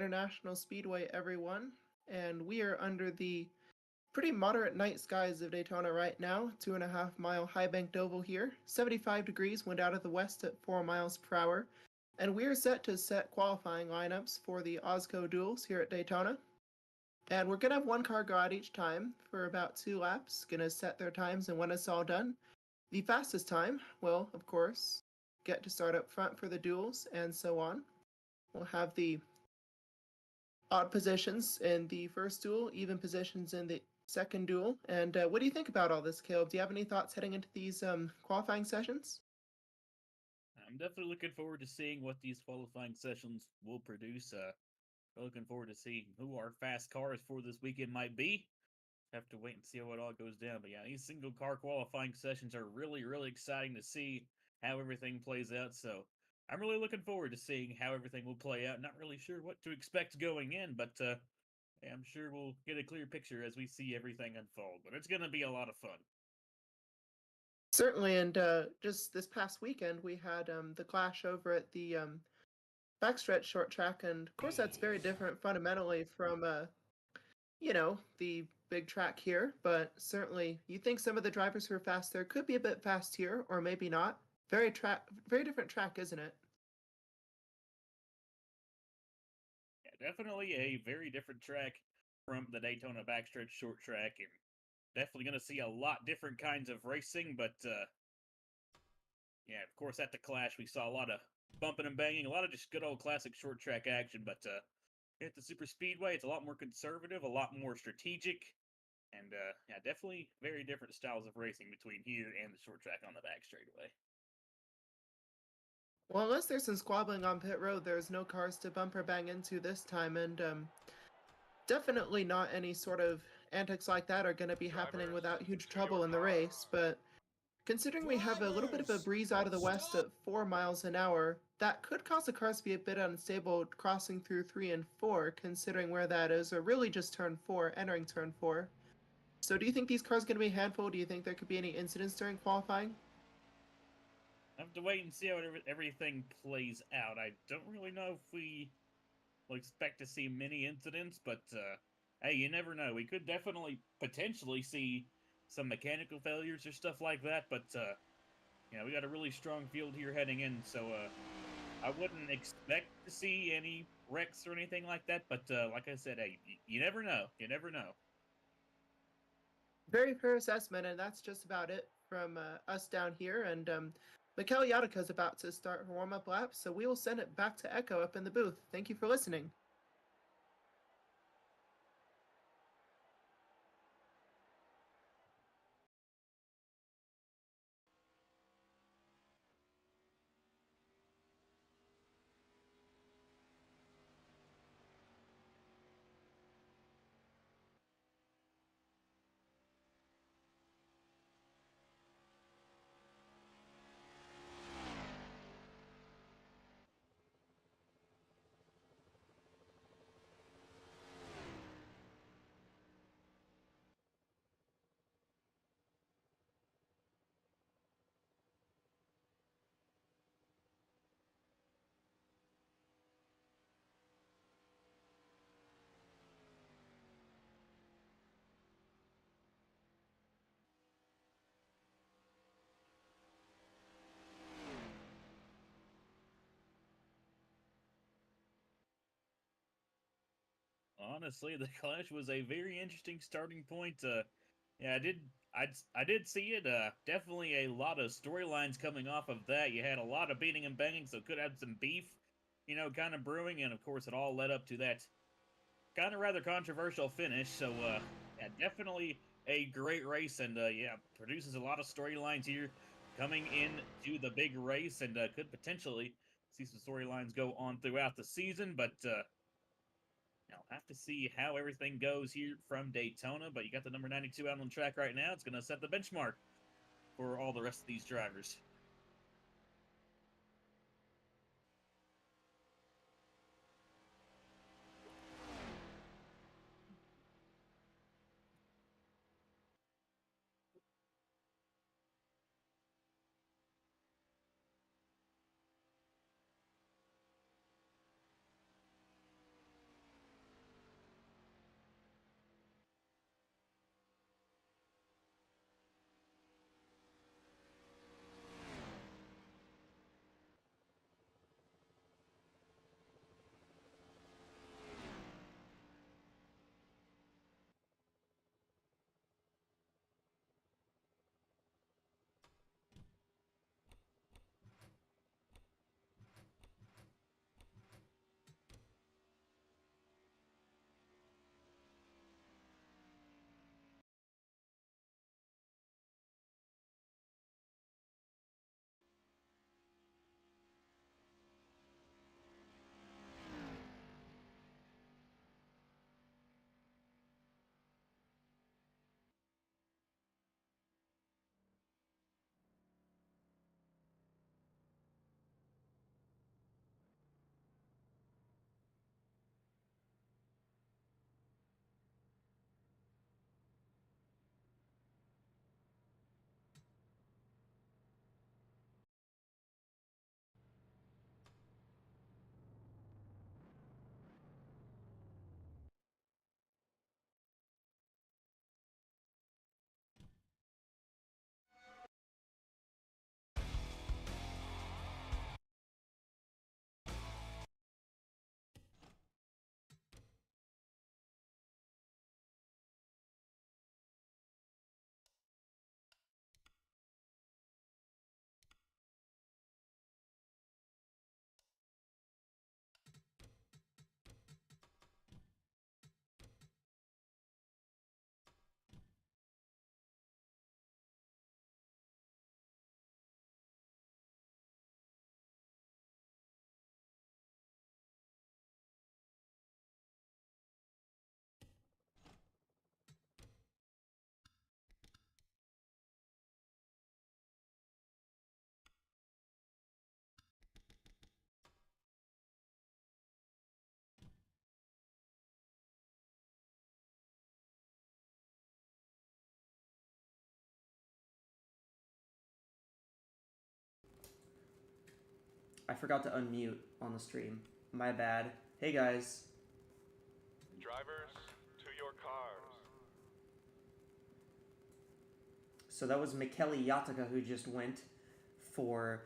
International Speedway, everyone. And we are under the pretty moderate night skies of Daytona right now. 2.5 mile high banked oval here. 75 degrees, wind out of the west at 4 miles per hour. And we are set to set qualifying lineups for the AWSCO duels here at Daytona. And we're going to have one car go out each time for about 2 laps. Going to set their times, and when it's all done, the fastest time will, of course, get to start up front for the duels, and so on. We'll have the odd positions in the first duel, even positions in the second duel. And what do you think about all this, Caleb? Do you have any thoughts heading into these qualifying sessions? I'm definitely looking forward to seeing what these qualifying sessions will produce. Looking forward to seeing who our fast cars for this weekend might be. Have to wait and see how it all goes down. But yeah, these single car qualifying sessions are really, really exciting to see how everything plays out. So I'm really looking forward to seeing how everything will play out. Not really sure what to expect going in, but I'm sure we'll get a clear picture as we see everything unfold. But it's going to be a lot of fun. Certainly, and just this past weekend, we had the clash over at the backstretch short track, and of course that's very different fundamentally from the big track here, but certainly you think some of the drivers who are fast there could be a bit fast here, or maybe not. Very different track, isn't it? Yeah, definitely a very different track from the Daytona backstretch short track, and definitely going to see a lot different kinds of racing, but yeah, of course, at the Clash, we saw a lot of bumping and banging, a lot of just good old classic short track action, but at the Super Speedway, it's a lot more conservative, a lot more strategic, and yeah, definitely very different styles of racing between here and the short track on the back straightaway. Well, unless there's some squabbling on pit road, there's no cars to bumper bang into this time, and definitely not any sort of antics like that are going to be happening without huge trouble in the race, but considering we have a little bit of a breeze out of the west at 4 miles an hour, that could cause the cars to be a bit unstable crossing through 3 and 4, considering where that is, or really just turn 4, entering turn 4. So do you think these cars are going to be a handful? Do you think there could be any incidents during qualifying? I have to wait and see how everything plays out. I don't really know if we will expect to see many incidents, but hey, you never know. We could definitely potentially see some mechanical failures or stuff like that, but you know, we got a really strong field here heading in, so I wouldn't expect to see any wrecks or anything like that, but like I said, hey, you never know. You never know. Very fair assessment, and that's just about it from us down here. And Mikel Yataka is about to start her warm-up lap, so we will send it back to Echo up in the booth. Thank you for listening. Honestly, the Clash was a very interesting starting point. Yeah, I did see it. Definitely a lot of storylines coming off of that. You had a lot of beating and banging, so could have some beef, you know, kind of brewing, and of course, it all led up to that kind of rather controversial finish. So, yeah, definitely a great race, and yeah, produces a lot of storylines here coming into the big race, and could potentially see some storylines go on throughout the season, but. Now, we'll have to see how everything goes here from Daytona, but you got the number 92 out on the track right now. It's going to set the benchmark for all the rest of these drivers. I forgot to unmute on the stream. My bad. Hey guys. Drivers, to your cars. So that was Michele Yataka who just went for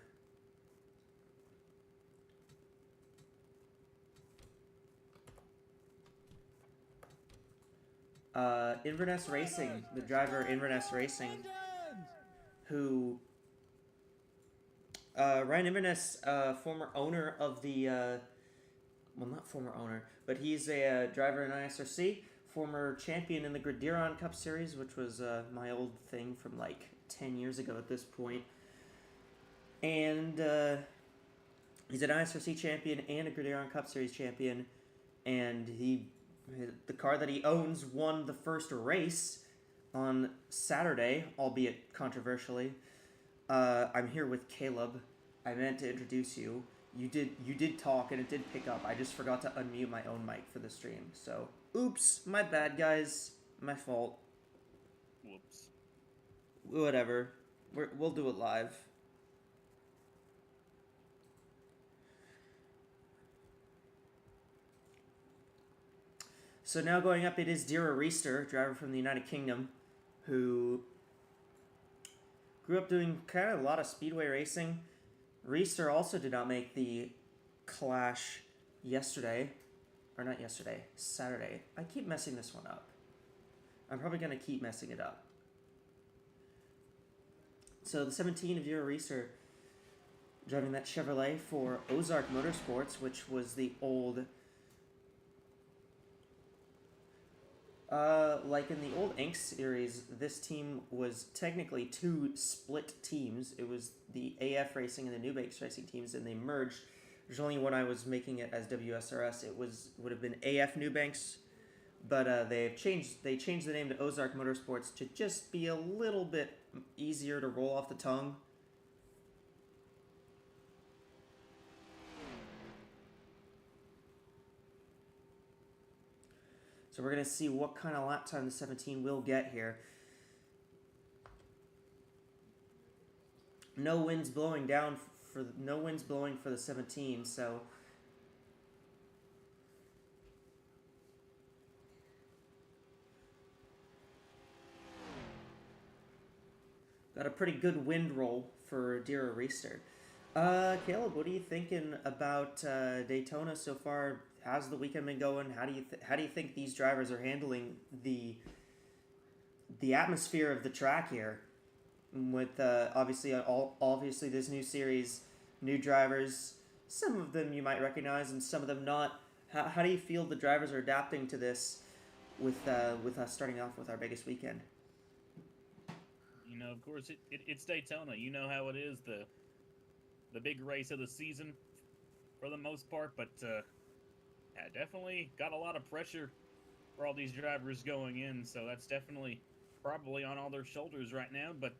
Inverness Racing, the driver Inverness Racing, who Ryan Inverness, former owner of the well, not former owner, but he's a driver in ISRC, former champion in the Gridiron Cup Series, which was my old thing from like 10 years ago at this point. And he's an ISRC champion and a Gridiron Cup Series champion, and the car that he owns won the first race on Saturday, albeit controversially. I'm here with Caleb. I meant to introduce you. You did talk and it did pick up. I just forgot to unmute my own mic for the stream. So, oops, my bad, guys. My fault. Whoops. Whatever. We'll do it live. So now going up, it is Dira Reister, driver from the United Kingdom, who grew up doing kind of a lot of speedway racing. Reister also did not make the Clash yesterday. Or not yesterday, Saturday. I keep messing this one up. I'm probably going to keep messing it up. So the 17 of Dira Reister driving that Chevrolet for Ozark Motorsports, which was the old... like in the old Inc. series, this team was technically two split teams. It was the AF Racing and the New Banks Racing teams, and they merged. Originally, when I was making it as WSRS, it would have been AF New Banks, but they changed the name to Ozark Motorsports to just be a little bit easier to roll off the tongue. So we're going to see what kind of lap time the 17 will get here. No winds blowing for the 17, so got a pretty good wind roll for Dira Reister. Caleb, what are you thinking about Daytona so far? How's the weekend been going? How do you think these drivers are handling the atmosphere of the track here? With obviously this new series, new drivers. Some of them you might recognize, and some of them not. How do you feel the drivers are adapting to this? With us starting off with our biggest weekend. You know, of course, it's Daytona. You know how it is, the big race of the season, for the most part. But yeah, definitely got a lot of pressure for all these drivers going in. So that's definitely probably on all their shoulders right now. But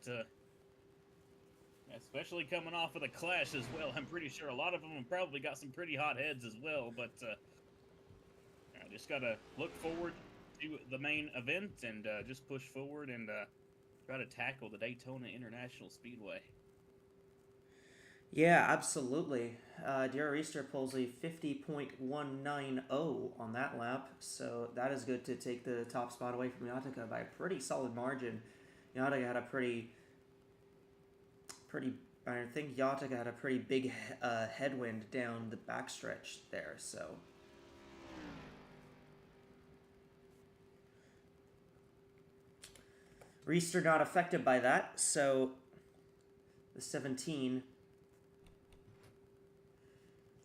especially coming off of the Clash as well, I'm pretty sure a lot of them have probably got some pretty hot heads as well. But I just gotta look forward to the main event and just push forward and try to tackle the Daytona International Speedway. Yeah, absolutely. Dira Reister pulls a 50.190 on that lap, so that is good to take the top spot away from Yataka by a pretty solid margin. Yataka had a I think Yataka had a pretty big headwind down the backstretch there, so... Reister not affected by that, so the 17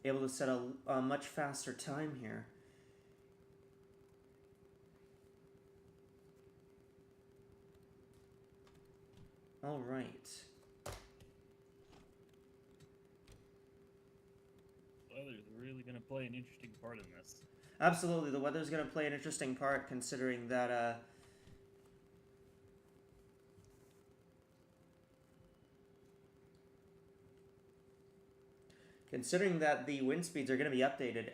able to set a much faster time here. All right. Weather's really going to play an interesting part in this. Absolutely, the weather's going to play an interesting part, considering that the wind speeds are going to be updated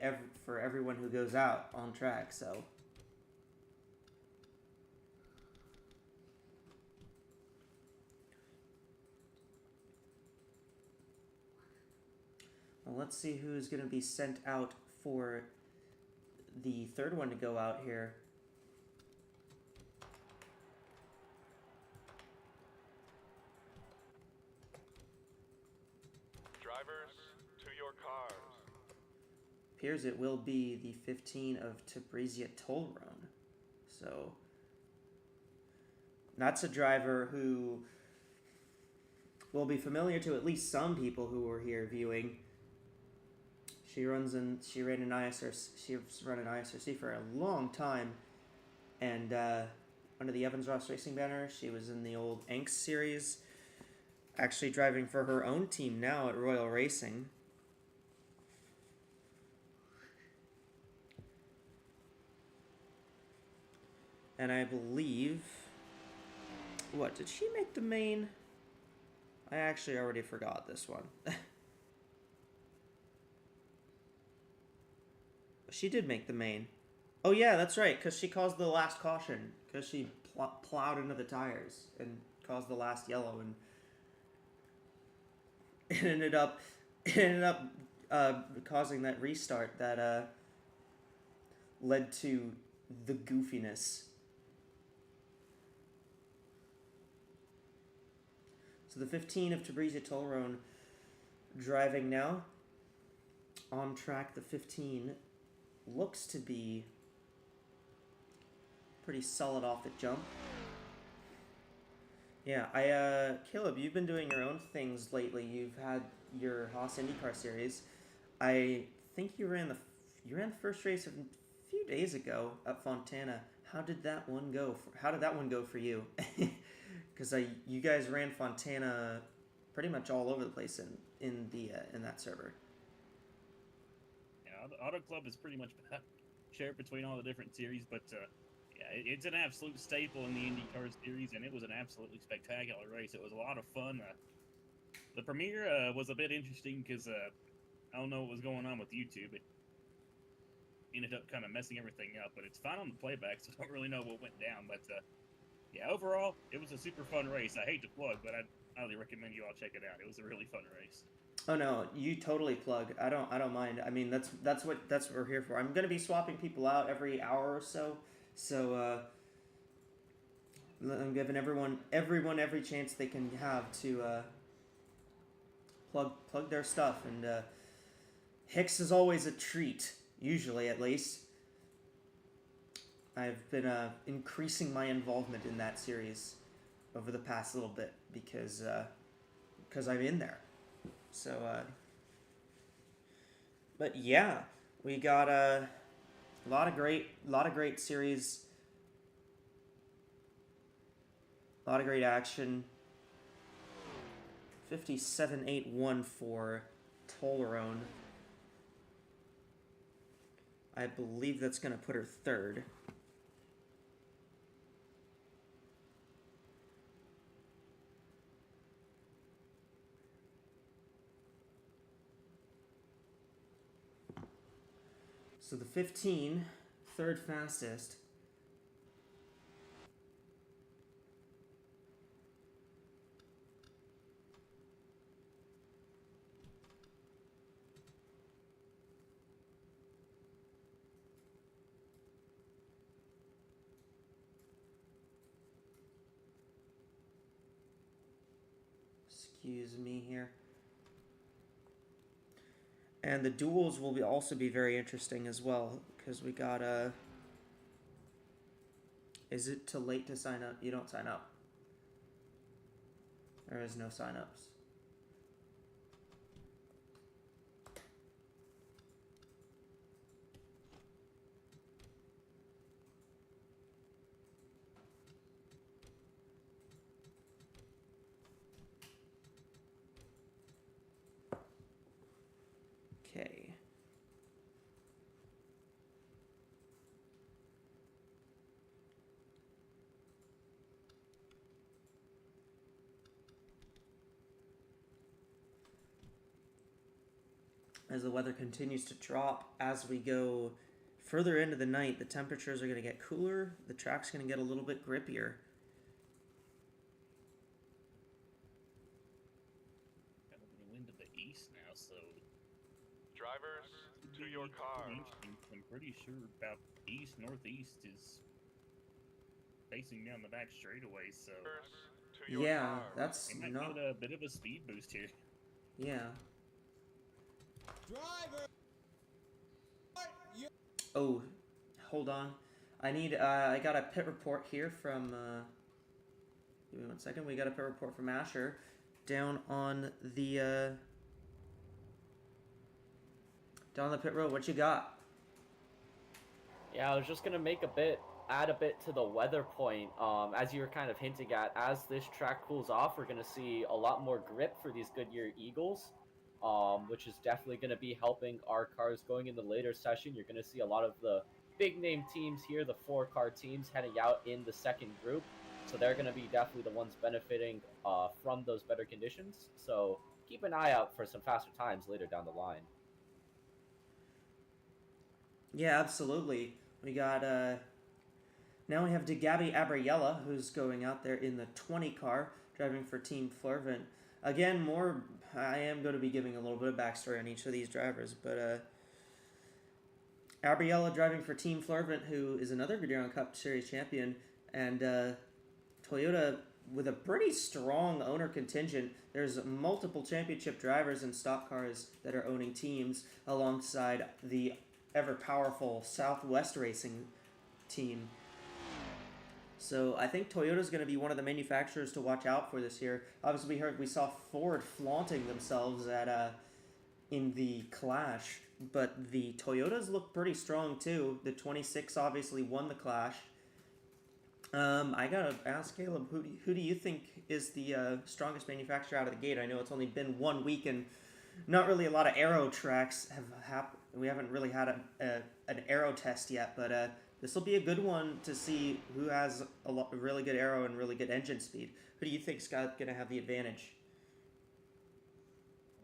for everyone who goes out on track, so... Well, let's see who's going to be sent out for the third one to go out here. Drivers, to your cars. Appears it will be the 15 of Tabrizia Tollroan. So that's a driver who will be familiar to at least some people who were here viewing. She's run an ISRC for a long time, and under the Evans Ross Racing banner, she was in the old Anx series, actually driving for her own team now at Royal Racing. And I believe, what, did she make the main? I actually already forgot this one. She did make the main. Oh yeah, that's right, because she caused the last caution, because she plowed into the tires and caused the last yellow, and it ended up causing that restart that led to the goofiness. So the 15 of Tabrizia Tollroan driving now. On track, the 15 looks to be pretty solid off the jump. Yeah, Caleb, you've been doing your own things lately. You've had your Haas IndyCar series. I think you ran the first race a few days ago at Fontana. How did that one go for you? Because you guys ran Fontana pretty much all over the place in that server. Yeah, the Auto Club is pretty much shared between all the different series, but yeah, it's an absolute staple in the IndyCar series, and it was an absolutely spectacular race. It was a lot of fun. The premiere was a bit interesting because I don't know what was going on with YouTube. It ended up kind of messing everything up, but it's fine on the playback, so I don't really know what went down. But yeah, overall, it was a super fun race. I hate to plug, but I highly recommend you all check it out. It was a really fun race. Oh no, you totally plug. I don't mind. I mean, that's what we're here for. I'm gonna be swapping people out every hour or so. So I'm giving everyone every chance they can have to plug their stuff. And Hicks is always a treat, usually at least. I've been increasing my involvement in that series over the past little bit because I'm in there. So, but yeah, we got a lot of great series, a lot of great action. 57.81 for Tollroan. I believe that's going to put her third. So the 15, third fastest. Excuse me here. And the duels will also be very interesting as well, because we got is it too late to sign up? You don't sign up. There is no sign-ups. Okay. As the weather continues to drop as we go further into the night, the temperatures are going to get cooler. The track's going to get a little bit grippier. Got a little wind to the east now, so be your car. pretty interesting. I'm pretty sure about east northeast is facing down the back straightaway, so To your Yeah, car. that's they might not. get a bit of a speed boost here. Yeah. Driver. Oh, hold on. I need. I got a pit report here from. Give me 1 second. We got a pit report from Asher, down on the. Down on the pit road. What you got? Yeah, I was just gonna add a bit to the weather point. As you were kind of hinting at, as this track cools off, we're gonna see a lot more grip for these Goodyear Eagles, which is definitely gonna be helping our cars going in the later session. You're gonna see a lot of the big name teams here, the 4-car teams, heading out in the second group. So they're gonna be definitely the ones benefiting from those better conditions. So keep an eye out for some faster times later down the line. Yeah, absolutely. We got. Now we have DeGabi Abriella, who's going out there in the 20 car, driving for Team Flervent. Again, I am going to be giving a little bit of backstory on each of these drivers, but Abriella driving for Team Flervent, who is another Guderian Cup Series champion, and Toyota with a pretty strong owner contingent. There's multiple championship drivers in stock cars that are owning teams alongside the ever-powerful Southwest Racing team. So I think Toyota's going to be one of the manufacturers to watch out for this year. Obviously, we saw Ford flaunting themselves at in the Clash, but the Toyotas look pretty strong too. The 26 obviously won the Clash. I gotta ask Caleb, who do you think is the strongest manufacturer out of the gate? I know it's only been 1 week and not really a lot of aero tracks have happened. We haven't really had an aero test yet, but this will be a good one to see who has a really good aero and really good engine speed. Who do you think's going to have the advantage?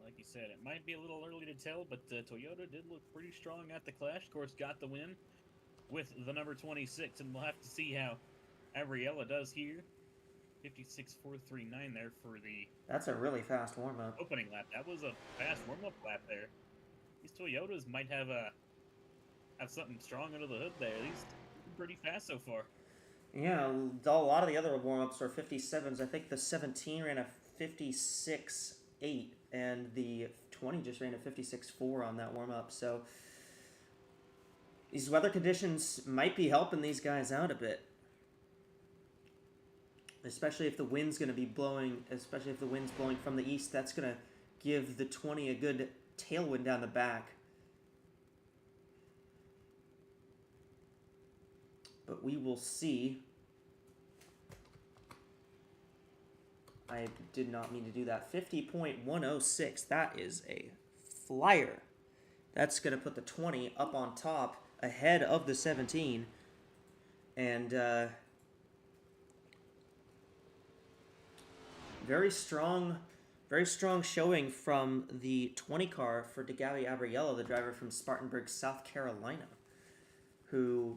Like you said, it might be a little early to tell, but Toyota did look pretty strong at the Clash. Of course, got the win with the number 26, and we'll have to see how Abriella does here. 56.439 there for the... That's a really fast warm-up. Opening lap. That was a fast warm-up lap there. These Toyotas might have something strong under the hood there. These are pretty fast so far. Yeah, a lot of the other warm-ups are 57s. I think the 17 ran a 56.8, and the 20 just ran a 56.4 on that warm-up. So these weather conditions might be helping these guys out a bit. Especially if the wind's going to be blowing, especially if the wind's blowing from the east, that's going to give the 20 a good tailwind down the back. But we will see. I did not mean to do that. 50.106. That is a flyer. That's going to put the 20 up on top ahead of the 17. And very strong showing from the 20 car for DeGabi Abriella, the driver from Spartanburg, South Carolina, who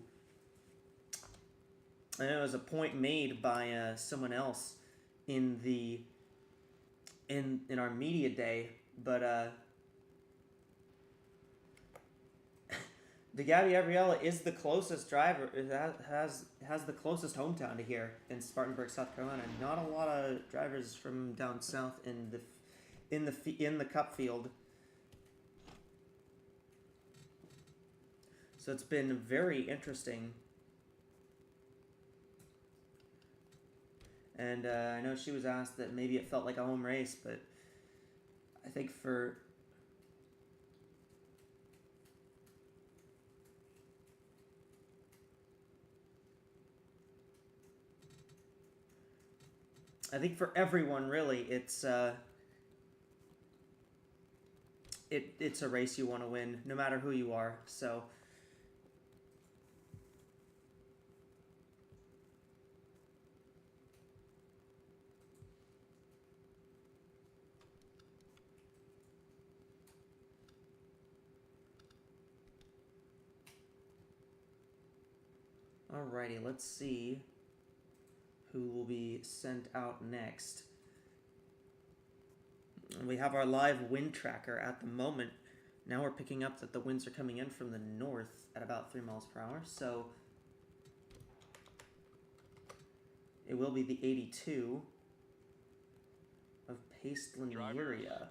I know was a point made by someone else in our media day, but DeGabi Abriella is the closest driver. It has the closest hometown to here in Spartanburg, South Carolina. Not a lot of drivers from down south in the Cup field. So it's been very interesting. And I know she was asked that maybe it felt like a home race, but I think for everyone, really, it's a race you want to win, no matter who you are. So alrighty, let's see who will be sent out next. We have our live win tracker at the moment Now we're picking up that the winds are coming in from the north at about 3 miles per hour, so it will be the 82 of Pace-Linearia.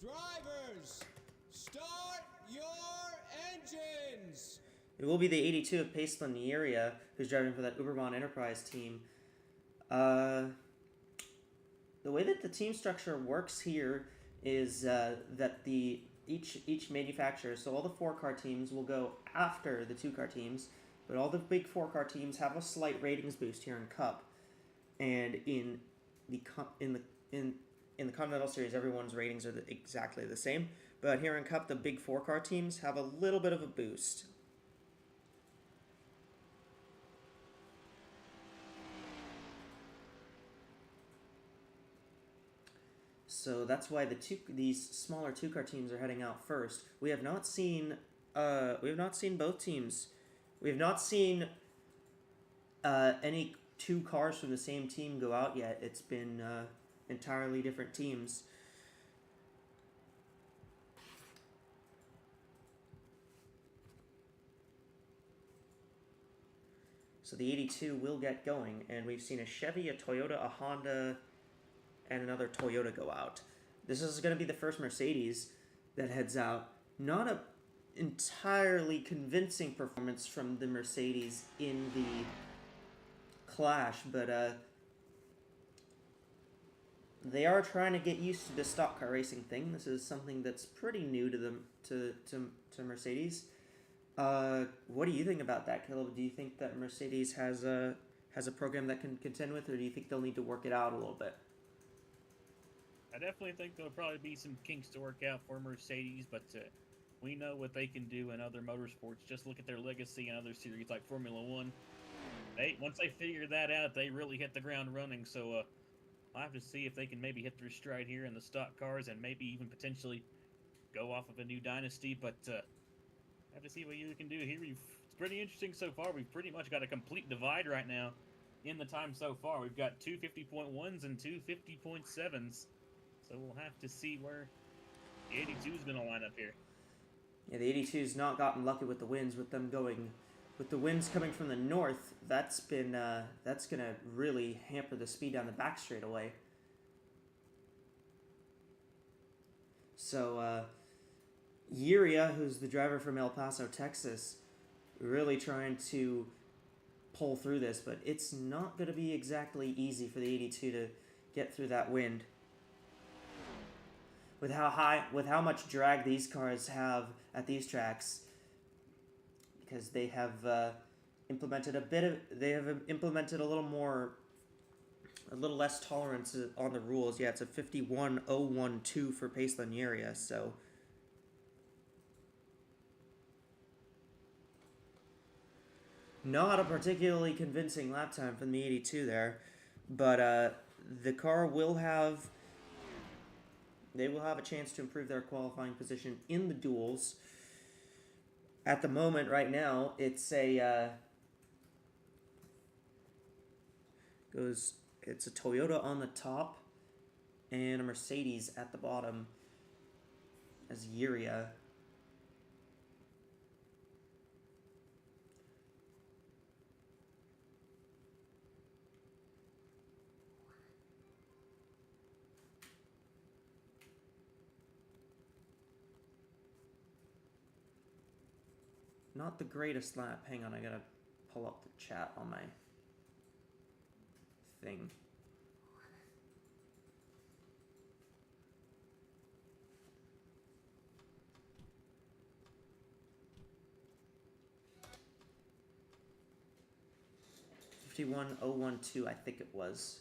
Drivers, start your engines! It will be the 82 of Pace-Linearia, who's driving for that Uberbahn Enterprise team. The way that the team structure works here is that each manufacturer, so all the 4-car teams will go after the 2-car teams, but all the big 4-car teams have a slight ratings boost here in Cup, and in the Continental Series, everyone's ratings are exactly the same. But here in Cup, the big 4-car teams have a little bit of a boost. So that's why these smaller 2-car teams are heading out first. We have not seen both teams. We have not seen any 2 cars from the same team go out yet. It's been entirely different teams. So the 82 will get going, and we've seen a Chevy, a Toyota, a Honda, and another Toyota go out. This is going to be the first Mercedes that heads out. Not a entirely convincing performance from the Mercedes in the clash, but they are trying to get used to the stock car racing thing. This is something that's pretty new to them, to Mercedes. What do you think about that, Caleb? Do you think that Mercedes has a program that can contend with, or do you think they'll need to work it out a little bit? I definitely think there'll probably be some kinks to work out for Mercedes, but we know what they can do in other motorsports. Just look at their legacy in other series like Formula One. Once they figure that out, they really hit the ground running. So I'll have to see if they can maybe hit their stride here in the stock cars and maybe even potentially go off of a new dynasty. But I have to see what you can do here. It's pretty interesting so far. We've pretty much got a complete divide right now in the time so far. We've got 250.1s and 250.7s. So we'll have to see where the 82 is going to line up here. Yeah, the 82's not gotten lucky with the winds, with the winds coming from the north. That's gonna really hamper the speed down the back straightaway. So Yuria, who's the driver from El Paso, Texas, really trying to pull through this, but it's not going to be exactly easy for the 82 to get through that wind. With how much drag these cars have at these tracks, because they have implemented a little less tolerance on the rules. Yeah, it's a 51.012 for Pace-Linearia, so not a particularly convincing lap time from the 82 there, but the car will have. They will have a chance to improve their qualifying position in the duels. At the moment, right now, it's a Toyota on the top and a Mercedes at the bottom as Yuria. Not the greatest lap. Hang on, I gotta pull up the chat on my thing. $51.012, I think it was.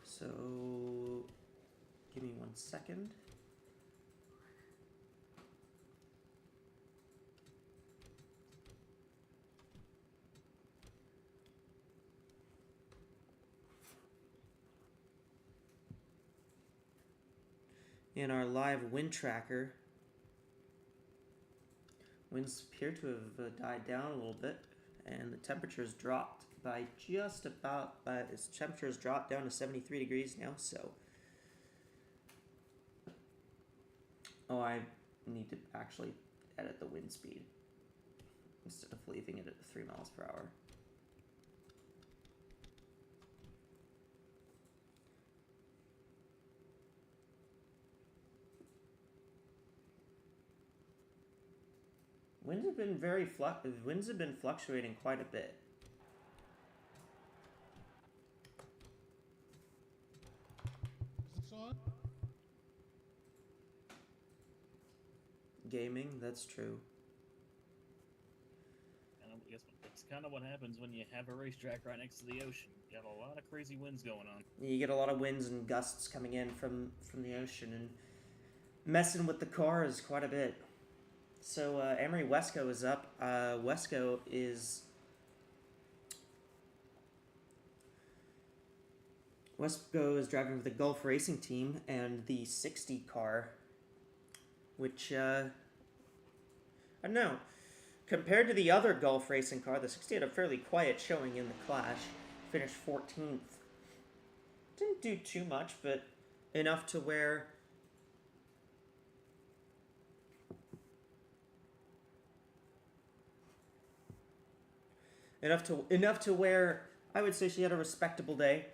So, give me 1 second. In our live wind tracker, winds appear to have died down a little bit and the temperature's dropped by just about, its temperature's dropped down to 73 degrees now, so. Oh, I need to actually edit the wind speed instead of leaving it at 3 miles per hour. Winds have been fluctuating quite a bit. Is this on? Gaming, that's true. And I guess that's kind of what happens when you have a racetrack right next to the ocean. You got a lot of crazy winds going on. You get a lot of winds and gusts coming in from the ocean and messing with the cars quite a bit. So AWSCO is up. AWSCO is driving with the Gulf Racing Team and the 60 car, which I don't know. Compared to the other Gulf Racing car, the 60 had a fairly quiet showing in the clash. Finished 14th. Didn't do too much, but enough to where enough to where I would say she had a respectable day.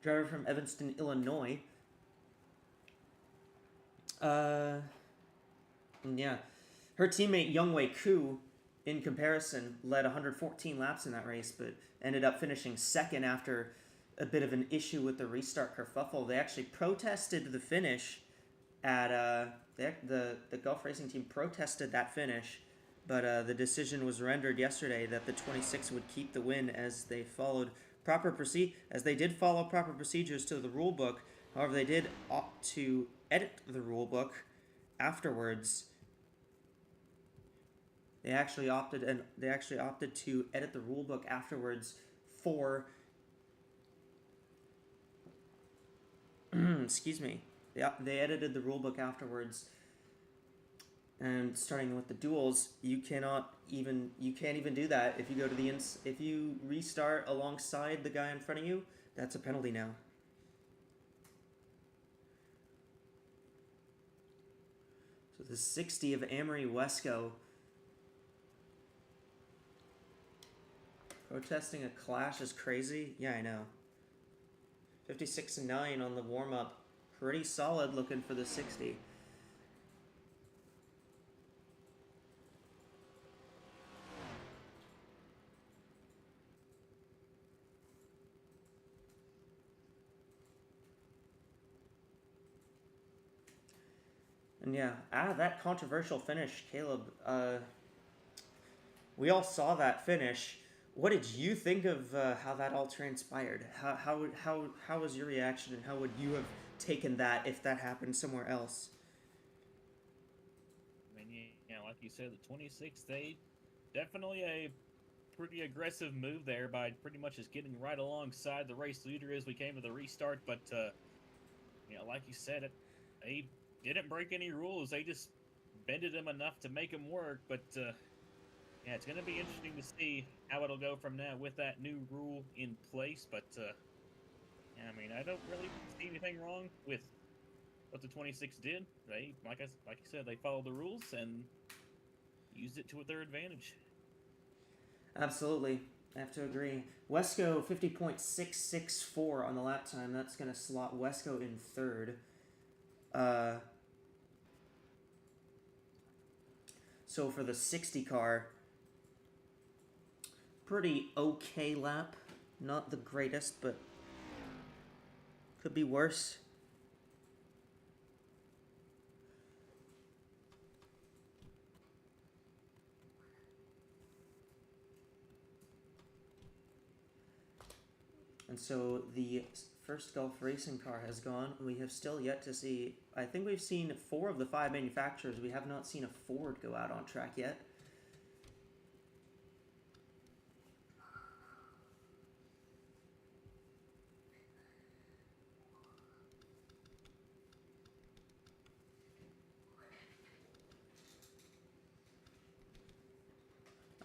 Driver from Evanston, Illinois. Yeah. Her teammate Youngwei Koo, in comparison, led 114 laps in that race, but ended up finishing second after a bit of an issue with the restart kerfuffle. They actually protested the finish at the Gulf Racing Team protested that finish, but the decision was rendered yesterday that the 26 would keep the win as they did follow proper procedures to the rule book. However, they did opt to edit the rule book afterwards. They actually opted to edit the rule book afterwards for excuse me. They edited the rule book afterwards, and starting with the duels, you can't even do that. If you go to if you restart alongside the guy in front of you, that's a penalty now. So the 60 of AWSCO protesting a clash is crazy. Yeah, I know. 56-9 on the warm-up. Pretty solid looking for the 60. And yeah, out of that controversial finish, Caleb, we all saw that finish. What did you think of how that all transpired? How was your reaction, and how would you have taken that if that happened somewhere else? I mean, yeah, like you said, the 26th, they definitely a pretty aggressive move there by pretty much just getting right alongside the race leader as we came to the restart. But like you said, they didn't break any rules. They just bended them enough to make them work. But yeah, it's going to be interesting to see how it'll go from now with that new rule in place. But yeah, I mean, I don't really see anything wrong with what the 26 did. They, like you said, they followed the rules and used it to their advantage. Absolutely. I have to agree. AWSCO 50.664 on the lap time. That's going to slot AWSCO in third. So for the 60 car, pretty okay lap. Not the greatest, but could be worse. And so the first Gulf Racing car has gone. We have still yet to see, I think we've seen 4 of the 5 manufacturers. We have not seen a Ford go out on track yet.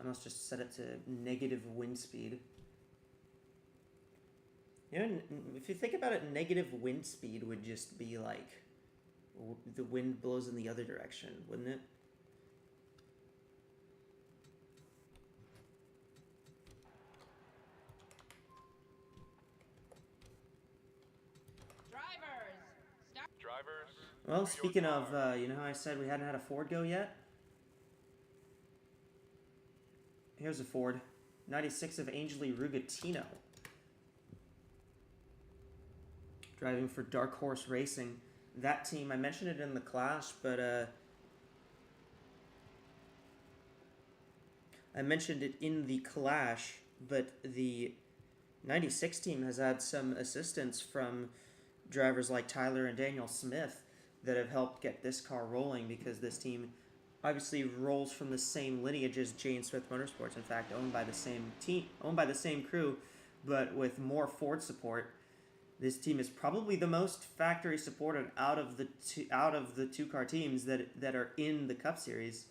must just set it to negative wind speed. You know, if you think about it, negative wind speed would just be like the wind blows in the other direction, wouldn't it? Drivers, Well, to your speaking of, car. you know how I said we hadn't had a Ford go yet? Here's a Ford. 96 of Angeli Rugatino. Driving for Dark Horse Racing. That team, I mentioned it in the Clash, but the 96 team has had some assistance from drivers like Tyler and Daniel Smith that have helped get this car rolling, because this team obviously rolls from the same lineage as Jane Smith Motorsports. In fact, owned by the same team, owned by the same crew, but with more Ford support. This team is probably the most factory supported out of the two car teams that are in the Cup Series,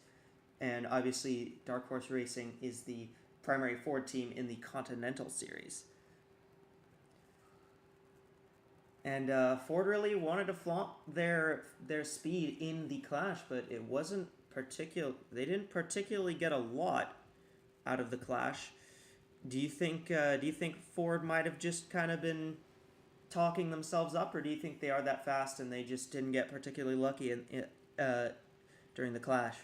and obviously Dark Horse Racing is the primary Ford team in the Continental Series. And Ford really wanted to flaunt their speed in the Clash, but it wasn't they didn't particularly get a lot out of the Clash. Do you think Ford might have just kind of been talking themselves up, or do you think they are that fast and they just didn't get particularly lucky during the Clash?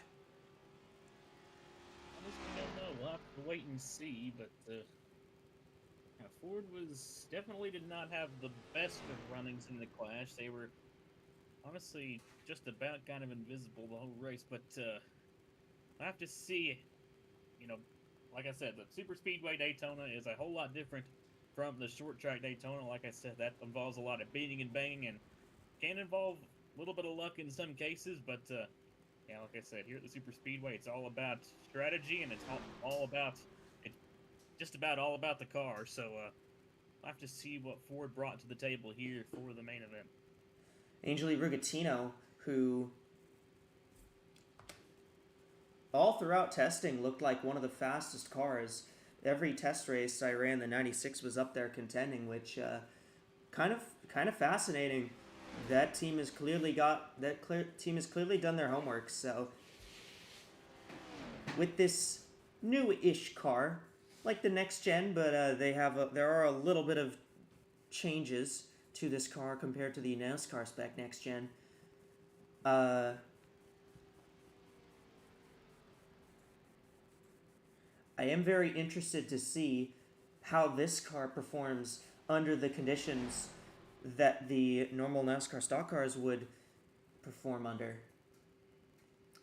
Honestly, don't know. We'll have to wait and see, but Ford definitely did not have the best of runnings in the Clash. They were honestly just about kind of invisible the whole race, but I have to see. You know, like I said, the Super Speedway Daytona is a whole lot different from the short track Daytona. Like I said, that involves a lot of beating and banging, and can involve a little bit of luck in some cases, but yeah, like I said, here at the Super Speedway, it's all about strategy, and it's all about just about all about the car. So I'll have to see what Ford brought to the table here for the main event. Angeli Rugatino, who all throughout testing looked like one of the fastest cars. Every test race I ran, the 96 was up there contending, which kind of fascinating. That team has clearly done their homework. So with this new-ish car, like the next gen, but there are a little bit of changes to this car compared to the NASCAR spec next gen. I am very interested to see how this car performs under the conditions that the normal NASCAR stock cars would perform under.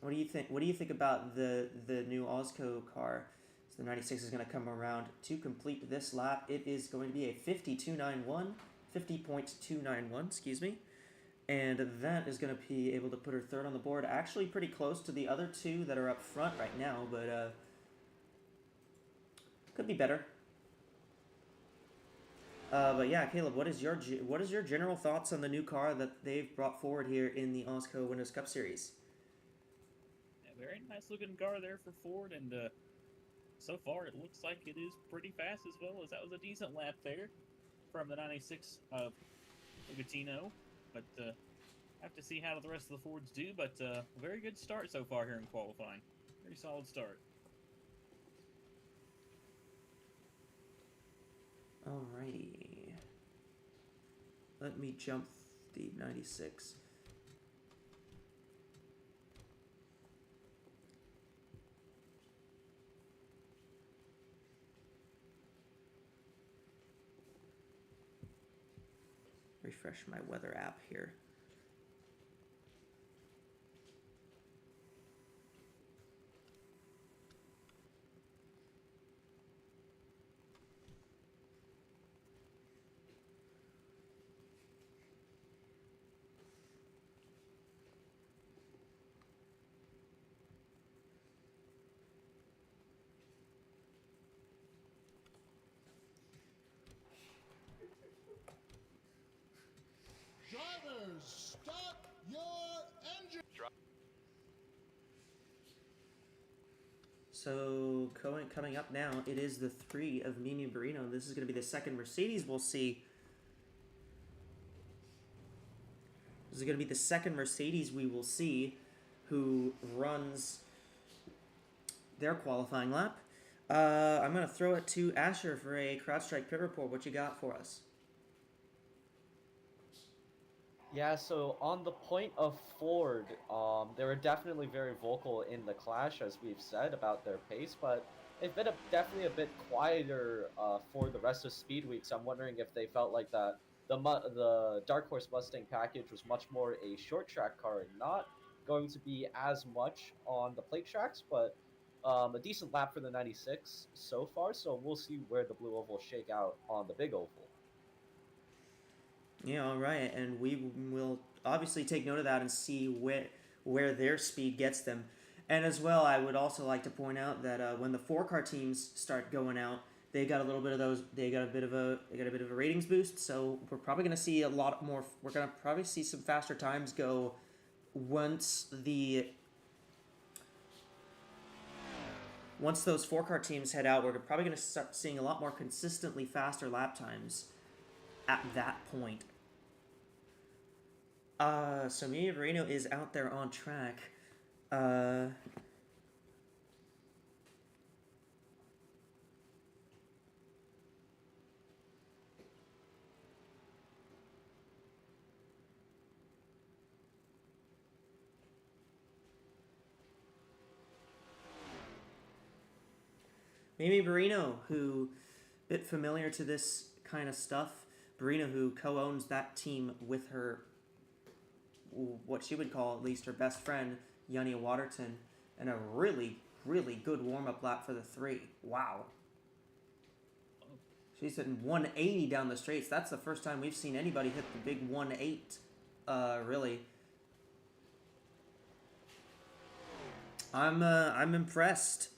What do you think? What do you think about the new AWSCO car? So the 96 is going to come around to complete this lap. It is going to be a 50.291, excuse me. And that is going to be able to put her third on the board. Actually pretty close to the other two that are up front right now, but could be better. But yeah, Caleb, what is your general thoughts on the new car that they've brought forward here in the AWSCO Winners' Cup Series? Yeah, very nice looking car there for Ford, and so far it looks like it is pretty fast as well, as that was a decent lap there from the 96 of Ugatino. But have to see how the rest of the Fords do. But a very good start so far here in qualifying. Very solid start. Alrighty. Let me jump the 96. Refresh my weather app here. Drivers, So coming up now, it is the 3 of Mimi Barrino. This is going to be the second Mercedes we'll see. This is going to be the second Mercedes we will see who runs their qualifying lap. I'm going to throw it to Asher for a CrowdStrike pit report. What you got for us? Yeah, so on the point of Ford, they were definitely very vocal in the clash, as we've said, about their pace, but they've been definitely a bit quieter for the rest of Speed Week, so I'm wondering if they felt like that the Dark Horse Mustang package was much more a short track car and not going to be as much on the plate tracks, but a decent lap for the 96 so far, so we'll see where the Blue Oval shake out on the Big Oval. Yeah, all right, and we will obviously take note of that and see where their speed gets them. And as well, I would also like to point out that when the 4-car teams start going out, they got a little bit of those. They got a bit of a ratings boost. So we're probably going to see a lot more. We're going to probably see some faster times go once those 4-car teams head out. We're probably going to start seeing a lot more consistently faster lap times at that point. So Mimi Barrino is out there on track. Mimi Barrino, who a bit familiar to this kind of stuff. Barrino, who co-owns that team with her, what she would call at least her best friend, Yania Waterton, and a really, really good warm-up lap for the 3. Wow. She's hitting 180 down the straights. That's the first time we've seen anybody hit the big 1.8, really. I'm impressed.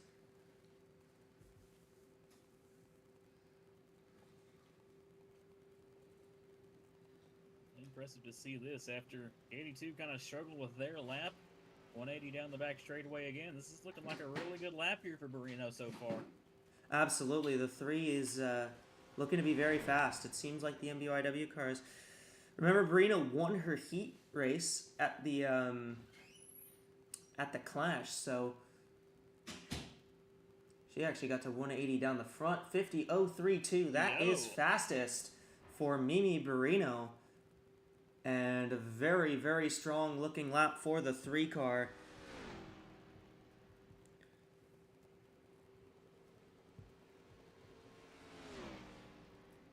Impressive to see this after 82 kind of struggled with their lap. 180 down the back straightaway again. This is looking like a really good lap here for Barrino so far. Absolutely. The 3 is looking to be very fast. It seems like the MBYW cars. Remember, Barrino won her heat race at the Clash, so she actually got to 180 down the front. 50.032. That is fastest for Mimi Barrino. And a very, very strong looking lap for the 3 car.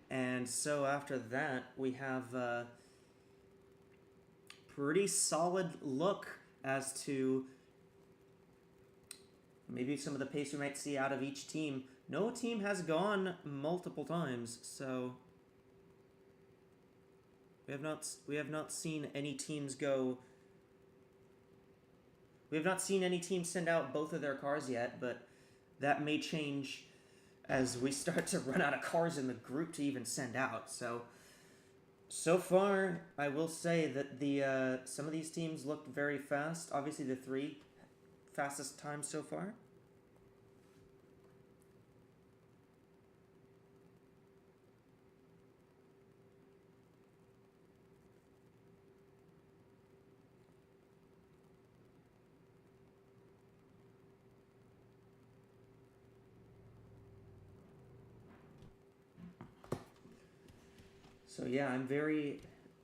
And so after that, we have a pretty solid look as to maybe some of the pace we might see out of each team. No team has gone multiple times, so we have not seen any teams go. We have not seen any teams send out both of their cars yet, but that may change as we start to run out of cars in the group to even send out. So far, I will say that the some of these teams looked very fast. Obviously, the 3 fastest times so far. So yeah, I'm very,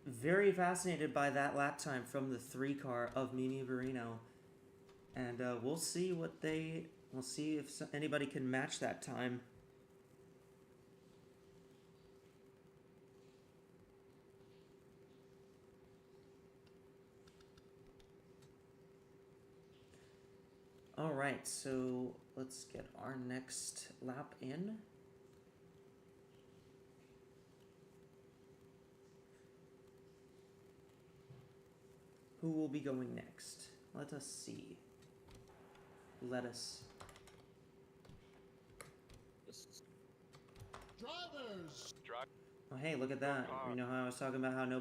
very fascinated by that lap time from the 3 car of Mimi Barrino, and we'll see we'll see if anybody can match that time. All right, so let's get our next lap in. Who will be going next? Let us see. Let us. Drivers! Oh, hey, look at that. You know how I was talking about how no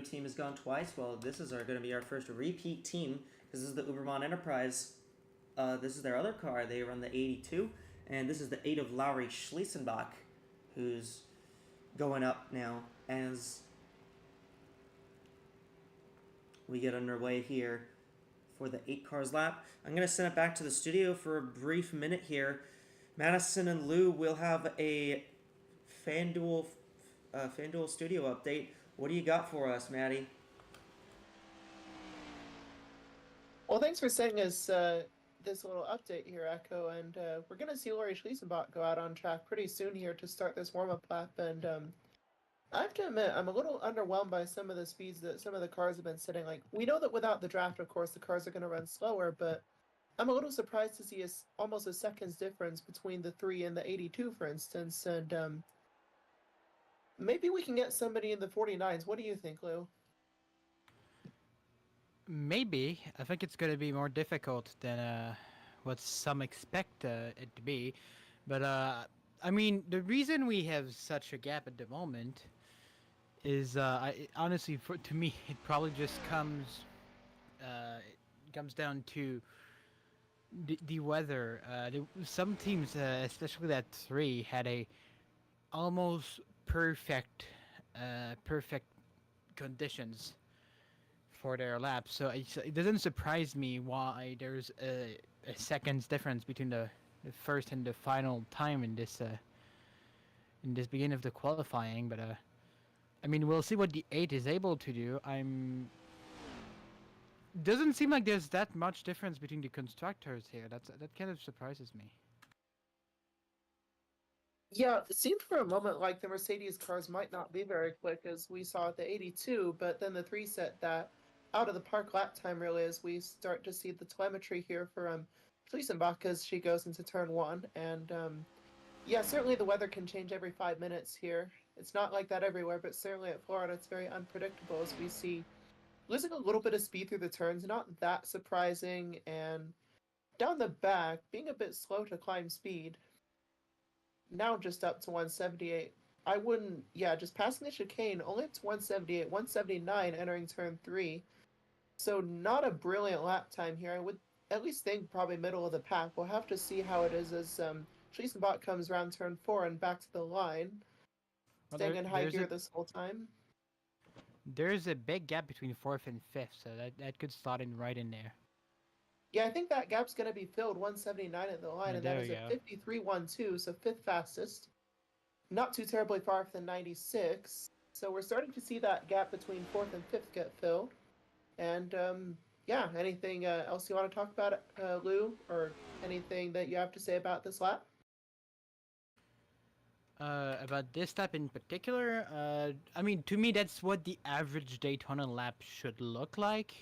team has gone twice? Well, this is going to be our first repeat team, because this is the Uberman Enterprise this is their other car. They run the 82, and this is the 8 of Lowry Schliesenbach, who's going up now as we get underway here for the 8 cars lap. I'm going to send it back to the studio for a brief minute here. Madison and Lou will have a FanDuel studio update. What do you got for us, Maddie? Well, thanks for sending us this little update here, Echo. And we're going to see Lori Schliesenbach go out on track pretty soon here to start this warm-up lap. And I have to admit, I'm a little underwhelmed by some of the speeds that some of the cars have been setting. Like, we know that without the draft, of course, the cars are going to run slower, but I'm a little surprised to see almost a second's difference between the 3 and the 82, for instance. And maybe we can get somebody in the 49s. What do you think, Lou? Maybe. I think it's going to be more difficult than what some expect it to be. But, I mean, the reason we have such a gap at the moment is, honestly, to me, it probably just comes down to the weather. Some teams, especially that 3, had a almost perfect conditions for their laps, so it doesn't surprise me why there's a second's difference between the first and the final time in this beginning of the qualifying. But I mean, we'll see what the 8 is able to do. Doesn't seem like there's that much difference between the constructors here. That kind of surprises me. Yeah, it seemed for a moment like the Mercedes cars might not be very quick, as we saw at the 82, but then the 3 set that out of the park lap time, really, as we start to see the telemetry here for Schliesenbach as she goes into turn 1. And yeah, certainly the weather can change every 5 minutes here. It's not like that everywhere, but certainly at Florida it's very unpredictable, as we see losing a little bit of speed through the turns, not that surprising, and down the back being a bit slow to climb speed. Now just up to 178. I wouldn't, just passing the chicane, only up to 178, 179 entering turn 3. So not a brilliant lap time here. I would at least think probably middle of the pack. We'll have to see how it is as Schliesenbach comes around turn 4 and back to the line. Staying in high gear this whole time. There's a big gap between 4th and 5th, so that could slot in right in there. Yeah, I think that gap's going to be filled 179 at the line, and that is a 53.12, so 5th fastest. Not too terribly far from 96. So we're starting to see that gap between 4th and 5th get filled. And yeah, anything else you want to talk about, Lou, or anything that you have to say about this lap? About this lap in particular, I mean, to me, that's what the average Daytona lap should look like.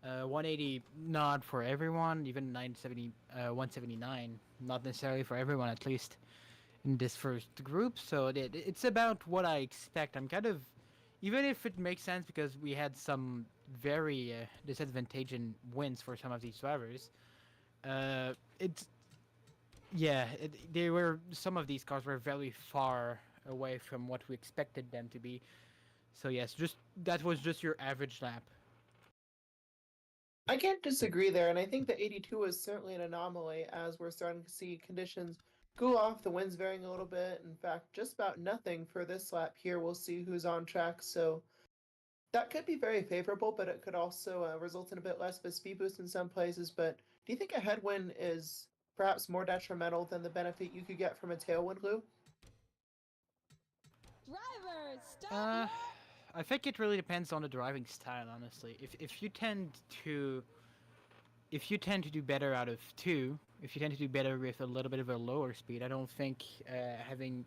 180, not for everyone, even 179, not necessarily for everyone, at least in this first group. So it's about what I expect. I'm kind of, even if it makes sense because we had some very disadvantaging wins for some of these drivers, some of these cars were very far away from what we expected them to be. So yes, that was just your average lap. I can't disagree there, and I think the 82 is certainly an anomaly as we're starting to see conditions cool off, the wind's varying a little bit. In fact, just about nothing for this lap here. We'll see who's on track, so that could be very favorable, but it could also result in a bit less of a speed boost in some places. But do you think a headwind is perhaps more detrimental than the benefit you could get from a tailwind, Lou? Drivers, stop I think it really depends on the driving style, honestly. If you tend to do better out of 2, if you tend to do better with a little bit of a lower speed, I don't think having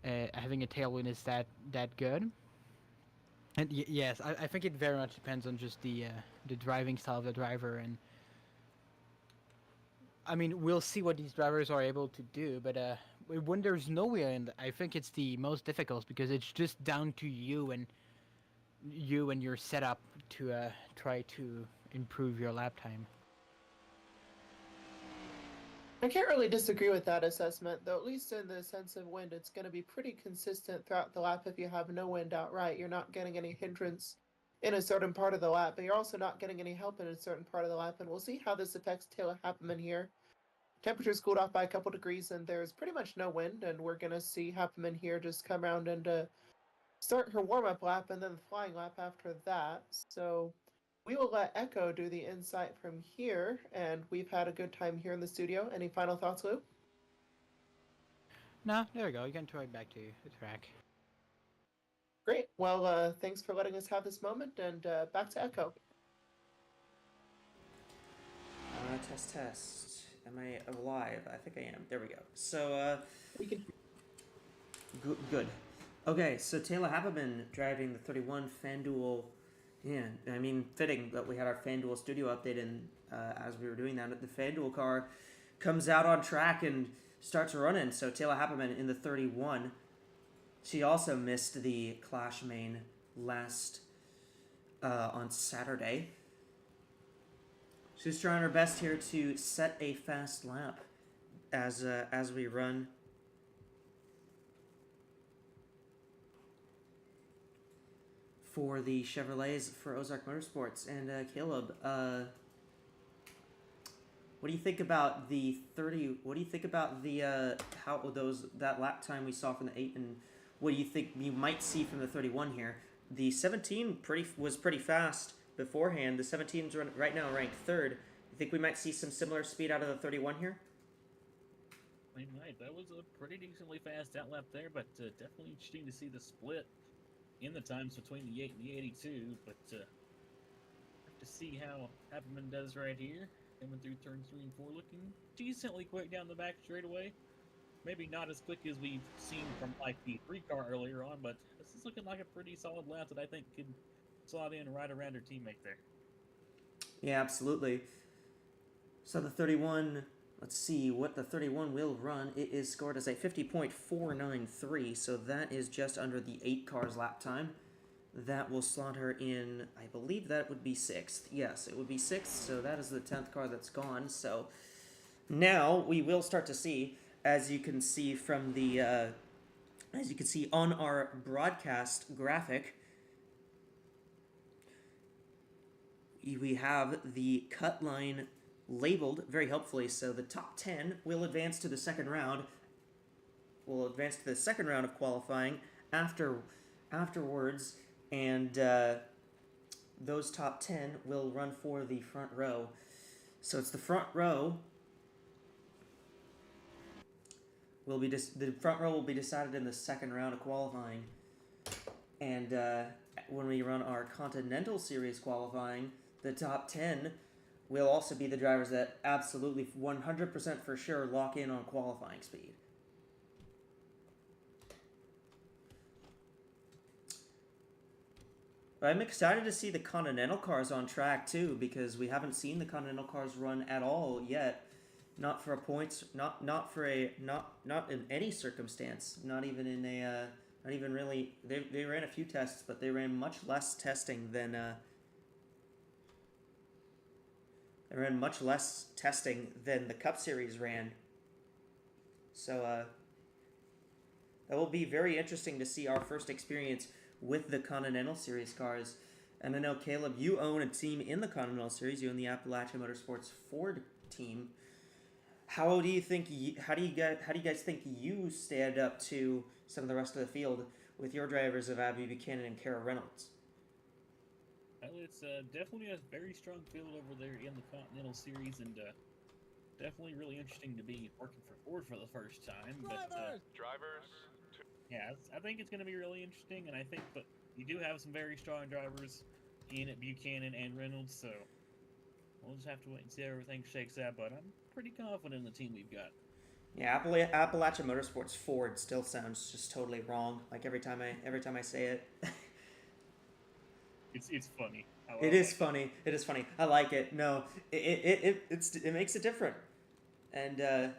a tailwind is that good. And yes, I think it very much depends on just the driving style of the driver. And I mean, we'll see what these drivers are able to do, but when there's no wind, I think it's the most difficult because it's just down to you and your setup to try to improve your lap time. I can't really disagree with that assessment, though at least in the sense of wind, it's going to be pretty consistent throughout the lap if you have no wind outright. You're not getting any hindrance in a certain part of the lap, but you're also not getting any help in a certain part of the lap, and we'll see how this affects Taylor Happeman here. Temperature's cooled off by a couple degrees, and there's pretty much no wind, and we're going to see Happeman here just come around and start her warm-up lap and then the flying lap after that. So we will let Echo do the insight from here, and we've had a good time here in the studio. Any final thoughts, Lou? No, there we go. You can throw it back to the track. Great. Well, thanks for letting us have this moment, and back to Echo. Test. Am I alive? I think I am. There we go. So, We can. good. Okay, so Taylor Happeman driving the 31 FanDuel. Yeah, I mean, fitting that we had our FanDuel studio update, and as we were doing that, the FanDuel car comes out on track and starts running. So Taylor Happeman in the 31. She also missed the Clash main last on Saturday. She's trying her best here to set a fast lap as we run. For the Chevrolets for Ozark Motorsports. And Caleb, what do you think about the 30? What do you think about the that lap time we saw from the 8, and what do you think you might see from the 31 here? The 17 was pretty fast beforehand. The 17's right now ranked 3rd. You think we might see some similar speed out of the 31 here? We might. That was a pretty decently fast outlap there, but definitely interesting to see the split in the times between the 8 and the 82. But have to see how Happeman does right here. Coming through turns 3 and 4, looking decently quick down the back straightaway. Maybe not as quick as we've seen from like the 3 car earlier on, but this is looking like a pretty solid lap that I think could slot in right around her teammate there. Yeah, absolutely. So the 31, let's see what the 31 will run. It is scored as a 50.493, so that is just under the 8 car's lap time. That will slot her in, I believe that would be 6th. Yes, it would be 6th, so that is the 10th car that's gone. So now we will start to see, as you can see from the, as you can see on our broadcast graphic, we have the cut line labeled very helpfully. So the top 10 will advance to the second round. Will advance to the second round of qualifying afterwards, and those top 10 will run for the front row. So it's the front row. The front row will be decided in the second round of qualifying, and when we run our Continental Series qualifying, the top 10 will also be the drivers that absolutely 100% for sure lock in on qualifying speed. But I'm excited to see the Continental cars on track too, because we haven't seen the Continental cars run at all yet. Not for a points, not in any circumstance. Not even in a, not even really. They ran a few tests, but they ran much less testing than. They ran much less testing than the Cup Series ran. So that will be very interesting to see our first experience with the Continental Series cars. And I know, Caleb, you own a team in the Continental Series. You own the Appalachia Motorsports Ford team. How do you guys think you stand up to some of the rest of the field with your drivers of Abby Buchanan and Kara Reynolds? Well, it's definitely a very strong field over there in the Continental Series, and definitely really interesting to be working for Ford for the first time. But Drivers. yeah, I think it's going to be really interesting, and I think that you do have some very strong drivers in at Buchanan and Reynolds, so we'll just have to wait and see how everything shakes out, but I'm pretty confident in the team we've got. Yeah, Appalachia Motorsports Ford still sounds just totally wrong. Like every time I say it. It's funny. It is funny. It is funny. I like it. No, it makes it different. And I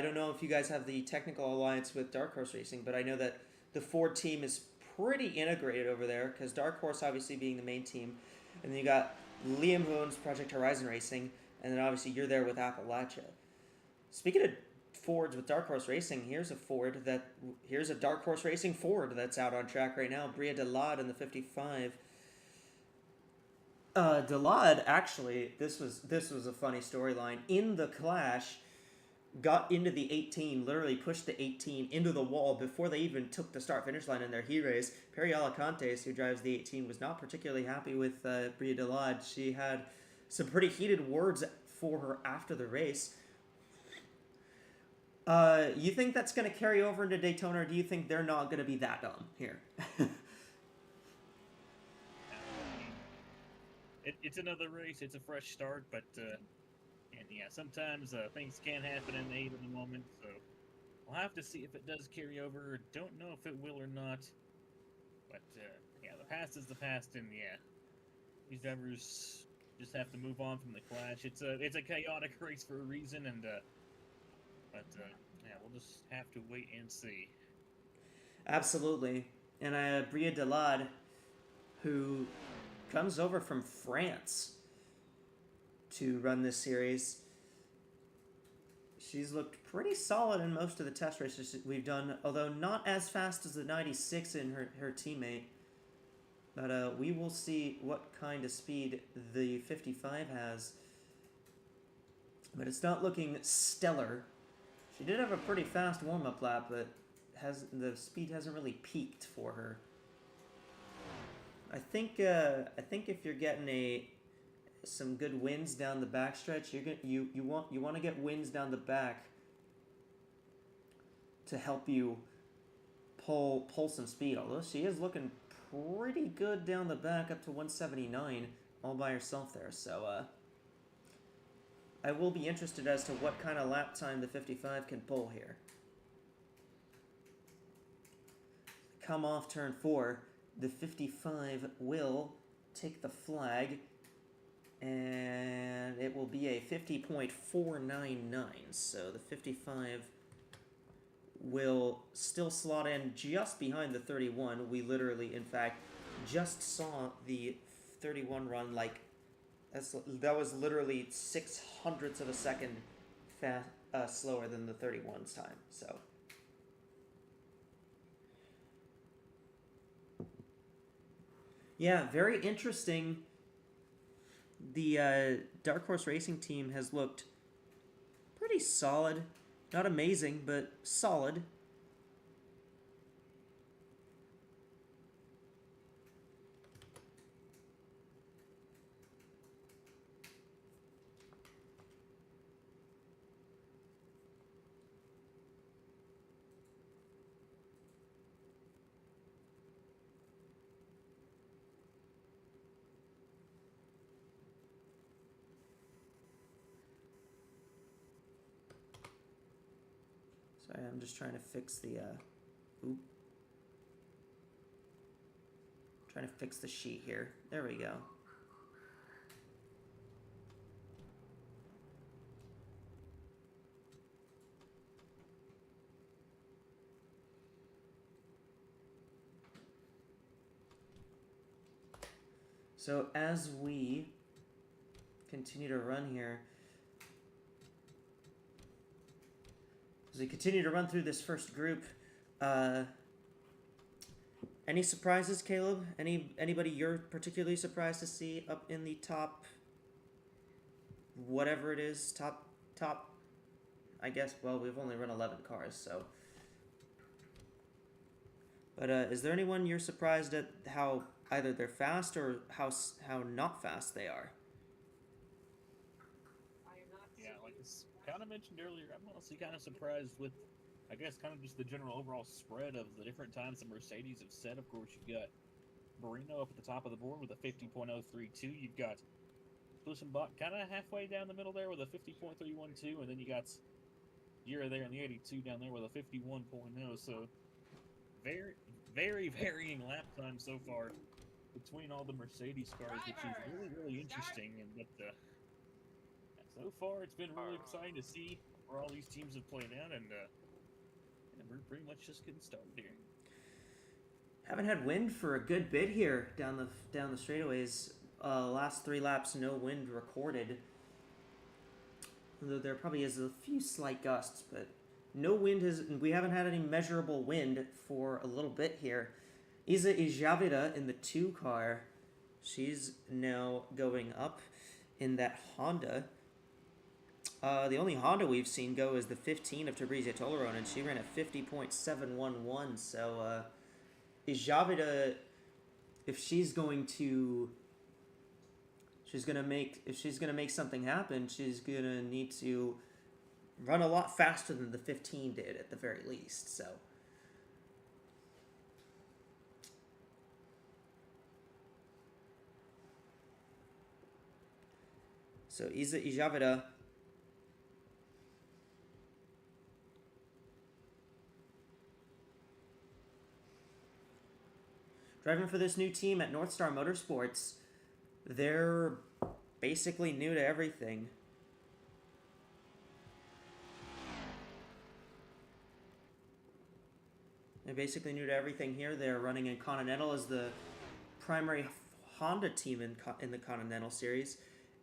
don't know if you guys have the technical alliance with Dark Horse Racing, but I know that the Ford team is pretty integrated over there, because Dark Horse obviously being the main team, and then you got Liam Hoon's Project Horizon Racing, and then obviously you're there with Appalachia. Speaking Fords with Dark Horse Racing. Here's a Dark Horse Racing Ford that's out on track right now. Bria Delade in the 55. Delade, actually, this was a funny storyline. In the clash, got into the 18, literally pushed the 18 into the wall before they even took the start-finish line in their heat race. Perry Alacantes, who drives the 18, was not particularly happy with Bria Delade. She had some pretty heated words for her after the race. You think that's going to carry over into Daytona, or do you think they're not going to be that dumb here? It's another race. It's a fresh start, but and yeah, sometimes things can happen in the heat of the moment. So we'll have to see if it does carry over. Don't know if it will or not. But yeah, the past is the past, and yeah, these drivers just have to move on from the clash. It's a chaotic race for a reason, and but yeah, we'll just have to wait and see. Absolutely. And Bria Delade, who comes over from France to run this series. She's looked pretty solid in most of the test races we've done, although not as fast as the 96 in her teammate. But we will see what kind of speed the 55 has. But it's not looking stellar. She did have a pretty fast warm-up lap, but the speed hasn't really peaked for her. I think if you're getting some good wins down the backstretch, you want to get wins down the back to help you pull some speed. Although she is looking pretty good down the back, up to 179 all by herself there. So I will be interested as to what kind of lap time the 55 can pull here. Come off turn 4. The 55 will take the flag, and it will be a 50.499. So the 55 will still slot in just behind the 31. We literally, in fact, just saw the 31 run like that was literally 0.06 of a second slower than the 31's time. So. Yeah, very interesting. The Dark Horse Racing team has looked pretty solid. Not amazing, but solid. Sorry, I'm just trying to fix the, trying to fix the sheet here. There we go. So as we continue to run here, as we continue to run through this first group, any surprises, Caleb? Anybody you're particularly surprised to see up in the top, whatever it is, top, I guess, well, we've only run 11 cars, so. But is there anyone you're surprised at how either they're fast or how not fast they are? Yeah, like it's kind of mentioned earlier, I'm honestly kind of surprised with, I guess, kind of just the general overall spread of the different times the Mercedes have set. Of course, you've got Marino up at the top of the board with a 50.032. You've got Flussenbach kind of halfway down the middle there with a 50.312, and then you got Gira there in the 82 down there with a 51.0. So very, very varying lap time so far between all the Mercedes cars, which is really, really interesting. And but so far, it's been really exciting to see where all these teams have played out, and we're pretty much just getting started here. Haven't had wind for a good bit here down the straightaways. Last 3 laps, no wind recorded. Although there probably is a few slight gusts, but no wind has. We haven't had any measurable wind for a little bit here. Isa Ijavida in the 2 car. She's now going up in that Honda. The only Honda we've seen go is the 15 of Fabrizia Tolaron, and she ran at 50.711. So Ijavida, if she's going to make something happen, she's gonna need to run a lot faster than the 15 did at the very least. So Isa Ijavida. Driving for this new team at North Star Motorsports. They're basically new to everything. They're basically new to everything here. They're running in Continental as the primary Honda team in the Continental series,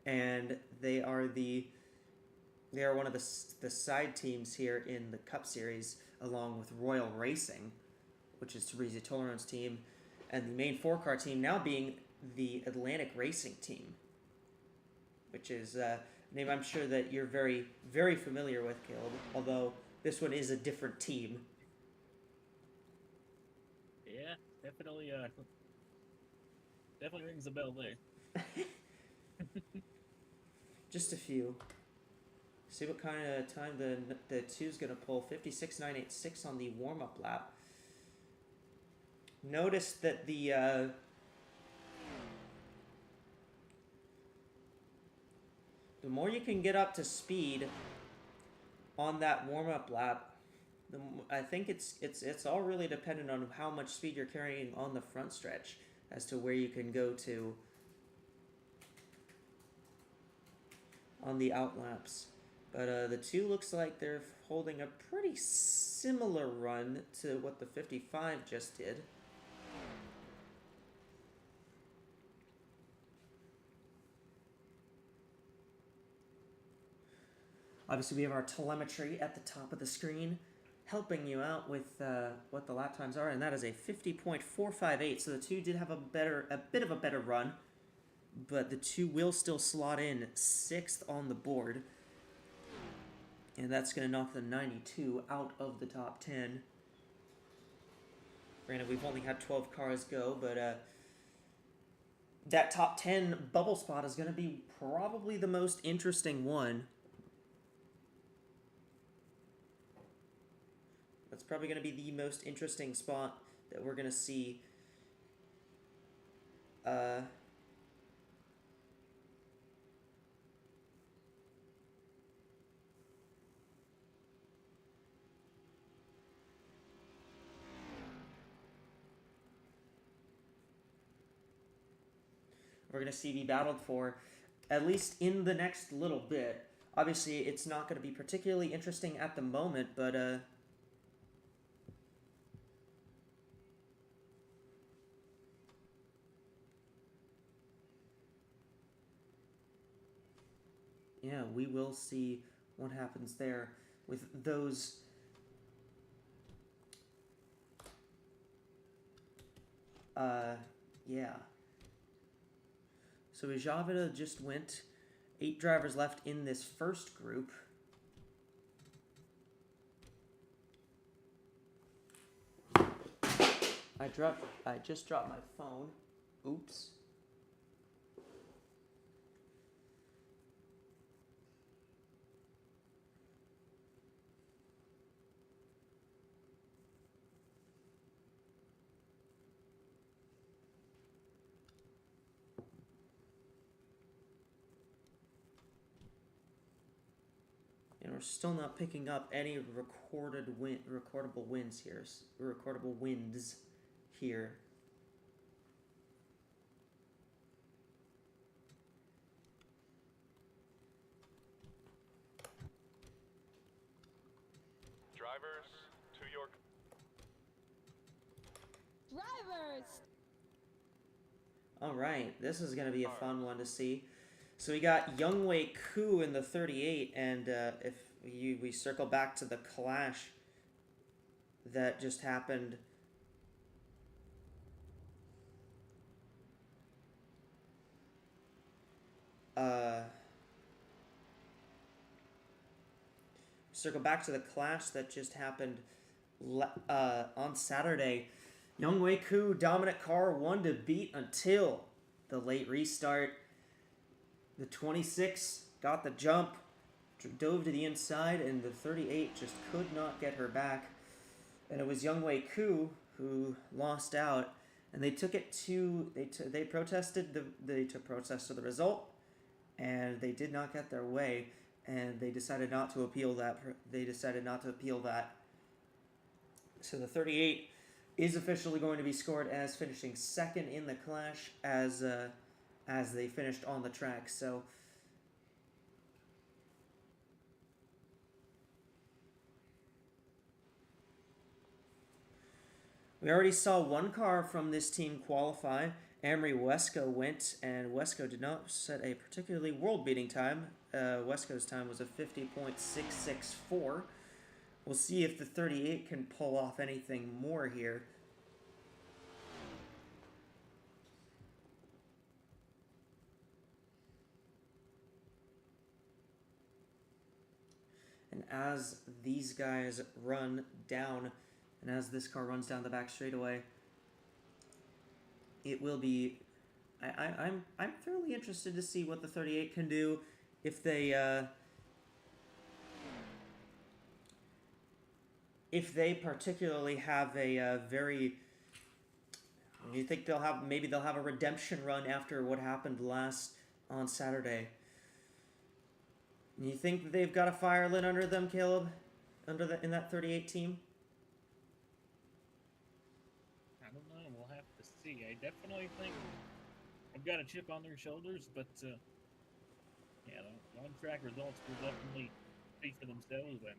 and they are one of the side teams here in the Cup series, along with Royal Racing, which is Fabrizia Tolaron's team, and the main 4-car team now being the Atlantic Racing team, which is a name I'm sure that you're very, very familiar with, Caleb, although this one is a different team. Yeah, definitely rings a bell there. Just a few. See what kind of time the 2's going to pull. 56.986 on the warm-up lap. Notice that the more you can get up to speed on that warm-up lap, I think it's all really dependent on how much speed you're carrying on the front stretch as to where you can go to on the out laps. But the 2 looks like they're holding a pretty similar run to what the 55 just did. Obviously, we have our telemetry at the top of the screen, helping you out with what the lap times are, and that is a 50.458. So the 2 did have a bit of a better run, but the 2 will still slot in 6th on the board, and that's going to knock the 92 out of the top 10. Granted, we've only had 12 cars go, but that top 10 bubble spot is going to be probably the most interesting one. That's probably going to be the most interesting spot that we're going to see. We're going to see be battled for, at least in the next little bit. Obviously, it's not going to be particularly interesting at the moment, but yeah, we will see what happens there with those. Yeah. So Ijavida just went. 8 drivers left in this first group. I just dropped my phone. Oops. And we're still not picking up any recordable wins here. Recordable wins here. Drivers, to your... Drivers! All right, this is going to be a fun one to see. So we got Youngwei Koo in the 38, and if we circle back to the clash that just happened. Circle back to the clash that just happened on Saturday. Young Wei Koo, dominant car, one to beat until the late restart. The 26 got the jump, dove to the inside, and the 38 just could not get her back. And it was Young Wei Koo who lost out, and they took it to they protested took protest to the result, and they did not get their way, and they decided not to appeal that. So the 38 is officially going to be scored as finishing second in the clash as they finished on the track. So we already saw one car from this team qualify. AWSCO went, and AWSCO did not set a particularly world-beating time. AWSCO's time was a 50.664. We'll see if the 38 can pull off anything more here. And as these guys run down, and as this car runs down the back straightaway, it will be. I'm fairly interested to see what the 38 can do if they particularly have a very. You think they'll have a redemption run after what happened on Saturday? You think that they've got a fire lit under them, Caleb, in that 38 team? I don't know. We'll have to see. I definitely think they've got a chip on their shoulders, but yeah, the on-track results will definitely speak for themselves. And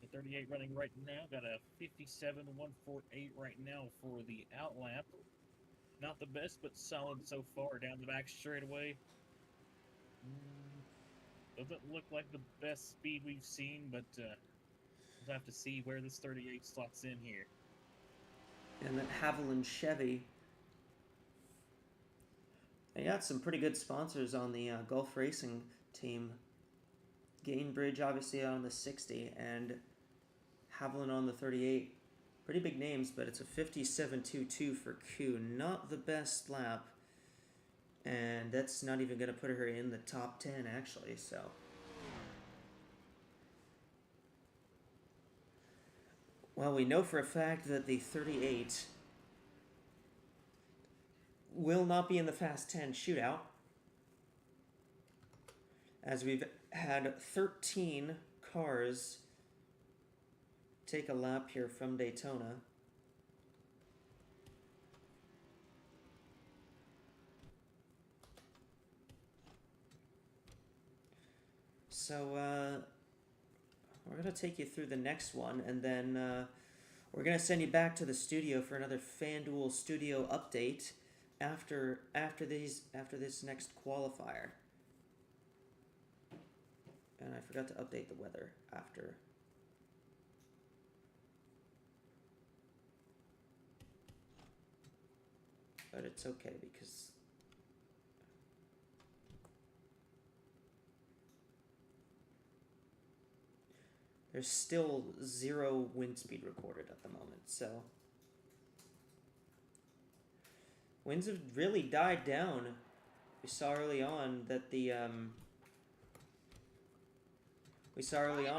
the 38 running right now got a 57.148 right now for the outlap. Not the best, but solid so far down the back straightaway. Doesn't look like the best speed we've seen, but we'll have to see where this 38 slots in here. And then Haviland Chevy. They got some pretty good sponsors on the Gulf Racing team. Gainbridge obviously on the 60, and Haviland on the 38. Pretty big names, but it's a 57.22 for Q. Not the best lap. And that's not even going to put her in the top 10, actually, so. Well, we know for a fact that the 38 will not be in the Fast 10 shootout, as we've had 13 cars take a lap here from Daytona. So, we're going to take you through the next one, and then we're going to send you back to the studio for another FanDuel Studio update after this next qualifier. And I forgot to update the weather after. But it's okay because there's still 0 wind speed recorded at the moment, so winds have really died down. We saw early on that a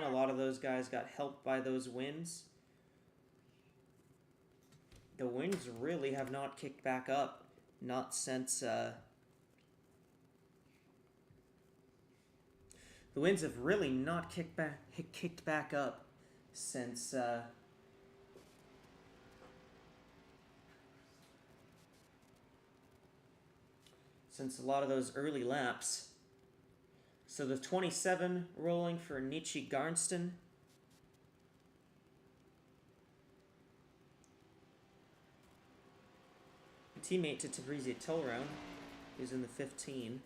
lot of those guys got helped by those winds. The winds really have not kicked back up, not since the winds have really not kicked back up since a lot of those early laps. So the 27 rolling for Nietzsche Garnston. Teammate to Tabrizi Tolround, who's in the 15.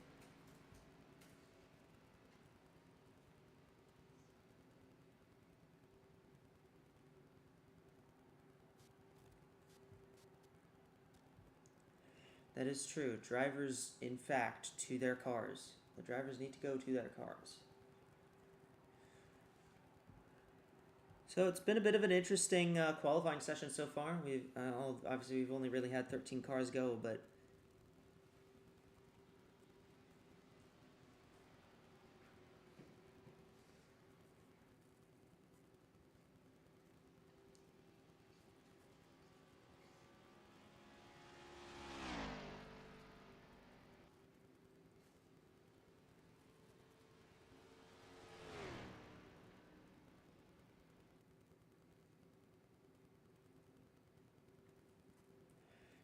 That is true. Drivers, in fact, to their cars. The drivers need to go to their cars. So it's been a bit of an interesting qualifying session so far. Obviously we've only really had 13 cars go, but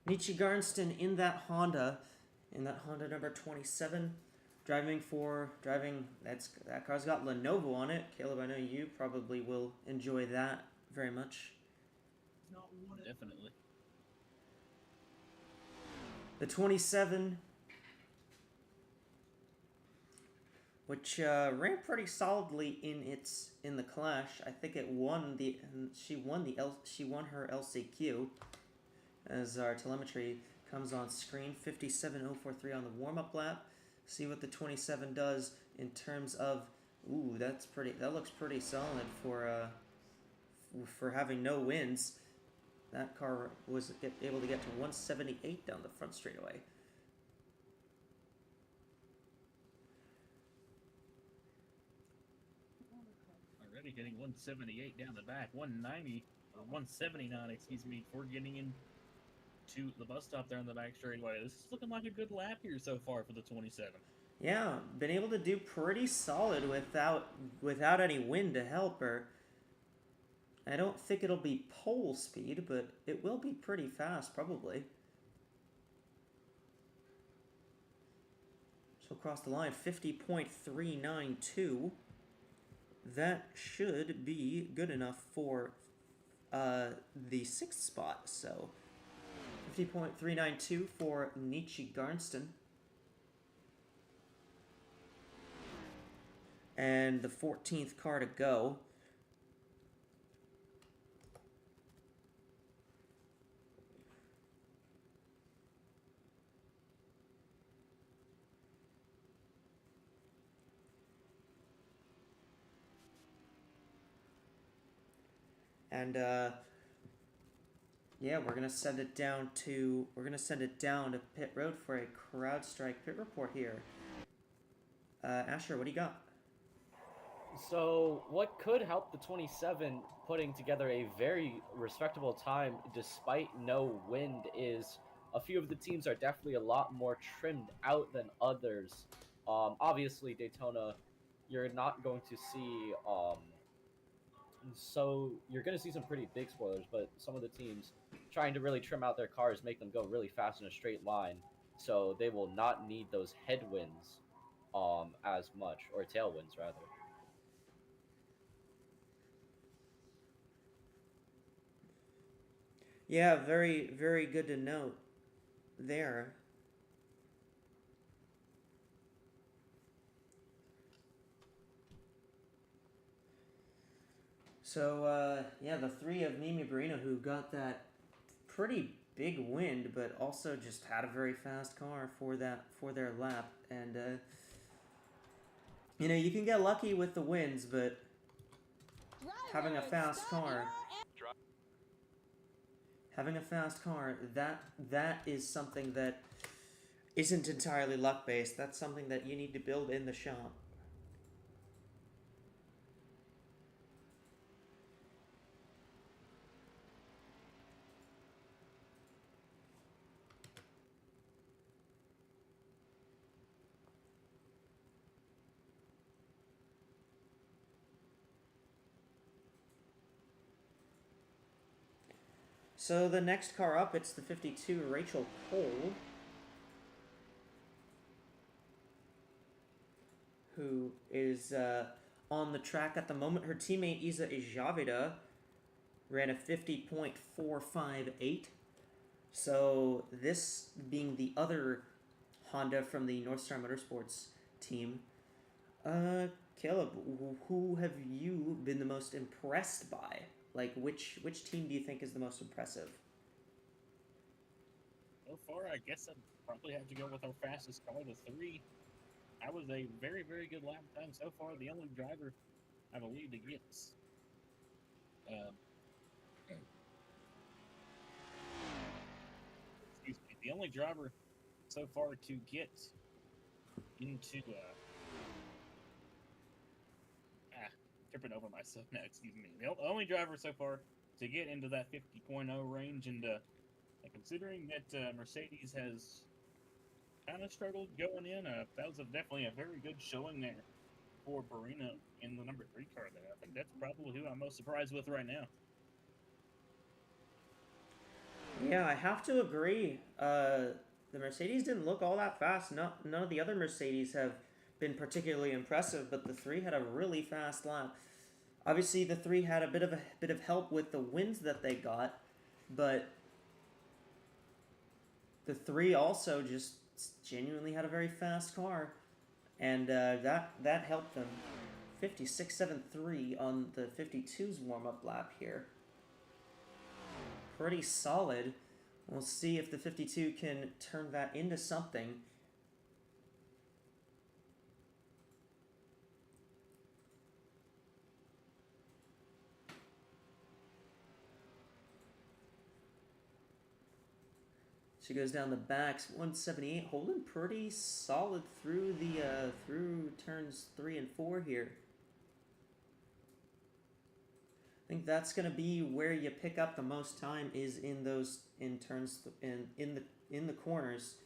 Nietzsche Garnston in that Honda number 27, that car's got Lenovo on it. Caleb, I know you probably will enjoy that very much. Definitely. The 27, which ran pretty solidly in the Clash. I think she won her LCQ. As our telemetry comes on screen, 57.043 on the warm-up lap. See what the 27 does in terms of, that looks pretty solid for having no wins. That car was able to get to 178 down the front straightaway. Already getting 178 down the back, 190 or 179, excuse me, before getting in to the bus stop there on the back straightaway. This is looking like a good lap here so far for the 27. Yeah, been able to do pretty solid without any wind to help her. I don't think it'll be pole speed, but it will be pretty fast, probably. So across the line, 50.392. That should be good enough for the sixth spot. So 50.392 for Nietzsche Garnston. And the 14th car to go. And yeah, we're gonna send it down to pit road for a CrowdStrike pit report here. Asher, what do you got? So what could help the 27 putting together a very respectable time despite no wind is a few of the teams are definitely a lot more trimmed out than others. Obviously Daytona, you're not going to see so you're going to see some pretty big spoilers, but some of the teams trying to really trim out their cars make them go really fast in a straight line, so they will not need those headwinds as much, or tailwinds rather. Yeah, very, very good to note there. So, yeah, the three of Mimi Barino who got that pretty big wind, but also just had a very fast car for their lap. And, you know, you can get lucky with the winds, but having a fast car, that is something that isn't entirely luck-based. That's something that you need to build in the shop. So the next car up, it's the 52, Rachel Cole, who is on the track at the moment. Her teammate Isa Ejavida ran a 50.458. So this being the other Honda from the North Star Motorsports team. Caleb, who have you been the most impressed by? Like, which team do you think is the most impressive? so far, I guess I'd probably have to go with our fastest car, the 3. That was a very, very good lap time so far. The only driver, I believe, to get excuse me, the only driver so far to get into tripping over myself now, excuse me. The only driver so far to get into that 50.0 range, and considering that Mercedes has kind of struggled going in, that was definitely a very good showing there for Barina in the number 3 car there. I think that's probably who I'm most surprised with right now. Yeah, I have to agree. The Mercedes didn't look all that fast. None of the other Mercedes have been particularly impressive, but the 3 had a really fast lap. Obviously, the 3 had a bit of help with the wins that they got, but the 3 also just genuinely had a very fast car, and that helped them. 56.73 on the 52's warm-up lap here. Pretty solid. We'll see if the 52 can turn that into something. She goes down the backs, 178, holding pretty solid through the through turns 3 and 4 here. I think that's gonna be where you pick up the most time, is in turns in the corners,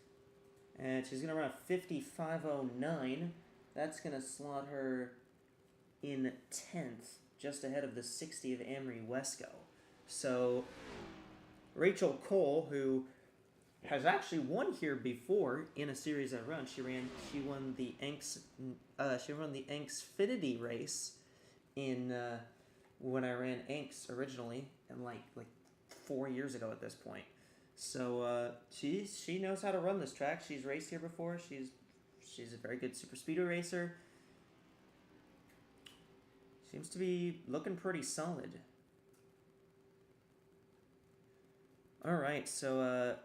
and she's gonna run a 55.09. That's gonna slot her in 10th, just ahead of the 60 of AWSCO. So Rachel Cole, who has actually won here before in a series I run. She won the Xfinity race in when I ran Inks originally, and like 4 years ago at this point. So she knows how to run this track. She's raced here before. She's a very good super speedway racer. Seems to be looking pretty solid. All right, so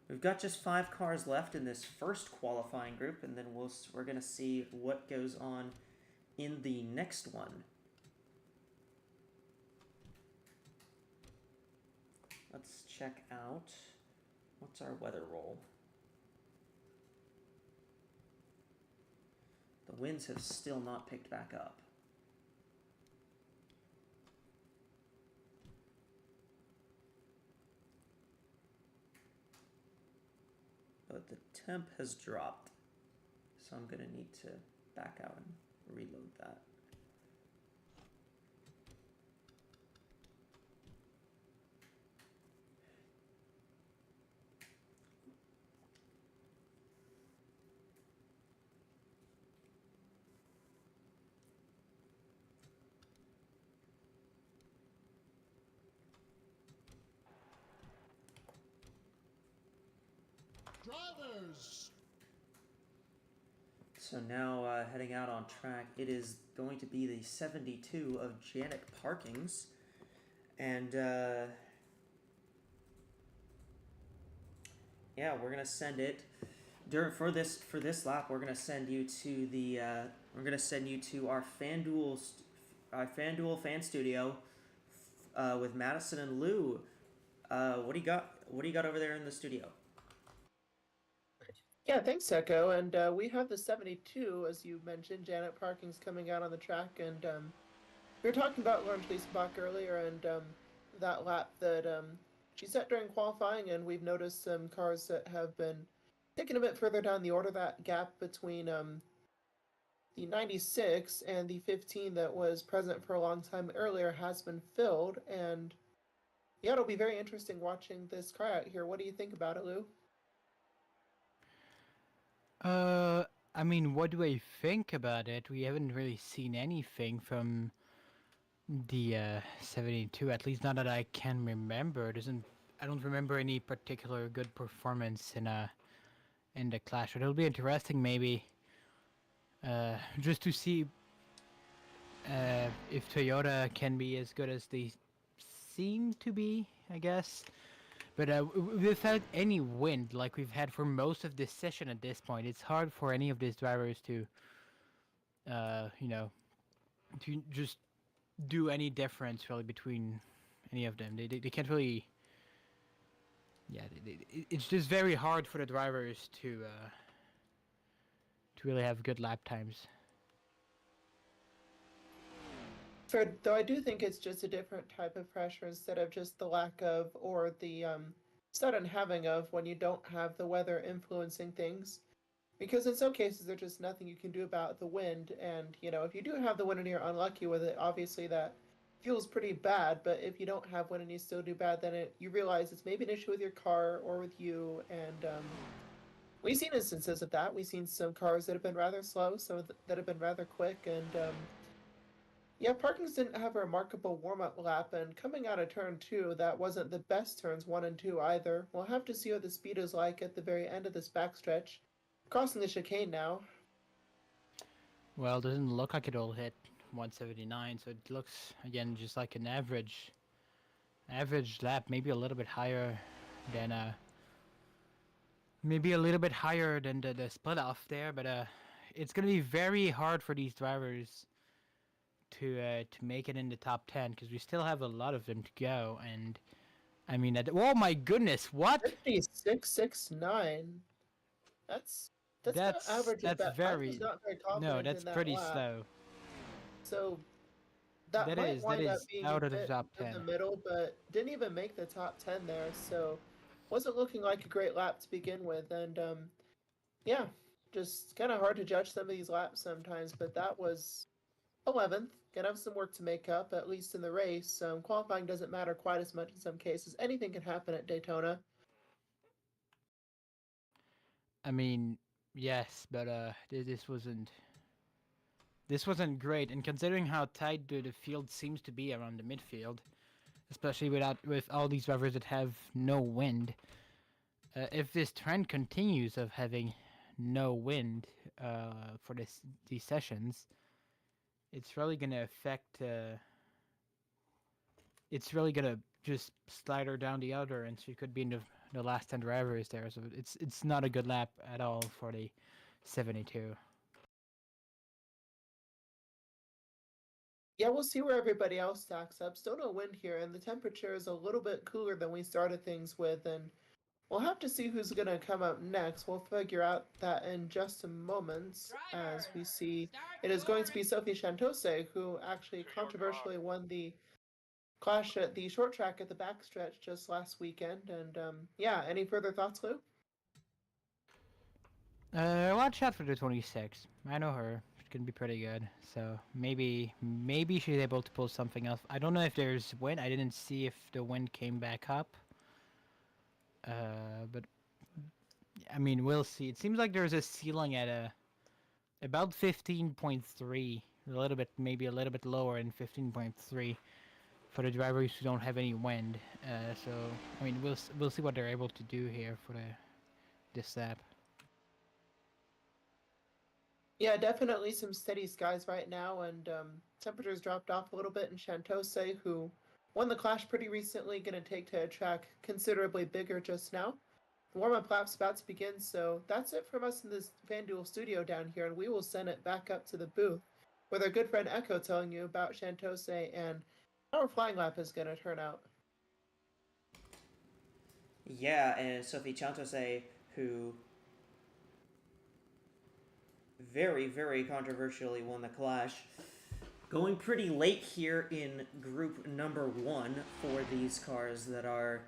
we've got just 5 cars left in this first qualifying group, and then we're gonna see what goes on in the next one. Let's check out, what's our weather roll? The winds have still not picked back up. But the temp has dropped, so I'm gonna need to back out and reload that. Drivers! So now heading out on track, it is going to be the 72 of Janet Parkins, and yeah, we're gonna send it for this lap. We're gonna send you to our FanDuel fan studio with Madison and Lou. What do you got? What do you got over there in the studio? Yeah, thanks, Echo. And we have the 72, as you mentioned, Janet Parkins coming out on the track. And we were talking about Lauren Schliesenbach earlier, and that lap that she set during qualifying, and we've noticed some cars that have been taken a bit further down the order. That gap between the 96 and the 15 that was present for a long time earlier has been filled. And yeah, it'll be very interesting watching this car out here. What do you think about it, Lou? I mean, what do I think about it? We haven't really seen anything from the 72. At least not that I can remember. I don't remember any particular good performance in the clash. But it'll be interesting, maybe, just to see if Toyota can be as good as they seem to be, I guess. But without any wind, like we've had for most of this session at this point, it's hard for any of these drivers to, to just do any difference really between any of them. They can't really. Yeah, it's just very hard for the drivers to really have good lap times. Though I do think it's just a different type of pressure instead of just the lack of or the sudden having of when you don't have the weather influencing things. Because in some cases there's just nothing you can do about the wind, and if you do have the wind and you're unlucky with it, obviously that feels pretty bad. But if you don't have wind and you still do bad, then you realize it's maybe an issue with your car or with you. And we've seen instances of that. We've seen some cars that have been rather slow, some that have been rather quick, and yeah, Parkins didn't have a remarkable warm-up lap, and coming out of turn 2, that wasn't the best turns 1 and 2 either. We'll have to see what the speed is like at the very end of this backstretch. Crossing the chicane now. Well, it doesn't look like it'll hit 179, so it looks, again, just like an average lap, maybe a little bit higher than the split off there, but it's gonna be very hard for these drivers to make it in the top 10, because we still have a lot of them to go. And I mean, oh my goodness, what? 56.69. That's not average. That's very, not very confident no, that's in that pretty lap. slow. So that That might is wind up being out a of the bit top in 10. the middle, but didn't even make the top 10 there. So wasn't looking like a great lap to begin with. And yeah, just kind of hard to judge some of these laps sometimes. But that was 11th. Gonna have some work to make up, at least in the race. Qualifying doesn't matter quite as much in some cases. Anything can happen at Daytona. I mean, yes, but this wasn't great, and considering how tight the field seems to be around the midfield, especially with all these drivers that have no wind, if this trend continues of having no wind for these sessions, it's really gonna affect. It's really gonna just slide her down the other, and she could be in the last 10 drivers there. So it's not a good lap at all for the 72. Yeah, we'll see where everybody else stacks up. Still no wind here, and the temperature is a little bit cooler than we started things with, and we'll have to see who's going to come up next. We'll figure out that in just a moment as we see it is going to be Sophie Chantose, who actually controversially won the clash at the short track at the backstretch just last weekend. And yeah, any further thoughts, Lou? Watch out for the 26. I know her. She's gonna be pretty good. So maybe she's able to pull something else. I don't know if there's wind. I didn't see if the wind came back up. But I mean, we'll see. It seems like there's a ceiling at about 15.3, maybe a little bit lower in 15.3 for the drivers who don't have any wind. So I mean, we'll see what they're able to do here for this lap. Yeah, definitely some steady skies right now, and temperatures dropped off a little bit in Chantose, who won the Clash pretty recently, going to take to a track considerably bigger just now. The warm-up lap's about to begin, so that's it from us in this FanDuel studio down here, and we will send it back up to the booth with our good friend Echo telling you about Chantose and how our flying lap is going to turn out. Yeah, and Sophie Chantose, who very, very controversially won the Clash, going pretty late here in group number 1 for these cars that are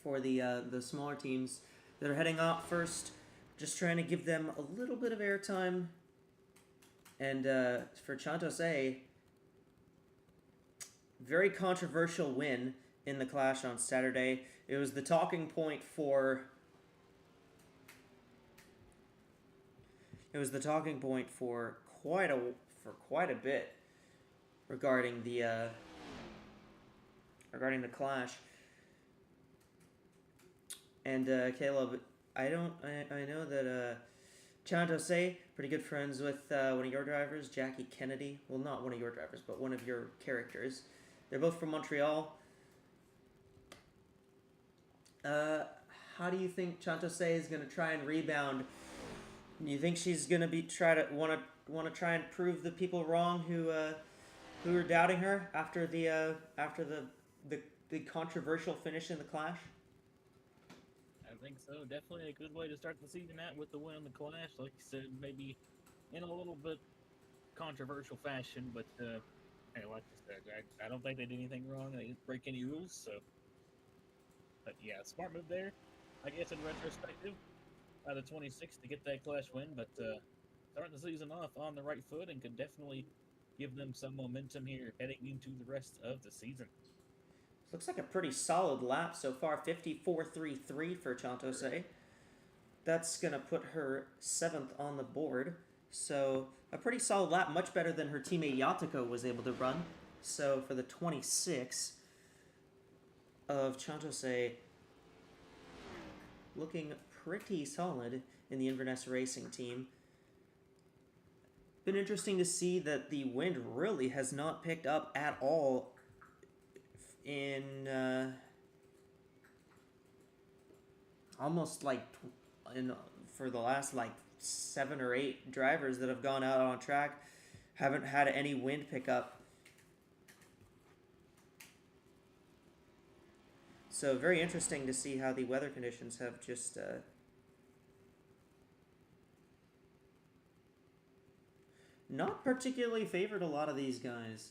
for the smaller teams that are heading out first, just trying to give them a little bit of airtime. And for Chantose, very controversial win in the Clash on Saturday. It was the talking point for quite a bit. regarding the clash. And Caleb, I know that Chantose, pretty good friends with one of your drivers, Jackie Kennedy. Well, not one of your drivers, but one of your characters. They're both from Montreal. How do you think Chantose is going to try and rebound? Do you think she's going to want to try and prove the people wrong who are doubting her after the controversial finish in the clash? I think so. Definitely a good way to start the season out with the win on the clash. Like you said, maybe in a little bit controversial fashion, but hey, like I said, I don't think they did anything wrong. They didn't break any rules, so. But yeah, smart move there. I guess in retrospective, out of 26 to get that clash win, but starting the season off on the right foot and could definitely give them some momentum here heading into the rest of the season. Looks like a pretty solid lap so far, 54.33 for Chantose. That's going to put her 7th on the board. So a pretty solid lap, much better than her teammate Yatoko was able to run. So for the 26 of Chantose, looking pretty solid in the Inverness Racing team. Been interesting to see that the wind really has not picked up at all in almost like for the last like 7 or 8 drivers that have gone out on track, haven't had any wind pickup. So very interesting to see how the weather conditions have just not particularly favored a lot of these guys.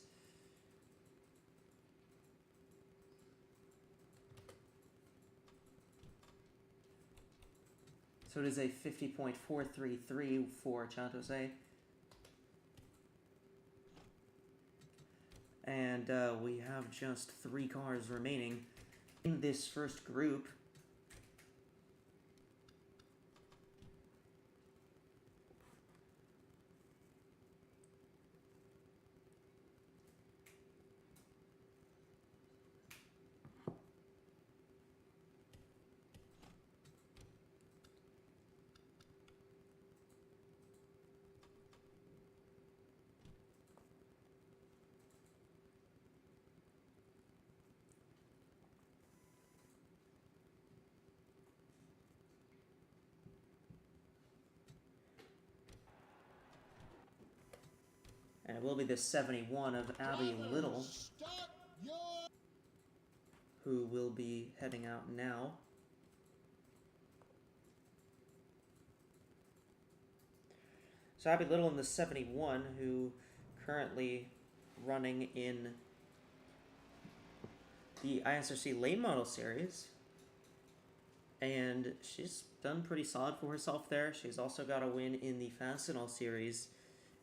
So it is a 50.433 for Chantose. And we have just 3 cars remaining in this first group. And it will be the 71 of Abby Little, who will be heading out now. So Abby Little in the 71, who currently running in the ISRC Lane Model Series. And she's done pretty solid for herself there. She's also got a win in the Fastenal Series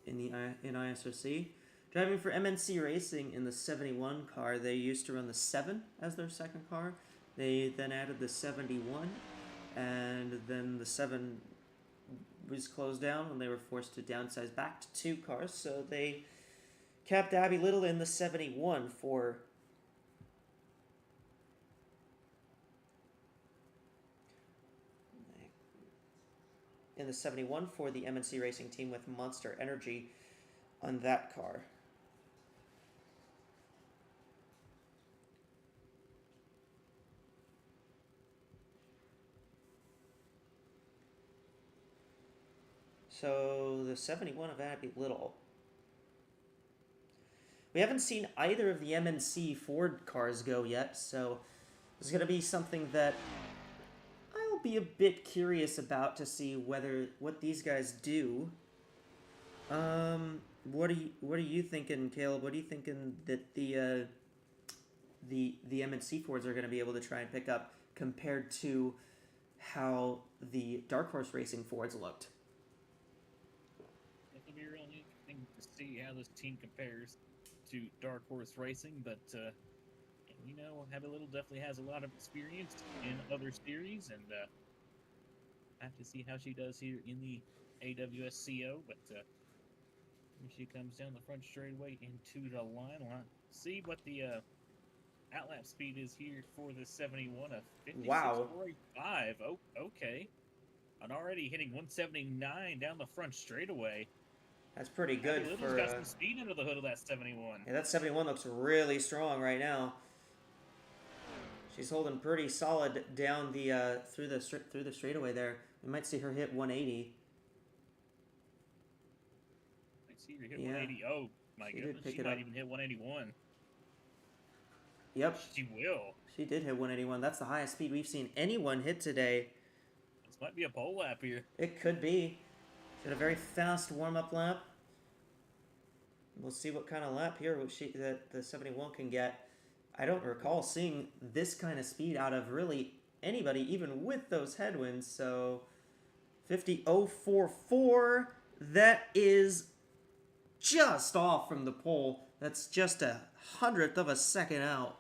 in ISRC. Driving for MNC Racing in the 71 car. They used to run the 7 as their second car. They then added the 71, and then the 7 was closed down when they were forced to downsize back to 2 cars. So they kept Abby Little in the 71 for the MNC Racing team with Monster Energy on that car. So the 71 of Abby Little. We haven't seen either of the MNC Ford cars go yet, so this is going to be something that I'll be a bit curious about to see what these guys do. What are you thinking, Caleb? What are you thinking that the MNC Fords are going to be able to try and pick up compared to how the Dark Horse Racing Fords looked? It'll be really interesting to see how this team compares to Dark Horse Racing, but you know, Abby Little definitely has a lot of experience in other series, and have to see how she does here in the AWSCO. But And she comes down the front straightaway into the line. See what the outlap speed is here for the 71 of 56.485. Oh, okay. And already hitting 179 down the front straightaway. That's pretty Abby good Little's for. got some speed under the hood of that 71. Yeah, that 71 looks really strong right now. She's holding pretty solid down the through the straightaway there. We might see her hit 180. I see her hit 180. Oh my goodness, she might even hit 181. Yep. She will. She did hit 181. That's the highest speed we've seen anyone hit today. This might be a pole lap here. It could be. She had a very fast warm-up lap. We'll see what kind of lap here that the 71 can get. I don't recall seeing this kind of speed out of really anybody, even with those headwinds. So 50.044. That is just off from the pole. That's just 100th of a second out.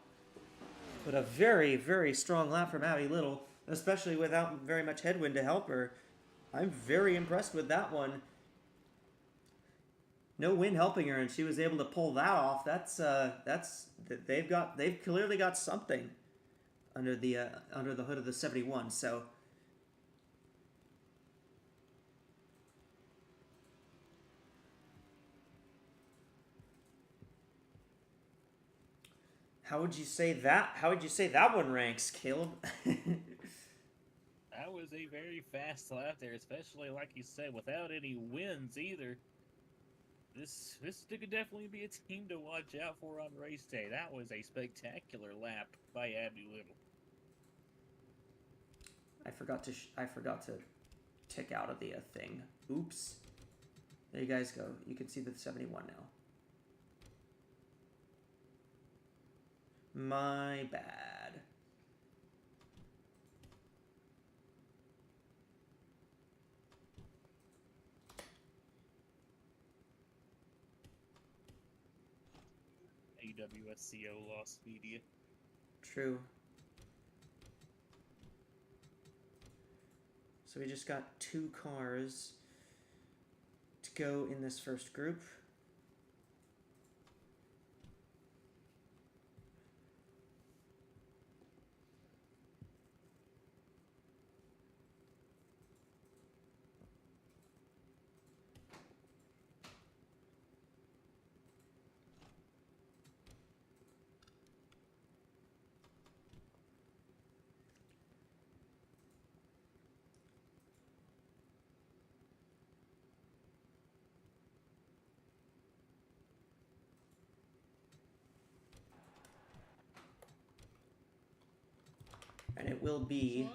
But a very, very strong lap from Abby Little, especially without very much headwind to help her. I'm very impressed with that one. No wind helping her, and she was able to pull that off. They've clearly got something under the hood of the 71. So how would you say that one ranks, Caleb? That was a very fast lap there, especially like you said, without any wins either. This could definitely be a team to watch out for on race day. That was a spectacular lap by Abby Little. I forgot to tick out of the thing. Oops. There you guys go. You can see the 71 now. My bad. AWSCO lost media. True. So we just got 2 cars to go in this first group. And it will be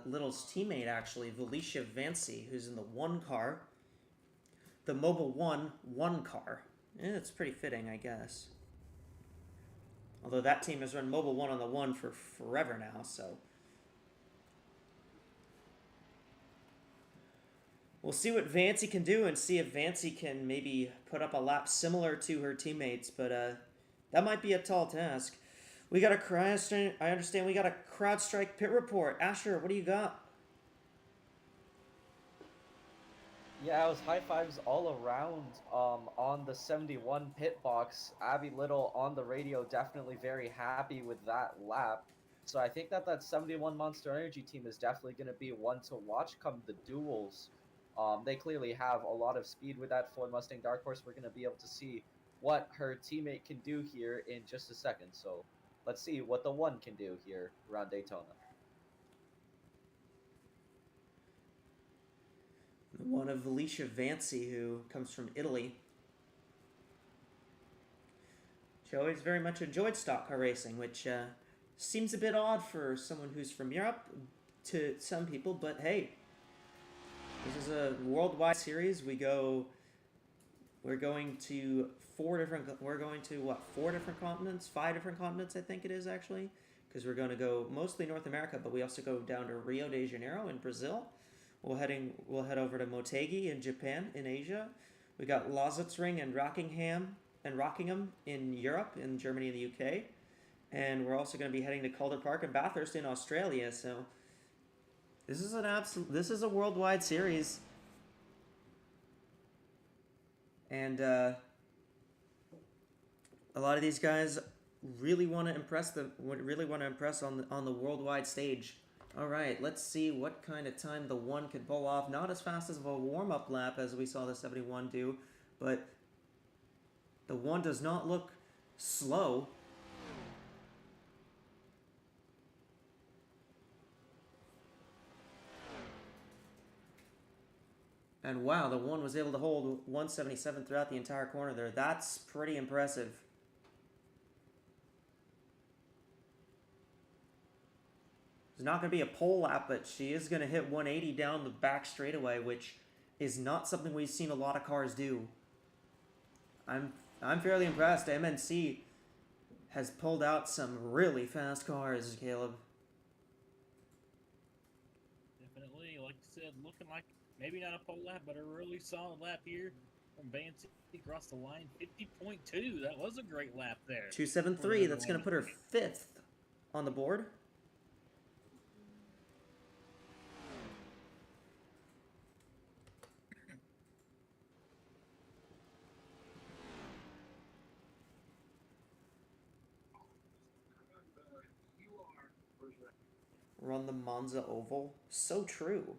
Little's teammate, actually, Valicia Vancy, who's in the 1 car. The Mobile 1 car. It's pretty fitting, I guess. Although that team has run Mobile 1 on the 1 for forever now, so. We'll see what Vancy can do and see if Vancy can maybe put up a lap similar to her teammates, but that might be a tall task. We got I understand we got a CrowdStrike pit report. Asher, what do you got? Yeah, it was high fives all around on the 71 pit box. Abby Little on the radio, definitely very happy with that lap. So I think that 71 Monster Energy team is definitely going to be one to watch come the duels. They clearly have a lot of speed with that Ford Mustang Dark Horse. We're going to be able to see what her teammate can do here in just a second. So let's see what the 1 can do here around Daytona. One of Valicia Vancy, who comes from Italy. She always very much enjoyed stock car racing, which seems a bit odd for someone who's from Europe to some people, but hey, this is a worldwide series. We're going to 4 different continents? 5 different continents, I think it is, actually, because we're going to go mostly North America, but we also go down to Rio de Janeiro in Brazil. We'll head over to Motegi in Japan, in Asia. We got Lausitzring and Rockingham in Europe, in Germany and the UK. And we're also going to be heading to Calder Park and Bathurst in Australia. So this is a worldwide series. And a lot of these guys really want to impress on the worldwide stage. All right, let's see what kind of time the 1 could pull off. Not as fast as a warm-up lap as we saw the 71 do, but the 1 does not look slow. And wow, the 1 was able to hold 177 throughout the entire corner there. That's pretty impressive. There's not going to be a pole lap, but she is going to hit 180 down the back straightaway, which is not something we've seen a lot of cars do. I'm fairly impressed. MNC has pulled out some really fast cars, Caleb. Definitely, like you said, looking like maybe not a pole lap, but a really solid lap here from Vance across the line. 50.2. That was a great lap there. 273. That's going to put her 5th on the board. Run the Monza Oval. So true.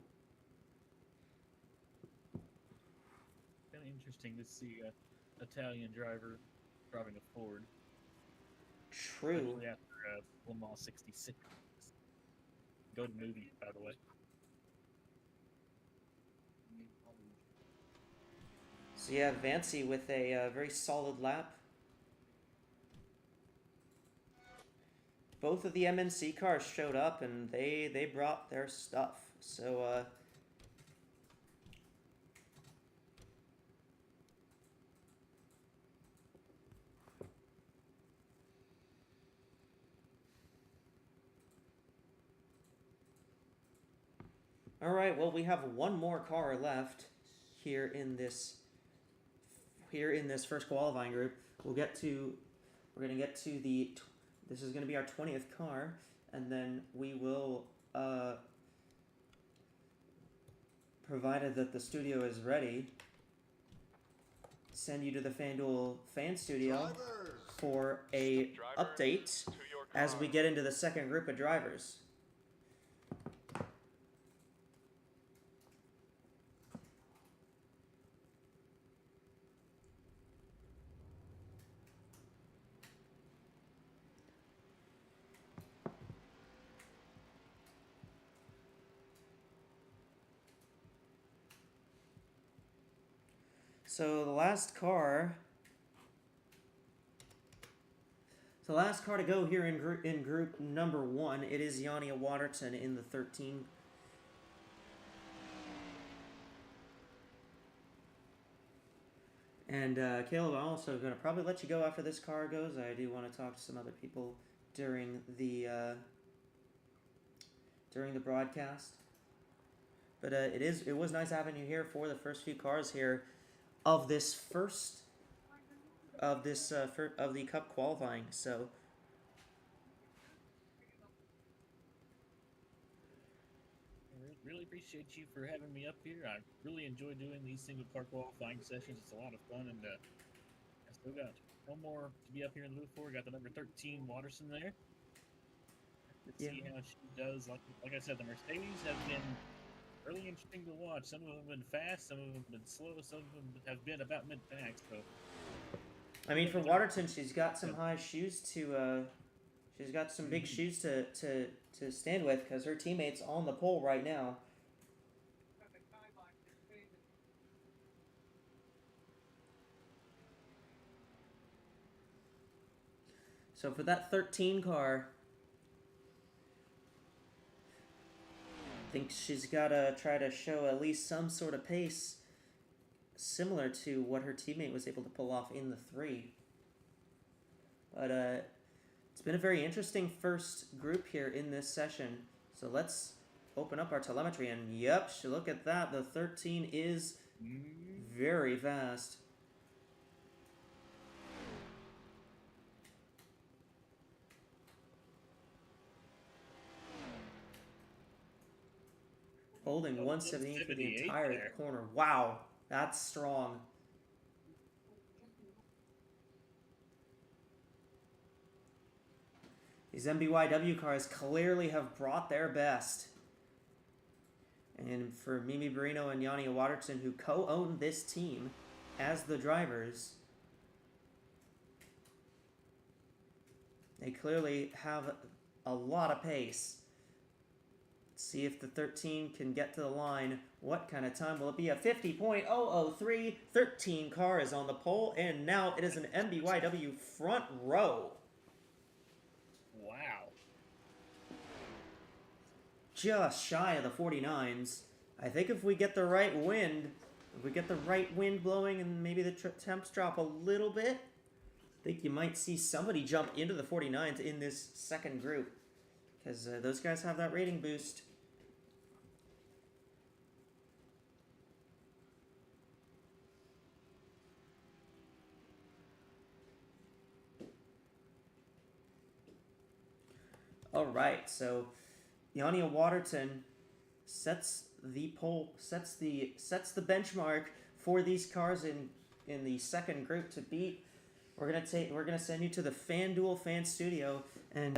Kind of interesting to see an Italian driver driving a Ford. True. Especially after Le Mans 66. Good movie, by the way. So yeah, Vancy with a very solid lap. Both of the MNC cars showed up and they brought their stuff. So all right, well, we have one more car left here in this first qualifying group. We're going to get to this is going to be our 20th car, and then we will, provided that the studio is ready, send you to the FanDuel fan studio for a update as we get into the second group of drivers. So the last car to go here in group number 1, it is Yania Waterton in the 13. And Caleb, I'm also going to probably let you go after this car goes. I do want to talk to some other people during the broadcast. But it was nice having you here for the first few cars here of the Cup qualifying. So I really appreciate you for having me up here. I really enjoy doing these single car qualifying sessions. It's a lot of fun, and I still got one more to be up here in the booth for. Got the number 13 Watterson there. Let's see how she does. Like I said, the Mercedes have been really interesting to watch. Some of them have been fast, some of them have been slow, some of them have been about mid-pack. So, I mean, for Waterton, she's got some high shoes to. She's got some big shoes to stand with because her teammate's on the pole right now. So for that 13 car, I think she's got to try to show at least some sort of pace similar to what her teammate was able to pull off in the 3. But it's been a very interesting first group here in this session. So let's open up our telemetry, and yep, look at that. The 13 is very fast. Holding 178 for the entire corner. Wow, that's strong. These MBYW cars clearly have brought their best. And for Mimi Barino and Yanni Waterton, who co-own this team as the drivers, they clearly have a lot of pace. Let's see if the 13 can get to the line. What kind of time will it be? A 50.003. 13 car is on the pole, and now it is an MBYW front row. Wow. Just shy of the 49s. I think if we get the right wind, blowing and maybe the temps drop a little bit, I think you might see somebody jump into the 49s in this second group, because those guys have that rating boost. All right, so Yanni Waterton sets the benchmark for these cars in the second group to beat. We're gonna send you to the FanDuel fan studio, and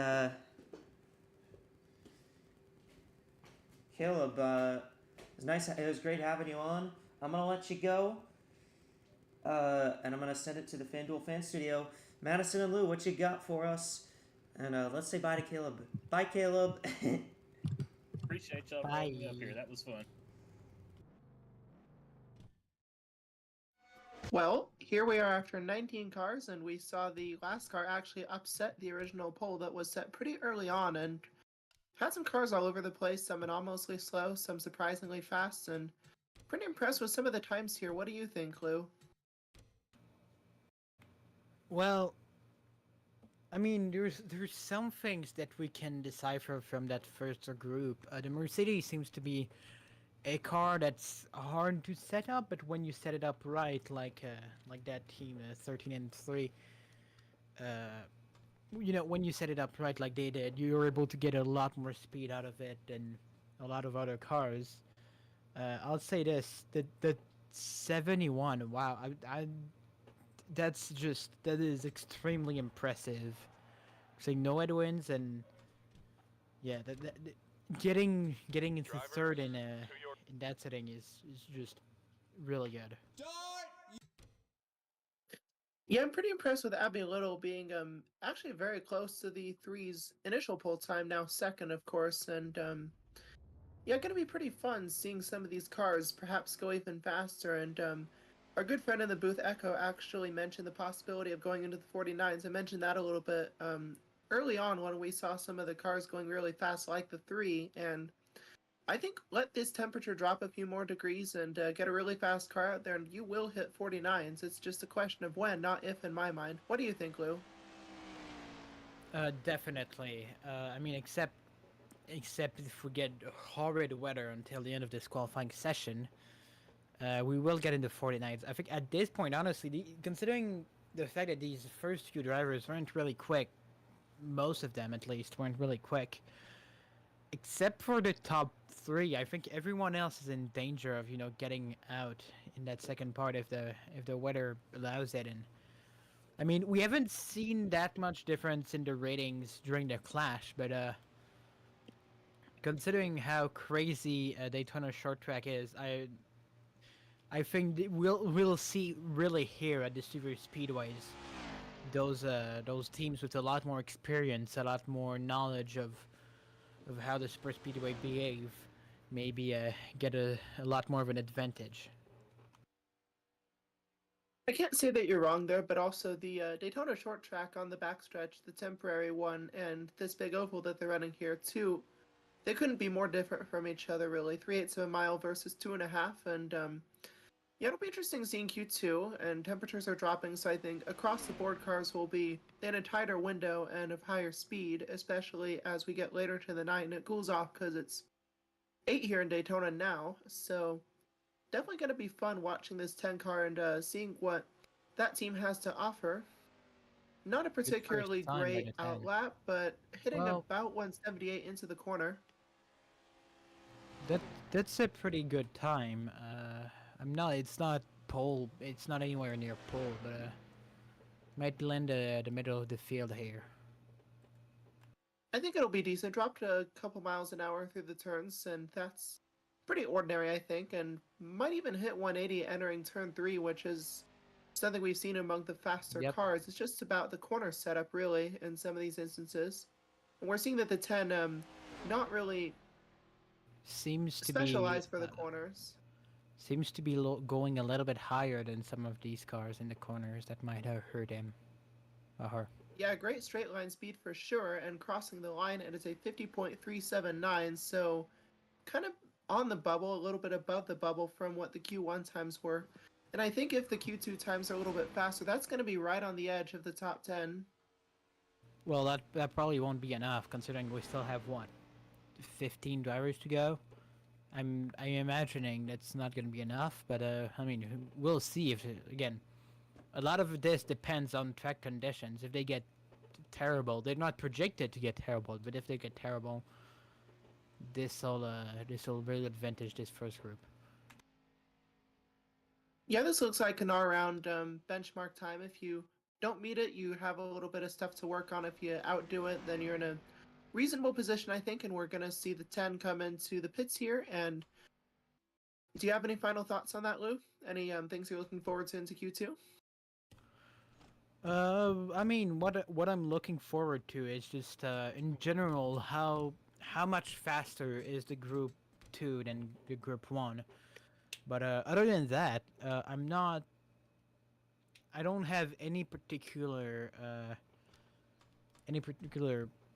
Caleb, it was great having you on. I'm gonna let you go, and I'm gonna send it to the FanDuel fan studio. Madison and Lou, what you got for us? And let's say bye to Caleb. Bye, Caleb. Appreciate y'all bringing me up here. That was fun. Well, here we are after 19 cars, and we saw the last car actually upset the original pole that was set pretty early on, and had some cars all over the place, some anomalously slow, some surprisingly fast, and pretty impressed with some of the times here. What do you think, Lou? Well, I mean, there's some things that we can decipher from that first group. The Mercedes seems to be a car that's hard to set up, but when you set it up right, like that team 13 and 3, when you set it up right like they did, you're able to get a lot more speed out of it than a lot of other cars. I'll say this: the 71. Wow, that is extremely impressive. So no headwinds, and yeah, getting into third in that setting is just really good. Yeah, I'm pretty impressed with Abby Little being actually very close to the 3's initial pole time, now second, of course, and yeah, gonna be pretty fun seeing some of these cars perhaps go even faster. And our good friend in the booth, Echo, actually mentioned the possibility of going into the 49s. I mentioned that a little bit early on when we saw some of the cars going really fast, like the 3, and I think let this temperature drop a few more degrees and get a really fast car out there, and you will hit 49s. It's just a question of when, not if, in my mind. What do you think, Lou? Definitely. I mean, except if we get horrid weather until the end of this qualifying session, we will get into 49s. I think at this point, honestly, considering the fact that these first few drivers weren't really quick, most of them at least weren't really quick, except for the top 3, I think everyone else is in danger of getting out in that second part if the weather allows it. And I mean, we haven't seen that much difference in the ratings during the clash, but considering how crazy Daytona short track is, I think we'll see really here at the Super Speedways those teams with a lot more experience, a lot more knowledge of how the Super Speedway behave, maybe get a lot more of an advantage. I can't say that you're wrong there, but also the Daytona short track on the backstretch, the temporary one, and this big oval that they're running here too, they couldn't be more different from each other, really. 3/8 of a mile versus 2.5, and yeah, it'll be interesting seeing Q2, and temperatures are dropping, so I think across the board cars will be in a tighter window and of higher speed, especially as we get later to the night and it cools off because it's 8 here in Daytona now. So definitely going to be fun watching this 10 car and seeing what that team has to offer. Not a particularly great outlap, but hitting about 178 into the corner. That's a pretty good time. It's not pole. It's not anywhere near pole, but might land the middle of the field here. I think it'll be decent. Dropped a couple miles an hour through the turns, and that's pretty ordinary, I think, and might even hit 180 entering turn 3, which is something we've seen among the faster Yep. cars. It's just about the corner setup, really, in some of these instances. And we're seeing that the 10 not really Seems to be specialized for the corners. seems to be going a little bit higher than some of these cars in the corners. That might have hurt him or her. Yeah, great straight line speed for sure, and crossing the line, it is a 50.379, so kind of on the bubble, a little bit above the bubble from what the Q1 times were. And I think if the Q2 times are a little bit faster, that's going to be right on the edge of the top 10. Well, that probably won't be enough, considering we still have what, 15 drivers to go. I'm imagining that's not going to be enough, but I mean, we'll see. If again, a lot of this depends on track conditions. If they get terrible, they're not projected to get terrible, but if they get terrible, this will really advantage this first group. Yeah, this looks like an all-around benchmark time. If you don't meet it, you have a little bit of stuff to work on. If you outdo it, then you're in a reasonable position, I think, and we're going to see the 10 come into the pits here. And do you have any final thoughts on that, Lou? Any things you're looking forward to into Q2? I mean, what I'm looking forward to is just in general how much faster is the group 2 than the group 1. But other than that, I don't have any particular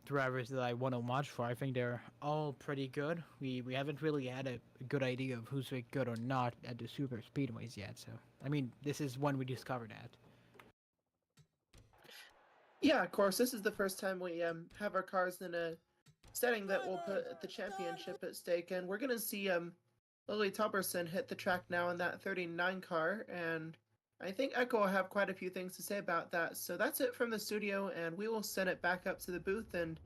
drivers that I want to watch for. I think they're all pretty good. We haven't really had a good idea of who's good or not at the super speedways yet. So I mean, this is one we discovered at. Yeah, of course. This is the first time we have our cars in a setting that will put the championship at stake, and we're going to see Lily Tulberson hit the track now in that 39 car, and I think Echo will have quite a few things to say about that. So that's it from the studio, and we will send it back up to the booth, and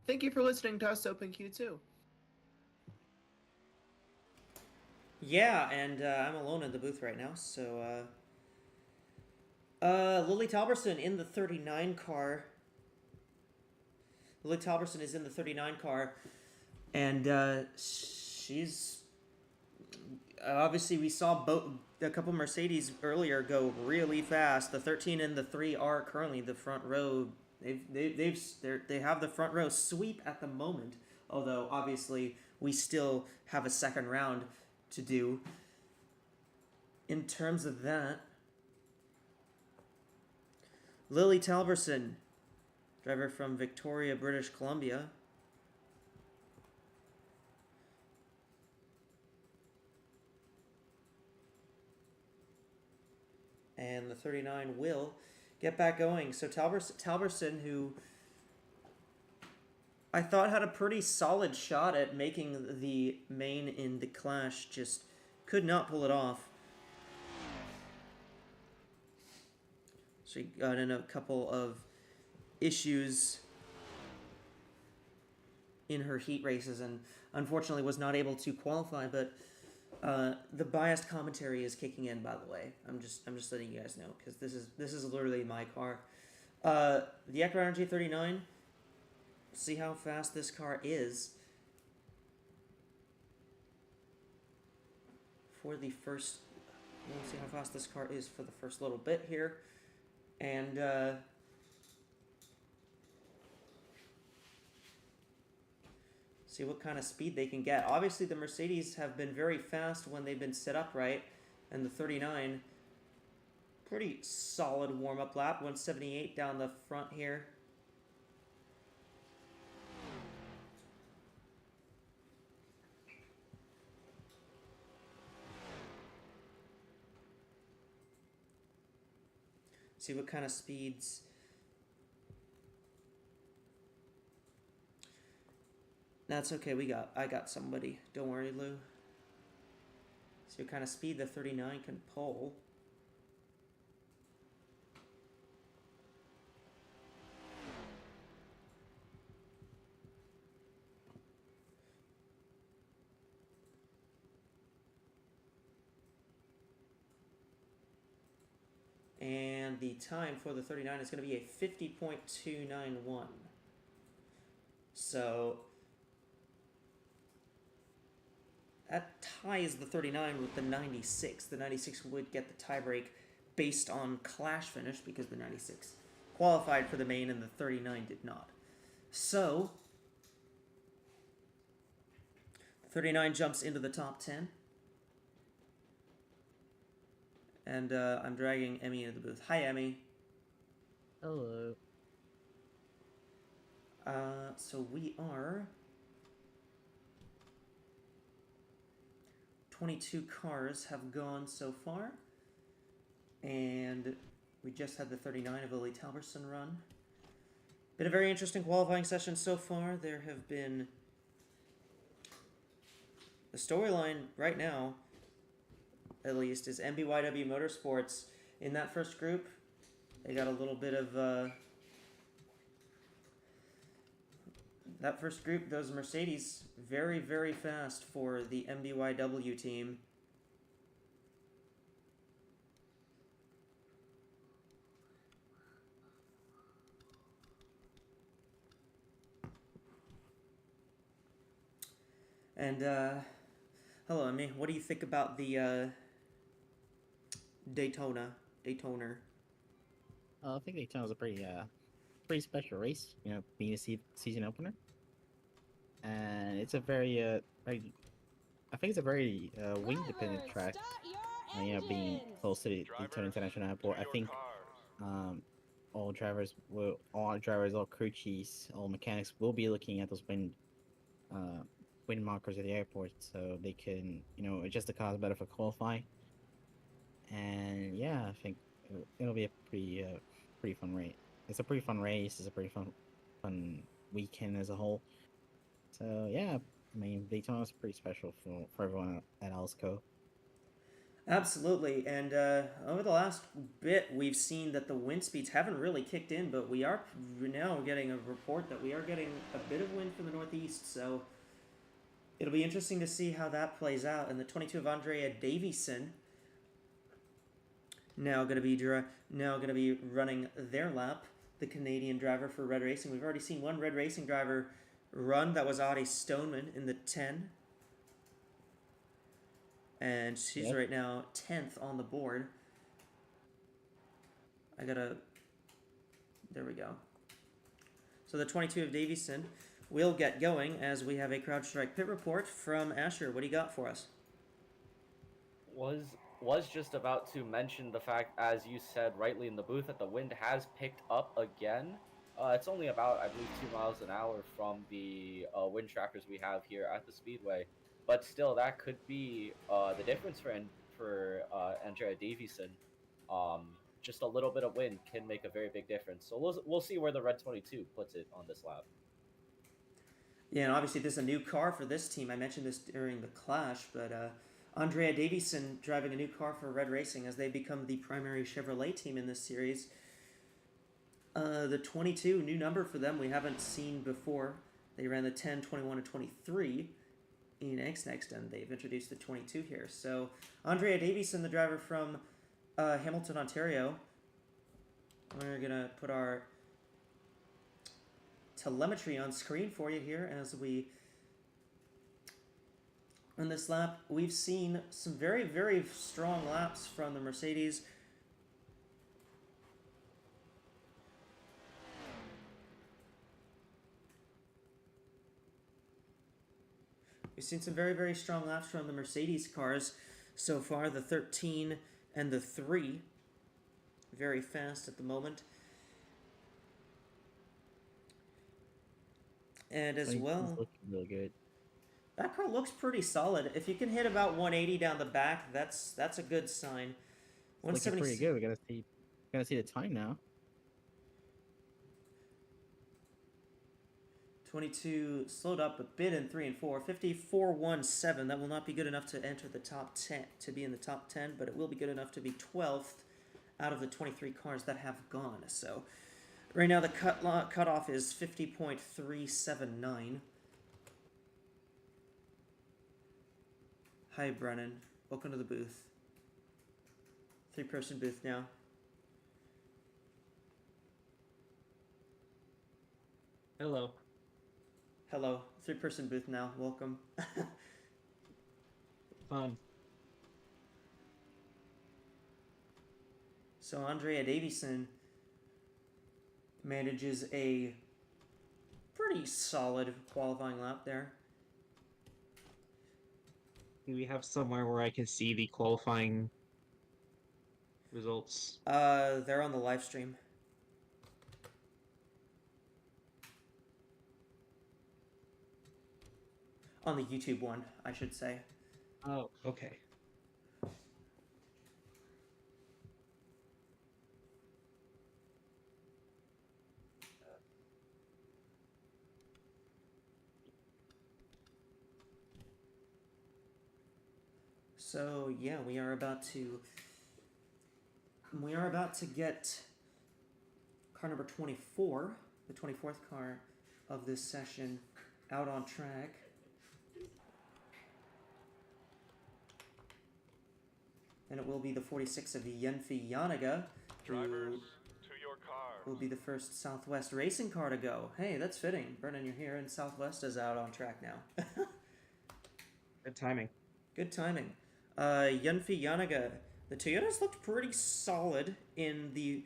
thank you for listening to us Open Q2. Yeah, and I'm alone in the booth right now, so Lily Talberson in the 39 car. Lily Talberson is in the 39 car, and she's obviously we saw a couple Mercedes earlier go really fast. The 13 and the 3 are currently the front row. They have the front row sweep at the moment. Although obviously we still have a second round to do. In terms of that, Lily Talberson, driver from Victoria, British Columbia. And the 39 will get back going. So Talberson, who I thought had a pretty solid shot at making the main in the Clash, just could not pull it off. She got in a couple of issues in her heat races and unfortunately was not able to qualify, but the biased commentary is kicking in, by the way. I'm just letting you guys know, because this is literally my car. The Echo Energy 39. See how fast this car is for the first. We'll see how fast this car is for the first little bit here, and see what kind of speed they can get. Obviously, the Mercedes have been very fast when they've been set up right, and the 39, pretty solid warm-up lap, 178 down the front here. See what kind of speeds. That's okay. I got somebody. Don't worry, Lou. See what kind of speed the 39 can pull. And the time for the 39 is going to be a 50.291. So that ties the 39 with the 96. The 96 would get the tiebreak based on clash finish because the 96 qualified for the main and the 39 did not. So 39 jumps into the top 10. And I'm dragging Emmy into the booth. Hi, Emmy. Hello. So we are 22 cars have gone so far, and we just had the 39 of Lily Talberson run. Been a very interesting qualifying session so far. There have been the storyline right now, at least, is MBYW Motorsports in that first group. They got a little bit of that first group, those Mercedes, very, very fast for the MBYW team. And, hello, Emmy. What do you think about the Daytona? I think Daytona was a pretty special race. You know, being a season opener, and it's a very I think it's a very wing dependent track. You know, being close to the Daytona International Airport, I think all drivers, all crew chiefs, all mechanics will be looking at those wind markers at the airport, so they can, you know, adjust the cars better for qualifying. And yeah, I think it'll be a pretty fun race. It's a pretty fun race. It's a pretty fun weekend as a whole. So yeah, I mean, Daytona's pretty special for everyone at AWSCO. Absolutely, and over the last bit, we've seen that the wind speeds haven't really kicked in, but we are now getting a report that we are getting a bit of wind from the northeast, so it'll be interesting to see how that plays out. And the 22 of Andrea Davison now going to be running their lap. The Canadian driver for Red Racing. We've already seen one Red Racing driver run. That was Audie Stoneman in the 10. And she's right now 10th on the board. There we go. So the 22 of Davison will get going as we have a CrowdStrike pit report from Asher. What do you got for us? Was just about to mention the fact, as you said rightly in the booth, that the wind has picked up again. It's only about, I believe, 2 miles an hour from the wind trackers we have here at the Speedway. But still, that could be the difference for Andrea Davison. Just a little bit of wind can make a very big difference. So we'll see where the Red 22 puts it on this lap. Yeah, and obviously this is a new car for this team. I mentioned this during the clash, but Andrea Davison driving a new car for Red Racing as they become the primary Chevrolet team in this series. The 22, new number for them we haven't seen before. They ran the 10, 21, and 23 in X-Next, and they've introduced the 22 here. So Andrea Davison, the driver from Hamilton, Ontario. We're going to put our telemetry on screen for you here as we... On this lap, we've seen some very, very strong laps from the Mercedes. We've seen some very, very strong laps from the Mercedes cars so far, the 13 and the 3. Very fast at the moment. And as well... It's looking really good. That car looks pretty solid. If you can hit about 180 down the back, that's a good sign. It's looking pretty good. We gotta see the time now. 22 slowed up a bit in 3 and 4. 54.17. That will not be good enough to enter the top 10, to be in the top 10, but it will be good enough to be 12th out of the 23 cars that have gone. So right now the cutoff is 50.379. Hi, Brennan. Welcome to the booth. 3-person booth now. Hello. Hello. 3-person booth now. Welcome. Fun. So Andrea Davison manages a pretty solid qualifying lap there. Do we have somewhere where I can see the qualifying results? They're on the live stream. On the YouTube one, I should say. Oh, okay. So yeah, we are about to get car number 24, the 24th car of this session, out on track. And it will be the 46 of Yenfi Yanaga, Drivers, to your cars. who will be the first Southwest racing car to go. Hey, that's fitting. Brennan, you're here, and Southwest is out on track now. Good timing. Good timing. Yenfi Yanaga, the Toyotas looked pretty solid in the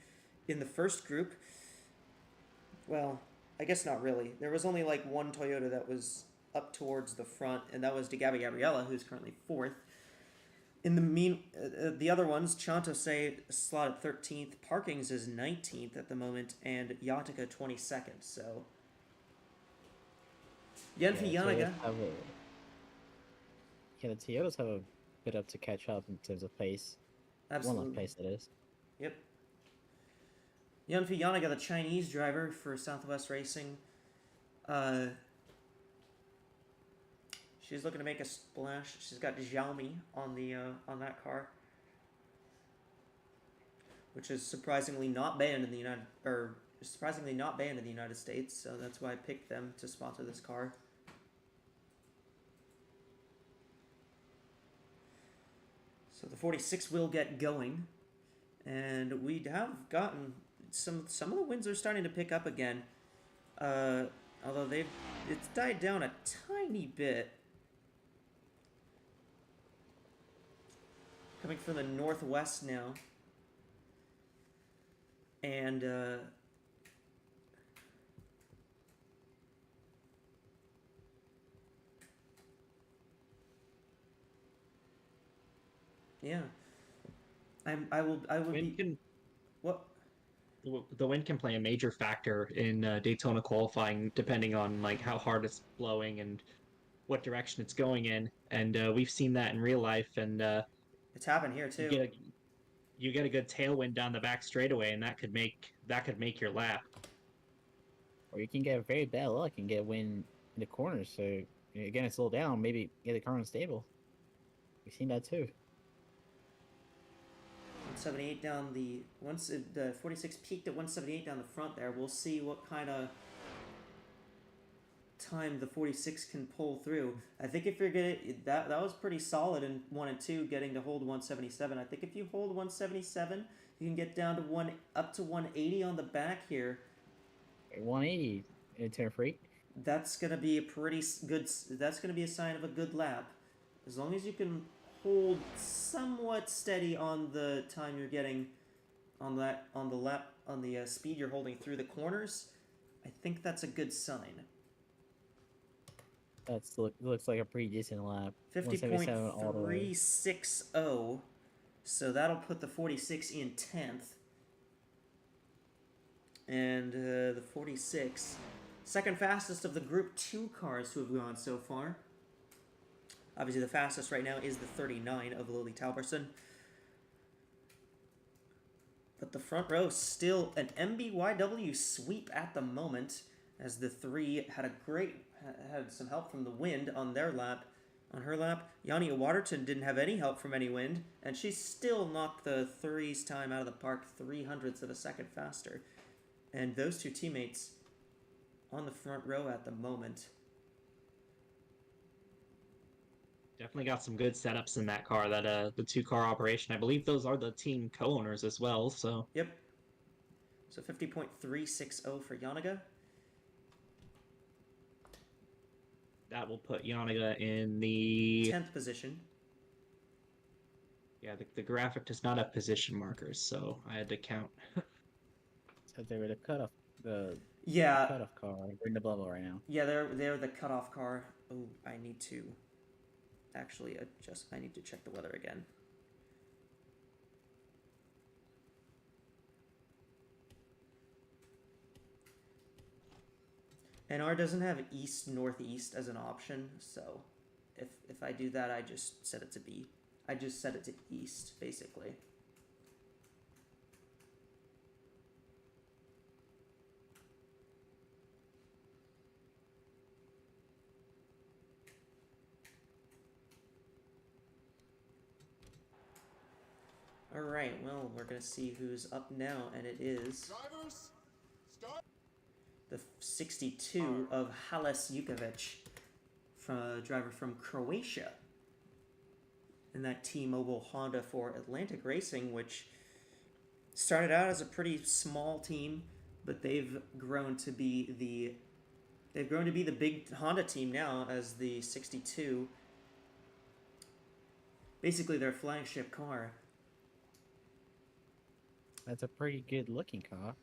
first group. Well, I guess not really. There was only like one Toyota that was up towards the front, and that was DeGabi Gabriella, who's currently 4th. In the other ones, Chantose slotted 13th, Parkings is 19th at the moment, and Yatica 22nd. So Yenfi Yanaga. The Toyotas have a bit up to catch up in terms of pace. Absolutely. One lap pace, that is. Yep. Yenfi Yanaga, the Chinese driver for Southwest Racing. She's looking to make a splash. She's got Xiaomi on the on that car, which is surprisingly not banned in the United States. So that's why I picked them to sponsor this car. So the 46 will get going, and we have gotten some of the wins are starting to pick up again. Although it's died down a tiny bit. Coming from the northwest now. And yeah. I will be what? The wind can play a major factor in Daytona qualifying, depending on like how hard it's blowing and what direction it's going in. And we've seen that in real life. And it's happened here too. You get a good tailwind down the back straightaway, and that could make your lap. Or you can get very bad luck and get wind in the corners. So again, it's slow down. Maybe get the car unstable. We've seen that too. 178 down the 46 peaked at 178 down the front there. We'll see what kind of time the 46 can pull through. I think if you're that was pretty solid in 1 and 2, getting to hold 177. I think if you hold 177, you can get down to up to 180 on the back here. 180 in turn freak. That's gonna be a pretty good. That's gonna be a sign of a good lap, as long as you can hold somewhat steady on the time you're getting on the speed you're holding through the corners. I think that's a good sign. Looks like a pretty decent lap. 50.360. So that'll put the 46 in 10th. And the 46, second fastest of the Group 2 cars to have gone so far. Obviously, the fastest right now is the 39 of Lily Talberson. But the front row still an MBYW sweep at the moment, as the 3 had some help from the wind on their lap. On her lap, Yania Waterton didn't have any help from any wind, and she still knocked the 3's time out of the park 0.03 of a second faster. And those two teammates on the front row at the moment. Definitely got some good setups in that car, the 2-car operation. I believe those are the team co-owners as well, so... Yep. So 50.360 for Yanaga. that will put Yanniga in the 10th position. Yeah, the graphic does not have position markers, so I had to count. So they were the cutoff, the Yeah, cutoff car. We're in the bubble right now. yeah, they're the cutoff car. Oh, I need to actually adjust. I need to check the weather again. And R doesn't have east northeast as an option, so if I do that, I just set it to B. I just set it to east, basically. All right, well, we're gonna see who's up now, and it is Drivers, start. the 62 of Halis Jukovic, a driver from Croatia, in that T-Mobile Honda for Atlantic Racing, which started out as a pretty small team, but they've grown to be the big Honda team now, as the 62, basically their flagship car. That's a pretty good looking car.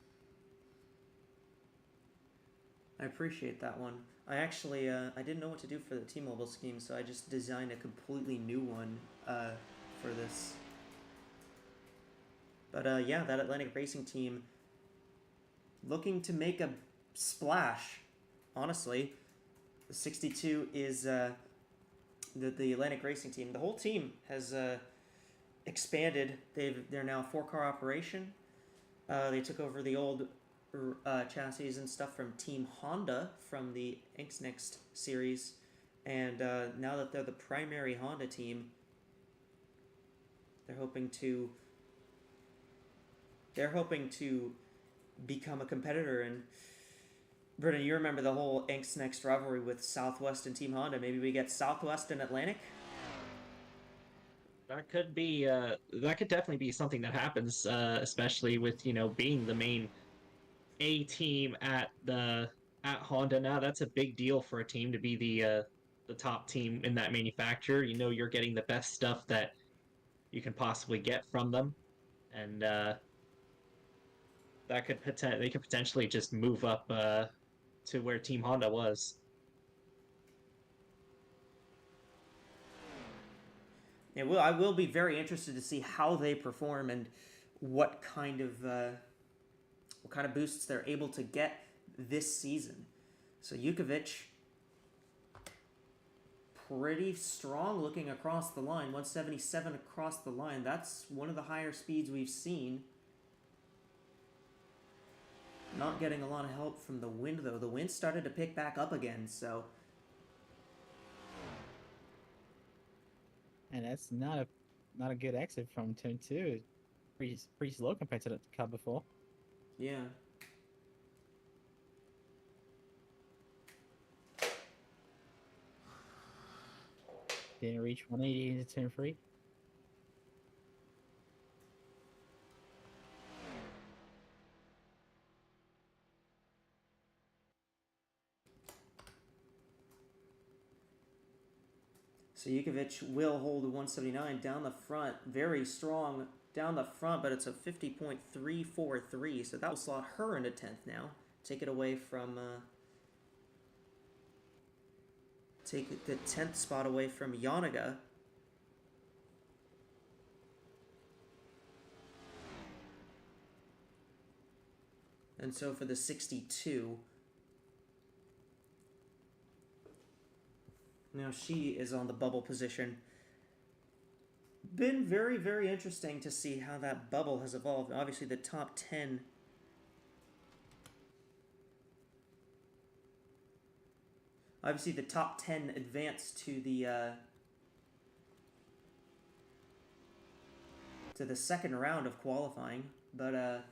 I appreciate that one. I actually, I didn't know what to do for the T-Mobile scheme, so I just designed a completely new one for this. But yeah, that Atlantic Racing team looking to make a splash, honestly. The 62 is the Atlantic Racing team. The whole team has expanded. They're now a 4-car operation. They took over the old chassis and stuff from Team Honda from the Next series, and now that they're the primary Honda team, they're hoping to become a competitor. And Brennan, you remember the whole Next rivalry with Southwest and Team Honda? Maybe we get Southwest and Atlantic. That could be that could definitely be something that happens, especially with being the main A team at Honda now. That's a big deal for a team to be the top team in that manufacturer. You're getting the best stuff that you can possibly get from them, and they could potentially just move up to where Team Honda was. Yeah, well, I will be very interested to see how they perform and what kind of boosts they're able to get this season. So Jukovic, pretty strong looking across the line, 177 across the line. That's one of the higher speeds we've seen. Not getting a lot of help from the wind, though. The wind started to pick back up again, so... And that's not a good exit from turn 2. Pretty slow compared to the car before. Yeah. Didn't reach 180 into turn 3. So Jukovic will hold the 179 down the front, very strong down the front, but it's a 50.343, so that will slot her into 10th now. Take it away from, take the 10th spot away from Yanniga. And so for the 62, now she is on the bubble position. Been very, very interesting to see how that bubble has evolved. Obviously, the top 10. Obviously, the top 10 advanced to the second round of qualifying, but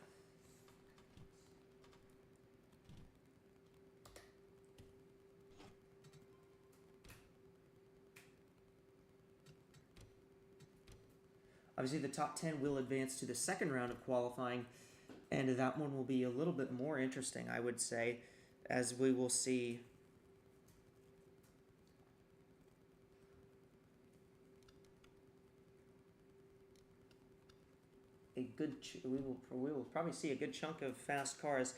obviously, the top 10 will advance to the second round of qualifying, and that one will be a little bit more interesting, I would say, as we will see we will probably see a good chunk of fast cars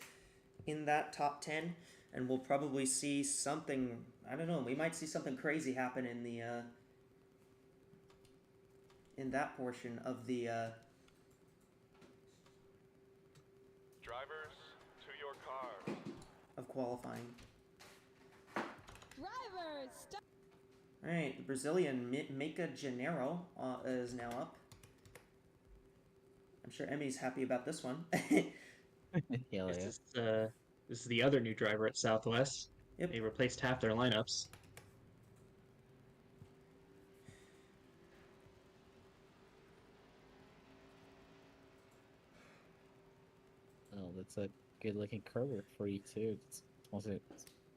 in that top 10, and we'll probably see something. I don't know. We might see something crazy happen in the in that portion of the. Drivers, to your cars. Of qualifying. Drivers, stop. All right, the Brazilian Mika Janeiro is now up. I'm sure Emmy's happy about this one. Hell yeah. This is the other new driver at Southwest. Yep. They replaced half their lineups. Oh, that's a good looking Kroger for you too.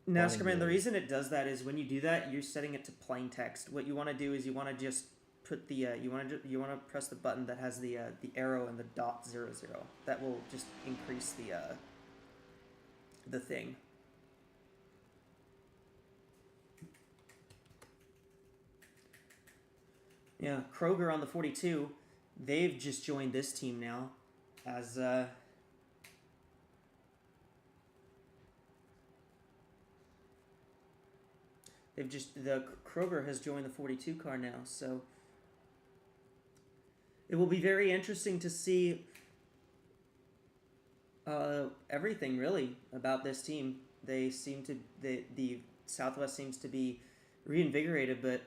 NASCAR man, the reason it does that is when you do that, you're setting it to plain text. What you want to do is you want to just put the you want to press the button that has the arrow and the .00. That will just increase the thing. Yeah, Kroger on the 42. They've just joined this team now as the Kroger has joined the 42 car now, so it will be very interesting to see everything really about this team. They seem to the Southwest seems to be reinvigorated, but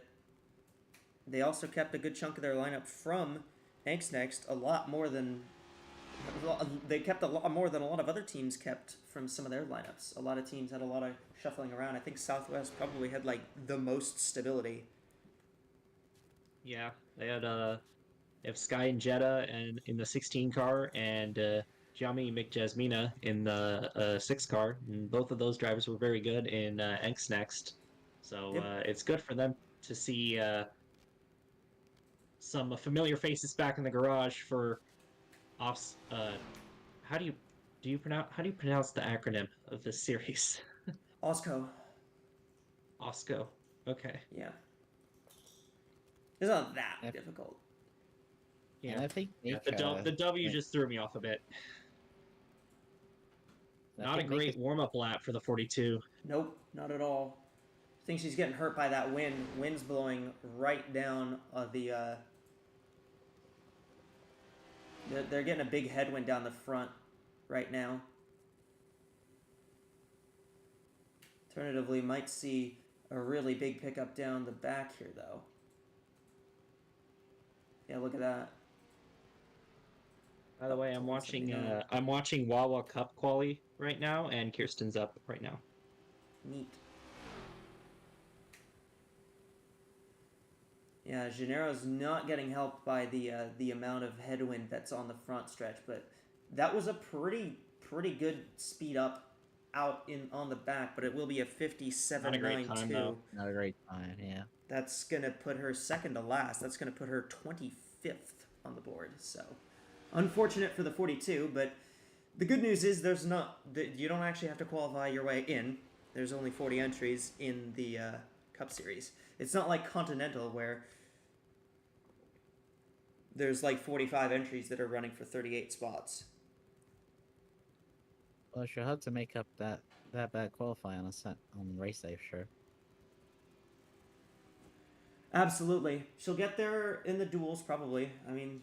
they also kept a good chunk of their lineup from Next. They kept a lot more than a lot of other teams kept from some of their lineups. A lot of teams had a lot of shuffling around. I think Southwest probably had like the most stability. Yeah, they have Sky and Jetta and in the 16 car and Jami McJasmina in the 6 car. And both of those drivers were very good in Next. So Yep. it's good for them to see some familiar faces back in the garage for off. How do you pronounce the acronym of this series? AWSCO. AWSCO. Okay. Yeah. It's not that difficult. Yeah. And I think the W just threw me off a bit. Not a great warm-up lap for the 42. Nope, not at all. I think she's getting hurt by that wind. Wind's blowing right down the. They're getting a big headwind down the front right now. Alternatively, might see a really big pickup down the back here, though. Yeah, look at that. By the way, I'm watching Wawa Cup quali right now, and Kirsten's up right now. Neat. Yeah, Gennaro's not getting helped by the amount of headwind that's on the front stretch, but that was a pretty good speed up out on the back, but it will be a 57.92. Not a great time, yeah. That's gonna put her second to last. That's gonna put her 25th on the board. So, unfortunate for the 42, but the good news is you don't actually have to qualify your way in. There's only 40 entries in the Cup Series. It's not like Continental where there's like 45 entries that are running for 38 spots. Well, she'll have to make up that bad qualifying on race day, sure. Absolutely. She'll get there in the duels, probably. I mean...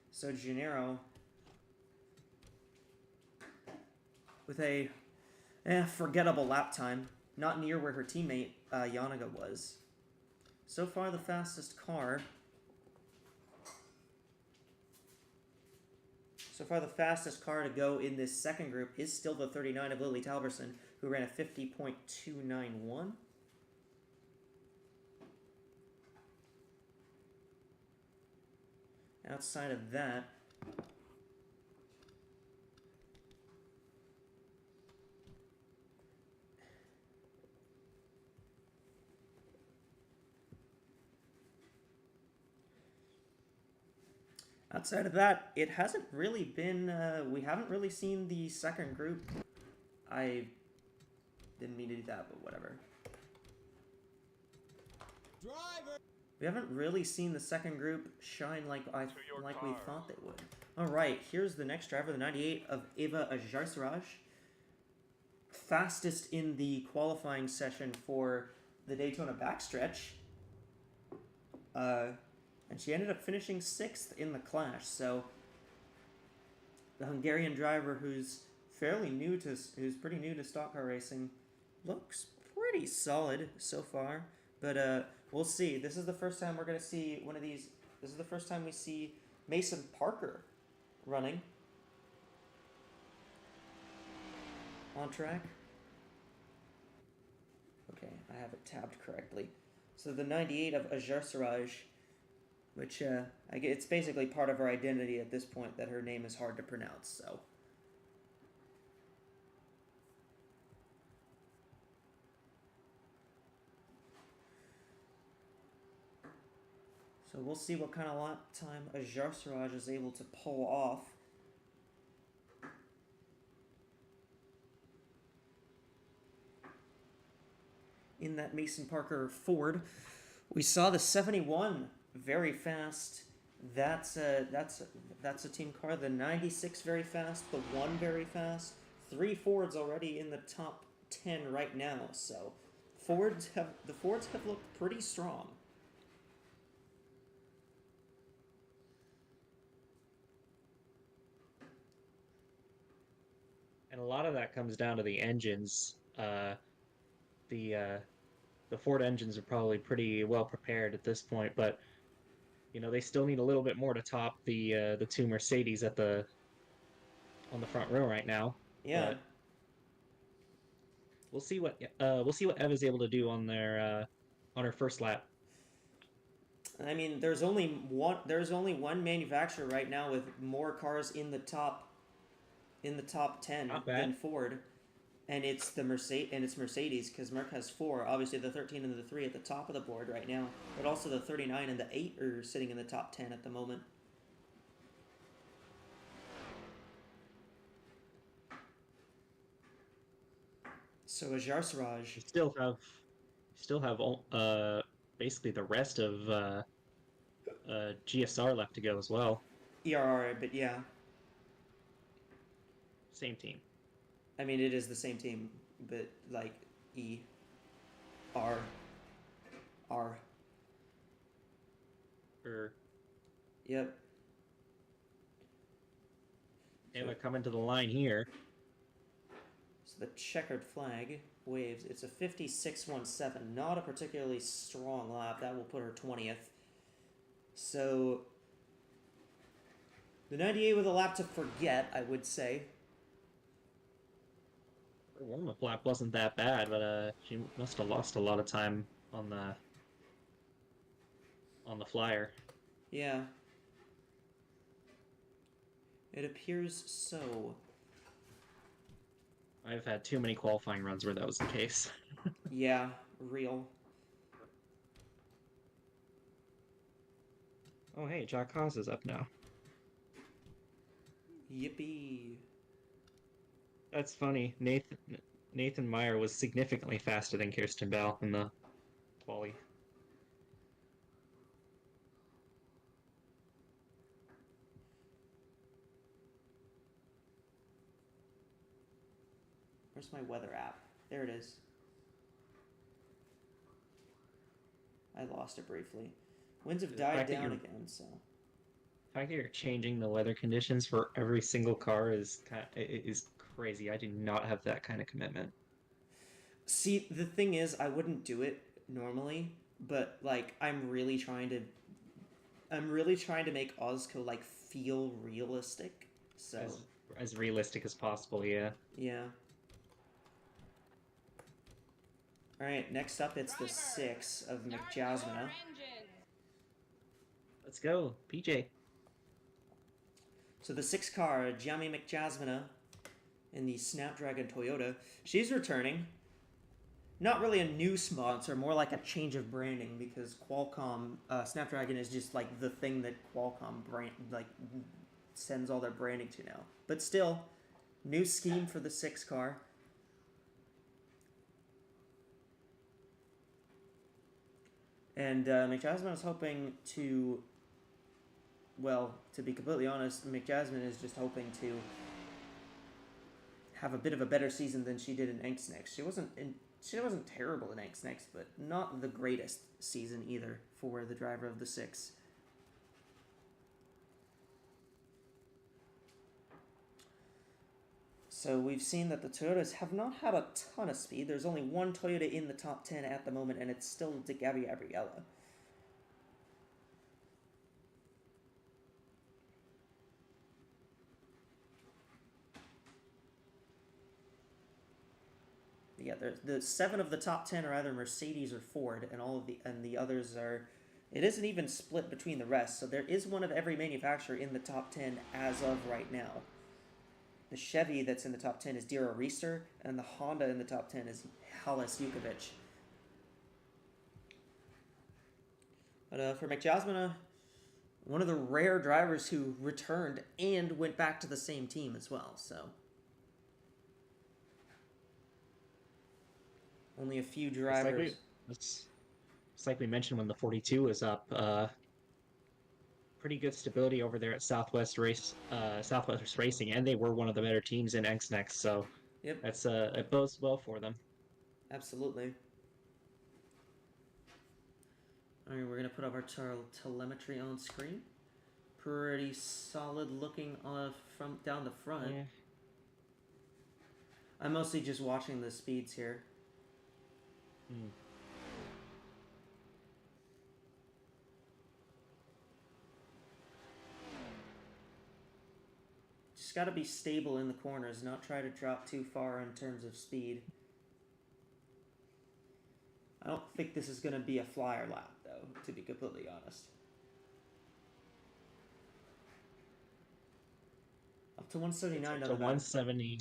So, Gennaro... with a forgettable lap time. Not near where her teammate, Yanaga, was. So far, the fastest car... So far, the fastest car to go in this second group is still the 39 of Lily Talberson, who ran a 50.291. Outside of that... Outside of that, it hasn't really been, we haven't really seen the second group. I didn't mean to do that, but whatever. Driver. We haven't really seen the second group shine like we cars. thought they would. All right, here's the next driver, the 98 of Eva Ajarsaraj. Fastest in the qualifying session for the Daytona backstretch. And she ended up finishing 6th in the clash. So the Hungarian driver, who's pretty new to stock car racing, looks pretty solid so far. But we'll see. This is the first time we're gonna see one of these. This is the first time we see Mason Parker running on track. Okay, I have it tabbed correctly. So the 98 of Ajarsaraj, which it's basically part of her identity at this point that her name is hard to pronounce. So we'll see what kind of lap time Ajarsaraj is able to pull off. In that Mason Parker Ford, we saw the 71 very fast. That's a team car. The 96 very fast. The 1 very fast. 3 Fords already in the top 10 right now. So the Fords have looked pretty strong. And a lot of that comes down to the engines. The Ford engines are probably pretty well prepared at this point, but you know they still need a little bit more to top the 2 Mercedes on the front row right now. Yeah. But we'll see what Eva's able to do on her first lap. I mean, there's only one manufacturer right now with more cars in the top 10 than Ford, and it's Mercedes, because Merc has 4. Obviously, the 13 and the 3 at the top of the board right now, but also the 39 and the 8 are sitting in the top 10 at the moment. So Ajarsaraj, still have basically the rest of GSR left to go as well. ERR, but yeah. Same team. I mean, it is the same team, but like E, R, R. Yep. Eva coming to the line here. So the checkered flag waves. It's a 56.17, not a particularly strong lap. That will put her 20th. So the 98 with a lap to forget, I would say. Her warm-up lap wasn't that bad, but she must have lost a lot of time on the flyer. Yeah. It appears so. I've had too many qualifying runs where that was the case. Yeah, real. Oh hey, Jack Haas is up now. Yippee. That's funny. Nathan Meyer was significantly faster than Kirsten Bell in the quali. Where's my weather app? There it is. I lost it briefly. Winds have died down again, so. The fact that you're changing the weather conditions for every single car is crazy. I do not have that kind of commitment. See, the thing is, I wouldn't do it normally, but like I'm really trying to make AWSCO like feel realistic. So as realistic as possible, yeah. Yeah. All right, next up it's the 6 of McJasmina. Let's go, PJ. So the 6 car, Gianni McJasmina, in the Snapdragon Toyota. She's returning. Not really a new sponsor, more like a change of branding, because Qualcomm Snapdragon is just like the thing that Qualcomm sends all their branding to now. But still, new scheme for the 6 car. And McJasmine is hoping to, well, to be completely honest, McJasmine is just hoping to have a bit of a better season than she did in Anksnext. She wasn't terrible in Anksnext, but not the greatest season either for the driver of the 6. So we've seen that the Toyotas have not had a ton of speed. There's only one Toyota in the top 10 at the moment, and it's still Gabi Gabriella. Yeah, the 7 of the top 10 are either Mercedes or Ford, and the others are. It isn't even split between the rest, so there is one of every manufacturer in the top 10 as of right now. The Chevy that's in the top 10 is Dira Reister, and the Honda in the top 10 is Halis Jukovic. But for McJasmine, one of the rare drivers who returned and went back to the same team as well, so. Only a few drivers. It's like we mentioned when the 42 was up. Pretty good stability over there at Southwest Racing, and they were one of the better teams in Anksnext. So yep, that's it bodes well for them. Absolutely. All right, we're gonna put up our telemetry on screen. Pretty solid looking from down the front. Yeah. I'm mostly just watching the speeds here. Just got to be stable in the corners, not try to drop too far in terms of speed. I don't think this is going to be a flyer lap, though, to be completely honest. Up to 179. Up to 170.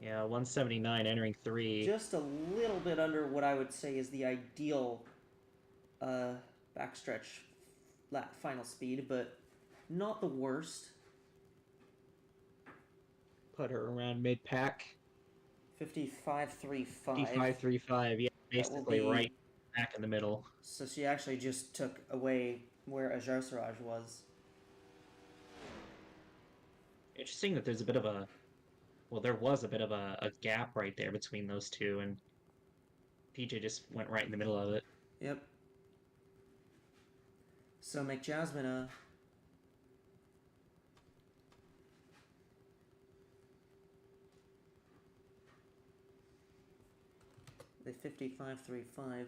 Yeah, 179 entering 3. Just a little bit under what I would say is the ideal backstretch lap final speed, but not the worst. Put her around mid-pack. 55.35. 55.35, yeah, basically right back in the middle. So she actually just took away where Ajar Siraj was. Interesting that there's a bit of a... Well, there was a bit of a gap right there between those two, and PJ just went right in the middle of it. Yep. So McJasmine, the 55.35.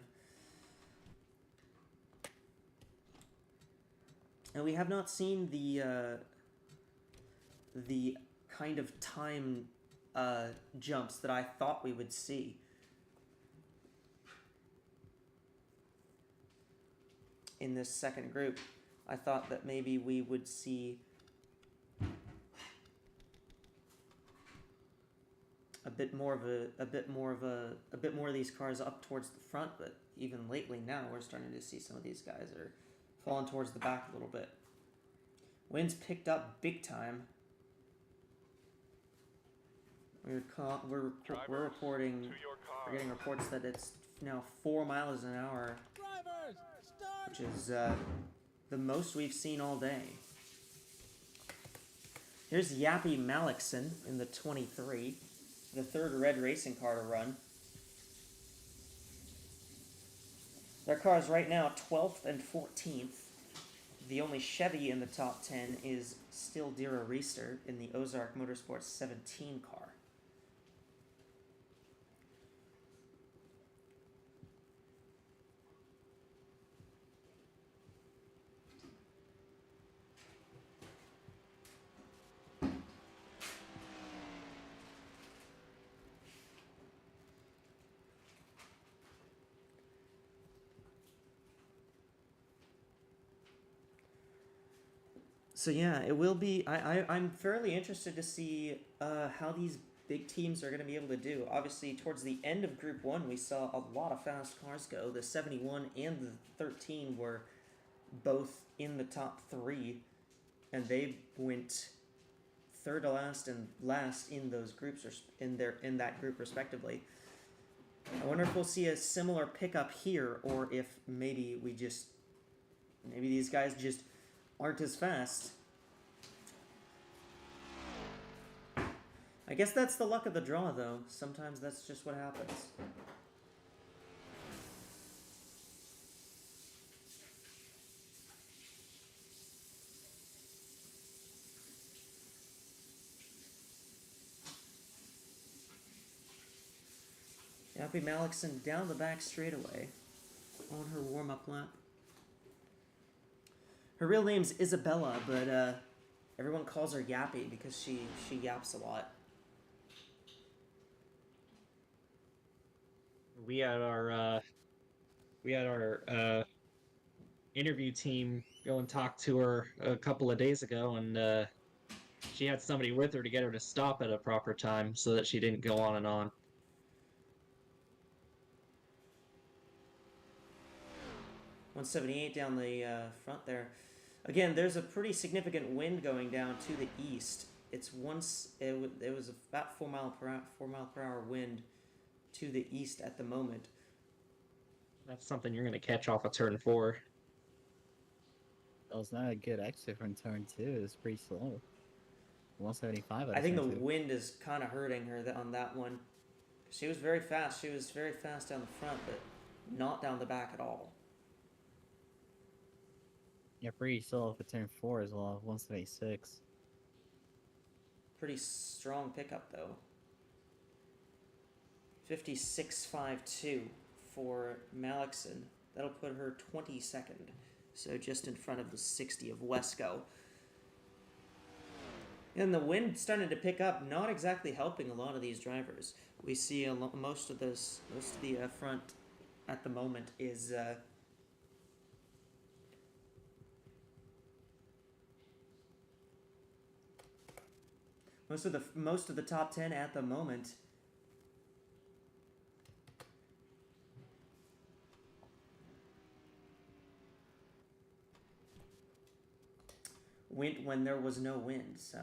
And we have not seen the kind of time jumps that I thought we would see. In this second group, I thought that maybe we would see a bit more of these cars up towards the front, but even lately now we're starting to see some of these guys are falling towards the back a little bit. Wind's picked up big time. We're getting reports that it's now 4 miles an hour, which is the most we've seen all day. Here's Yappy Malikson in the 23, the third red racing car to run. Their cars right now 12th and 14th. The only Chevy in the top 10 is still Dira Reister in the Ozark Motorsports 17 car. So yeah, it will be. I'm fairly interested to see how these big teams are going to be able to do. Obviously, towards the end of Group 1, we saw a lot of fast cars go. The 71 and the 13 were both in the top 3, and they went third to last and last in those groups, or in that group respectively. I wonder if we'll see a similar pickup here, or if maybe maybe these guys just aren't as fast. I guess that's the luck of the draw, though. Sometimes that's just what happens. Yappy Malikson down the back straightaway on her warm-up lap. Her real name's Isabella, but everyone calls her Yappy because she yaps a lot. We had our interview team go and talk to her a couple of days ago, and she had somebody with her to get her to stop at a proper time so that she didn't go on and on. .178 down the front there. Again, there's a pretty significant wind going down to the east. It was about 4 mile per hour wind to the east at the moment. That's something you're going to catch off of turn 4. That was not a good exit from turn 2. It was pretty slow. 175. I think the wind is kind of hurting her on that one. She was very fast. She was very fast down the front, but not down the back at all. Yeah, pretty slow for turn 4 as well. 176. Pretty strong pickup though. 56.52 for Malikson. That'll put her 22nd. So just in front of the 60 of WESCO. And the wind started to pick up, not exactly helping a lot of these drivers. We see most of the front at the moment is most of the top 10 at the moment went when there was no wind, so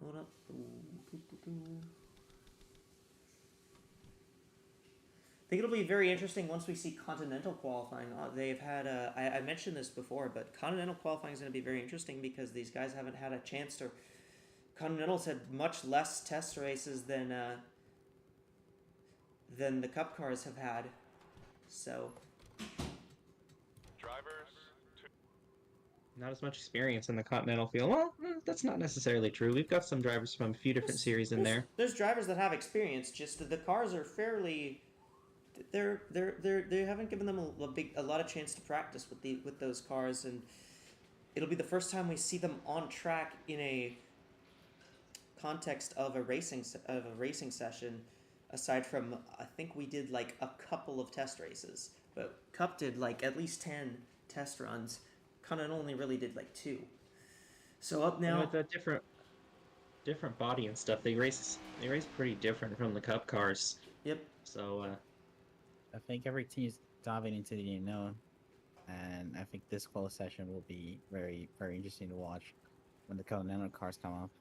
hold up. I think it'll be very interesting once we see Continental qualifying. They've had, I mentioned this before, but Continental qualifying is going to be very interesting because these guys haven't had a chance to. Continental's had much less test races than the Cup cars have had. So. Drivers. Not as much experience in the Continental field. Well, that's not necessarily true. We've got some drivers from a few different series in there. There's drivers that have experience. Just the cars are fairly. They haven't given them a lot of chance to practice with those cars, and it'll be the first time we see them on track in a context of a racing session. Aside from, I think we did like a couple of test races, but Cup did like at least 10 test runs. Continental only really did like 2. So up now. With a different body and stuff, they race pretty different from the Cup cars. Yep. So. I think every team is diving into the unknown, and I think this qual session will be very, very interesting to watch when the Continental cars come up.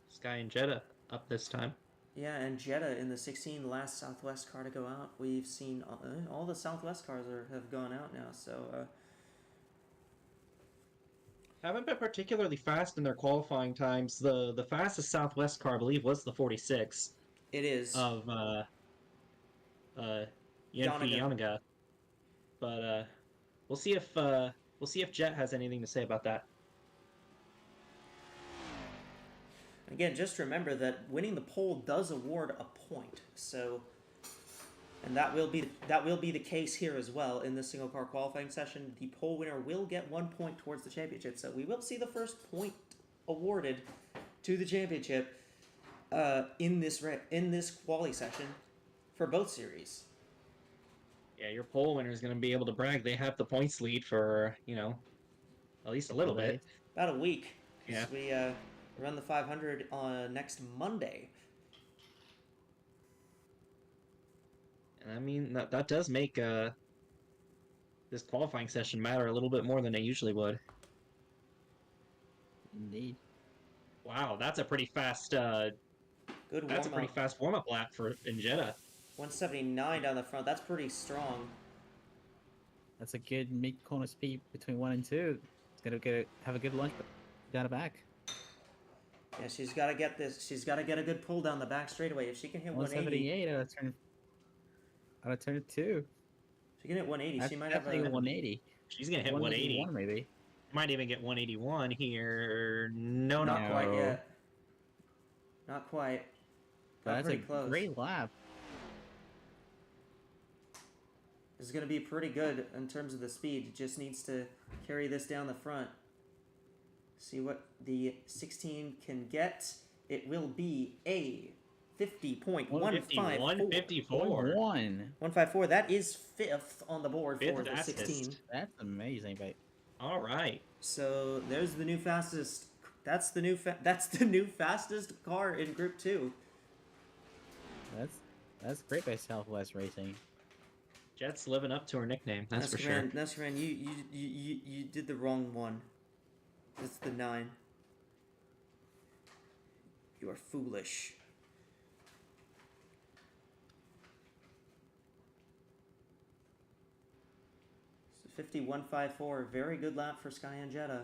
Sky and Jeddah up this time. Yeah, and Jeddah in the 16, the last Southwest car to go out. We've seen all the Southwest cars have gone out now, so. Haven't been particularly fast in their qualifying times. The fastest Southwest car, I believe, was the 46. It is. Of Yanfi Yamaga. But we'll see if Jet has anything to say about that. Again, just remember that winning the pole does award a point. So, and that will be the case here as well in this single car qualifying session. The pole winner will get 1 point towards the championship. So we will see the first point awarded to the championship in this quali session for both series. Yeah, your pole winner is going to be able to brag. They have the points lead for, at least a little bit. About a week. Yeah. run the 500 on next Monday. And I mean, that does make this qualifying session matter a little bit more than it usually would. Indeed. Wow, that's a pretty fast. Good warm-up. That's a pretty fast warm-up lap in Jeddah. 179 down the front. That's pretty strong. That's a good mid-corner speed between 1 and 2. It's gonna have a good launch, but down the back. Yeah, she's got to get this. She's got to get a good pull down the back straightaway. If she can hit 180, 178 out of turn 2. she can hit 180. That's She might have definitely a 180. She's gonna hit 180. Maybe. Might even get 181 here. No, not quite yet. Not quite. But that's pretty a close. great lap. This is going to be pretty good in terms of the speed. It just needs to carry this down the front. See what the 16 can get. It will be a 50.154. 154. 154. That is fifth on the board for the 16. That's amazing, mate. All right. So there's the new fastest. That's the new fastest car in Group 2. That's great by Southwest Racing. Jet's living up to her nickname. That's for sure. Nescaran, you did the wrong one. It's the 9. You are foolish. So 51.54, very good lap for Sky and Jeddah.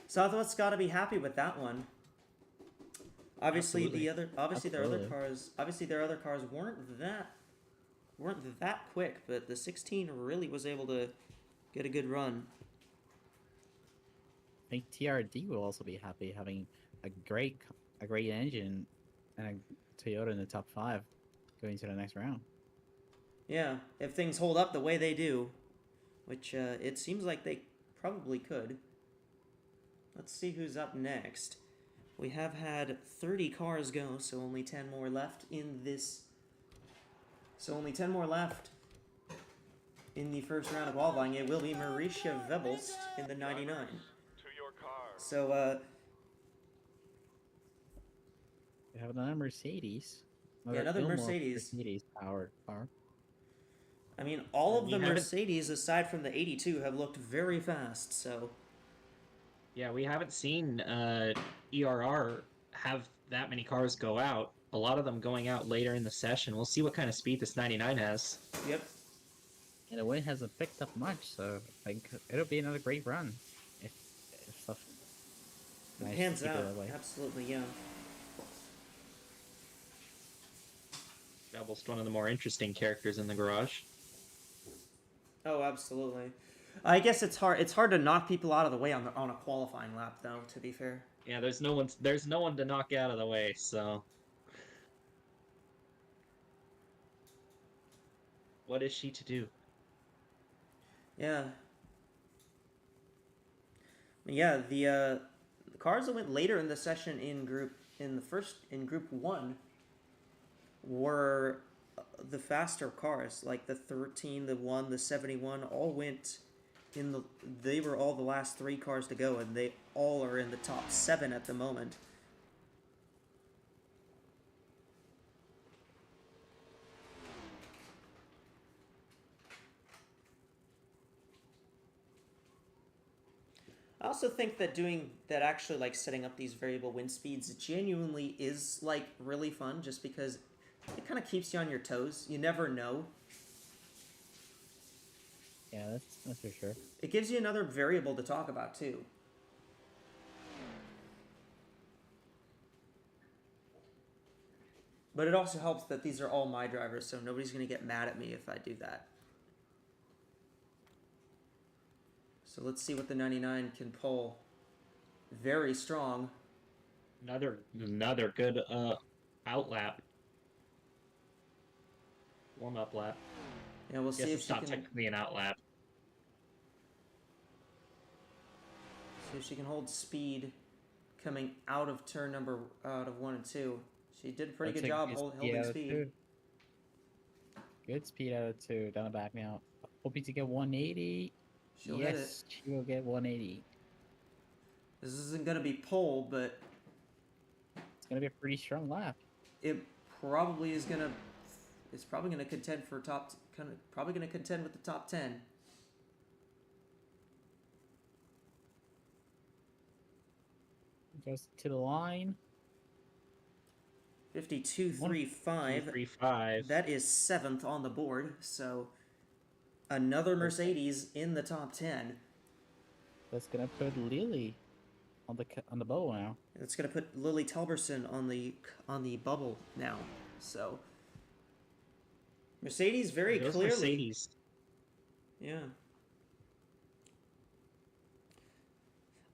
Southwest's got to be happy with that one. Obviously, Absolutely. their other cars weren't that quick, but the 16 really was able to get a good run. I think TRD will also be happy having a great engine and a Toyota in the top 5 going to the next round. Yeah, if things hold up the way they do, which it seems like they probably could. Let's see who's up next. We have had 30 cars go, so only 10 more left in this. So only 10 more left in the first round of qualifying. It will be Mauricia Vebelst in the 99. To your car. So, We have another Mercedes. another Mercedes. Mercedes-powered car. I mean, all of the Mercedes, aside from the 82, have looked very fast, so... Yeah, we haven't seen ERR have that many cars go out. A lot of them going out later in the session. We'll see what kind of speed this 99 has. Yep. And the wind hasn't picked up much, so I think it'll be another great run if stuff Hands out. Absolutely, yeah. Bevel's one of the more interesting characters in the garage. Oh, absolutely. I guess it's hard to knock people out of the way on a qualifying lap, though. To be fair. Yeah, there's no one to knock out of the way. So, what is she to do? Yeah. Yeah, the cars that went later in the session in Group 1 were the faster cars, like the 13, the 1, the 71, all went they were all the last 3 cars to go, and they all are in the top 7 at the moment. I also think that actually like setting up these variable wind speeds genuinely is like really fun, just because it kind of keeps you on your toes. You never know. Yeah, that's for sure. It gives you another variable to talk about too. But it also helps that these are all my drivers, so nobody's going to get mad at me if I do that. So let's see what the 99 can pull. Very strong. Another good out lap. Warm up lap. Yeah, we'll see if she can. Technically an out lap. See if she can hold speed coming out of 1 and 2. She did a pretty good job holding speed. Good speed out of 2. Down the back now. Hoping to get 180. She'll hit it. Yes, she will get 180. This isn't going to be pole, but It's going to be a pretty strong lap. it probably is going to... It's probably going to contend for probably going to contend with the top 10. Goes to the line. 52.35. 235. That is 7th on the board, so another Mercedes in the top 10. That's gonna put Lily on the bubble now. It's going to put Lily Telberson on the bubble now. So Mercedes very Those clearly. Mercedes. Yeah.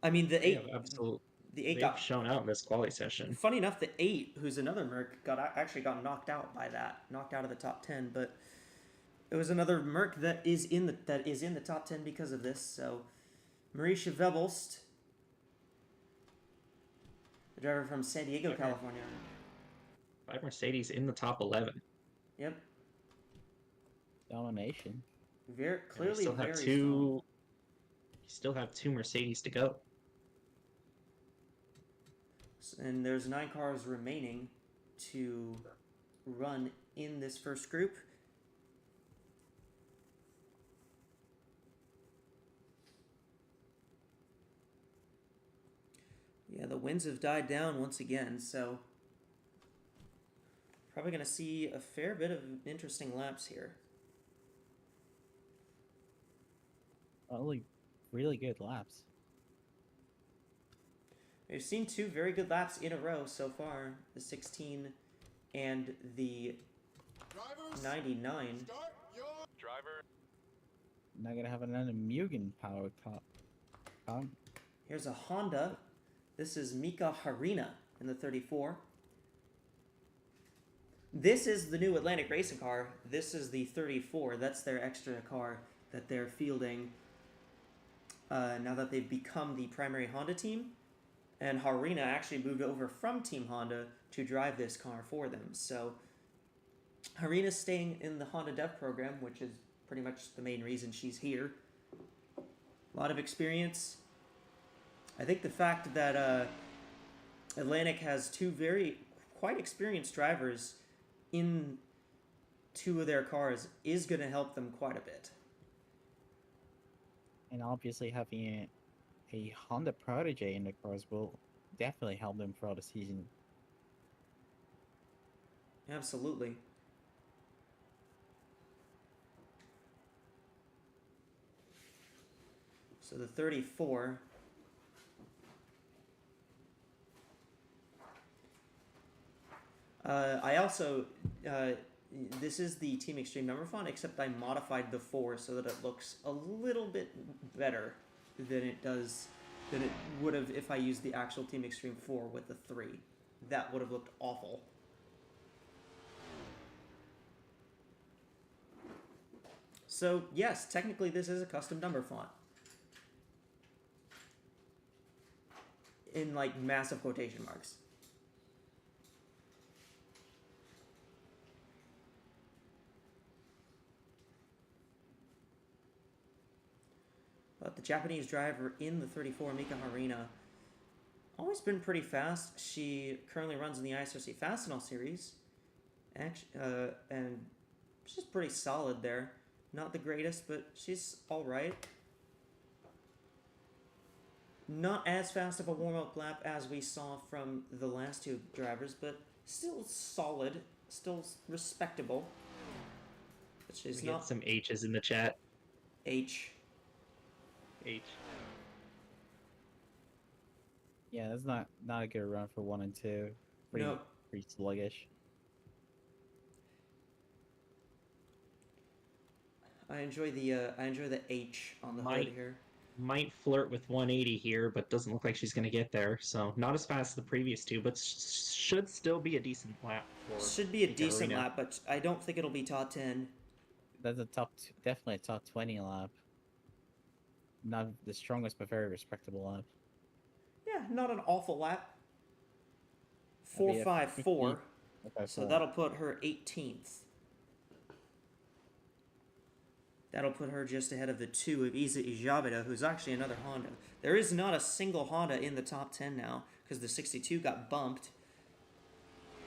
I mean the 8 Absolutely. the 8 They've got shown out in this quali session. funny enough, the 8, who's another Merc, actually got knocked out by that, knocked out of the top 10. But it was another Merc that is in the top 10 because of this. So Marisha Vebelst, the driver from San Diego, California. 5 Mercedes in the top 11. Yep, Domination. very And clearly we still have very strong. You still have 2 Mercedes to go. And there's 9 cars remaining to run in this first group. Yeah, the winds have died down once again, so probably going to see a fair bit of interesting laps here. Only really good laps. We've seen 2 very good laps in a row so far, the 16 and the Drivers, 99. start your Driver, Not gonna have another Mugen power car. Here's a Honda. This is Mika Harina in the 34. This is the new Atlantic racing car. This is the 34. That's their extra car that they're fielding now that they've become the primary Honda team. And Harina actually moved over from Team Honda to drive this car for them. So Harina's staying in the Honda Dev program, which is pretty much the main reason she's here. A lot of experience. I think the fact that Atlantic has 2 quite experienced drivers in 2 of their cars is going to help them quite a bit. And obviously having a Honda protege in the cars will definitely help them throughout the season. Absolutely. So the 34. I also, this is the Team Extreme number font, except I modified the 4 so that it looks a little bit better than it would have if I used the actual Team Extreme 4 with the 3. That would have looked awful. So yes, technically this is a custom number font. In like massive quotation marks. But the Japanese driver in the 34, Mika Harina, always been pretty fast. She currently runs in the ISRC Fastenal series. And she's pretty solid there. Not the greatest, but she's alright. Not as fast of a warm-up lap as we saw from the last 2 drivers, but still solid, still respectable. But she's We not get some H's in the chat. H. H. Yeah, that's not a good run for 1 and 2. Pretty sluggish. I enjoy the H on the hood here. Might flirt with 180 here, but doesn't look like she's going to get there. So not as fast as the previous 2, but should still be a decent lap. Should be a decent lap, but I don't think it'll be top 10. That's definitely a top 20 lap. Not the strongest, but very respectable lap. Yeah, not an awful lap. 4.54. So that'll put her 18th. That'll put her just ahead of the 2 of Isa Ijabeda, who's actually another Honda. There is not a single Honda in the top 10 now, because the 62 got bumped,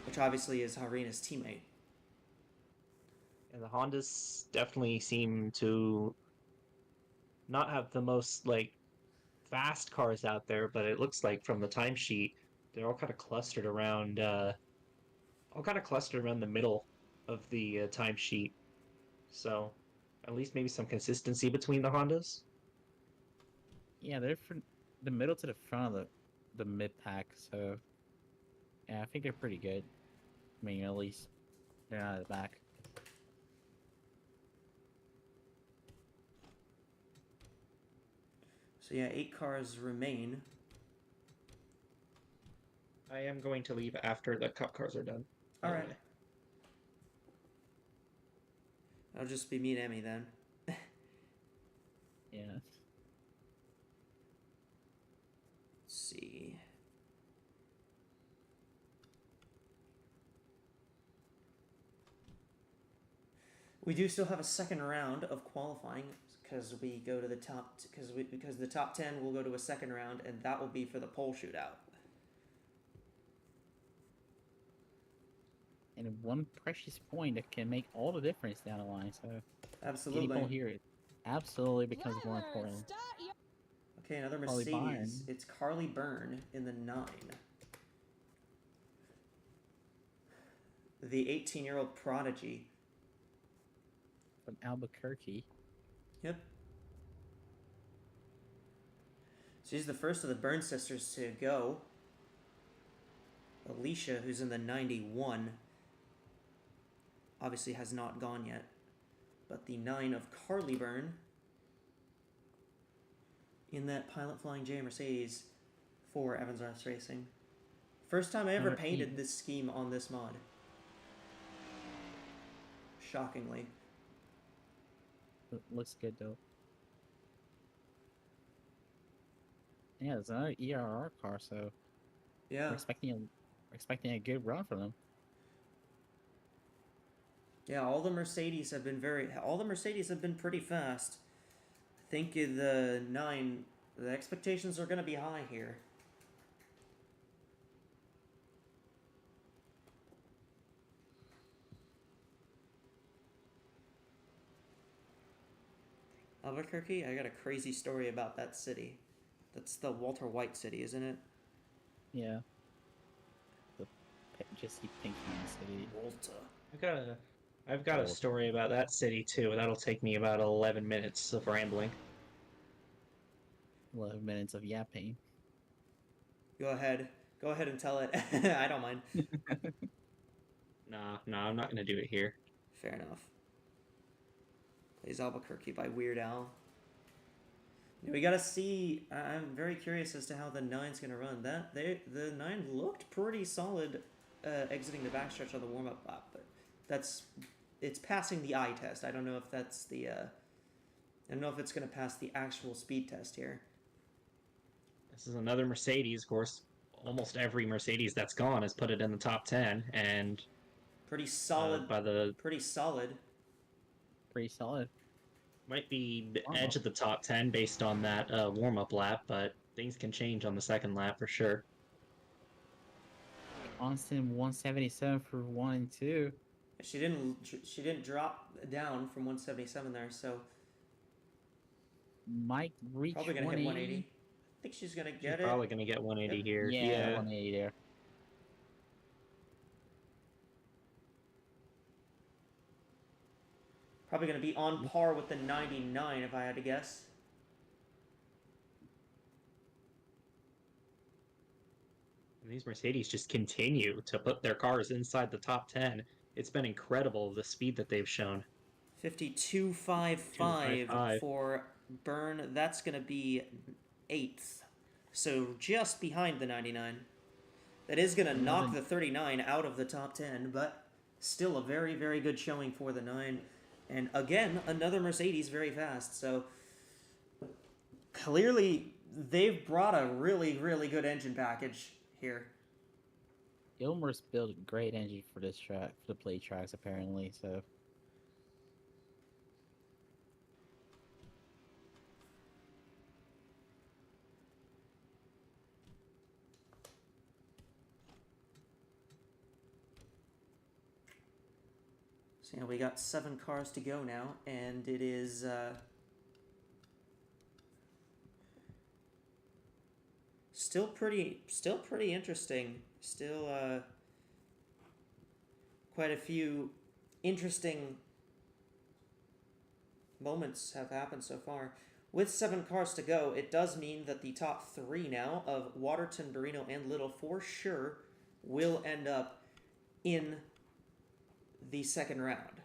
which obviously is Harina's teammate. And the Hondas definitely seem to not have the most, like, fast cars out there, but it looks like from the timesheet, they're all kind of clustered around, the middle of the timesheet. So, at least maybe some consistency between the Hondas. Yeah, they're from the middle to the front of the mid pack, so yeah, I think they're pretty good. I mean, at least they're not at the back. So yeah, 8 cars remain. I am going to leave after the cup cars are done. All right. I'll just be me and Emmy then. Yeah. Let's see. We do still have a second round of qualifying because we go to the top because the top 10 will go to a second round, and that will be for the pole shootout. And one precious point that can make all the difference down the line. So Absolutely. getting pole here, it absolutely becomes more important. Okay, another Carly Mercedes. Byrne. It's Carly Byrne in the 9. The 18-year-old prodigy. From Albuquerque. Yep. She's the first of the Byrne sisters to go. Alicia, who's in the 91, obviously has not gone yet. But the 9 of Carly Byrne in that Pilot Flying J Mercedes for Evans Arts Racing. First time I ever painted this scheme on this mod. Shockingly. It looks good though. Yeah, it's another ERR car, so yeah, we're expecting a good run from them. Yeah, all the Mercedes have been pretty fast. I think the 9, the expectations are going to be high here. Albuquerque, I got a crazy story about that city. That's the Walter White city, isn't it? Yeah. The Jesse Pinkman city. Walter. I've got a story about that city too. That'll take me about 11 minutes of rambling. 11 minutes of yapping. Go ahead and tell it. I don't mind. Nah, I'm not gonna do it here. Fair enough. Plays Albuquerque by Weird Al. We gotta see. I'm very curious as to how the 9's gonna run. The 9 looked pretty solid exiting the backstretch on the warm-up lap, but it's passing the eye test. I don't know if that's the I don't know if it's gonna pass the actual speed test here. This is another Mercedes, of course. Almost every Mercedes that's gone has put it in the top 10, and pretty solid. Pretty solid. Might be the edge of the top 10 based on that warm-up lap, but things can change on the second lap for sure. Austin 177 for 1 and 2. She didn't drop down from 177 there, so might reach probably gonna hit 180. I think she's gonna get it. Probably gonna get 180 here. Yeah, 180 there. Probably going to be on par with the 99 if I had to guess. And these Mercedes just continue to put their cars inside the top 10. It's been incredible, the speed that they've shown. 52.55 for Byrne. That's going to be 8th. So just behind the 99. That is going to knock the 39 out of the top 10, but still a very, very good showing for the 9. And again, another Mercedes very fast. So clearly they've brought a really, really good engine package here. Gilmore's built a great engine for this track, for the play tracks apparently, so. So yeah, we got 7 cars to go now, and it is still pretty interesting. Still quite a few interesting moments have happened so far. With 7 cars to go, it does mean that the top 3 now of Waterton, Barino, and Little for sure will end up in the second round.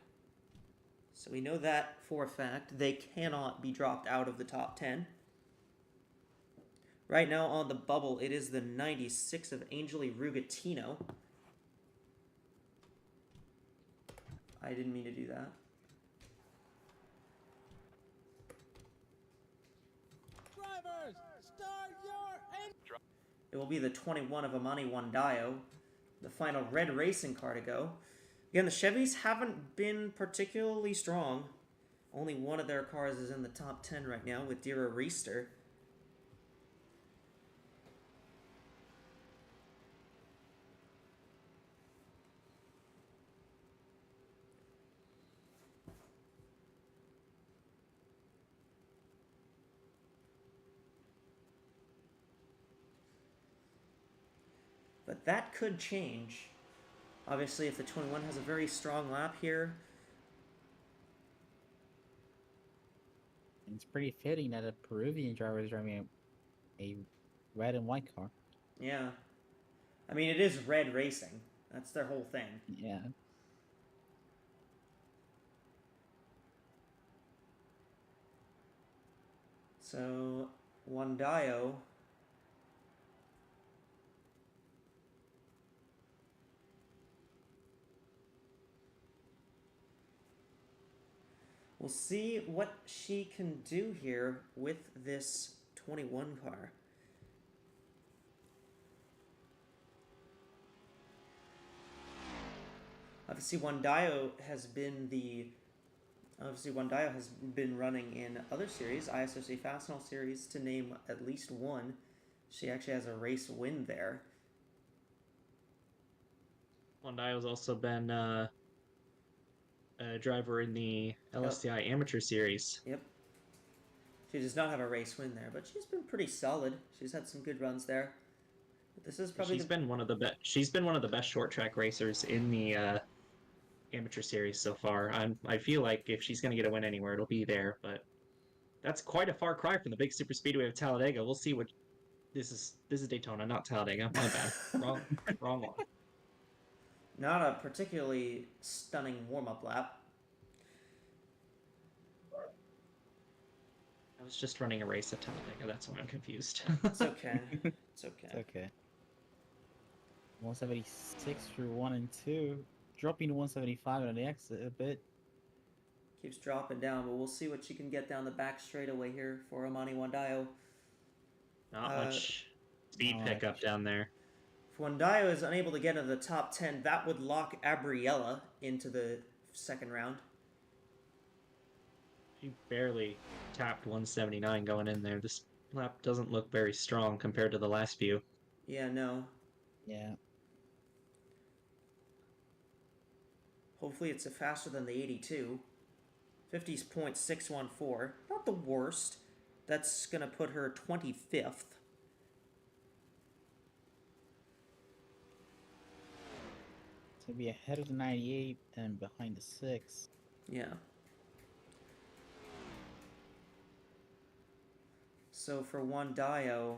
So we know that for a fact. They cannot be dropped out of the top 10. Right now on the bubble, it is the 96 of Angeli Rugatino. I didn't mean to do that. Drivers, start your engine. It will be the 21 of Amani Wandayo, the final red racing car to go. Again, the Chevys haven't been particularly strong. Only one of their cars is in the top 10 right now with Dira Reister. But that could change. Obviously, if the 21 has a very strong lap here. It's pretty fitting that a Peruvian driver is driving a red and white car. Yeah. I mean, it is red racing. That's their whole thing. Yeah. So, Wandayo. We'll see what she can do here with this 21 car. Obviously, Wandayo has been running in other series, ISOC Fastenal series, to name at least one. She actually has a race win there. Honda's also been a driver in the LSTI Amateur Series. Yep. She does not have a race win there, but she's been pretty solid. She's had some good runs there. But this is probably She's been one of the best. She's been one of the best short track racers in the Amateur Series so far. I feel like if she's going to get a win anywhere, it'll be there. But that's quite a far cry from the big super speedway of Talladega. We'll see what this is. This is Daytona, not Talladega. My bad. Wrong one. not a particularly stunning warm-up lap. I was just running a race at Talladega. That's why I'm confused. It's okay. It's okay. It's okay. 176 through 1 and 2. Dropping to 175 on the exit a bit. Keeps dropping down, but we'll see what she can get down the back straightaway here for Amani Wandayo. Not much speed pickup down there. If Wandayo is unable to get into the top 10, that would lock Abriella into the second round. She barely tapped 179 going in there. This lap doesn't look very strong compared to the last few. Yeah, no. Yeah. Hopefully it's faster than the 82. 50's .614. Not the worst. That's going to put her 25th. To be ahead of the 98 and behind the 6. Yeah. So for Wandayo,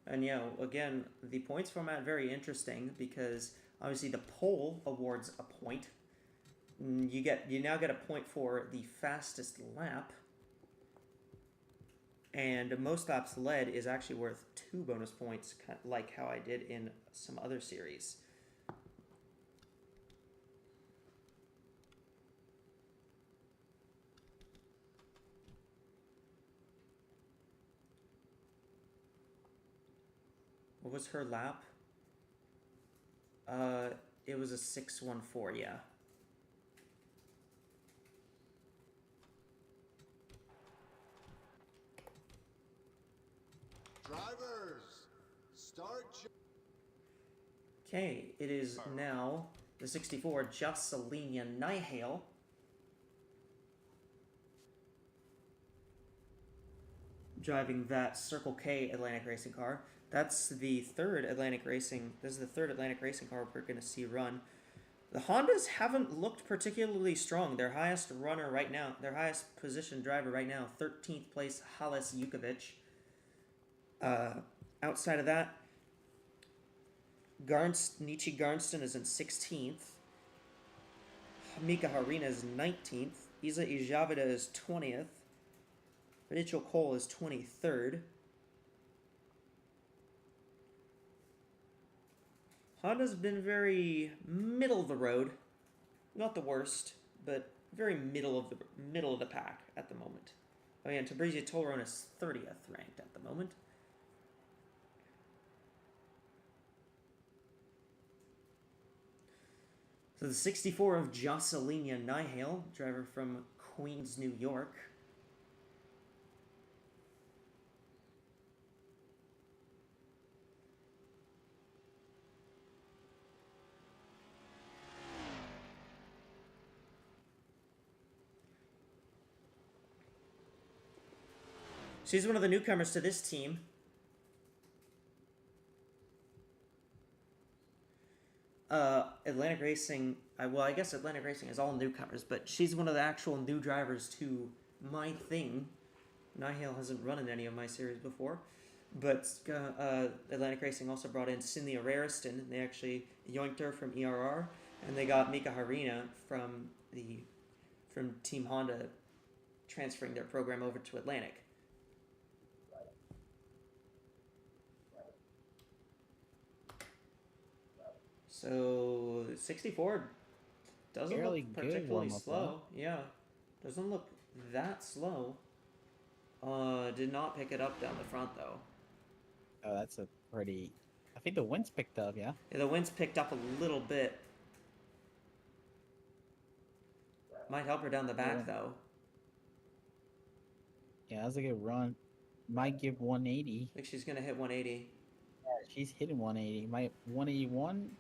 and yeah, again, the points format very interesting because obviously the pole awards a point. You now get a point for the fastest lap, and most laps led is actually worth 2 bonus points, like how I did in some other series. What was her lap? It was a 614, yeah. Drivers, Start your... Okay, it is now the 64, Jocelyn Nihale. Driving that Circle K Atlantic Racing car. That's the third Atlantic Racing. This is the third Atlantic Racing car we're going to see run. The Hondas haven't looked particularly strong. Their highest runner right now, their highest position driver right now, 13th place, Halis Jukovic. Outside of that, Nietzsche Garnston is in 16th. Mika Harina is 19th. Isa Ijavida is 20th. Rachel Cole is 23rd. Honda's been very middle of the road. Not the worst, but very middle of the pack at the moment. Oh yeah, and Tabrizi Tolron is 30th ranked at the moment. So the 64 of Jocelyn Nihale, driver from Queens, New York. She's one of the newcomers to this team. Atlantic Racing, well, I guess Atlantic Racing is all newcomers, but she's one of the actual new drivers to my thing. Nihale hasn't run in any of my series before, but Atlantic Racing also brought in Cynthia Rariston. They actually yoinked her from ERR, and they got Mika Harina from Team Honda, transferring their program over to Atlantic. So 64 doesn't Fairly look good particularly warm-up, slow. Yeah, doesn't look that slow. Did not pick it up down the front though. Oh, that's a pretty... I think the wind's picked up, yeah? Yeah, the wind's picked up a little bit. Might help her down the back though. Yeah, that's a good run. Might give 180. I think she's gonna hit 180. Yeah, she's hitting 180. Might 181?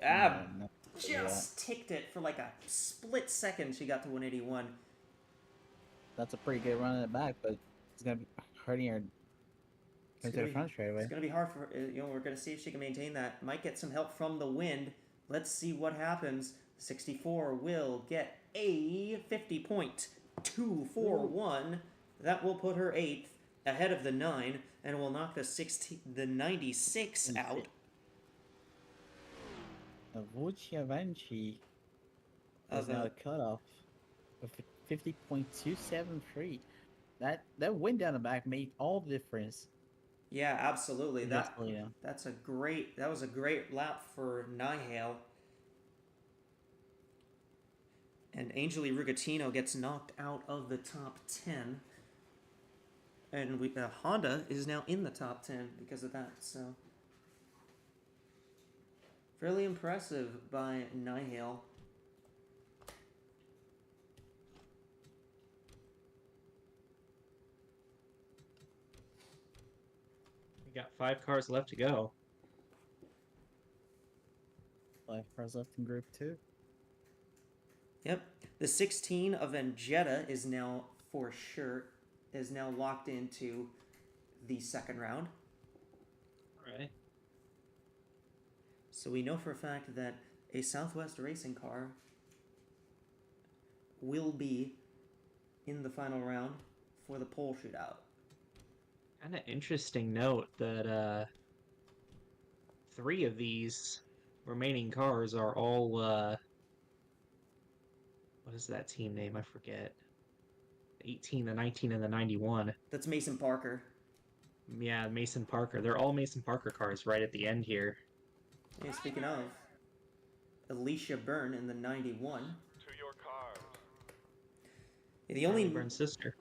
No, Just ticked it for like a split second. She got to 181. That's a pretty good run in the back, but it's gonna be hurting her into the front straight away. It's gonna be hard for her. We're gonna see if she can maintain that. Might get some help from the wind. Let's see what happens. 64 will get a 50.241. That will put her 8th, ahead of the 9, and will knock the 96 out. Vucevic is now the cutoff of 50.273. That win down the back made all the difference. Yeah, absolutely. That yeah. was a great lap for Nihale. And Angeli Rugatino gets knocked out of the top 10. And Honda is now in the top 10 because of that. So fairly impressive by Nihale. We got 5 cars left to go. 5 cars left in Group 2. Yep. The 16 of Angetta is now for sure, is now locked into the second round. All right. So we know for a fact that a Southwest racing car will be in the final round for the pole shootout. Kind of interesting note that 3 of these remaining cars are all what is that team name? I forget. 18, the 19, and the 91. That's Mason Parker. Yeah, Mason Parker. They're all Mason Parker cars right at the end here. Hey, speaking of, Alicia Byrne in the 91. To your cars. The only Byrne's sister.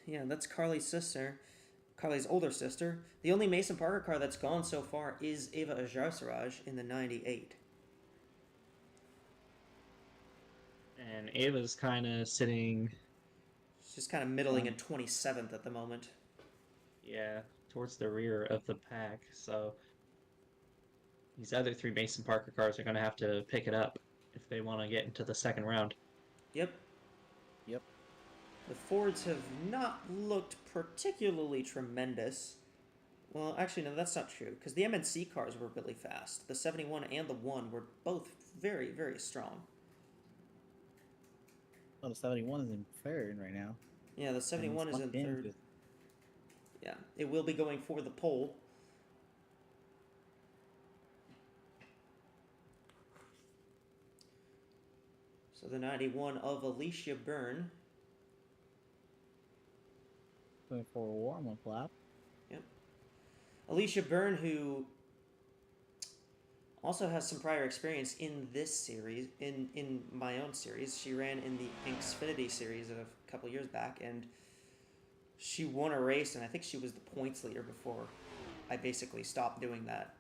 Yeah, that's Carly's sister. Carly's older sister. The only Mason Parker car that's gone so far is Ava Ajarsaraj in the 98. And Ava's kind of sitting... She's just kind of middling in 27th at the moment. Yeah, towards the rear of the pack. So these other 3 Mason Parker cars are going to have to pick it up if they want to get into the second round. Yep. Yep. The Fords have not looked particularly tremendous. Well, actually, no, that's not true, because the MNC cars were really fast. The 71 and the 1 were both very, very strong. Well, the 71 is in third right now. Yeah, the 71 is in third. Yeah, it will be going for the pole. So the 91 of Alicia Byrne. Going for a warm-up lap. Yep. Alicia Byrne, who also has some prior experience in this series, in my own series. She ran in the Xfinity series a couple years back, and she won a race, and I think she was the points leader before I basically stopped doing that.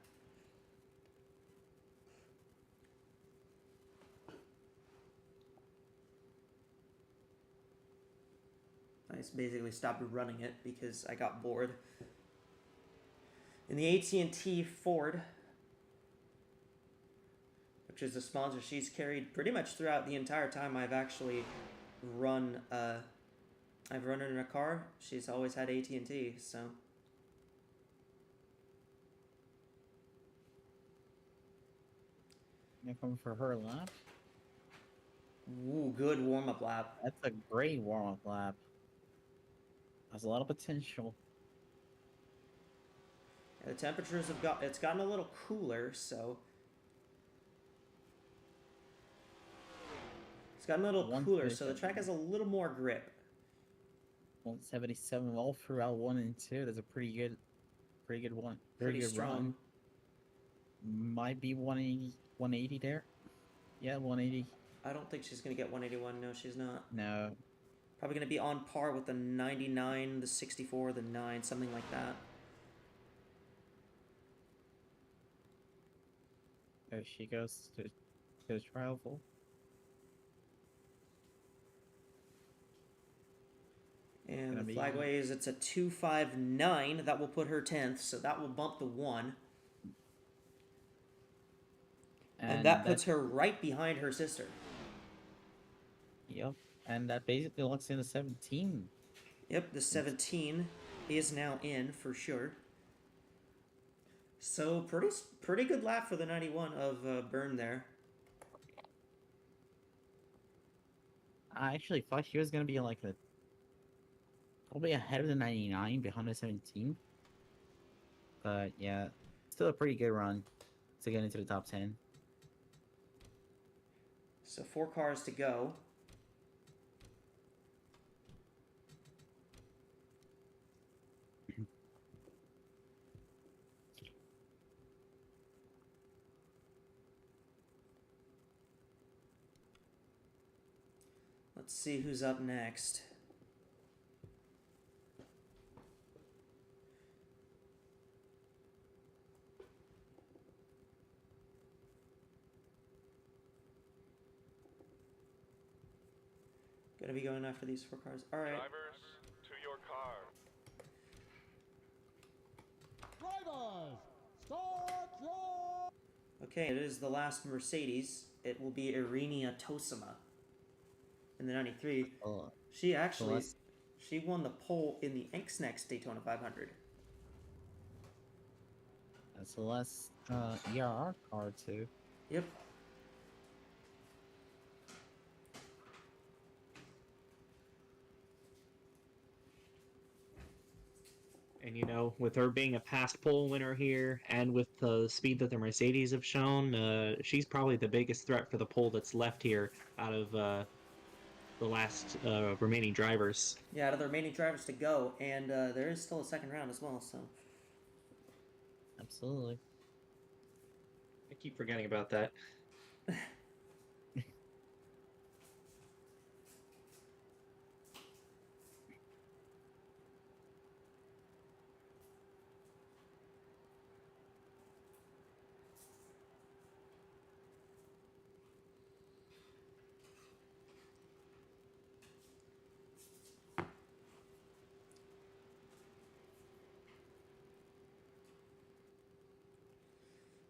I just basically stopped running it because I got bored. In the AT&T Ford, which is a sponsor she's carried pretty much throughout the entire time I've actually run. I've run her in a car. She's always had AT&T, so. Coming for her lap. Ooh, good warm-up lap. That's a great warm-up lap. Has a lot of potential. Yeah, the temperatures it's gotten a little cooler, so. It's gotten a little cooler, so the track has a little more grip. 177 all throughout 1 and 2. That's a pretty good one. Very good strong run. Might be 180, 180 there. Yeah, 180. I don't think she's gonna get 181. No, she's not. No. Probably gonna be on par with the 99, the 64, the 9, something like that. There she goes to the travel. And the flagways, it's a 259. That will put her 10th, so that will bump the 1. And that puts her right behind her sister. Yep, and that basically locks in the 17. Yep, the 17 is now in for sure. So pretty good lap for the 91 of Byrne there. I actually thought she was gonna be like probably ahead of the 99, behind the 17. But yeah, still a pretty good run to get into the top 10. So 4 cars to go. Let's see who's up next. Gonna be going after these 4 cars. All right. Drivers, to your car. Drivers, start your... Okay, it is the last Mercedes. It will be Irenia Tosima in the 93. She actually, she won the pole in the Next Daytona 500. That's the last ERR car too. Yep. And you know, with her being a past pole winner here, and with the speed that the Mercedes have shown, she's probably the biggest threat for the pole that's left here out of the last remaining drivers. Yeah, out of the remaining drivers to go, and there is still a second round as well, so. Absolutely. I keep forgetting about that.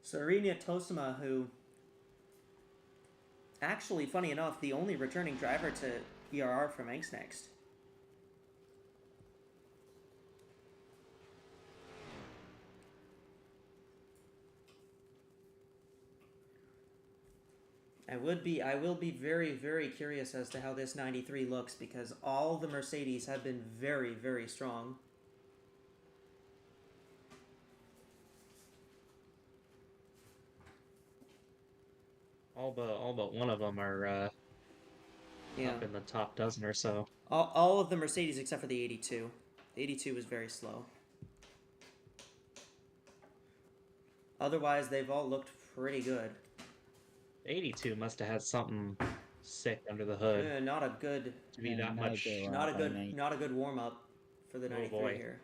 So Arena Tosima, who actually, funny enough, the only returning driver to ERR from Angst Next. I will be very, very curious as to how this 93 looks, because all the Mercedes have been very, very strong. All but one of them are Yeah. up in the top dozen or so. All of the Mercedes except for the 82. The 82 was very slow. Otherwise, they've all looked pretty good. 82 must have had something sick under the hood Not a good, to be that much. not a good warm up for the 93 boy. here.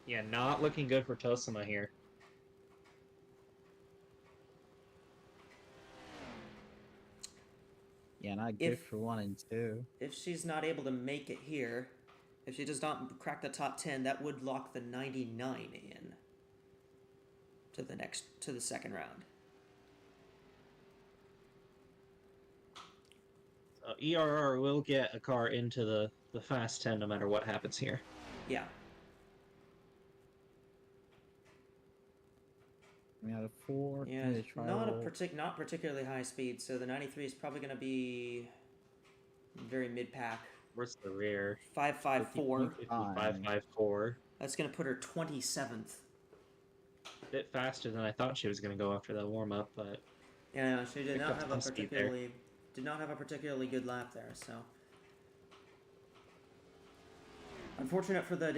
Yeah, not looking good for Tosima here. Yeah, not good for 1 and 2. If she's not able to make it here, if she does not crack the top 10, that would lock the 99 in to the second round. So ERR will get a car into the Fast 10 no matter what happens here. Yeah. We had a 4. Yeah, not particularly high speed, so the 93 is probably going to be very mid-pack. Where's the rear? 554. 554. That's going to put her 27th. A bit faster than I thought she was going to go after that warm-up, but... Yeah, she did not have a particularly good lap there, so... Unfortunate for the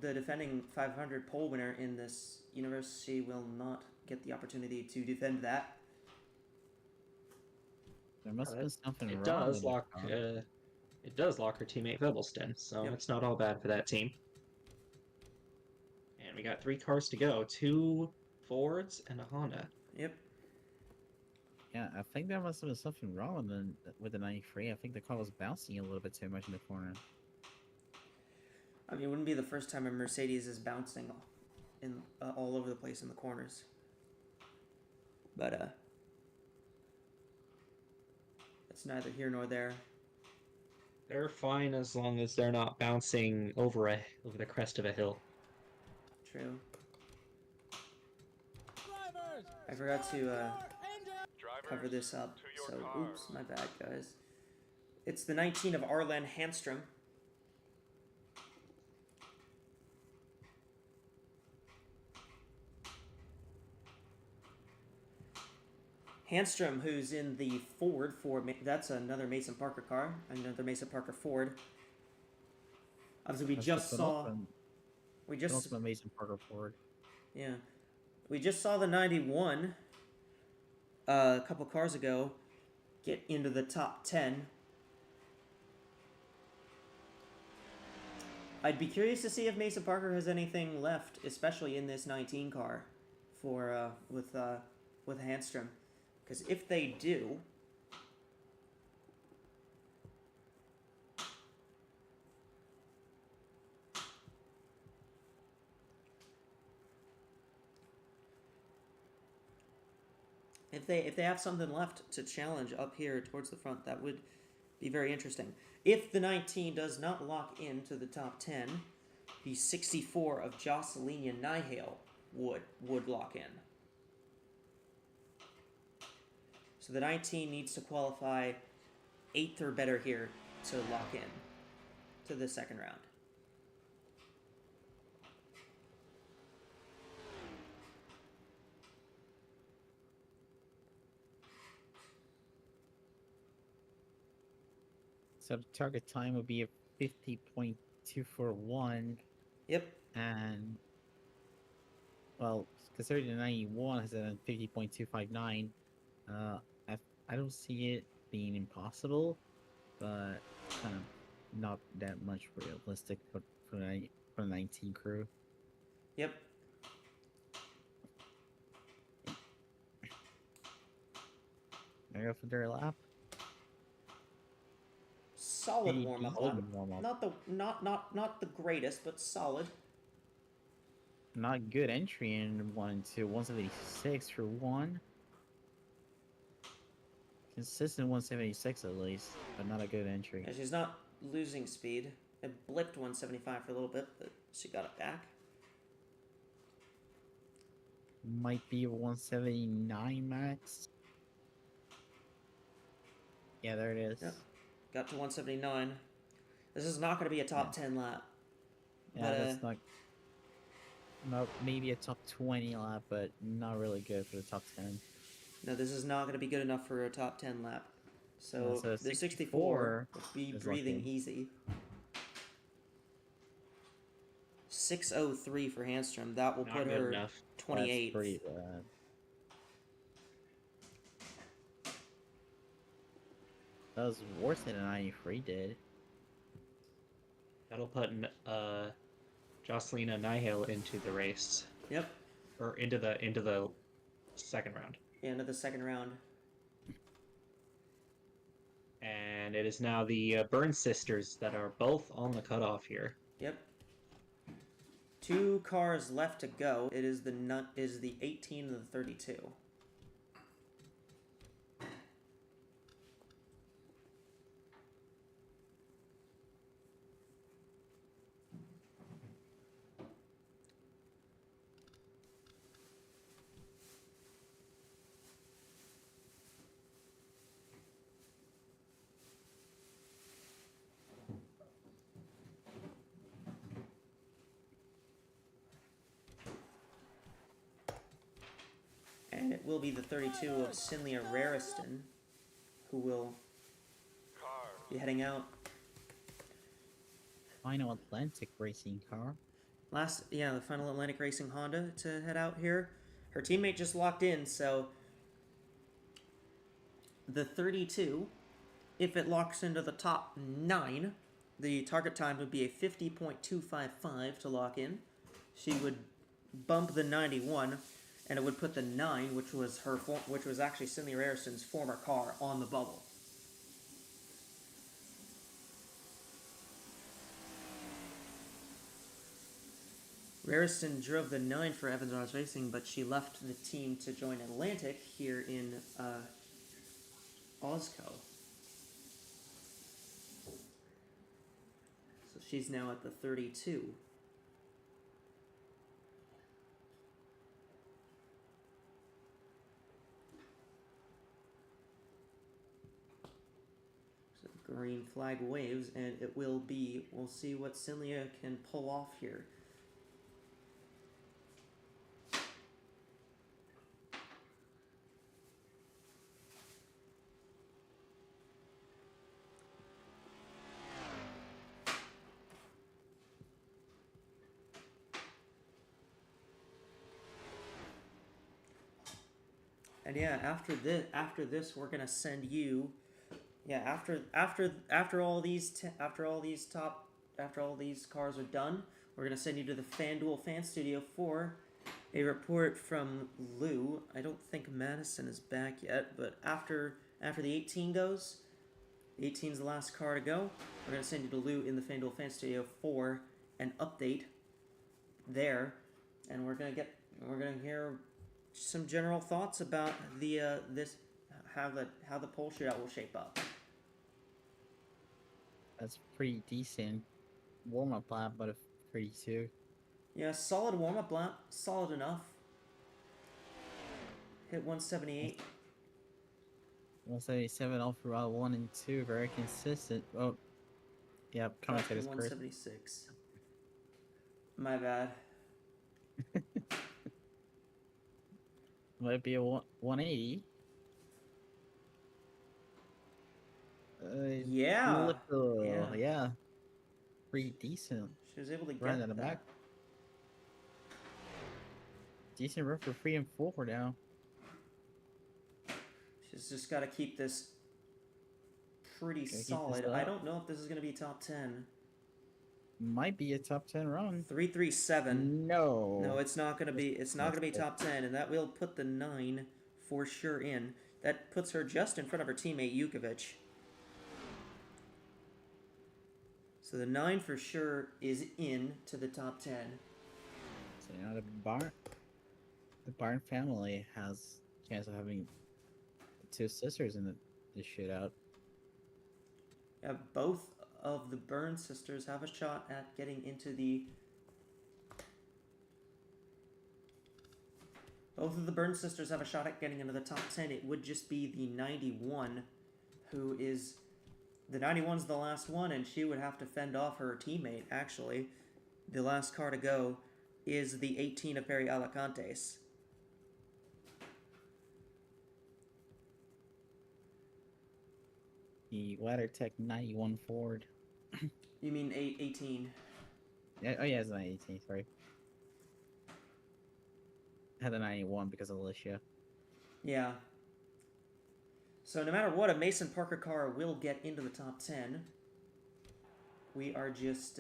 defending 500 pole winner in this universe, she will not get the opportunity to defend that. There must be something wrong. It does lock her teammate Vebelston, so it's not all bad for that team. And we got 3 cars to go, 2 Fords and a Honda. Yep. Yeah, I think there must have been something wrong with the 93. I think the car was bouncing a little bit too much in the corner. I mean, it wouldn't be the first time a Mercedes is bouncing in all over the place in the corners. But it's neither here nor there. They're fine as long as they're not bouncing over the crest of a hill. True. I forgot to cover this up, so oops, my bad, guys. It's the 19 of Arlen Handstrom. Handstrom, who's in the Ford for that's another Mason Parker car, another Mason Parker Ford. Obviously, we just saw Mason Parker Ford. Yeah, we just saw the 91 a couple cars ago get into the top 10. I'd be curious to see if Mason Parker has anything left, especially in this 19 car, for with Handstrom. Because if they do, if they have something left to challenge up here towards the front, that would be very interesting. If the 19 does not lock into the top 10, the 64 of Jocelyn Nihale would lock in. So the 19 needs to qualify 8th or better here to lock in to the second round. So the target time would be a 50.241. Yep. And, well, considering the 91 has a 50.259, I don't see it being impossible, but kind of not that much realistic for the 19 crew. Yep. I go for their lap. Solid warm-up lap. Not the greatest, but solid. not good entry in 1 and 2. 176 for 1. Consistent 176 at least, but not a good entry. Yeah, she's not losing speed. It blipped 175 for a little bit, but she got it back. Might be a 179 max. Yeah, there it is. Yep. Got to 179. This is not going to be a top 10 lap. Yeah, but, that's not. No, maybe a top 20 lap, but not really good for the top 10. No, this is not going to be good enough for a top 10 lap. So, Yeah, so the 64 would be is breathing lucky. easy. 6:03 for Handstrom. That will Not put good her enough. 28th. That's pretty bad. That was worse than a 93 did. That'll put Jocelyn Nihil into the race, Yep. or into the second round. Yeah, into the second round. And it is now the Burns sisters that are both on the cutoff here. Yep. 2 cars left to go. It is the 18 and the 32. And it will be the 32 of Cinlia Rariston, who will be heading out. Final Atlantic racing car. The final Atlantic Racing Honda to head out here. Her teammate just locked in, so the 32, if it locks into the top 9, the target time would be a 50.255 to lock in. She would bump the 91, and it would put the 9, which was actually Cindy Rariston's former car, on the bubble. Rariston drove the 9 for Evans Arts Racing, but she left the team to join Atlantic here in AWSCO. So she's now at the 32. So green flag waves, and it will be, we'll see what Cinlia can pull off here. And yeah, after this, we're gonna send you. Yeah, after all these cars are done, we're gonna send you to the FanDuel fan studio for a report from Lou. I don't think Madison is back yet, but after the 18 goes, the 18 is the last car to go. We're gonna send you to Lou in the FanDuel fan studio for an update there, and we're gonna hear some general thoughts about the how the pole shootout will shape up. That's pretty decent warm-up lap, but a 32. Yeah, solid warm-up lap, solid enough. Hit 178. 177 all throughout 1 and 2, very consistent. Oh, yeah, commentator's correct. 176. My bad. Might be a 180. Yeah. Yeah. Pretty decent. She was able to Run get in the that. back. Decent run for 3 and 4 now. She's just got to keep this pretty Gotta keep this solid. up. I don't know if this is going to be top 10. Might be a top 10 run. 337. No. No, it's not going to be. It's not going to be top 10, and that will put the 9 for sure in. That puts her just in front of her teammate Yukovic. So the 9 for sure is in to the top 10. So the Barn family has a chance of having two sisters in the shootout. Yeah, both of the Byrne sisters have a shot at getting into the. Both of the Byrne sisters have a shot at getting into the top 10. It would just be the 91, who is. The 91's the last one, and she would have to fend off her teammate, actually. The last car to go is the 18 of Perry Alacantes. The WeatherTech 91 Ford. You mean 18? Yeah, oh yeah, it's not 18. Sorry. I had the 91 because of Alicia. Yeah. So no matter what, a Mason Parker car will get into the top 10. We are just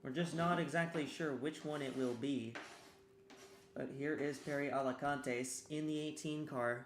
we're just not exactly sure which one it will be. But here is Perry Alacantes in the 18 car.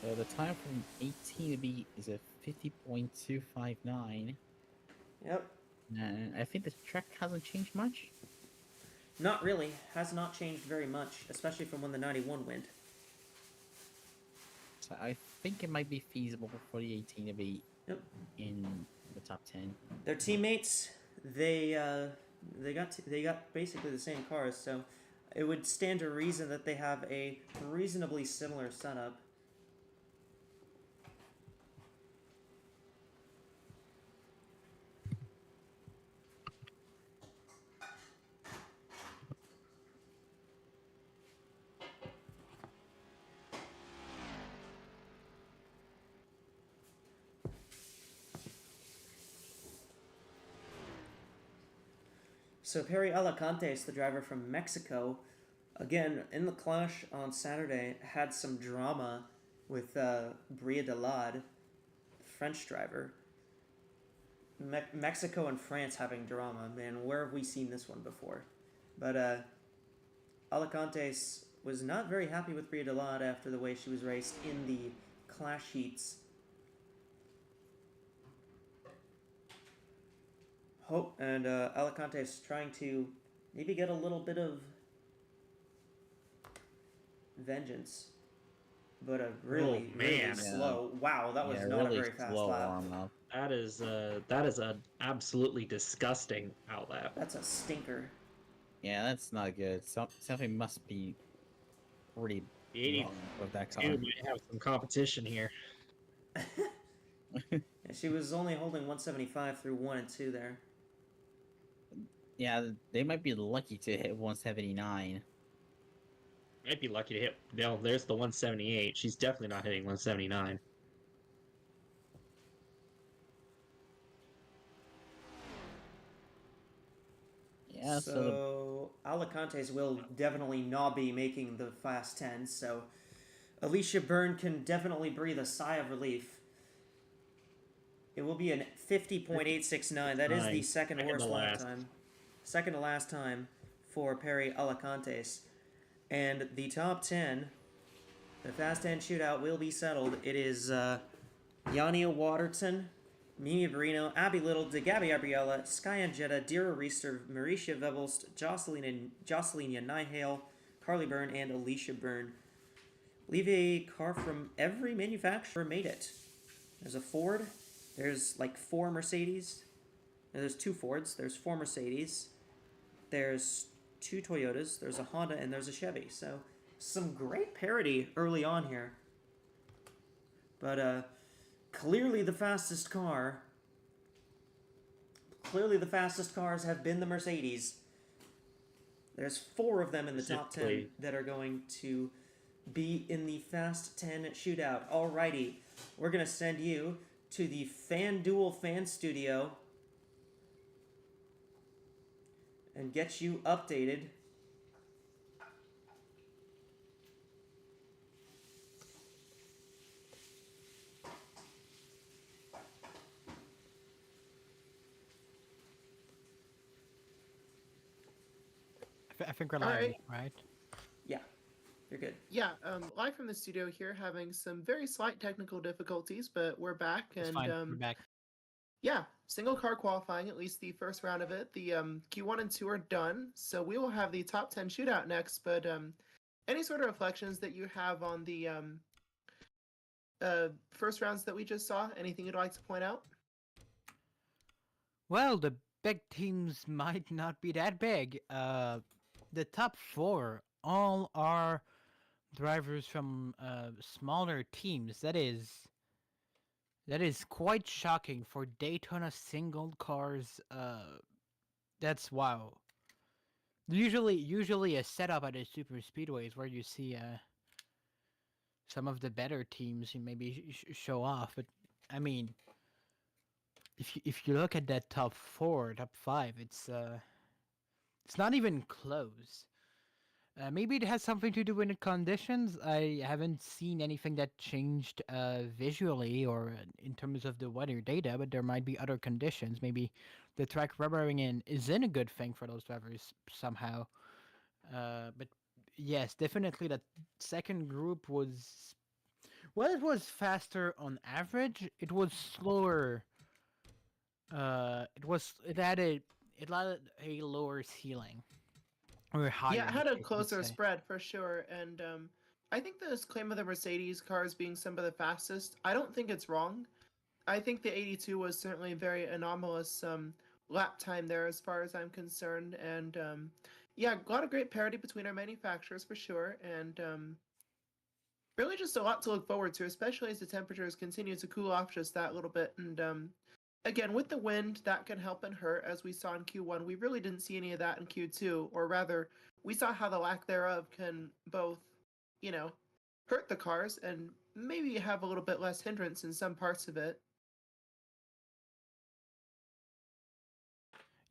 So the time from 18 to beat is a 50.259. Yep. And I think the track hasn't changed much. Not really. Has not changed very much, especially from when the 91 went. So I think it might be feasible for the 18 to be in the top 10. Their teammates, they got basically the same cars, so it would stand to reason that they have a reasonably similar setup. So Perry Alacantes, the driver from Mexico, again, in the clash on Saturday, had some drama with Bria Delade, the French driver. Mexico and France having drama, man, where have we seen this one before? But Alacantes was not very happy with Bria Delade after the way she was raced in the clash heats. And Alacantes trying to maybe get a little bit of vengeance, but a really, really slow. Wow, that was not really a very fast lap. That is an absolutely disgusting outlap. That's a stinker. Yeah, that's not good. Something must be pretty wrong with that car. Dude, might have some competition here. Yeah, she was only holding 175 through 1 and 2 there. Yeah, they might be lucky to hit 179. Might be lucky to hit. No, there's the 178. She's definitely not hitting 179. Yeah, so Alacantes will definitely not be making the Fast 10, so Alicia Byrne can definitely breathe a sigh of relief. It will be a 50.869. That is the second worst lap time. Second to last time for Perry Alacantes. And the top 10, the Fast 10 shootout will be settled. It is Yania Waterton, Mimi Barino, Abby Little, DeGabby Abriella, Sky Angetta, Dira Reister, Mauricia Vebelst, Jocelyn Nihale, Carly Byrne, and Alicia Byrne. Leave a car from every manufacturer made it. There's a Ford. There's like 4 Mercedes. There's 2 Fords. There's 4 Mercedes. There's 2 Toyotas. There's a Honda, and there's a Chevy. So some great parity early on here. But clearly the fastest car. Clearly the fastest cars have been the Mercedes. There's 4 of them in the top 10 that are going to be in the Fast 10 shootout. Alrighty, we're going to send you to the FanDuel Fan Studio and get you updated. I think we're All live, right. right? Yeah, you're good. Yeah, live from the studio here, having some very slight technical difficulties, but we're back, It's and fine. We're back. yeah, single car qualifying, at least the first round of it. The Q1 and 2 are done, so we will have the top 10 shootout next. But any sort of reflections that you have on the first rounds that we just saw? Anything you'd like to point out? Well, the big teams might not be that big. The top 4 all are drivers from smaller teams. That is quite shocking for Daytona single cars. That's wow. Usually a setup at a super speedways where you see some of the better teams you maybe show off, but I mean, if you look at that top 4, top 5, it's not even close. Maybe it has something to do with the conditions. I haven't seen anything that changed visually or in terms of the weather data, but there might be other conditions. Maybe the track rubbering in isn't a good thing for those drivers somehow. But yes, definitely that second group was... Well, it was faster on average. It was slower. It had a lower ceiling. Or higher. Yeah, it had a you could closer say. spread for sure, and I think this claim of the Mercedes cars being some of the fastest, I don't think it's wrong. I think the 82 was certainly a very anomalous lap time there as far as I'm concerned, and yeah, a lot of great parity between our manufacturers for sure, and really just a lot to look forward to, especially as the temperatures continue to cool off just that little bit, and again, with the wind, that can help and hurt, as we saw in Q1. We really didn't see any of that in Q2, or rather, we saw how the lack thereof can both, hurt the cars and maybe have a little bit less hindrance in some parts of it.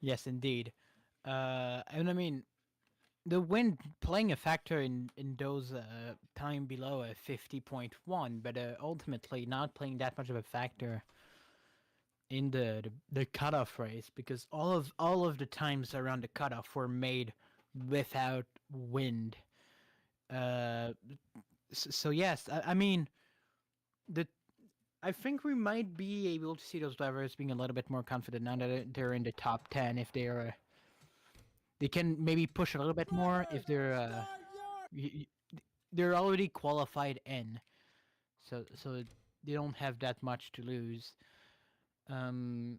Yes, indeed. And I mean, the wind playing a factor in those time below a 50.1, but ultimately not playing that much of a factor in the cutoff race, because all of the times around the cutoff were made without wind. So yes, I mean, I think we might be able to see those drivers being a little bit more confident now that they're in the top 10. If they can maybe push a little bit more if they're already qualified in, so they don't have that much to lose. I mean,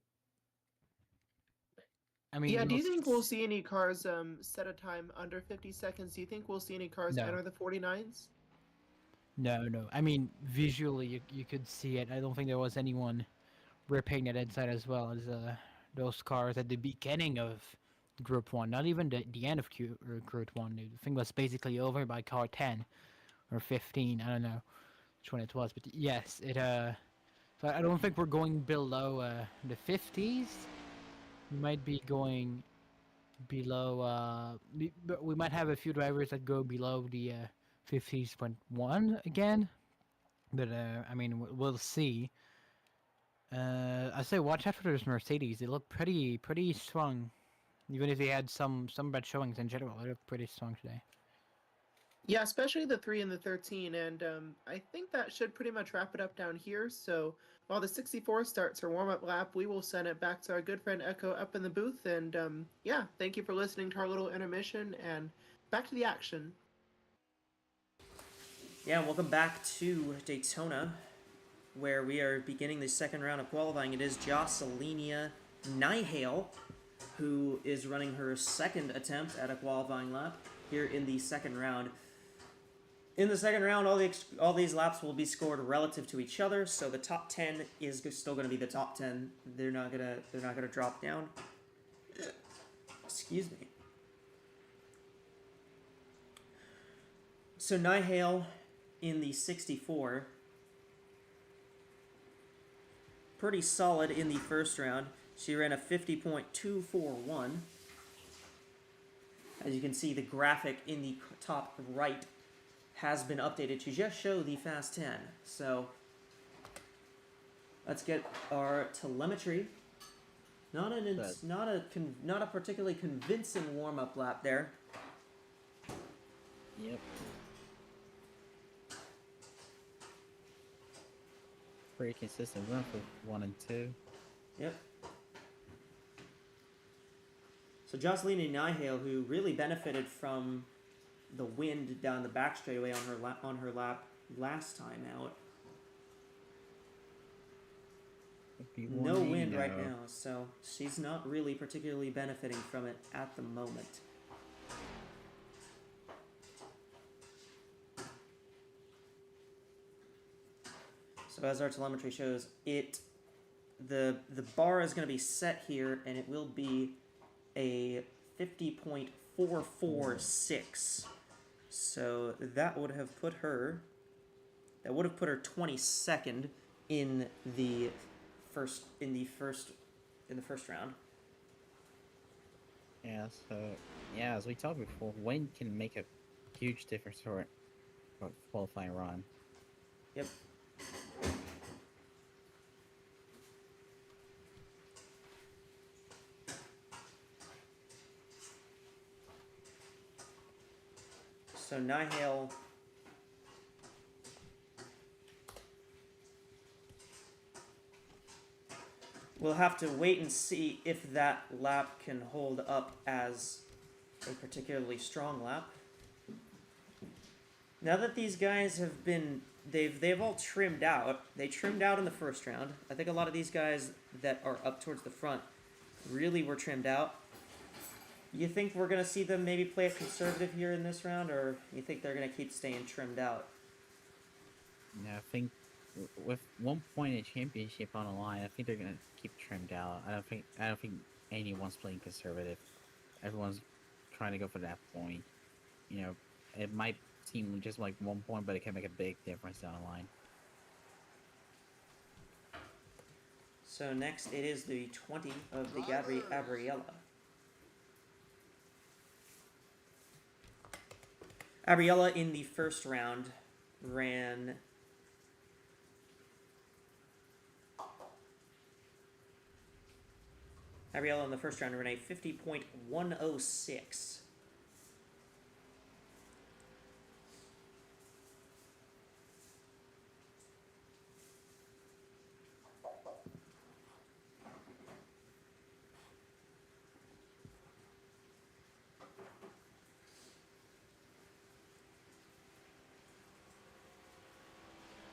Yeah, do you we'll think we'll see any cars set a time under 50 seconds? Do you think we'll see any cars No. enter the 49s? No. I mean, visually, you could see it. I don't think there was anyone ripping it inside as well as those cars at the beginning of Group 1. Not even the end of Group 1. The thing was basically over by car 10 or 15. I don't know which one it was. But yes, so I don't think we're going below the 50s. We might be going below... but we might have a few drivers that go below the 50s.1 again. But I mean, we'll see. I say watch out for those Mercedes. They look pretty strong. Even if they had some bad showings in general, they look pretty strong today. Yeah, especially the 3 and the 13, and I think that should pretty much wrap it up down here. So while the 64 starts her warm-up lap, we will send it back to our good friend Echo up in the booth. And yeah, thank you for listening to our little intermission, and back to the action. Yeah, welcome back to Daytona, where we are beginning the second round of qualifying. It is Jocelynia Nihale who is running her second attempt at a qualifying lap here in the second round. In the second round, all these laps will be scored relative to each other, so the top 10 is still going to be the top 10. They're not gonna drop down. Excuse me. So Nihale in the 64, pretty solid in the first round. She ran a 50.241. As you can see, the graphic in the top right has been updated to just show the fast 10. So let's get our telemetry. Not a particularly convincing warm-up lap there. Yep. Pretty consistent run for 1 and 2. Yep. So Jocelyn Nihale, who really benefited from the wind down the back straightaway on her lap last time out. No wind right now, so she's not really particularly benefiting from it at the moment. So as our telemetry shows, the bar is going to be set here, and it will be a 50.446. So that would have put her 22nd in the first round. Yeah, so yeah, as we talked before, wind can make a huge difference for a qualifying run. Yep. So Nihale we'll have to wait and see if that lap can hold up as a particularly strong lap. Now that these guys have been, they've all trimmed out. They trimmed out in the first round. I think a lot of these guys that are up towards the front really were trimmed out. You think we're going to see them maybe play it conservative here in this round, or you think they're going to keep staying trimmed out? Yeah, I think with 1 point in championship on the line, I think they're going to keep trimmed out. I don't think anyone's playing conservative. Everyone's trying to go for that point. You know, it might seem just like 1 point, but it can make a big difference down the line. So next it is the 20 of the Gabriella. Gabriella in the first round ran a 50.106.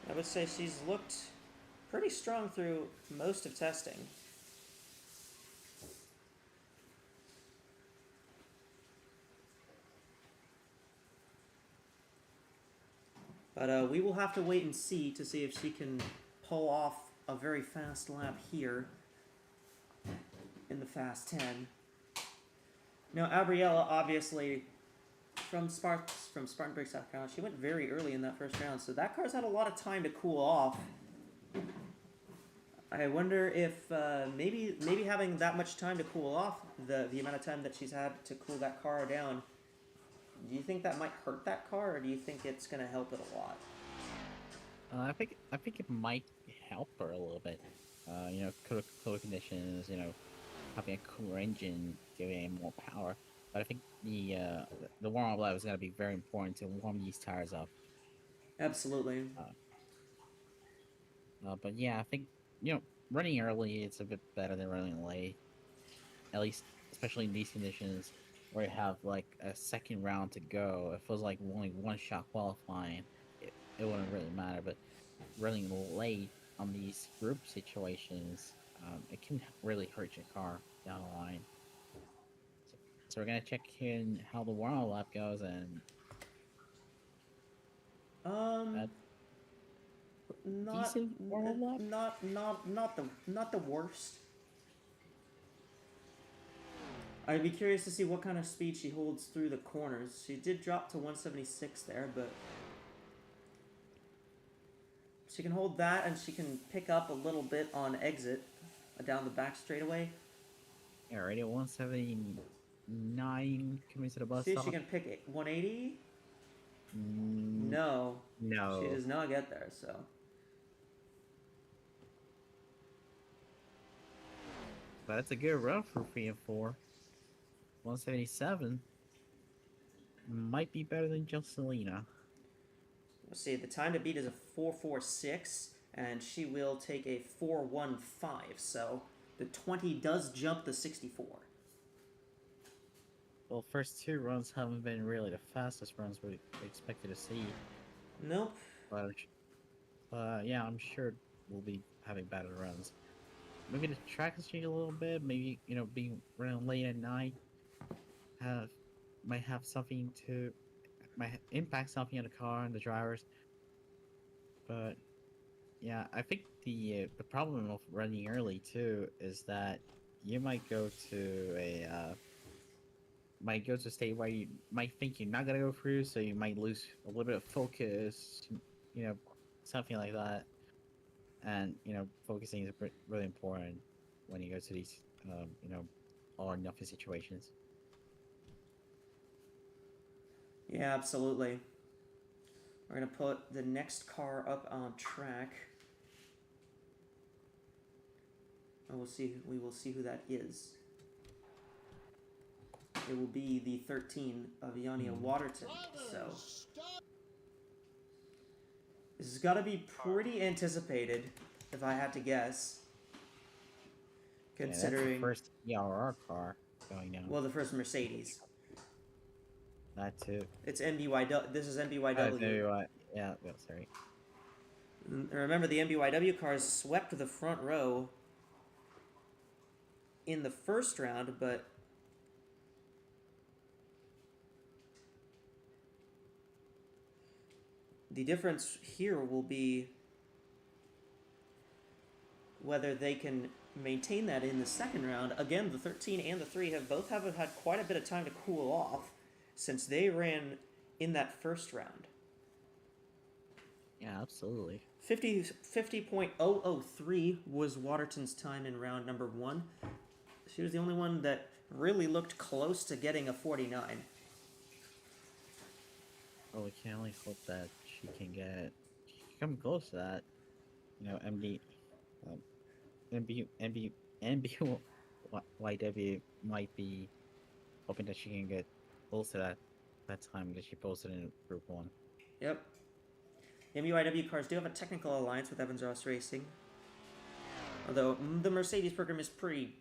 I would say she's looked pretty strong through most of testing. But we will have to wait and see to see if she can pull off a very fast lap here in the fast 10. Now, Gabriella, obviously, from Spartanburg, South Carolina, she went very early in that first round, so that car's had a lot of time to cool off. I wonder if maybe having that much time to cool off, the amount of time that she's had to cool that car down, do you think that might hurt that car, or do you think it's going to help it a lot? I think it might help her a little bit. You know, cooler conditions. You know, having a cooler engine giving more power. But I think the warm-up lap is going to be very important to warm these tires up. Absolutely. But yeah, I think, you know, running early it's a bit better than running late. At least, especially in these conditions where you have like a second round to go. It feels like only one shot qualifying. It wouldn't really matter. But running late on these group situations, it can really hurt your car down the line. So we're gonna check in how the warm-up lap goes, and decent warm-up lap? Not the worst. I'd be curious to see what kind of speed she holds through the corners. She did drop to 176 there, but she can hold that, and she can pick up a little bit on exit down the back straightaway. Yeah, already at 170. 9 coming to the bus See if stop. she can pick 180. Mm, No, no. she does not get there. So But that's a good run for 3 and 4. 177 might be better than just Selena. let's see. The time to beat is a 4.46, and she will take a 4.15. So the 20 does jump the 64. Well, first 2 runs haven't been really the fastest runs we expected to see. Nope. But yeah, I'm sure we'll be having better runs. Maybe the track has changed a little bit. Maybe, you know, being running late at night might have something to might impact something on the car and the drivers. But yeah, I think the problem of running early too is that you might go to a state where you might think you're not gonna go through, so you might lose a little bit of focus, you know, something like that. And you know, focusing is really important when you go to these, you know, all or nothing situations. Yeah, absolutely. We're gonna put the next car up on track. And we will see who that is. It will be the 13 of Yania Waterton. So this has got to be pretty anticipated, if I had to guess. Considering yeah, that's the first ERR car going down. Well, the first Mercedes. That too. It's MBYW. This is MBYW. Yeah, sorry. Remember, the MBYW cars swept the front row in the first round, but the difference here will be whether they can maintain that in the second round. Again, the 13 and the 3 have both had quite a bit of time to cool off since they ran in that first round. Yeah, absolutely. 50.003 was Waterton's time in round number 1. She was the only one that really looked close to getting a 49. Well, we can only hope that she can come close to that. You know, MBYW might be hoping that she can get close to that time that she posted in Group 1. Yep. MBYW cars do have a technical alliance with Evans Ross Racing. Although the Mercedes program is pretty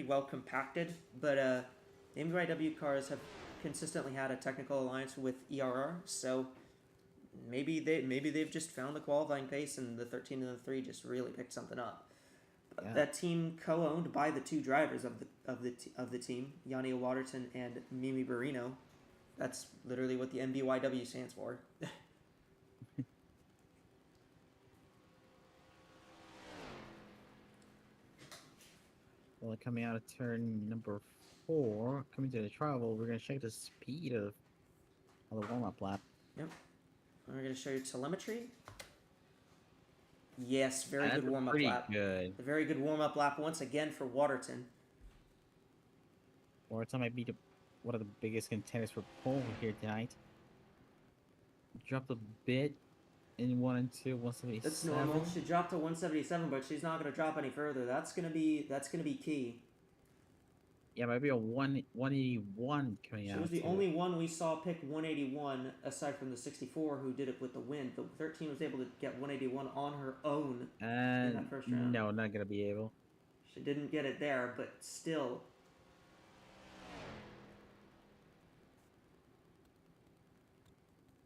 well compacted, but the MBYW cars have consistently had a technical alliance with ERR, so maybe they've just found the qualifying pace, and the 13 and the 3 just really picked something up. Yeah. That team co-owned by the 2 drivers of the team, Yania Waterton and Mimi Barrino. That's literally what the MBYW stands for. Well, coming out of turn number 4, coming to the travel, we're going to check the speed of the warm-up lap. Yep. We're going to show you telemetry. Yes, very good warm-up lap. Good. A very good warm-up lap once again for Waterton. Waterton might be one of the biggest contenders for pole here tonight. Dropped a bit in 1 and 2, 177. That's normal. She dropped to 177, but she's not going to drop any further. That's going to be key. Yeah, maybe a 181 coming out. She was the only one we saw pick 181, aside from the 64 who did it with the wind. The 13 was able to get 181 on her own in that first round. No, not going to be able. She didn't get it there, but still.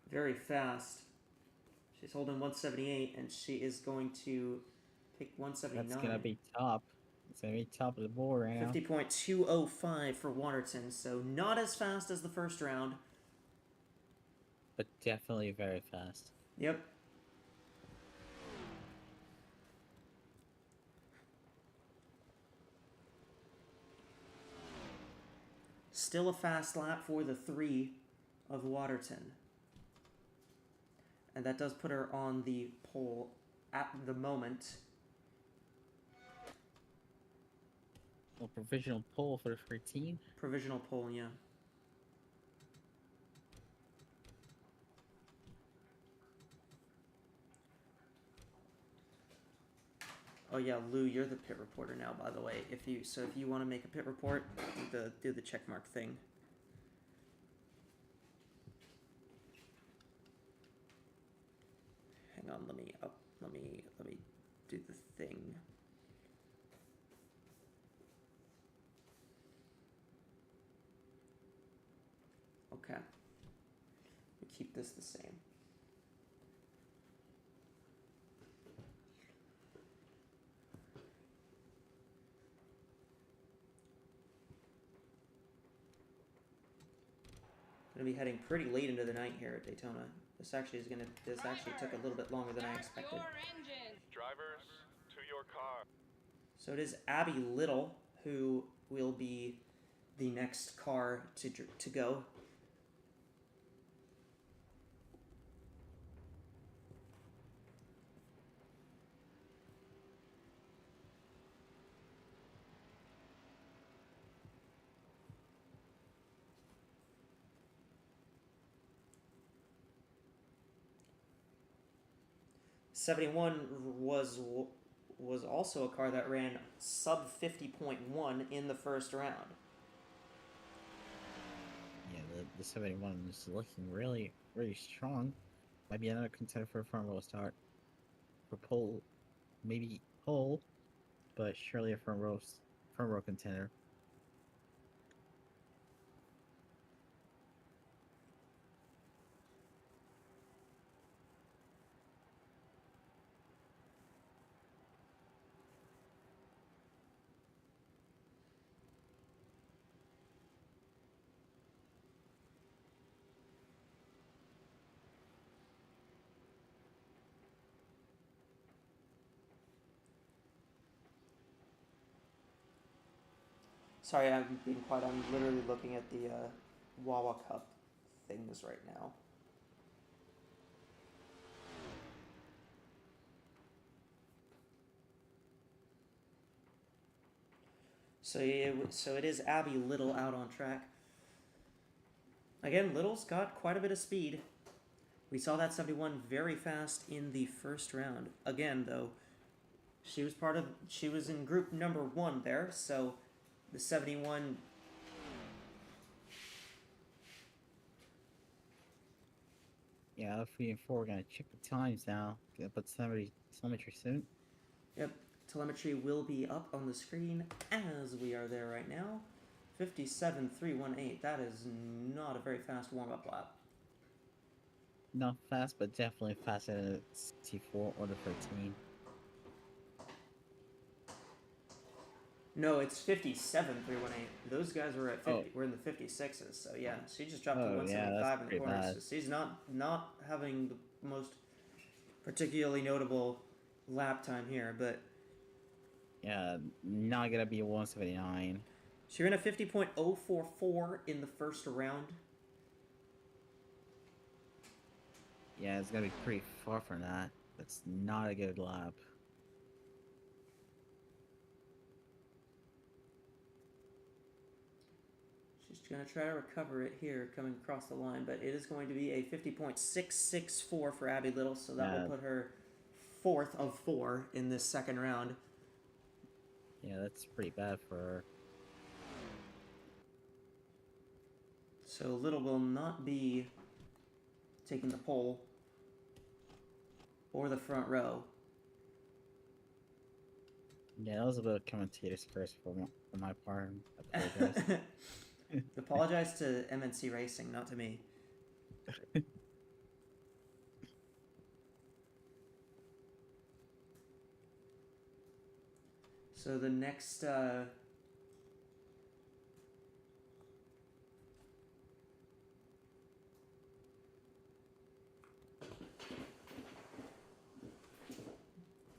Very fast. She's holding 178, and she is going to pick 179. That's going to be top. It's going to be top of the board right now. 50.205 for Waterton, so not as fast as the first round. But definitely very fast. Yep. Still a fast lap for the 3 of Waterton. And that does put her on the pole at the moment. a provisional poll for the 13. Provisional poll, yeah. Oh yeah, Lou, you're the pit reporter now, by the way. If you want to make a pit report, do the check mark thing. Hang on, let me do the thing. Okay. We keep this the same. Gonna be heading pretty late into the night here at Daytona. This actually took a little bit longer than I expected. Drivers, to your car. So it is Abby Little who will be the next car to go. '71 was also a car that ran sub 50.1 in the first round. Yeah, the 71 is looking really, really strong. Might be another contender for a front row start. For pole, maybe pole, but surely a front row contender. Sorry, I'm being quiet. I'm literally looking at the Wawa Cup things right now. So it is Abby Little out on track. Again, Little's got quite a bit of speed. We saw that 71 very fast in the first round. Again, though, she was in group number 1 there, so the 71. Yeah, 3 and 4 are gonna check the times now. Gonna put telemetry soon. Yep, telemetry will be up on the screen as we are there right now. 57.318. That is not a very fast warm-up lap. Not fast, but definitely faster than the 64 or the 13. No, it's 57.318. Those guys were at 50. We're in the 56s, so yeah, she just dropped to 175 in the corners. So she's not having the most particularly notable lap time here, but yeah, not gonna be 179. She ran a 50.044 in the first round. Yeah, it's gonna be pretty far from that. That's not a good lap. She's going to try to recover it here coming across the line, but it is going to be a 50.664 for Abby Little, so that will put her 4th of 4 in this second round. Yeah, that's pretty bad for her. So Little will not be taking the pole or the front row. Yeah, that was a bit of commentator's curse for my part. I apologize. Apologize to MNC Racing, not to me. So the next give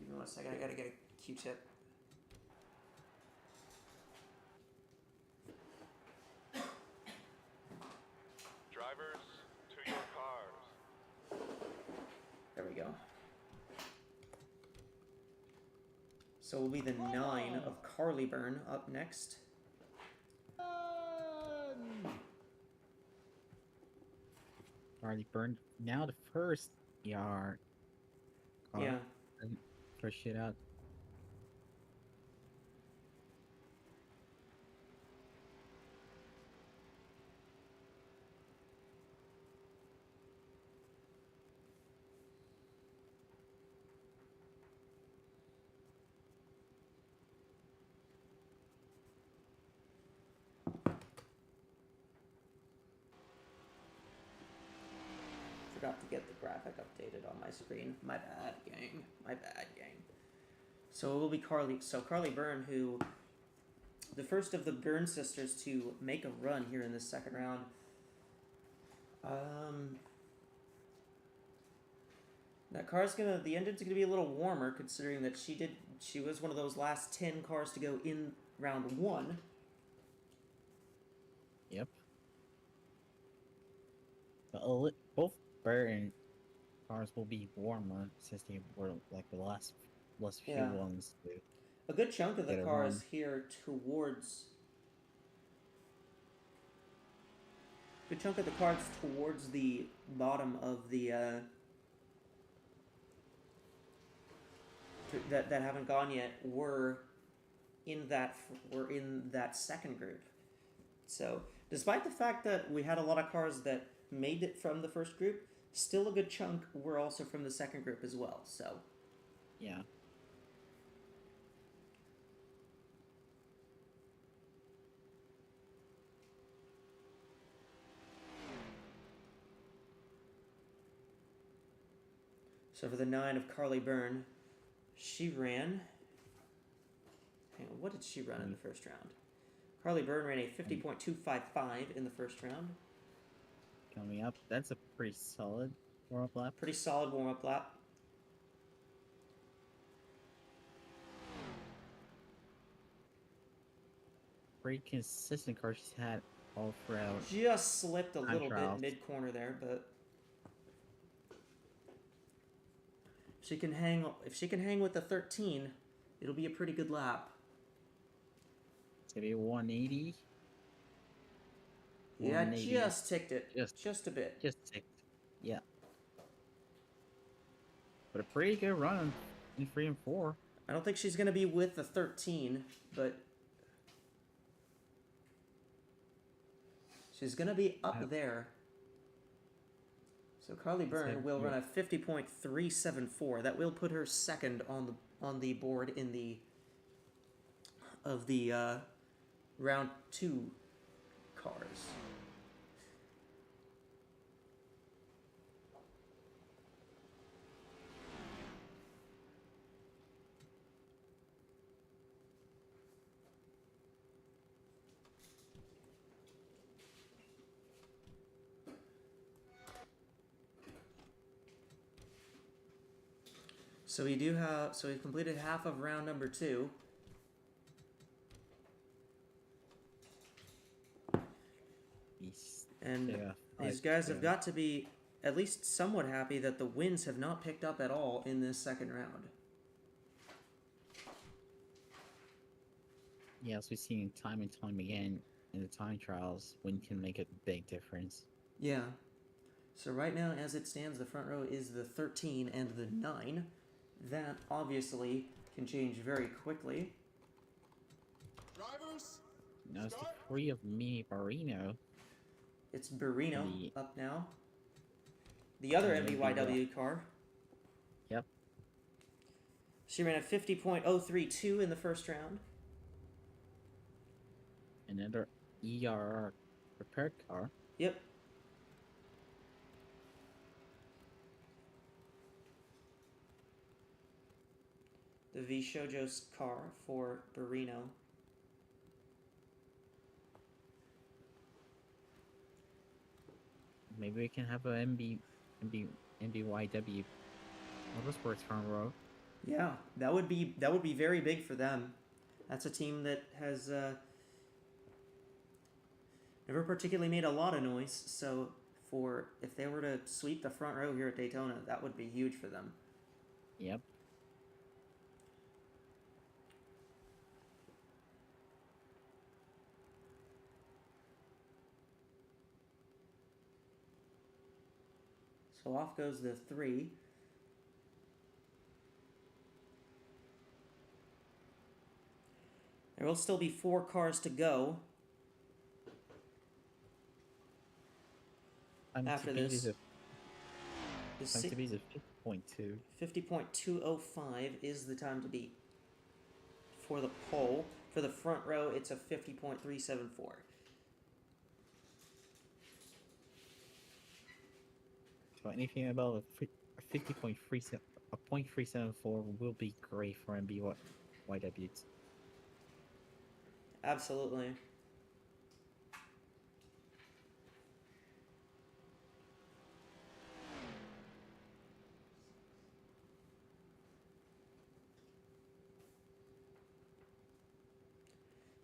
me 1 second, I gotta get a Q-tip. Drivers, to your cars. There we go. So will be the 9 of Carly Byrne up next. Already burned. Now the first ER car. Yeah. First shootout. Forgot to get the graphic updated on my screen. My bad, gang. My bad, gang. So it will be Carly Byrne, who the first of the Byrne sisters to make a run here in this second round. The engine's gonna be a little warmer considering that she was one of those last 10 cars to go in round 1. Yep. But both Byrne cars will be warmer since they were like the last few ones to A good chunk of the get a cars run. here towards the bottom of the that haven't gone yet were in that second group. So despite the fact that we had a lot of cars that made it from the first group, still a good chunk were also from the second group as well. So yeah. So for the 9 of Carly Byrne, she ran. Hang on, what did she run in the first round? Carly Byrne ran a 50.255 in the first round. Coming up, that's a pretty solid warm-up lap. Pretty solid warm-up lap. Pretty consistent car she's had all throughout. Just slipped a little trials. bit mid-corner there, but if she can hang with the 13, it'll be a pretty good lap. It's gonna be 180. Yeah, 180. just ticked it. Just a bit. Just ticked. Yeah. But a pretty good run in 3 and 4. I don't think she's going to be with the 13, but she's going to be up there. So Carly Byrne will run a 50.374. That will put her second on the board in the round 2 cars. So we've completed half of round number 2. And these guys have got to be at least somewhat happy that the winds have not picked up at all in this second round. Yeah, as we've seen time and time again in the time trials, wind can make a big difference. Yeah. So right now, as it stands, the front row is the 13 and the 9. That obviously can change very quickly. Drivers, now it's the 3 of Mini Barino. It's Barino up now. The other MBYW car. Yep. She ran a 50.032 in the first round. Another ERR repaired car. Yep. The V Shoujo's car for Barino. Maybe we can have a MBYW Motorsports front row. Yeah, that would be very big for them. That's a team that has never particularly made a lot of noise. So if they were to sweep the front row here at Daytona, that would be huge for them. Yep. So off goes the 3. There will still be 4 cars to go after this. Time to beat is 50.2. 50.205 is the time to beat for the pole. For the front row, it's a 50.374. So anything about a 50.374 will be great for MBY debuts. Absolutely.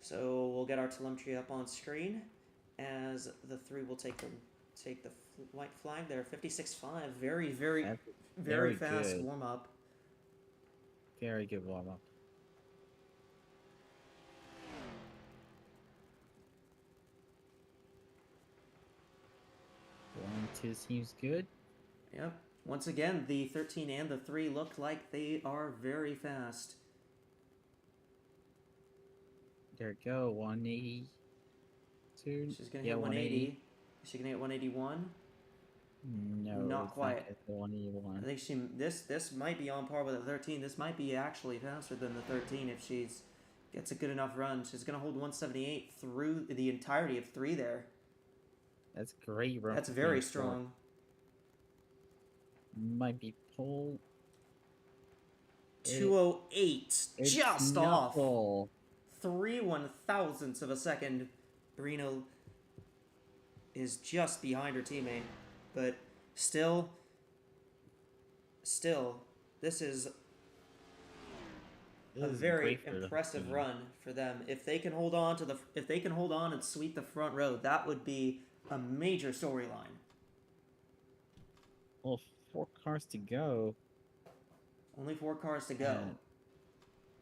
So we'll get our telemetry up on screen as the 3 will take the white flag there. 56.5. Very fast warm up. Very good warm up. One, 2 seems good. Yep. Once again, the 13 and the 3 look like they are very fast. There we go, 182. She's gonna hit 180. Is she gonna hit 181? No, not quite. Not 181. I think this might be on par with the 13. This might be actually faster than the 13 if she's gets a good enough run. She's gonna hold 178 through the entirety of 3 there. That's great run. That's very strong. Might be pole. 208, just off. Pole. 3/1000ths of a second. Barrino is just behind her teammate, but still, this is a very impressive run for them. If they can hold on and sweep the front row, that would be a major storyline. Well, 4 cars to go. Only 4 cars to go.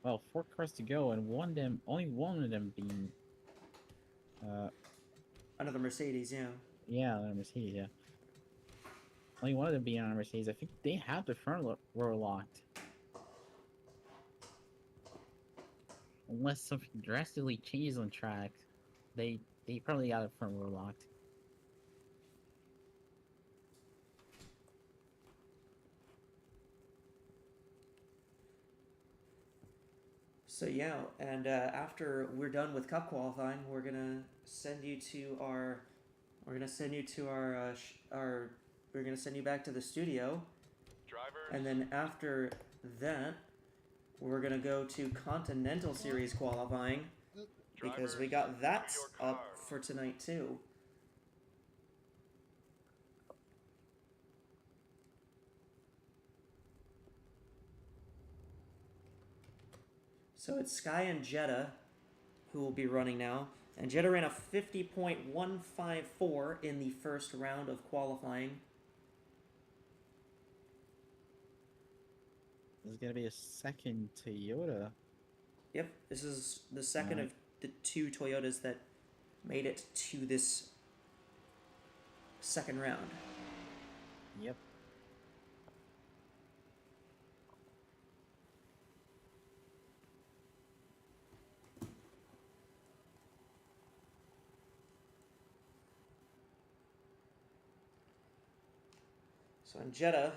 Well, 4 cars to go, and only one of them being another Mercedes, yeah. Yeah, another Mercedes, yeah. Only one of them being on a Mercedes. I think they have the front row locked. Unless something drastically changes on track, they probably got the front row locked. So yeah, and after we're done with Cup qualifying, we're gonna send you back to the studio. Drivers. And then after that, we're gonna go to Continental Series qualifying because we got that up for tonight too. So it's Sky and Jetta who will be running now. And Jetta ran a 50.154 in the first round of qualifying. There's gonna be a second Toyota. Yep, this is the second of the 2 Toyotas that made it to this second round. Yep. So in Jetta,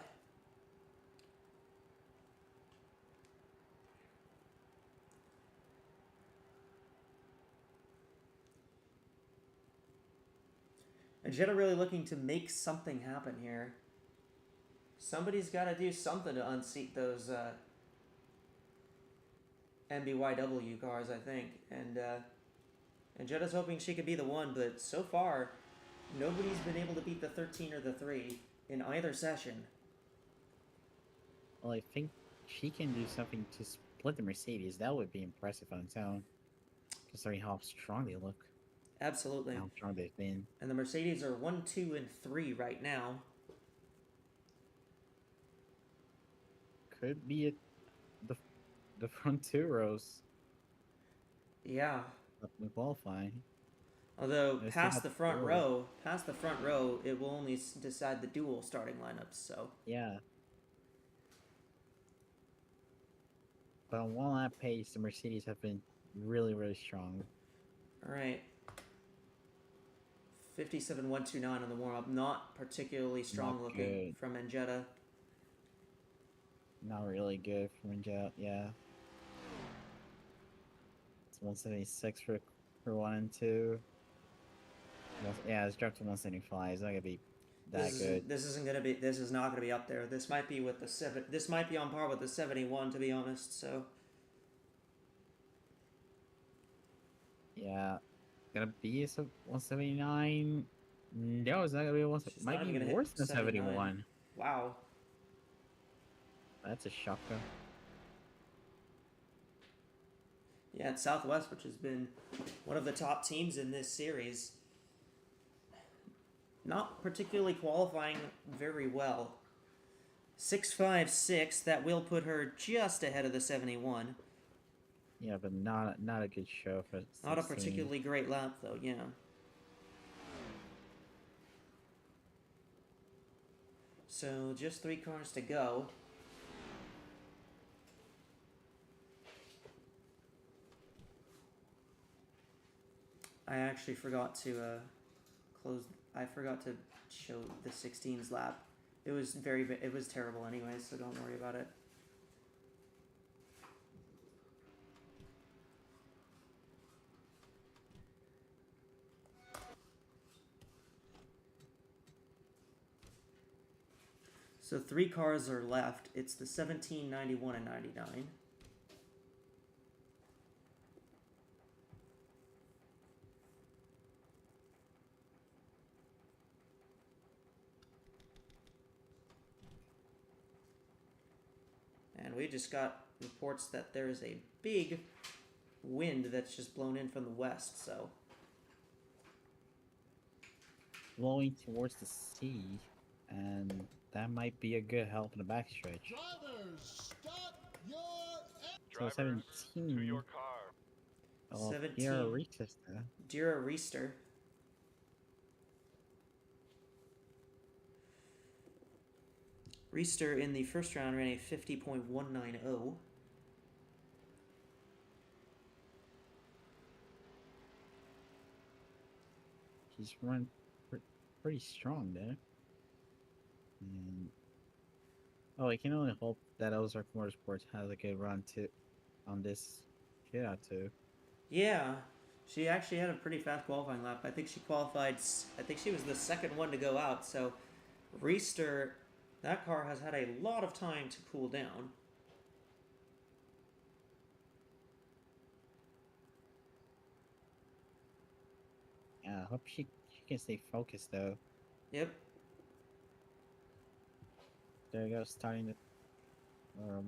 really looking to make something happen here. Somebody's got to do something to unseat those MBYW cars, I think. And Jetta's hoping she could be the one, but so far, nobody's been able to beat the 13 or the 3 in either session. Well, I think she can do something to split the Mercedes. That would be impressive on its own, considering how strong they look. Absolutely. How strong they've been. And the Mercedes are 1, 2, and 3 right now. Could be the front 2 rows. Yeah. Up in qualifying. Although They still got past the front row, it will only decide the dual starting lineups. So yeah. But on one lap pace, the Mercedes have been really, really strong. all right. 57.129 on the warm up, not particularly strong Not looking good. from Angetta. Not really good for Ninja, yeah. It's 176 for 1 and 2. Yeah, it's dropped to 175. It's not gonna be that good. This is not gonna be up there. This might be with the This might be on par with the 71, to be honest. So Yeah, gonna be a 179. No, it's not gonna be a 1. She's Might not be even gonna hit worse than 79. 71. Wow. That's a shocker. Yeah, it's Southwest, which has been one of the top teams in this series. Not particularly qualifying very well. 6.56, that will put her just ahead of the 71. Yeah, but not a good show for 16. Not a particularly great lap, though, yeah. So, just 3 cars to go. I actually forgot to I forgot to show the 16's lap. It was terrible anyway, so don't worry about it. So 3 cars are left. It's the 17, 91, and 99. And we just got reports that there is a big wind that's just blown in from the west, so. Blowing towards the sea, and that might be a good help in the backstretch. Drivers, stop your So Drivers, 17. to your car. Oh, 17. Dira Richter. Dira Reister. Reister in the first round ran a 50.190. He's run pretty strong there. And I can only hope that Ozark Motorsports has a good run too on this shootout too. Yeah, she actually had a pretty fast qualifying lap. I think she was the second one to go out, so Reister, that car has had a lot of time to cool down. Yeah, I hope she can stay focused though. Yep. There you go, starting the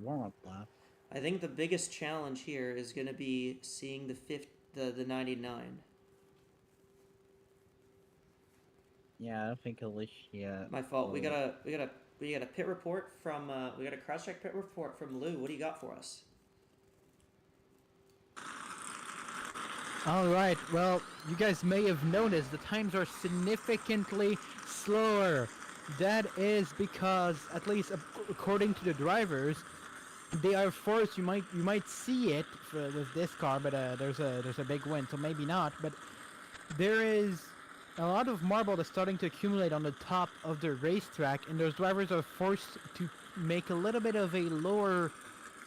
warm-up lap. I think the biggest challenge here is going to be seeing the 99. Yeah, I don't think Alicia. My fault. We got a pit report from we got a cross-check pit report from Lou. What do you got for us? All right. Well, you guys may have noticed the times are significantly slower. That is because, at least according to the drivers, they are forced. You might see it with this car, but there's a big wind, so maybe not. But there is a lot of marble that's starting to accumulate on the top of the racetrack, and those drivers are forced to make a little bit of a lower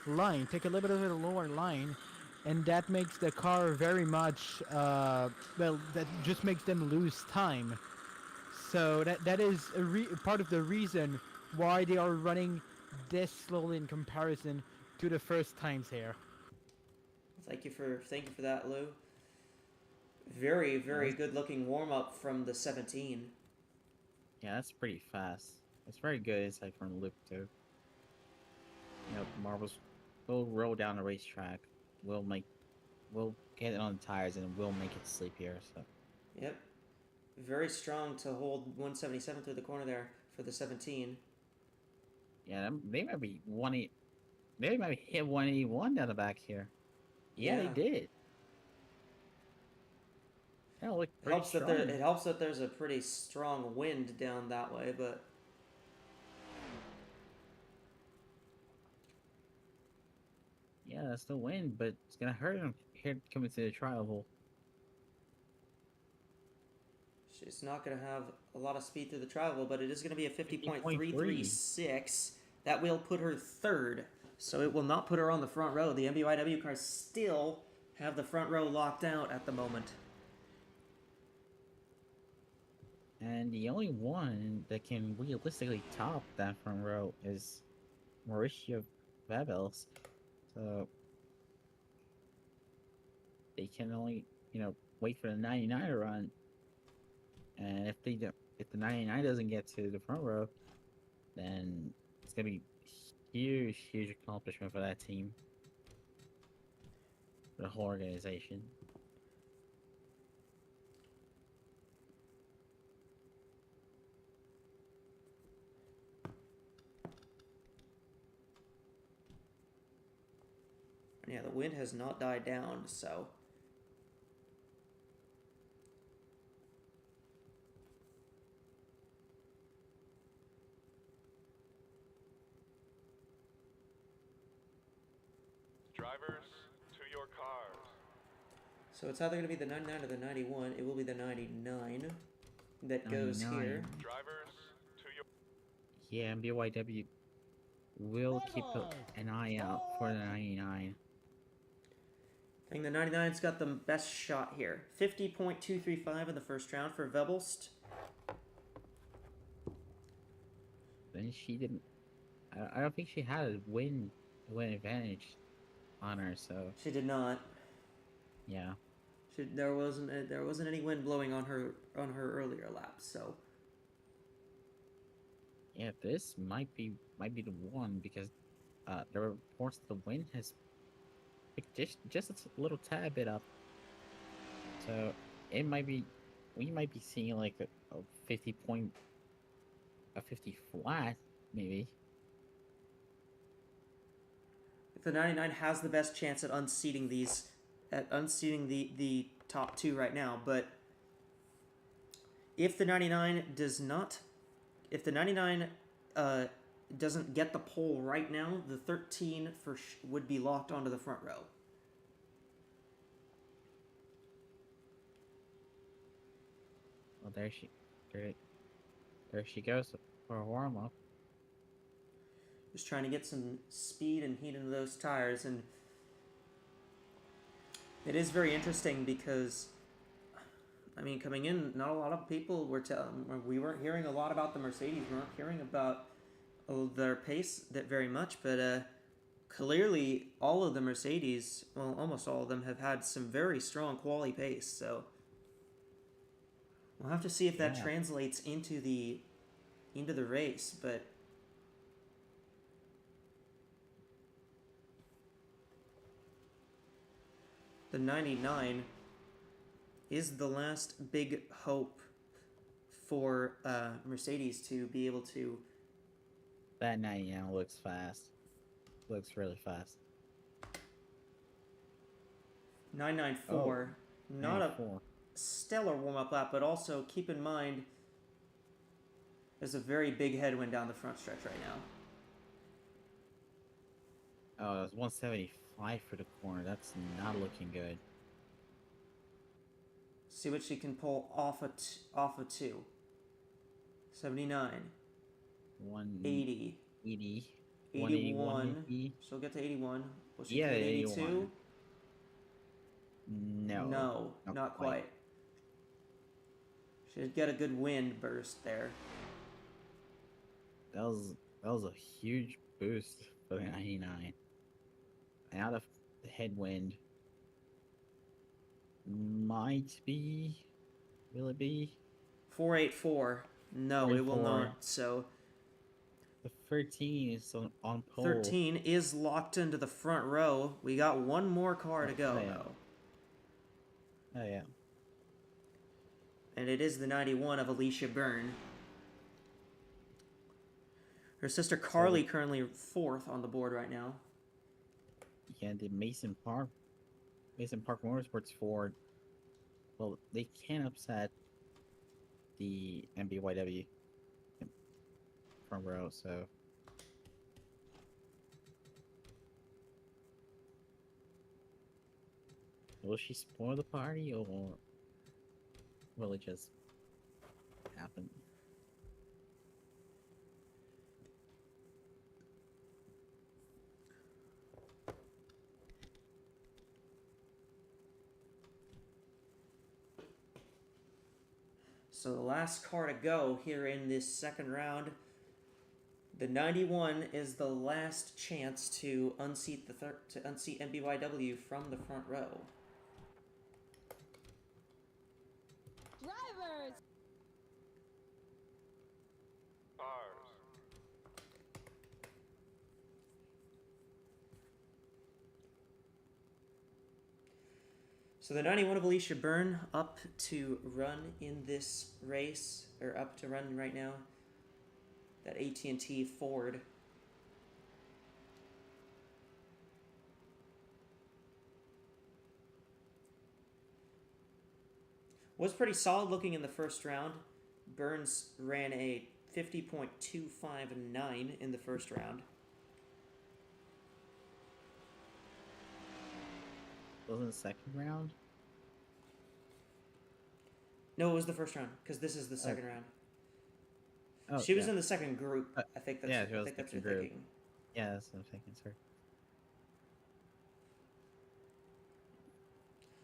line, take a little bit of a lower line, and that makes the car very much, that just makes them lose time. So that is part of the reason why they are running this slowly in comparison to the first times here. Thank you for that, Lou. Very, very good looking warm up from the 17. Yeah, that's pretty fast. It's very good inside from the loop too. Marbles will roll down the racetrack. We'll get it on the tires and we'll make it sleep here. So. Yep. Very strong to hold 177 through the corner there for the 17. Yeah, they might be 180. They might hit 181 down the back here. Yeah, they did. Yeah, look It pretty helps that strong. it helps that there's a pretty strong wind down that way, but Yeah, that's the win, but it's gonna hurt him here coming to the trial hole. she's not going to have a lot of speed through the travel, but it is going to be a 50.3. 50.336. That will put her third, so it will not put her on the front row. The MBYW cars still have the front row locked out at the moment. And the only one that can realistically top that front row is Mauricio Vabels. So they can only, wait for the 99 to run. And if they don't, if the 99 doesn't get to the front row, then it's gonna be huge, huge accomplishment for that team, for the whole organization. Yeah, the wind has not died down, so Drivers, to your cars. so it's either going to be the 99 or the 91. It will be the 99 that goes 99. here. Drivers, to your... Yeah, MBYW will keep an eye out for the 99. I think the 99's got the best shot here. 50.235 in the first round for Vebelst. Then she didn't. I don't think she had a win advantage on her. So She did not. yeah. There wasn't any wind blowing on her earlier lap. So Yeah, this might be the one because there were reports the wind has picked just a little tad bit up. So it might be we might be seeing like a 50 flat maybe. if the 99 has the best chance at unseating the top two right now, but if the 99 doesn't get the pole right now, the 13 would be locked onto the front row. Well, there she goes for a warm up. Just trying to get some speed and heat into those tires, and it is very interesting because, I mean, coming in, not a lot of people we weren't hearing a lot about the Mercedes. We weren't hearing about their pace that very much, but clearly all of the Mercedes, well, almost all of them, have had some very strong quali pace. So we'll have to see if that translates into the race, but. The 99 is the last big hope for Mercedes to be able to. That 99 looks fast. Looks really fast. 994. Not 94. a stellar warm-up lap, but also keep in mind there's a very big headwind down the front stretch right now. Oh, it's 175 for the corner. That's not looking good. See what she can pull off a 2. 79. 80. 80. 81. She'll get to 81. Will she Yeah, get 82? 81. No, not quite. She'd get a good wind burst there. That was a huge boost for the 99. Out of the headwind. Will it be? 484. No, it will not. So the 13 is on pole. 13 is locked into the front row. We got one more car to go, though. Oh, yeah. And it is the 91 of Alicia Byrne. Her sister Carly currently 4th on the board right now. Yeah, the Mason Park Motorsports Ford well, they can upset the MBYW front row, so. Will she spoil the party, or will it just happen? So the last car to go here in this second round. The 91 is the last chance to unseat unseat MBYW from the front row. Drivers. Cars. So the 91 of Alicia Byrne up to run in this race, or up to run right now. That AT&T Ford. Was pretty solid looking in the first round. Burns ran a 50.259 in the first round. Wasn't the second round? No, it was the first round, because this is the second round. Oh, she was yeah. in the second group. I think that's, yeah, I think that's what you're thinking. Yeah, that's what I'm thinking, sir.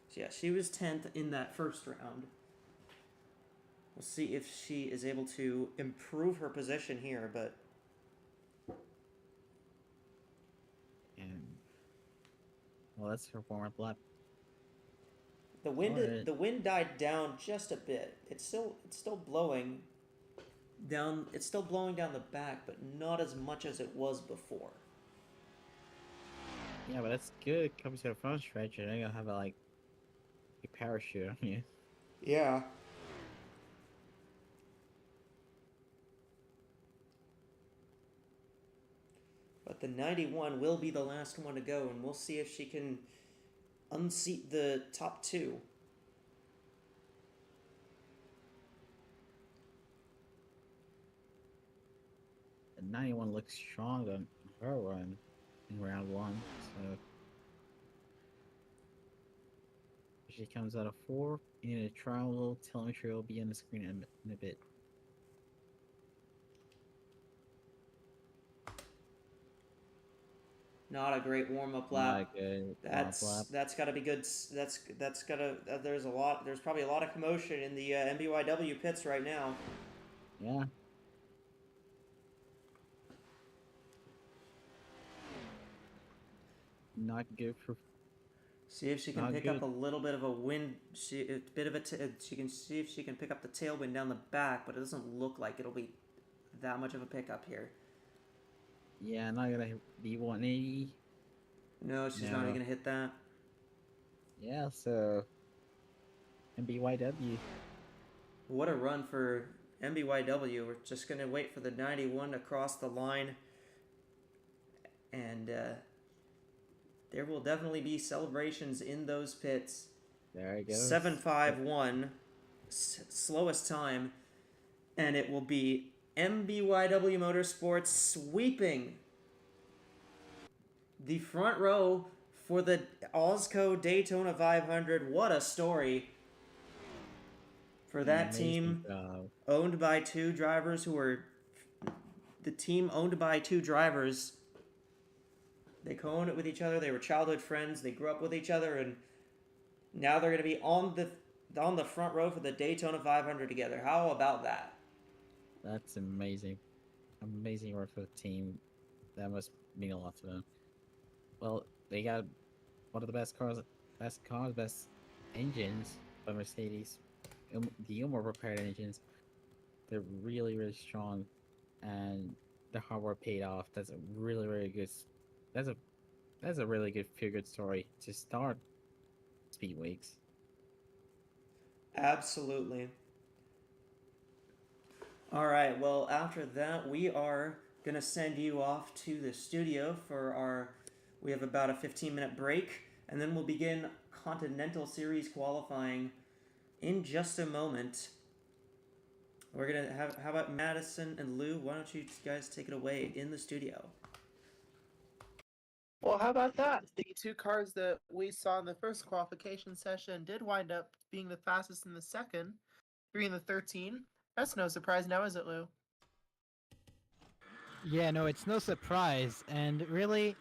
So yeah, she was 10th in that first round. We'll see if she is able to improve her position here, but And well, that's her warm-up lap. the wind Alright. the wind died down just a bit. It's still blowing down. It's still blowing down the back, but not as much as it was before. Yeah, but that's good. Comes to the front stretch, and then you'll have a parachute on you. Yeah. But the 91 will be the last one to go, and we'll see if she can unseat the top two. The 91 looks strong on her run in round one, so if she comes out of 4 in a trial, telemetry will be on the screen in a bit. Not a great warm-up lap. Not good warm-up lap. That's got to be good. That's got to. There's probably a lot of commotion in the MBYW pits right now. Yeah. Not good for. See if she can Not pick good. up a little bit of a wind. She can see if she can pick up the tailwind down the back, but it doesn't look like it'll be that much of a pickup here. Yeah, not gonna be 180. No, she's not even gonna hit that. Yeah, so MBYW. What a run for MBYW. We're just gonna wait for the 91 to cross the line, and there will definitely be celebrations in those pits. There it goes. 751, slowest time, and it will be MBYW Motorsports sweeping the front row for the AWSCO Daytona 500. What a story for that team, owned by two drivers who were the team owned by two drivers. They co-owned it with each other. They were childhood friends. They grew up with each other, and now they're going to be on the front row for the Daytona 500 together. How about that? That's amazing. Amazing work for the team. That must mean a lot to them. Well, they got one of the best engines by Mercedes. The more prepared engines. They're really, really strong, and the hard work paid off. That's a really, really good. That's a really good feel-good story to start Speed Weeks. Absolutely. All right, well, after that, we are going to send you off to the studio for we have about a 15-minute break, and then we'll begin Continental Series qualifying in just a moment. We're gonna have. How about Madison and Lou? Why don't you guys take it away in the studio? Well, how about that? The two cars that we saw in the first qualification session did wind up being the fastest in the second, 3 in the 13. That's no surprise now, is it, Lou? Yeah, no, it's no surprise, and really,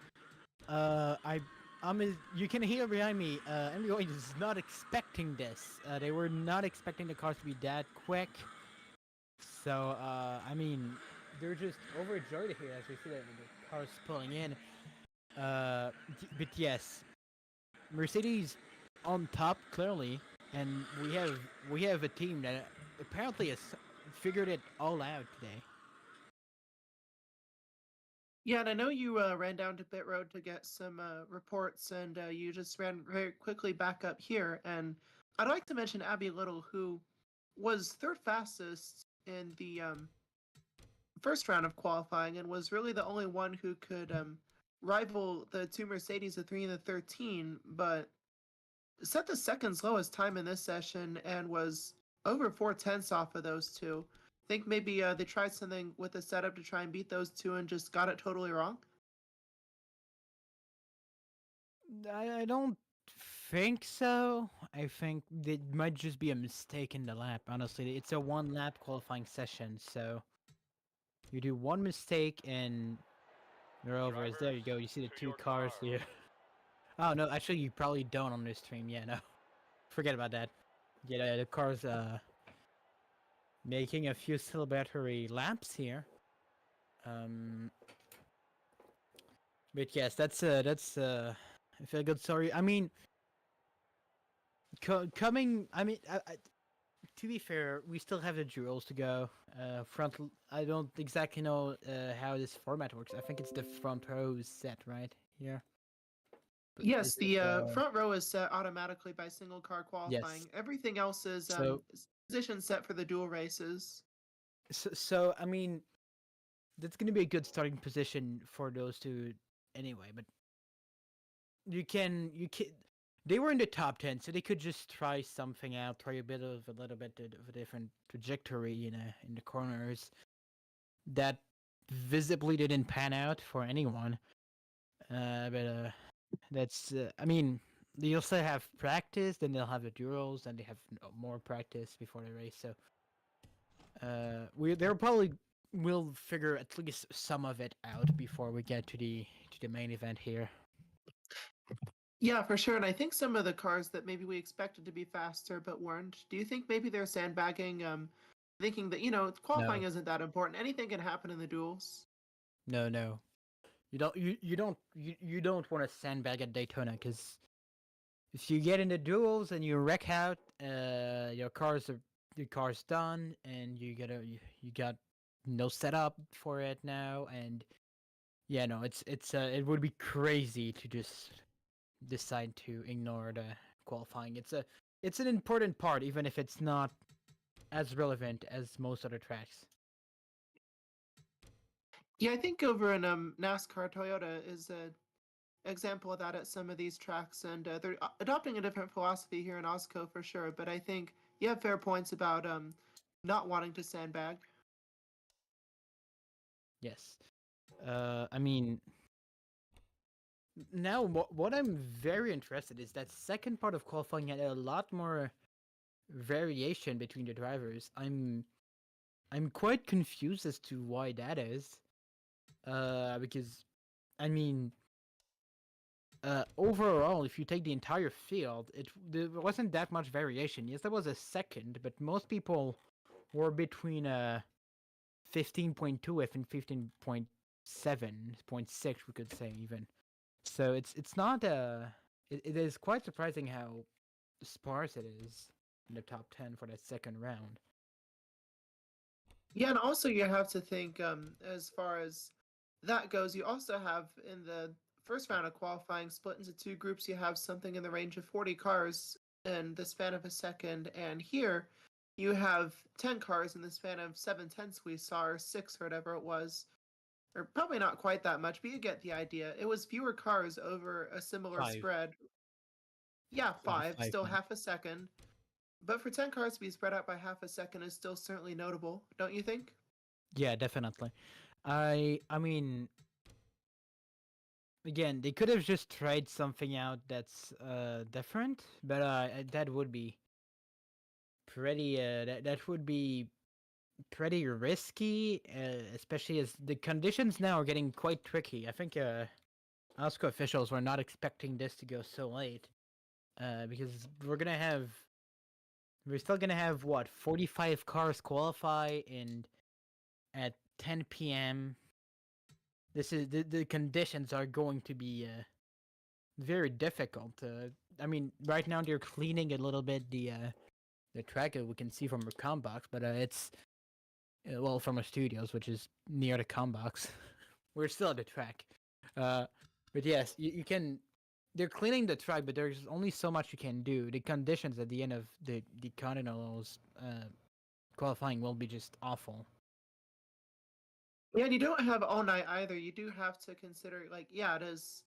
you can hear behind me. Everyone is not expecting this. They were not expecting the cars to be that quick. So, I mean, they're just overjoyed here as we see that the cars pulling in. But yes, Mercedes on top clearly, and we have a team that apparently has figured it all out today. Yeah, and I know you ran down to pit road to get some reports, and you just ran very quickly back up here. And I'd like to mention Abby Little, who was third fastest in the first round of qualifying, and was really the only one who could rival the two Mercedes, the 3 and the 13, but set the second slowest time in this session and was over 4/10 off of those two. Think maybe they tried something with the setup to try and beat those two and just got it totally wrong? I don't think so. I think it might just be a mistake in the lap. Honestly, it's a one lap qualifying session, so you do one mistake and you're over. As there you go. You see the two cars here. Oh no, actually you probably don't on this stream. Yeah, no, forget about that. Yeah, the cars making a few celebratory laps here. But yes, that's a feel good story. I mean, coming. I mean, to be fair, we still have the duels to go. I don't exactly know how this format works. I think it's the front row set right here. Yes, the front row is set automatically by single car qualifying. Yes. Everything else is position set for the dual races. So I mean, that's going to be a good starting position for those two anyway. But you can. They were in the top 10, so they could just try something out, try a little bit of a different trajectory in the corners. That visibly didn't pan out for anyone. But that's I mean, they'll still have practice, then they'll have the duels, and they have more practice before the race. So they'll probably will figure at least some of it out before we get to the main event here. Yeah, for sure. And I think some of the cars that maybe we expected to be faster but weren't. Do you think maybe they're sandbagging, thinking that qualifying isn't that important? Anything can happen in the duels. No. You don't want to sandbag at Daytona, because if you get in the duels and you wreck out, your car's done, and you got no setup for it now, and yeah, no, it would be crazy to just decide to ignore the qualifying. It's an important part, even if it's not as relevant as most other tracks. Yeah, I think over in NASCAR, Toyota is an example of that at some of these tracks, and they're adopting a different philosophy here in AWSCO for sure. But I think you have fair points about not wanting to sandbag. Yes, I mean, now what I'm very interested is that second part of qualifying had a lot more variation between the drivers. I'm quite confused as to why that is. Because, I mean, overall, if you take the entire field, there wasn't that much variation. Yes, there was a second, but most people were between 15.2 and 15.7.6, we could say even. So it's not it is quite surprising how sparse it is in the top 10 for that second round. Yeah, and also you have to think as far as that goes, you also have in the first round of qualifying split into two groups. You have something in the range of 40 cars in the span of a second, and here you have 10 cars in the span of 7/10 we saw, or 6 or whatever it was, or probably not quite that much, but you get the idea. It was fewer cars over a similar 5. spread. Yeah, 5, still yeah. half a second. But for 10 cars to be spread out by half a second is still certainly notable, don't you think? Yeah, definitely. I mean, again, they could have just tried something out that's different, but that would be pretty that would be pretty risky, especially as the conditions now are getting quite tricky. I think AWSCO officials were not expecting this to go so late, because we're still gonna have what 45 cars qualify and at 10 p.m. This is the conditions are going to be very difficult. I mean, right now they're cleaning a little bit the track we can see from our com box, but it's well from our studios, which is near the com box. We're still at the track, but yes, you can. They're cleaning the track, but there's only so much you can do. The conditions at the end of the Continental's qualifying will be just awful. Yeah, and you don't have all night either. You do have to consider, like, yeah, it is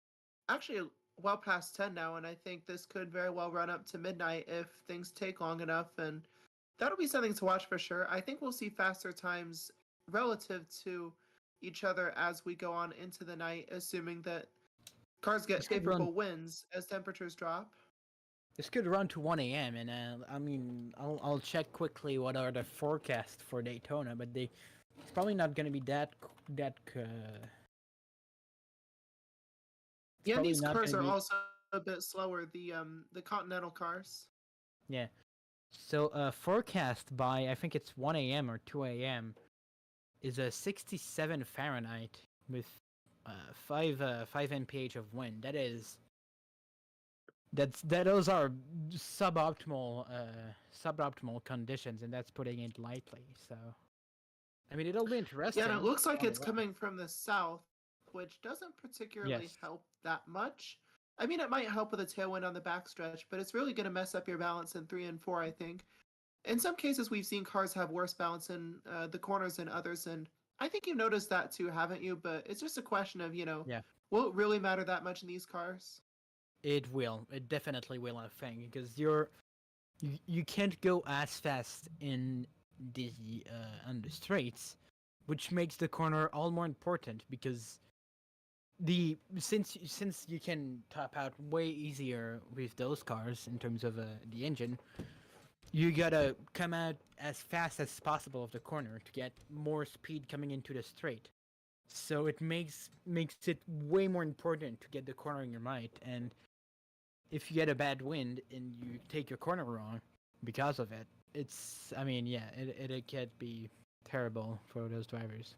actually well past 10 now, and I think this could very well run up to midnight if things take long enough, and that'll be something to watch for sure. I think we'll see faster times relative to each other as we go on into the night, assuming that cars get This could favorable run- winds as temperatures drop. This could run to 1 a.m. and I mean I'll check quickly what are the forecasts for Daytona, but it's probably not going to be that. Yeah, probably these not cars gonna are be- also a bit slower. The Continental cars. Yeah. So forecast by I think it's 1 a.m. or 2 a.m. is a 67 Fahrenheit with 5 mph of wind. Those are suboptimal conditions, and that's putting it lightly. So I mean it'll be interesting. Yeah, and it looks like on the it's way. coming from the south, which doesn't particularly Yes. help that much. I mean, it might help with a tailwind on the backstretch, but it's really going to mess up your balance in 3 and 4, I think. In some cases, we've seen cars have worse balance in the corners than others, and I think you've noticed that too, haven't you? But it's just a question of, Yeah. will it really matter that much in these cars? It will. It definitely will, I think, because you can't go as fast in the on the straights, which makes the corner all more important because since you can top out way easier with those cars in terms of the engine, you gotta come out as fast as possible of the corner to get more speed coming into the straight. So it makes it way more important to get the cornering right, and if you get a bad wind and you take your corner wrong because of it, it can be terrible for those drivers.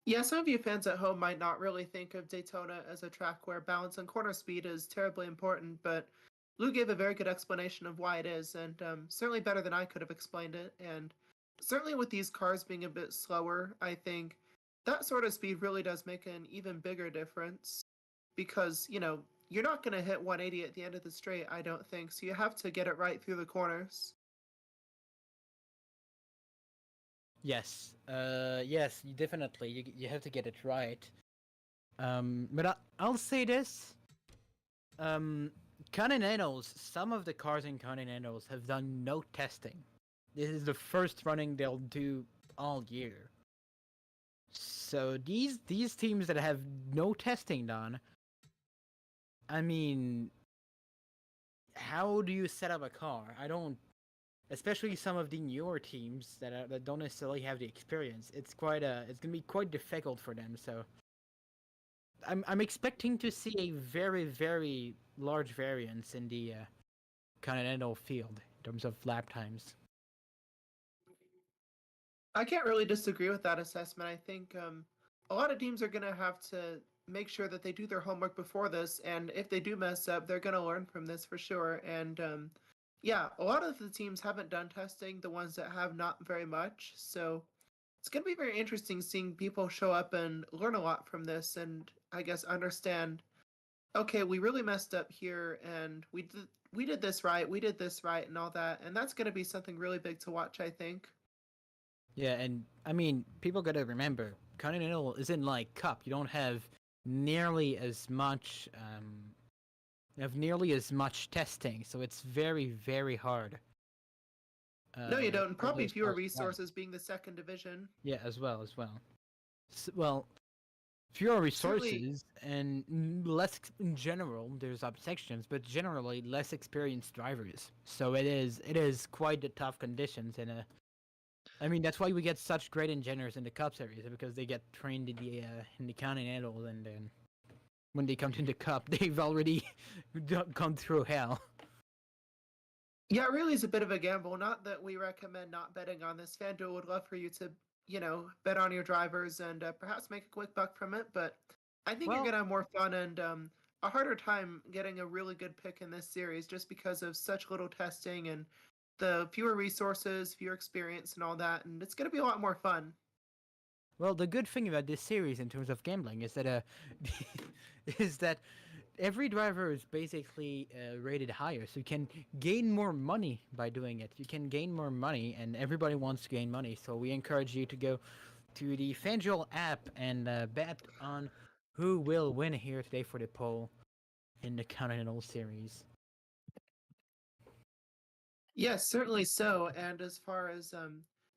Yeah, some of you fans at home might not really think of Daytona as a track where balance and corner speed is terribly important, but Lou gave a very good explanation of why it is, and certainly better than I could have explained it. And certainly with these cars being a bit slower, I think that sort of speed really does make an even bigger difference because, you're not going to hit 180 at the end of the straight, I don't think, so you have to get it right through the corners. Yes, yes, definitely. You have to get it right. But I'll say this. Continentals, some of the cars in Continentals have done no testing. This is the first running they'll do all year. So these teams that have no testing done, I mean, how do you set up a car? I don't, especially some of the newer teams that don't necessarily have the experience. It's gonna be quite difficult for them. So I'm expecting to see a very, very large variance in the Continental field in terms of lap times. I can't really disagree with that assessment. I think a lot of teams are going to have to make sure that they do their homework before this, and if they do mess up, they're going to learn from this for sure. And yeah, a lot of the teams haven't done testing, the ones that have not very much. So it's going to be very interesting seeing people show up and learn a lot from this and I guess understand, okay, we really messed up here and we did this right, we did this right and all that. And that's going to be something really big to watch, I think. Yeah, and I mean, people gotta remember, Continental isn't like Cup. You don't have nearly as much have nearly as much testing, so it's very, very hard. No, you don't. And for probably those fewer cars to ride. resources being the second division. Yeah, as well. Well, fewer Certainly- resources and less in general. There's sections, but generally less experienced drivers. So it is quite the tough conditions, and I mean that's why we get such great engineers in the Cup series, because they get trained in the Continental, and then when they come to the Cup, they've already gone through hell. Yeah, it really is a bit of a gamble. Not that we recommend not betting on this. FanDuel would love for you to, bet on your drivers and perhaps make a quick buck from it. But I think you're Well- going to have more fun and a harder time getting a really good pick in this series just because of such little testing and the fewer resources, fewer experience, and all that. And it's going to be a lot more fun. Well, the good thing about this series in terms of gambling is that is that every driver is basically rated higher, so you can gain more money by doing it. You can gain more money, and everybody wants to gain money. So we encourage you to go to the FanDuel app and bet on who will win here today for the poll in the Continental Series. Yes, certainly so. And as far as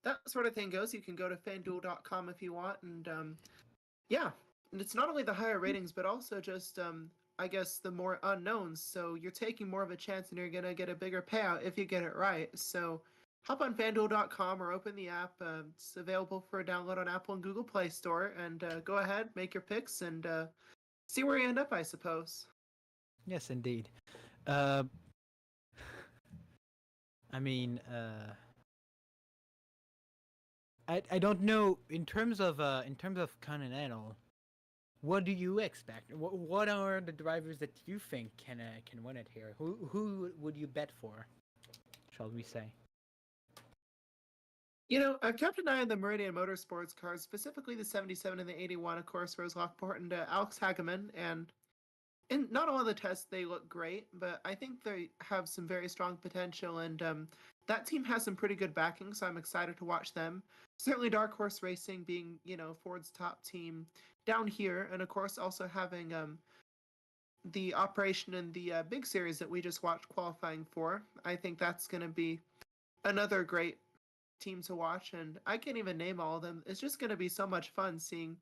that sort of thing goes, you can go to fanduel.com if you want. And yeah, and it's not only the higher ratings, but also just, I guess, the more unknowns. So you're taking more of a chance and you're going to get a bigger payout if you get it right. So hop on fanduel.com or open the app. It's available for download on Apple and Google Play Store. And go ahead, make your picks, and see where you end up, I suppose. Yes, indeed. I mean, I don't know in terms of Continental. What do you expect? What are the drivers that you think can win it here? Who would you bet for? Shall we say? I've kept an eye on the Meridian Motorsports cars, specifically the 77 and the 81, of course, Rose Lockport and Alex Hageman. And in not all of the tests, they look great, but I think they have some very strong potential. And that team has some pretty good backing, so I'm excited to watch them. Certainly Dark Horse Racing being, Ford's top team down here. And, of course, also having the operation in the big series that we just watched qualifying for. I think that's going to be another great team to watch, and I can't even name all of them. It's just going to be so much fun seeing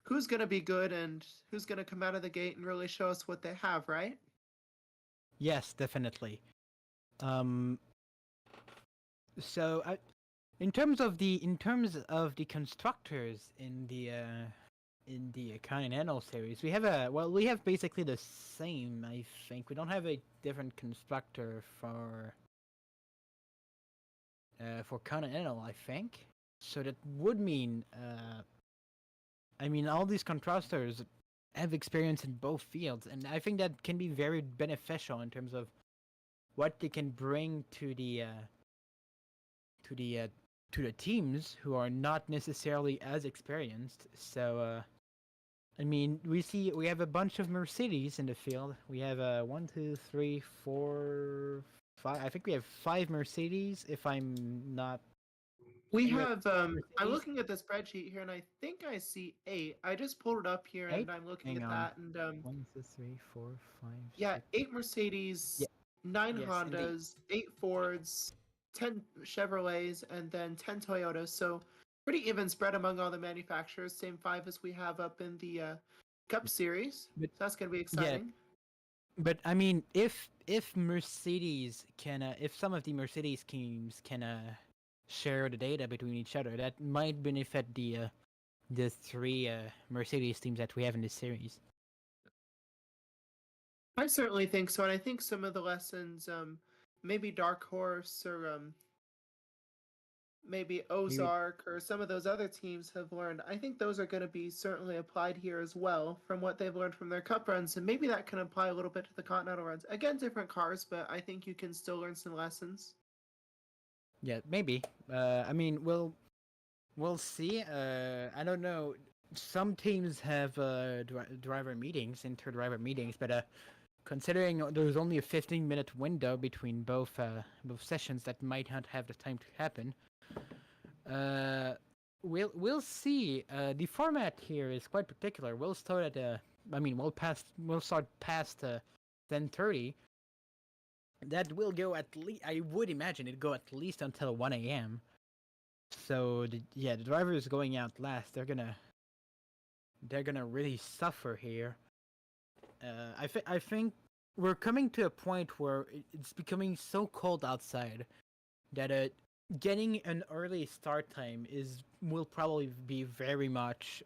who's going to be good and who's going to come out of the gate and really show us what they have, right? Yes, definitely. So in terms of the constructors in the Continental series, we have basically the same. I think we don't have a different constructor for Continental. I think so. That would mean all these constructors have experience in both fields, and I think that can be very beneficial in terms of what they can bring to the teams who are not necessarily as experienced. So we have a bunch of Mercedes in the field. We have 1, 2, 3, 4, 5. I think we have 5 Mercedes. If I'm not, we have. I'm looking at the spreadsheet here, and I think I see 8. I just pulled it up here, 8? and I'm looking Hang at on. that, and 1, 2, 3, 4, 5. yeah, 6. 8 Mercedes, 9 Yes, Hondas, 8 Fords, 10 Chevrolets, and then 10 Toyotas. So pretty even spread among all the manufacturers. Same 5 as we have up in the Cup Series. But- So that's going to be exciting. But if Mercedes can, if some of the Mercedes teams can share the data between each other, that might benefit the 3 Mercedes teams that we have in this series. I certainly think so, and I think some of the lessons, maybe Dark Horse or maybe Ozark or some of those other teams have learned, I think those are going to be certainly applied here as well from what they've learned from their Cup runs, and maybe that can apply a little bit to the Continental runs. Again, different cars, but I think you can still learn some lessons. Yeah, maybe. We'll see. I don't know. Some teams have driver meetings, inter-driver meetings, but considering there's only a 15-minute window between both sessions, that might not have the time to happen. We'll see. The format here is quite particular. We'll start at we'll start past 10:30. That will go at least. I would imagine it go at least until 1 a.m. So the drivers going out last, they're gonna really suffer here. I think we're coming to a point where it's becoming so cold outside that getting an early start time will probably be very much.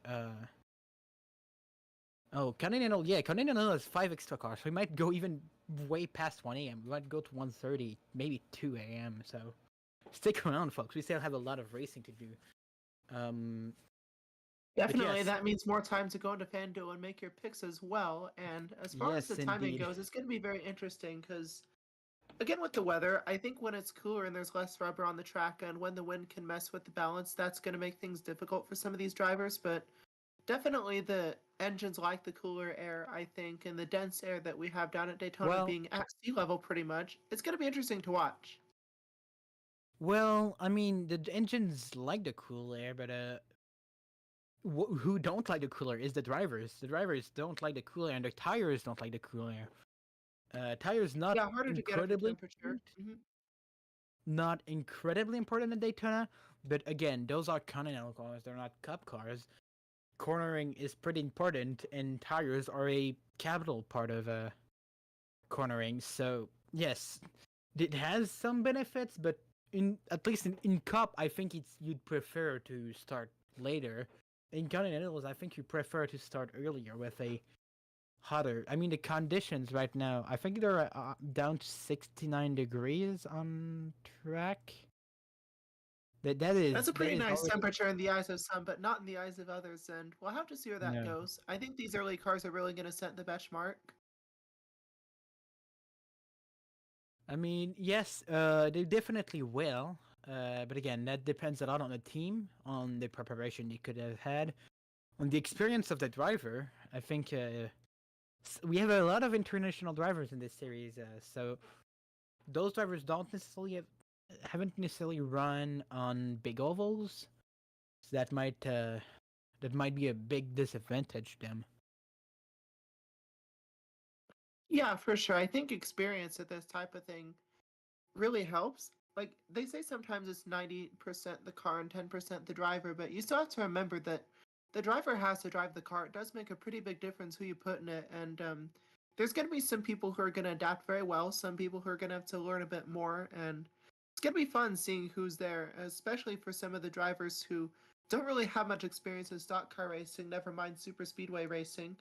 Oh, Continental, yeah, Continental has 5 extra cars. We might go even way past 1 a.m. We might go to 1:30, maybe 2 a.m. So stick around, folks. We still have a lot of racing to do. Definitely, yes. that means more time to go into FanDuel and make your picks as well. And as far as Yes, the timing indeed. goes, it's going to be very interesting because, again, with the weather, I think when it's cooler and there's less rubber on the track and when the wind can mess with the balance, that's going to make things difficult for some of these drivers. But definitely the engines like the cooler air, I think, and the dense air that we have down at Daytona Well- being at sea level pretty much. It's going to be interesting to watch. Well, I mean, the engines like the cool air, but who don't like the cooler is the drivers. The drivers don't like the cool air, and the tires don't like the cool air. Tires not Yeah, harder to get at the incredibly temperature. Mhm. not incredibly important in Daytona, but again, those are Continental cars. They're not Cup cars. Cornering is pretty important, and tires are a capital part of cornering. So yes, it has some benefits, but at least in Cup, I think you'd prefer to start later. In Continentals, I think you prefer to start earlier with a hotter. I mean, the conditions right now, I think they're down to 69 degrees on track. That's a pretty nice already... temperature in the eyes of some, but not in the eyes of others. And we'll have to see where that No. goes. I think these early cars are really going to set the benchmark. I mean, yes, they definitely will. But again, that depends a lot on the team, on the preparation they could have had, on the experience of the driver. I think we have a lot of international drivers in this series, so those drivers haven't necessarily run on big ovals, so that might be a big disadvantage to them. Yeah, for sure. I think experience at this type of thing really helps. Like they say sometimes it's 90% the car and 10% the driver, but you still have to remember that the driver has to drive the car. It does make a pretty big difference who you put in it. And there's going to be some people who are going to adapt very well, some people who are going to have to learn a bit more. And it's going to be fun seeing who's there, especially for some of the drivers who don't really have much experience in stock car racing, never mind super speedway racing.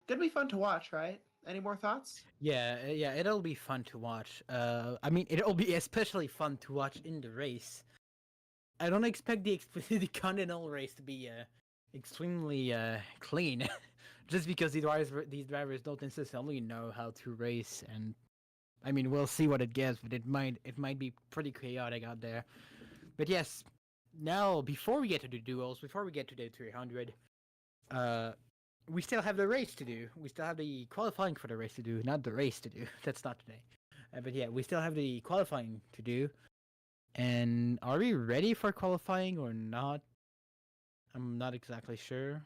Going to be fun to watch, right? Any more thoughts? Yeah, it'll be fun to watch. I mean, it'll be especially fun to watch in the race. I don't expect the Continental race to be extremely clean, just because these drivers don't necessarily know how to race, and I mean, we'll see what it gets, but it might be pretty chaotic out there. But yes, now before we get to the duels, before we get to the 300, we still have the race to do. We still have the qualifying for the race to do, not the race to do. That's not today. But yeah, we still have the qualifying to do. And are we ready for qualifying or not? I'm not exactly sure.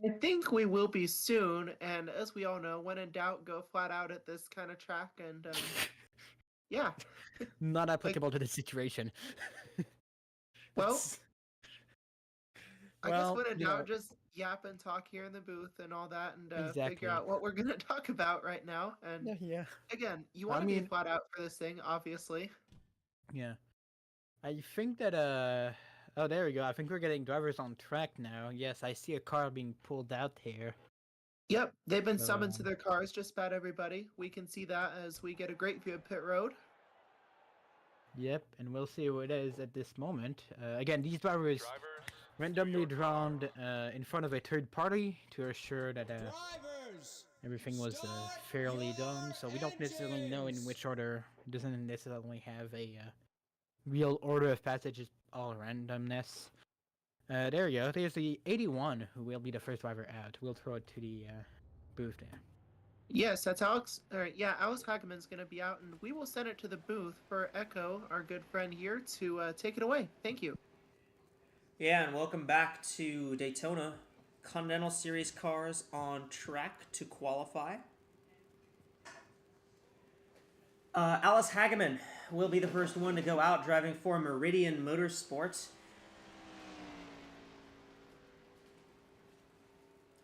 I think we will be soon. And as we all know, when in doubt, go flat out at this kind of track. And yeah. Not applicable to the situation. Well, I guess when in you doubt, know, just yap and talk here in the booth and all that, and Exactly. figure out what we're going to talk about right now. And yeah. again, you want to be flat out for this thing, obviously. Yeah. I think that oh, there we go. I think we're getting drivers on track now. Yes, I see a car being pulled out here. Yep, they've been summoned to their cars, just about everybody. We can see that as we get a great view of pit road. Yep, and we'll see who it is at this moment. Again, these drivers randomly drawn in front of a third party to assure that everything was fairly done. So we don't necessarily know in which order. It doesn't necessarily have a real order of passage, it's all randomness. There we go. There's the 81 who will be the first driver out. We'll throw it to the booth there. Yes, that's Alex. Alex Hageman's going to be out, and we will send it to the booth for Echo, our good friend here, to take it away. Thank you. Yeah, and welcome back to Daytona. Continental Series cars on track to qualify. Alice Hageman will be the first one to go out, driving for Meridian Motorsports.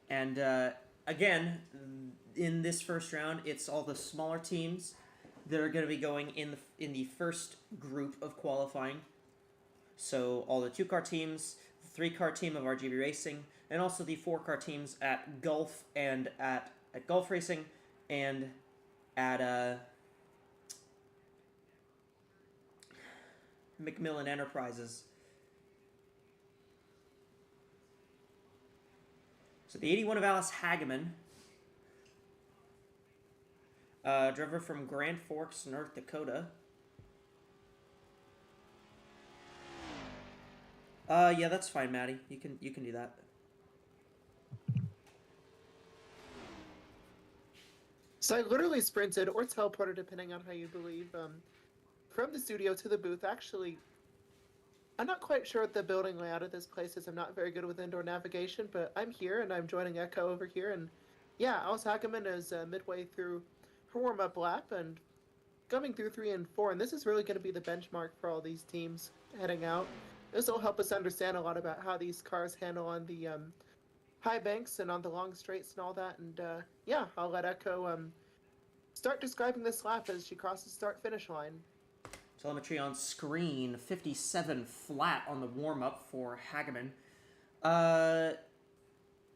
And again, in this first round, it's all the smaller teams that are going to be going in the first group of qualifying. So all the 2-car teams, the 3-car team of RGB Racing, and also the 4-car teams at Gulf and at Gulf Racing and at Macmillan Enterprises. So the 81 of Alice Hageman, driver from Grand Forks, North Dakota. Yeah, that's fine, Maddie. You can do that. So I literally sprinted or teleported, depending on how you believe, from the studio to the booth. Actually, I'm not quite sure what the building layout of this place is. I'm not very good with indoor navigation, but I'm here and I'm joining Echo over here. And yeah, Alice Hageman is midway through her warm-up lap and coming through 3 and 4. And this is really going to be the benchmark for all these teams heading out. This will help us understand a lot about how these cars handle on the high banks and on the long straights and all that. And yeah, I'll let Echo start describing this lap as she crosses start-finish line. Telemetry on screen, 57 flat on the warm-up for Hageman.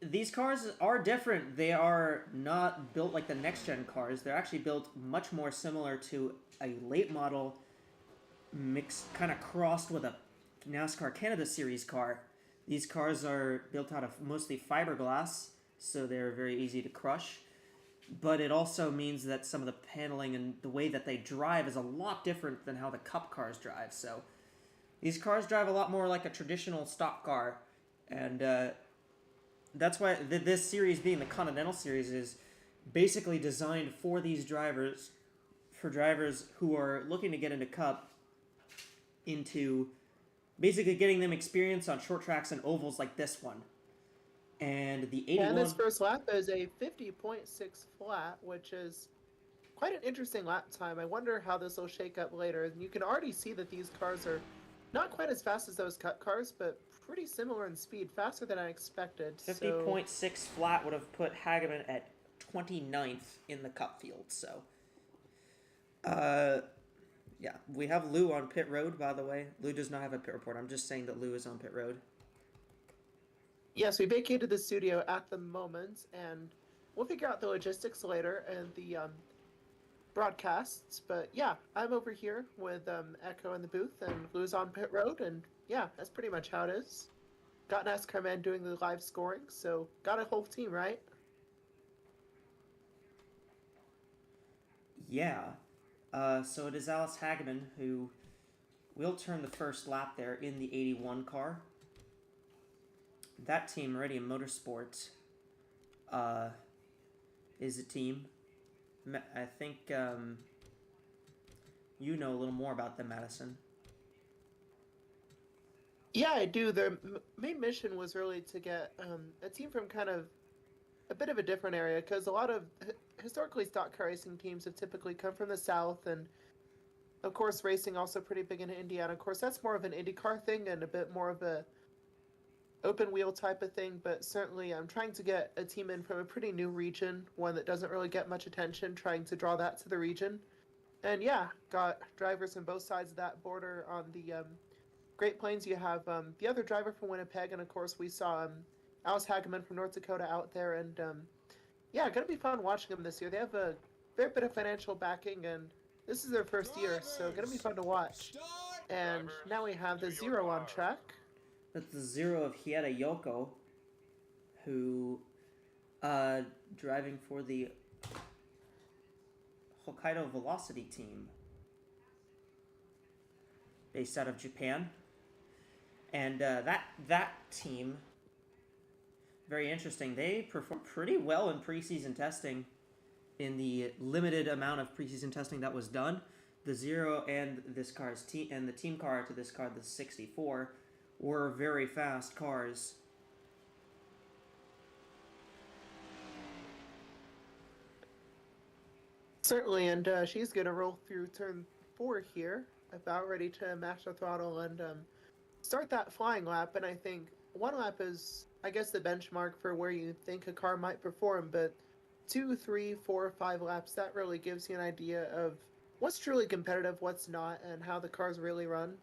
These cars are different. They are not built like the next-gen cars. They're actually built much more similar to a late model mixed, kind of crossed with a NASCAR Canada Series car. These cars are built out of mostly fiberglass, so they're very easy to crush. But it also means that some of the paneling and the way that they drive is a lot different than how the Cup cars drive. So these cars drive a lot more like a traditional stock car. And that's why this series, being the Continental Series, is basically designed for these drivers, for drivers who are looking to get into Cup, into basically getting them experience on short tracks and ovals like this one. And the 81... And this first lap is a 50.6 flat, which is quite an interesting lap time. I wonder how this will shake up later. And you can already see that these cars are not quite as fast as those Cup cars, but pretty similar in speed, faster than I expected. 50.6 flat would have put Hageman at 29th in the Cup field. So, yeah, we have Lou on pit road, by the way. Lou does not have a pit report. I'm just saying that Lou is on pit road. Yes, we vacated the studio at the moment, and we'll figure out the logistics later and the broadcasts. But yeah, I'm over here with Echo in the booth, and Lou's on pit road, and yeah, that's pretty much how it is. Got NASCAR Man doing the live scoring, so got a whole team, right? Yeah. So it is Alice Hageman who will turn the first lap there in the 81 car. That team, Meridian Motorsports, is a team. I think you know a little more about them, Madison. Yeah, I do. Their main mission was really to get a team from kind of a bit of a different area, because a lot of historically stock car racing teams have typically come from the South, and of course racing also pretty big in Indiana. Of course, that's more of an IndyCar thing and a bit more of a open wheel type of thing, but certainly I'm trying to get a team in from a pretty new region, one that doesn't really get much attention, trying to draw that to the region. And yeah, got drivers on both sides of that border. On the Great Plains, you have the other driver from Winnipeg, and of course we saw Alice Hageman from North Dakota out there, and yeah, gonna be fun watching them this year. They have a fair bit of financial backing, and this is their first year, so gonna be fun to watch. And now we have the Zero on track. That's the Zero of Hieta Yoko, who driving for the Hokkaido Velocity team, based out of Japan. And that team, very interesting. They performed pretty well in preseason testing, in the limited amount of preseason testing that was done. The Zero and this car's team, and the team car to this car, the 64, were very fast cars. Certainly, and she's going to roll through turn 4 here, about ready to mash the throttle and start that flying lap. And I think one lap is, I guess, the benchmark for where you think a car might perform, but 2, 3, 4, 5 laps, that really gives you an idea of what's truly competitive, what's not, and how the cars really run.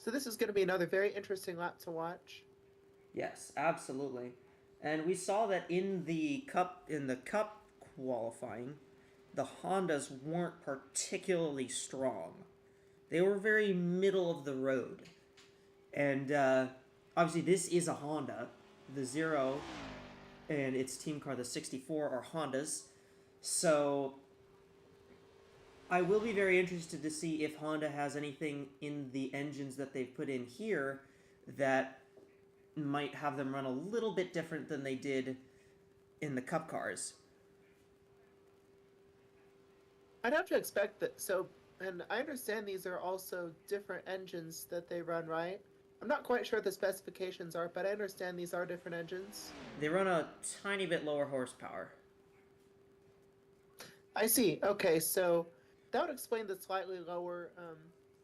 So this is going to be another very interesting lap to watch. Yes, absolutely. And we saw that in the cup qualifying, the Hondas weren't particularly strong. They were very middle of the road. And obviously this is a Honda. The Zero and its team car, the 64, are Hondas. So I will be very interested to see if Honda has anything in the engines that they've put in here that might have them run a little bit different than they did in the Cup cars. I'd have to expect that. So, and I understand these are also different engines that they run, right? I'm not quite sure what the specifications are, but I understand these are different engines. They run a tiny bit lower horsepower. I see. Okay, so that would explain the slightly lower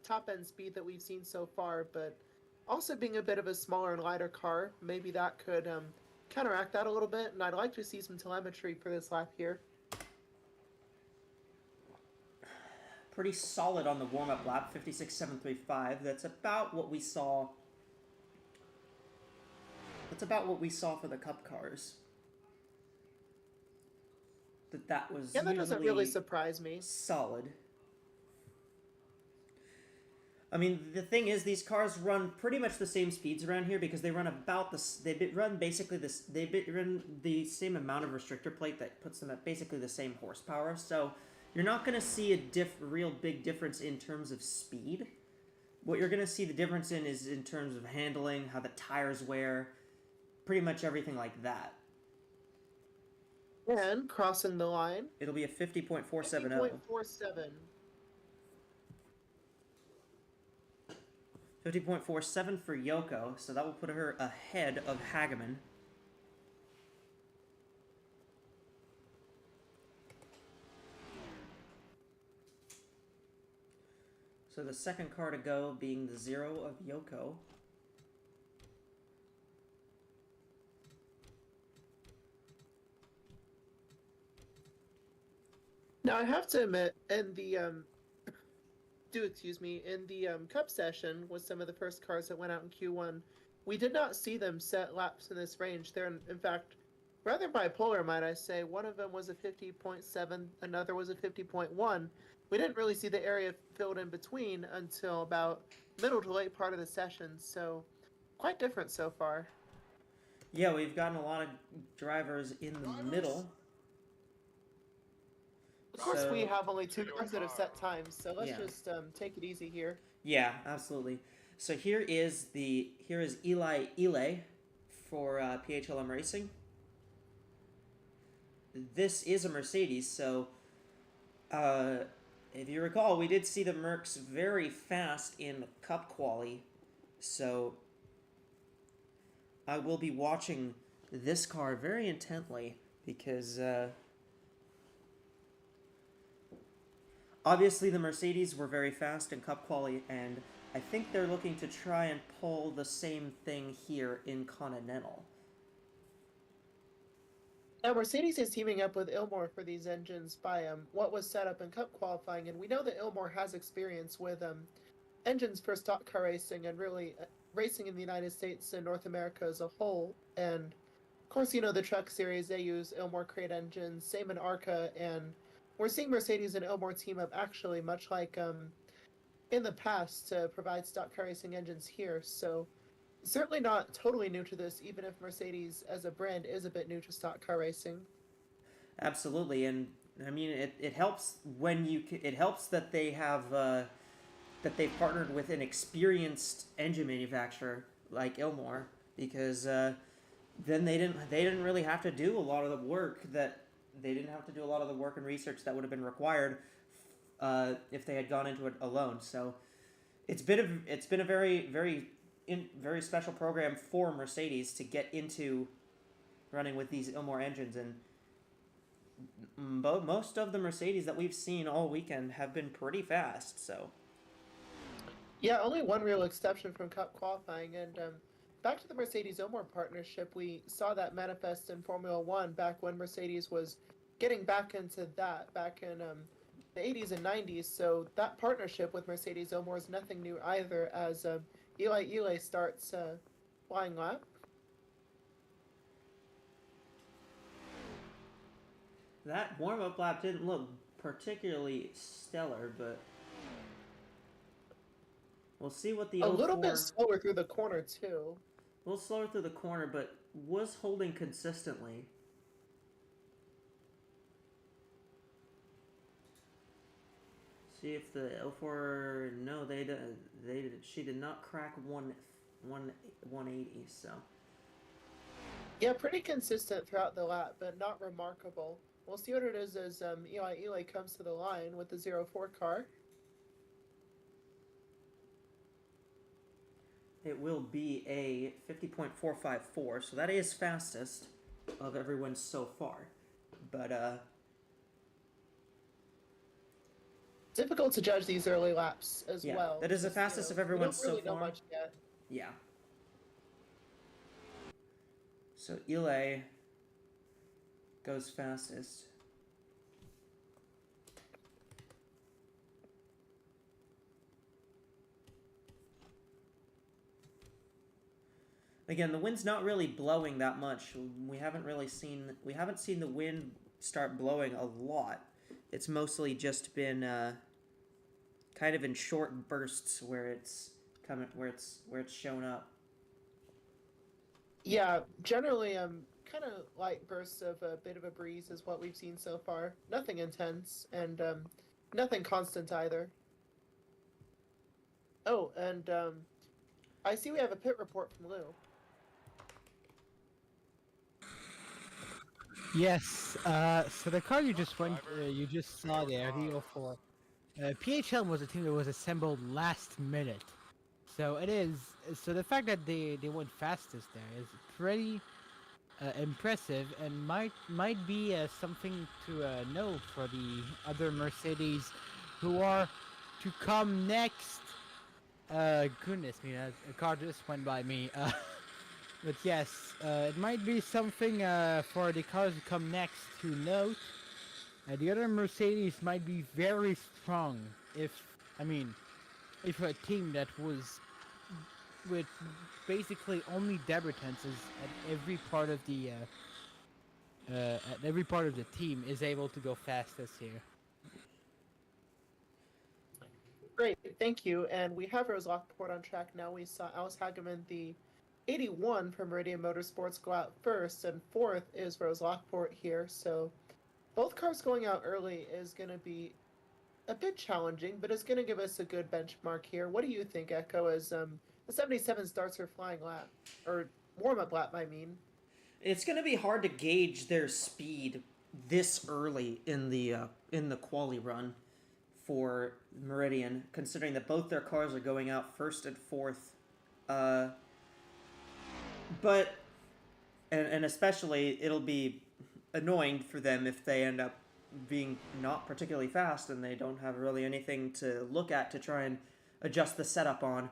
top-end speed that we've seen so far, but also being a bit of a smaller and lighter car, maybe that could counteract that a little bit, and I'd like to see some telemetry for this lap here. Pretty solid on the warm-up lap, 56.735. That's about what we saw. That's about what we saw for the Cup cars. That was that doesn't really surprise me. Solid. I mean, the thing is, these cars run pretty much the same speeds around here because they run about this. They run basically this. They run the same amount of restrictor plate that puts them at basically the same horsepower. So you're not going to see a real big difference in terms of speed. What you're going to see the difference in is in terms of handling, how the tires wear, pretty much everything like that. And crossing the line. It'll be a 50.470. 50.47. 50.47 for Yoko, so that will put her ahead of Hageman. So the second car to go being the Zero of Yoko. Now I have to admit, in the in the Cup session with some of the first cars that went out in Q1, we did not see them set laps in this range. They're in fact rather bipolar, might I say. One of them was a 50.7, another was a 50.1. We didn't really see the area filled in between until about middle to late part of the session, so quite different so far. Yeah, we've gotten a lot of drivers in the middle. Of course, we have only 2 cars that have set times, so let's just take it easy here. Yeah, absolutely. So here is Eli Ile for PHLM Racing. This is a Mercedes, so if you recall, we did see the Mercs very fast in Cup quali, so I will be watching this car very intently because obviously the Mercedes were very fast in Cup quali, and I think they're looking to try and pull the same thing here in Continental. Now, Mercedes is teaming up with Ilmor for these engines by what was set up in Cup qualifying, and we know that Ilmor has experience with engines for stock car racing and really racing in the United States and North America as a whole. And of course, you know, the truck series, they use Ilmor crate engines, same in ARCA, and we're seeing Mercedes and Ilmor team up actually much like in the past to provide stock car racing engines here. So certainly not totally new to this, even if Mercedes as a brand is a bit new to stock car racing. Absolutely, and I mean it helps when it helps that they have that they've partnered with an experienced engine manufacturer like Ilmor, because then they didn't really have to do a lot of the work and research that would have been required if they had gone into it alone. So it's been a very special program for Mercedes to get into running with these Ilmor engines, and most of the Mercedes that we've seen all weekend have been pretty fast. So Yeah, only one real exception from Cup qualifying, and back to the Mercedes-Omar partnership, we saw that manifest in Formula One back when Mercedes was getting back into that back in the 80s and 90s. So that partnership with Mercedes-Omar is nothing new either, as Eli starts flying lap. that warm-up lap didn't look particularly stellar, but we'll see what the A little 04 bit slower through the corner too. a little slower through the corner, but was holding consistently. See if the 04, no, she did not crack 180, so. Yeah, pretty consistent throughout the lap, but not remarkable. We'll see what it is as Eli comes to the line with the 04 car. It will be a 50.454, so that is fastest of everyone so far. But, difficult to judge these early laps as yeah, well. that is the fastest of everyone so we don't really know far. much yet. Yeah. So Ile goes fastest. Again, the wind's not really blowing that much. We haven't seen the wind start blowing a lot. It's mostly just been kind of in short bursts where it's shown up. Yeah, generally, kind of light bursts of a bit of a breeze is what we've seen so far. Nothing intense, and nothing constant either. Oh, and I see we have a pit report from Lou. Yes. So the car you just saw there, the 04. PHL was a team that was assembled last minute, so it is. So the fact that they went fastest there is pretty impressive, and might be something to know for the other Mercedes who are to come next. Goodness me, a car just went by me. But yes, it might be something for the cars to come next to note. The other Mercedes might be very strong if a team that was with basically only debutants at every part of the team is able to go fastest here. Great, thank you. And we have Rose Lockport on track now. We saw Alice Hageman, the 81 from Meridian Motorsports, go out first, and fourth is Rose Lockport here. So both cars going out early is going to be a bit challenging, but it's going to give us a good benchmark here. What do you think, Echo, as the 77 starts her flying lap, or warm-up lap, I mean? It's going to be hard to gauge their speed this early in the quali run for Meridian, considering that both their cars are going out first and fourth. But especially it'll be annoying for them if they end up being not particularly fast and they don't have really anything to look at to try and adjust the setup on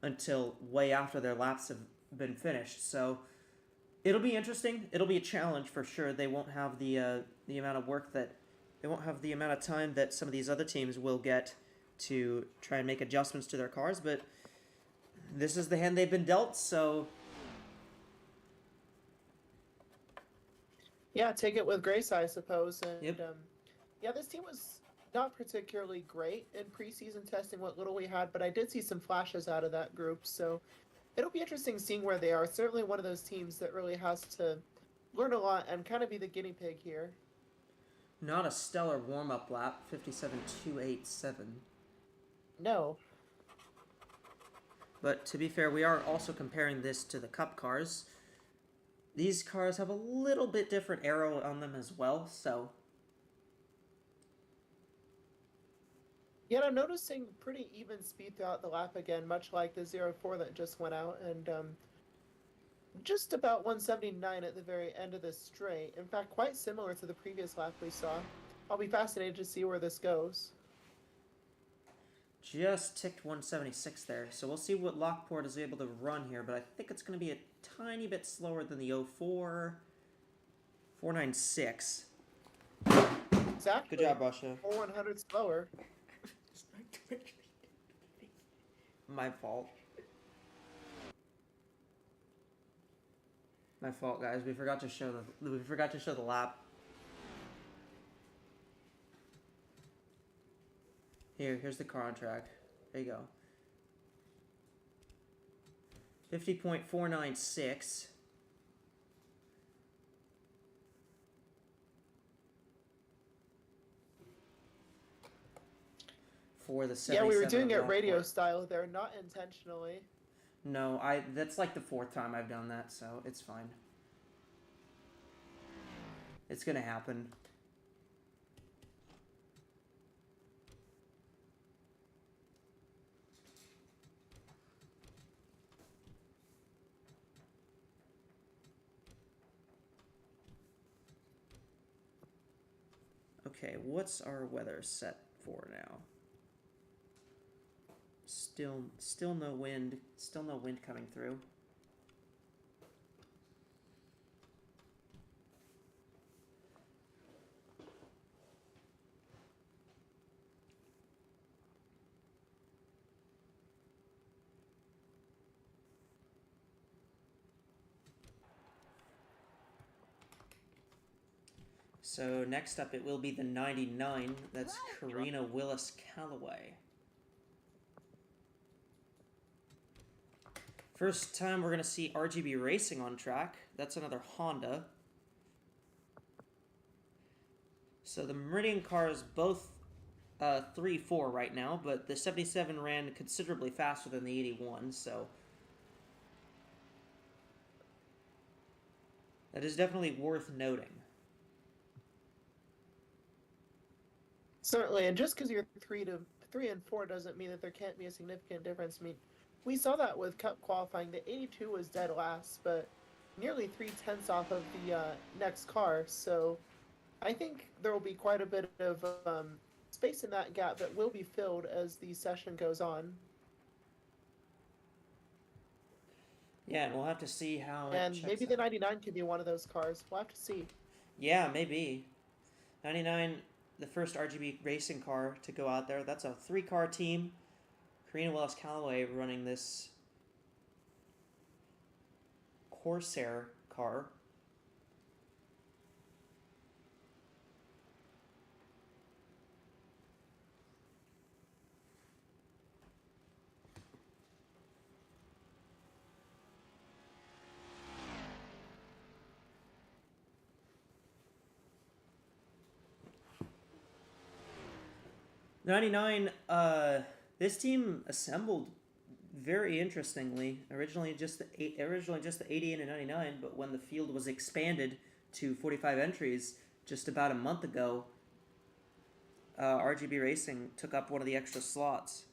until way after their laps have been finished. So it'll be interesting. It'll be a challenge for sure. They won't have the amount of work that they won't have the amount of time that some of these other teams will get to try and make adjustments to their cars, but this is the hand they've been dealt, so yeah, take it with grace, I suppose. And Yep. Yeah, this team was not particularly great in preseason testing, what little we had, but I did see some flashes out of that group, so it'll be interesting seeing where they are. Certainly one of those teams that really has to learn a lot and kind of be the guinea pig here. not a stellar warm-up lap, 57.287. No. But to be fair, we are also comparing this to the Cup cars. These cars have a little bit different aero on them as well, so Yet I'm noticing pretty even speed throughout the lap again, much like the 04 that just went out. And just about 179 at the very end of this straight. In fact, quite similar to the previous lap we saw. I'll be fascinated to see where this goes. Just ticked 176 there, so we'll see what Lockport is able to run here, but I think it's going to be a tiny bit slower than the 04. 496. Exactly. Good job, Russia. 100 slower. My fault. My fault, guys. We forgot to show the lap. Here's the car on track. There you go. 50.496. For the 77. Yeah, we were doing it Lockport. radio style there, not intentionally. No, that's like the 4th time I've done that, so it's fine. It's gonna happen. Okay, what's our weather set for now? Still no wind. Still no wind coming through. So next up it will be the 99. That's Karina Willis Callaway. First time we're going to see RGB Racing on track. That's another Honda. So the Meridian cars both 3-4 right now, but the 77 ran considerably faster than the 81, so that is definitely worth noting. Certainly, and just because you're 3 and 4 doesn't mean that there can't be a significant difference. I mean, we saw that with Cup qualifying. The 82 was dead last, but nearly 3/10 off of the next car. So I think there will be quite a bit of space in that gap that will be filled as the session goes on. Yeah, and we'll have to see how And it maybe checks the out. 99 could be one of those cars. We'll have to see. Yeah, maybe. 99, the first RGB Racing car to go out there. That's a 3-car team. Karina Willis Callaway running this Corsair car. '99, this team assembled very interestingly. Originally just the 88 and 99, but when the field was expanded to 45 entries just about a month ago, RGB Racing took up one of the extra slots.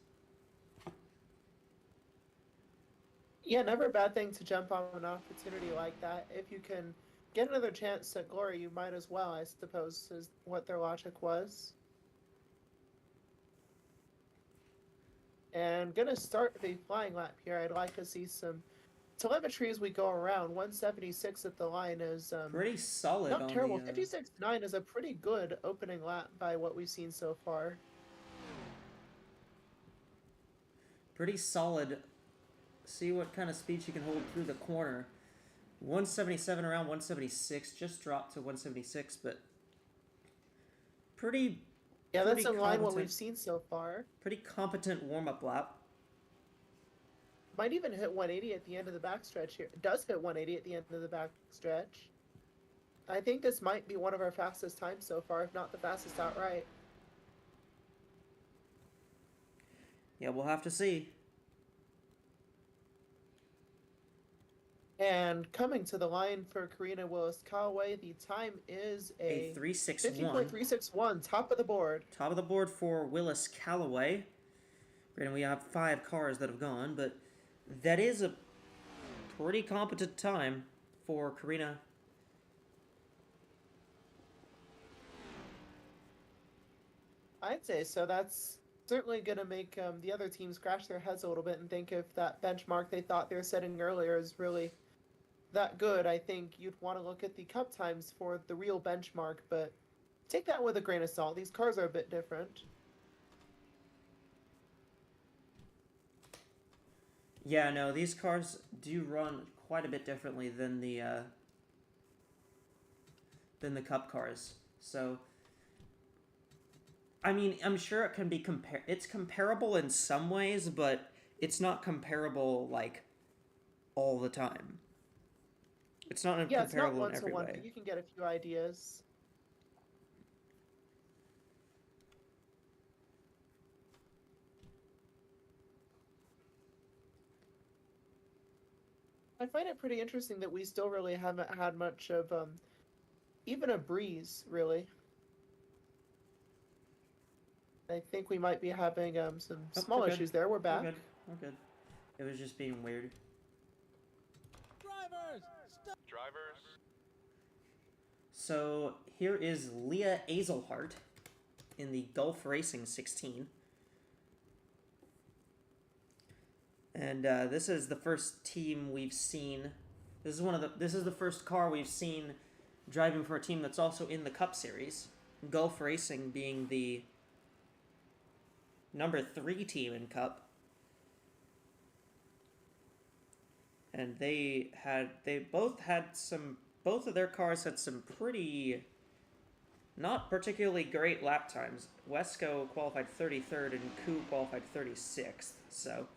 Yeah, never a bad thing to jump on an opportunity like that. If you can get another chance at glory, you might as well, I suppose, is what their logic was. And gonna start the flying lap here. I'd like to see some telemetry as we go around. 176 at the line is Pretty solid. not on terrible. the, 56.9 is a pretty good opening lap by what we've seen so far. Pretty solid. See what kind of speed she can hold through the corner. 177 around 176. Just dropped to 176, but pretty. Yeah, that's pretty in line what competent. we've seen so far. Pretty competent warm-up lap. Might even hit 180 at the end of the backstretch here. It does hit 180 at the end of the backstretch. I think this might be one of our fastest times so far, if not the fastest outright. Yeah, we'll have to see. And coming to the line for Karina Willis Callaway, the time is a 361. 50.361, top of the board. Top of the board for Willis Callaway. Granted, we have 5 cars that have gone, but that is a pretty competent time for Karina. I'd say so. That's certainly going to make the other teams scratch their heads a little bit and think if that benchmark they thought they were setting earlier is really that good. I think you'd want to look at the cup times for the real benchmark, but take that with a grain of salt. These cars are a bit different. Yeah, no, these cars do run quite a bit differently than the cup cars. So, I mean, I'm sure it can be it's comparable in some ways, but it's not comparable like all the time. It's not Yeah, it's not comparable in one to every one, way. but you can get a few ideas. I find it pretty interesting that we still really haven't had much of even a breeze, really. I think we might be having some small we're good. issues there. We're back. We're good. We're good. It was just being weird. Drivers, Drivers. So here is Leah Azelhart in the Gulf Racing 16. And this is the first team we've seen. This is the first car we've seen driving for a team that's also in the Cup Series. Gulf Racing being the number 3 team in Cup. And both of their cars had some pretty not particularly great lap times. AWSCO qualified 33rd and KU qualified 36th. So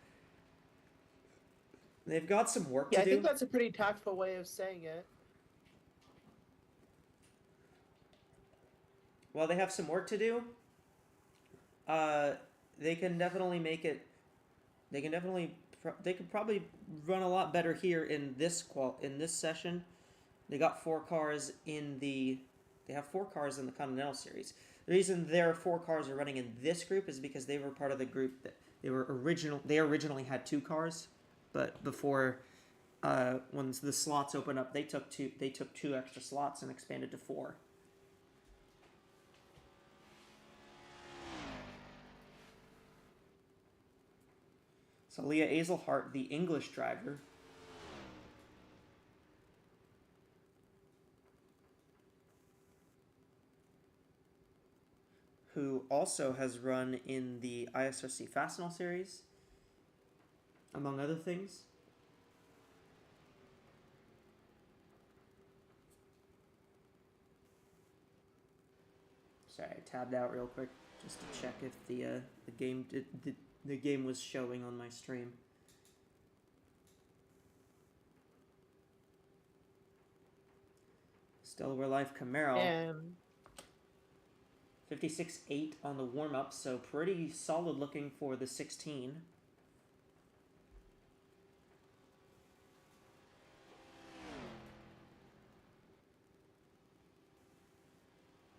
they've got some work to do. Yeah, I think that's a pretty tactful way of saying it. While they have some work to do, they can definitely make it. They could probably run a lot better here in this session. They got 4 cars in the. They have 4 cars in the Continental Series. The reason their 4 cars are running in this group is because they were part of the group that they originally had 2 cars, but before when the slots opened up, they took 2 extra slots and expanded to 4. So Leah Azelhart, the English driver, who also has run in the ISRC Fastenal Series, among other things. Sorry, I tabbed out real quick just to check if the game was showing on my stream. Delaware Life Camaro. And 56.8 on the warm-up, so pretty solid looking for the 16.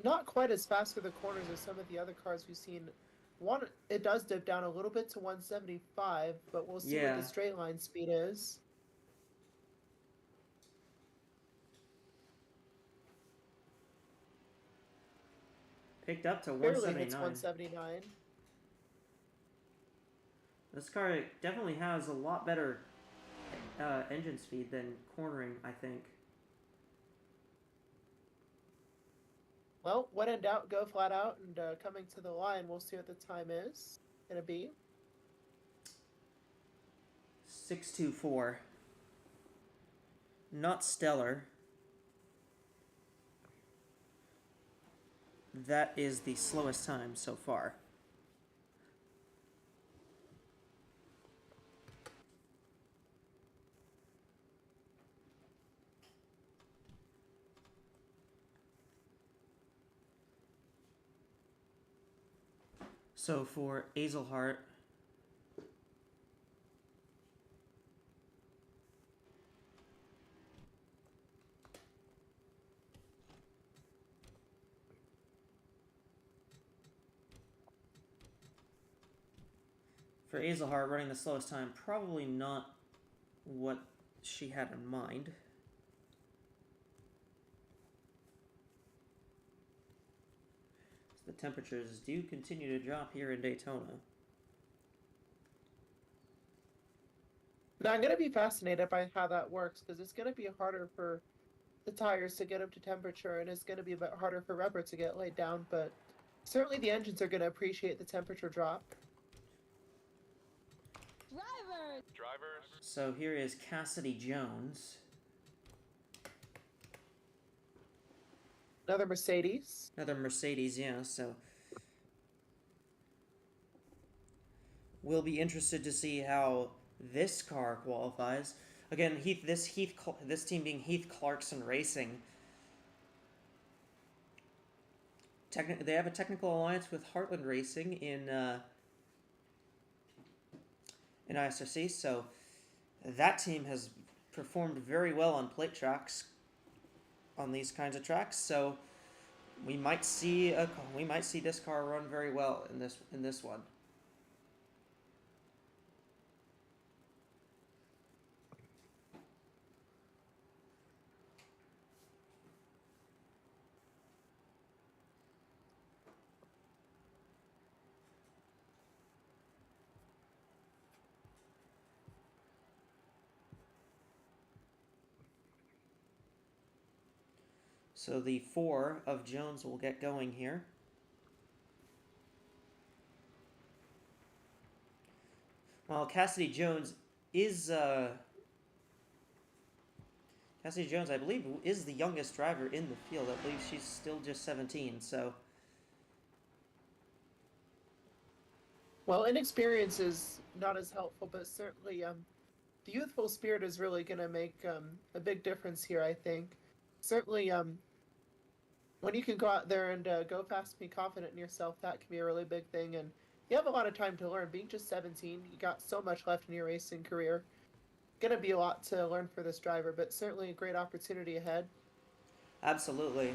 not quite as fast through the corners as some of the other cars we've seen. It does dip down a little bit to 175, but we'll see what the straight line speed is. Picked up to Barely 179. hits 179. This car definitely has a lot better engine speed than cornering, I think. Well, when in doubt, go flat out, and coming to the line, we'll see what the time is going to be. 624. Not stellar. That is the slowest time so far. So for Azelhart, running the slowest time, probably not what she had in mind. The temperatures do continue to drop here in Daytona. Now, I'm going to be fascinated by how that works, because it's going to be harder for the tires to get up to temperature, and it's going to be a bit harder for rubber to get laid down, but certainly the engines are going to appreciate the temperature drop. Drivers. So here is Cassidy Jones. Another Mercedes. Another Mercedes, yeah, so we'll be interested to see how this car qualifies. Again, this team being Heath Clarkson Racing. They have a technical alliance with Heartland Racing in ISRC, so that team has performed very well on plate tracks, on these kinds of tracks. So we might see this car run very well in this one. So the 4 of Jones will get going here. Well, Cassidy Jones, I believe, is the youngest driver in the field. I believe she's still just 17, so... Well, inexperience is not as helpful, but certainly the youthful spirit is really going to make a big difference here, I think. Certainly, when you can go out there and go fast and be confident in yourself, that can be a really big thing. And you have a lot of time to learn. Being just 17, you got so much left in your racing career. Going to be a lot to learn for this driver, but certainly a great opportunity ahead. Absolutely.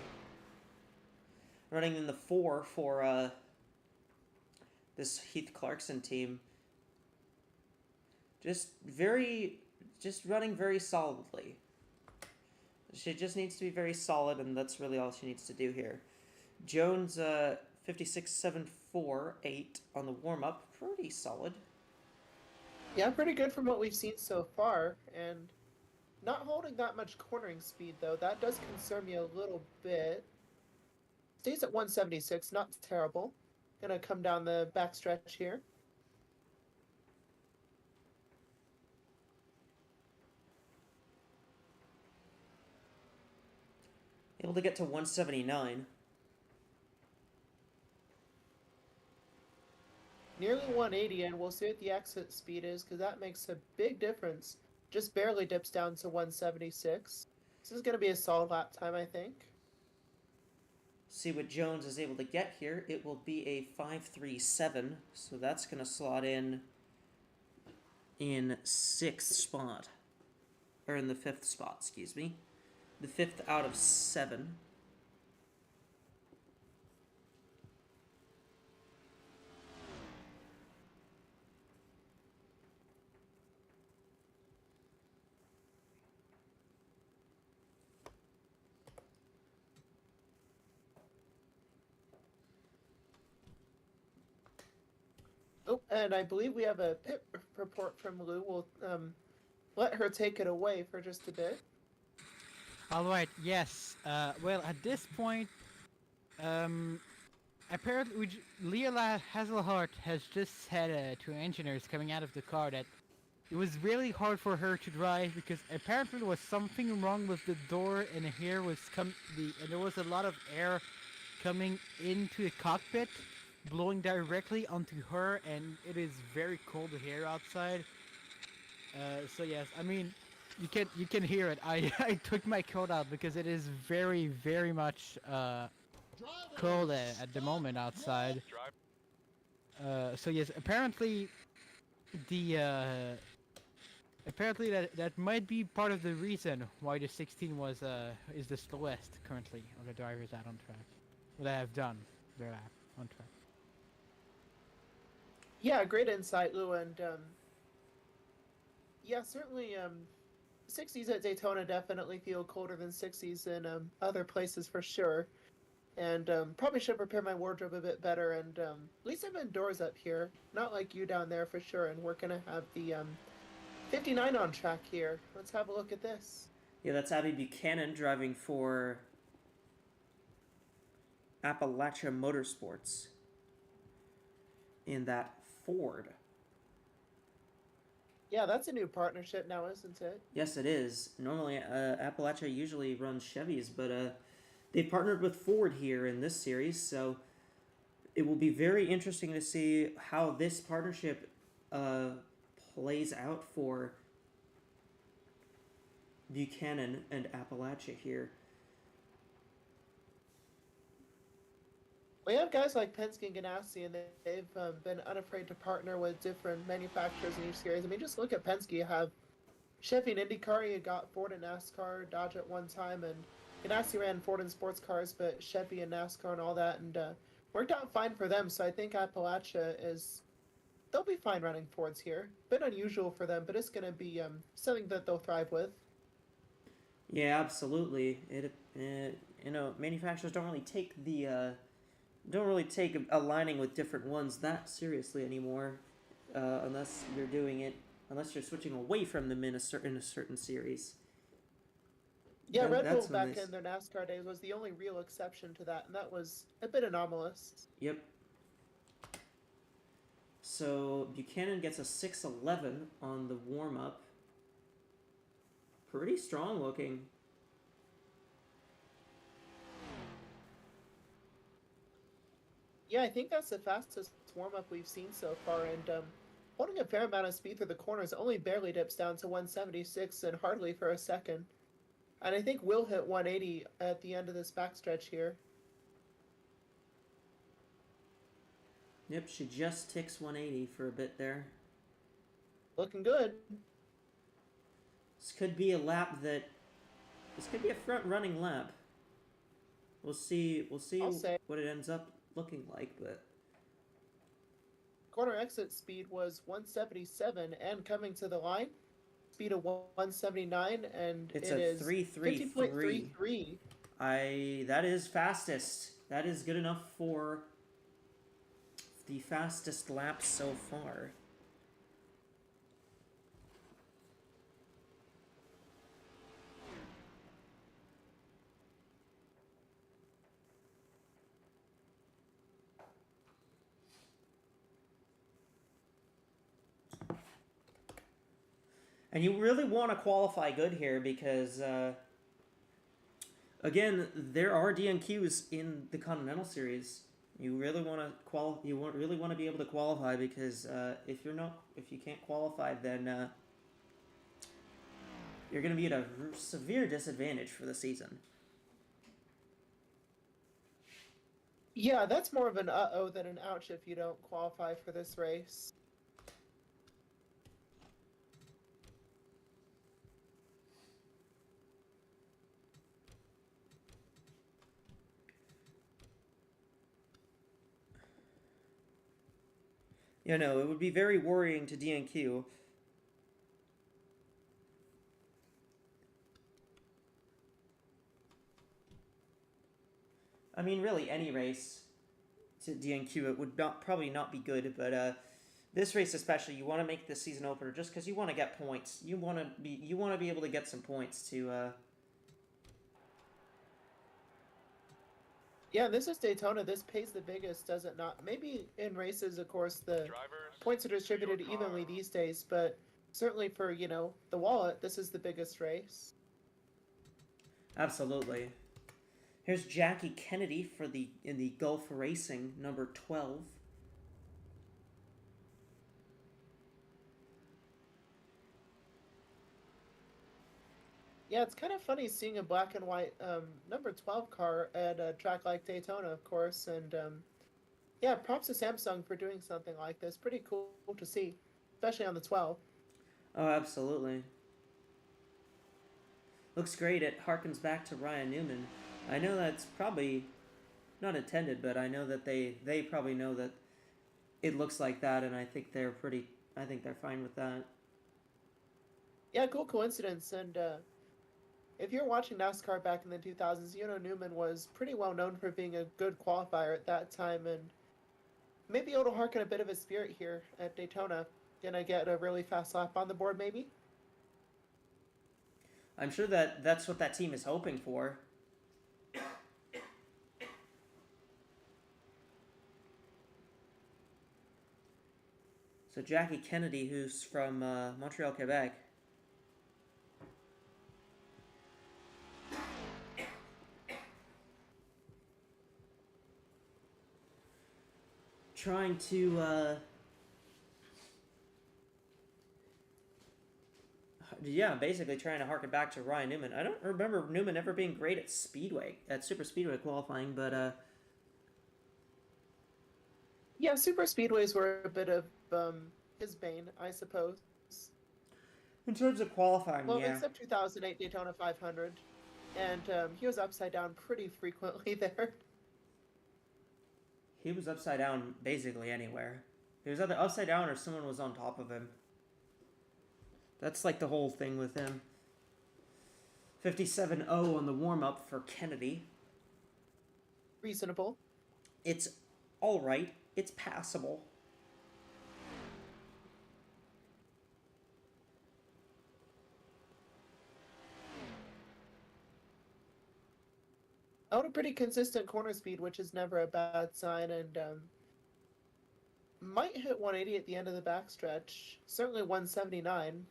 Running in the 4 for this Heath Clarkson team. Just running very solidly. She just needs to be very solid, and that's really all she needs to do here. Jones, 56.748 on the warm-up. Pretty solid. Yeah, pretty good from what we've seen so far, and not holding that much cornering speed, though. That does concern me a little bit. Stays at 176, not terrible. Gonna come down the backstretch here. Able to get to 179. Nearly 180, and we'll see what the exit speed is, because that makes a big difference. Just barely dips down to 176. This is going to be a solid lap time, I think. See what Jones is able to get here. It will be a 5.37, so that's going to slot in 6th spot. Or in the 5th spot, excuse me. The 5th out of 7. Oh, and I believe we have a pit report from Lou. We'll let her take it away for just a bit. All right. Yes. Well, at this point, apparently, Leela Hazelhart has just said to engineers coming out of the car that it was really hard for her to drive because apparently there was something wrong with the door, and here was and there was a lot of air coming into the cockpit, blowing directly onto her, and it is very cold here outside. So yes, I mean, you can hear it. I took my coat out because it is very, very much cold at the moment outside. So yes, apparently that might be part of the reason why the 16 is the slowest currently of the drivers out on track. What I have done their lap on track. Yeah, great insight, Lou, and yeah, certainly 60s at Daytona definitely feel colder than 60s in other places for sure. And probably should prepare my wardrobe a bit better. And at least I'm indoors up here, not like you down there for sure. And we're gonna have the 59 on track here. Let's have a look at this. Yeah, that's Abby Buchanan driving for Appalachia Motorsports in that Ford. Yeah, that's a new partnership now, isn't it? Yes, it is. Normally, Appalachia usually runs Chevys, but they partnered with Ford here in this series, so it will be very interesting to see how this partnership plays out for Buchanan and Appalachia here. We have guys like Penske and Ganassi, and they've been unafraid to partner with different manufacturers in each series. I mean, just look at Penske. You have Chevy and IndyCar, you got Ford and NASCAR, Dodge at one time, and Ganassi ran Ford and sports cars, but Chevy and NASCAR and all that, and worked out fine for them. So I think Appalachia they'll be fine running Fords here. Bit unusual for them, but it's going to be something that they'll thrive with. Yeah, absolutely. Manufacturers don't really take aligning with different ones that seriously anymore, unless you're switching away from them in a certain series. Yeah, Red Bull back in their NASCAR days was the only real exception to that, and that was a bit anomalous. Yep. So Buchanan gets a 6.11 on the warm-up. Pretty strong looking. Yeah, I think that's the fastest warm-up we've seen so far, and holding a fair amount of speed through the corners, only barely dips down to 176 and hardly for a second. And I think we'll hit 180 at the end of this backstretch here. Yep, she just ticks 180 for a bit there. Looking good. This could be a front-running lap. We'll see what it ends up looking like, but corner exit speed was 177, and coming to the line, speed of 179, and it's it is 50.33. That is fastest. That is good enough for the fastest lap so far. And you really want to qualify good here because, again, there are DNQs in the Continental Series. You really want to really want to be able to qualify because if you can't qualify, then you're going to be at a severe disadvantage for the season. Yeah, that's more of an uh-oh than an ouch if you don't qualify for this race. You know, it would be very worrying to DNQ. I mean, really, any race to DNQ it would probably not be good, but this race especially, you want to make the season opener just because you want to get points. You want to be able to get some points to. Yeah, this is Daytona. This pays the biggest, does it not? Maybe in races, of course, the points are distributed evenly these days, but certainly for, the wallet, this is the biggest race. Absolutely. Here's Jackie Kennedy in the Gulf Racing number 12. Yeah, it's kind of funny seeing a black and white number 12 car at a track like Daytona, of course. And yeah, props to Samsung for doing something like this. Pretty cool to see, especially on the 12. Oh, absolutely. Looks great. It harkens back to Ryan Newman. I know that's probably not intended, but I know that they probably know that it looks like that, and I think they're fine with that. Yeah, cool coincidence. And if you're watching NASCAR back in the 2000s, Newman was pretty well known for being a good qualifier at that time, and maybe it'll harken a bit of his spirit here at Daytona. Gonna get a really fast lap on the board, maybe? I'm sure that's what that team is hoping for. So Jackie Kennedy, who's from Montreal, Quebec. Trying to, yeah, basically trying to harken back to Ryan Newman. I don't remember Newman ever being great at super speedway qualifying, but yeah, super speedways were a bit of his bane, I suppose. In terms of qualifying, well, yeah. Except 2008 Daytona 500, and he was upside down pretty frequently there. He was upside down basically anywhere. He was either upside down or someone was on top of him. That's like the whole thing with him. 57-0 on the warm-up for Kennedy. Reasonable. It's all right. It's passable. Out a pretty consistent corner speed, which is never a bad sign, and might hit 180 at the end of the backstretch. Certainly 179.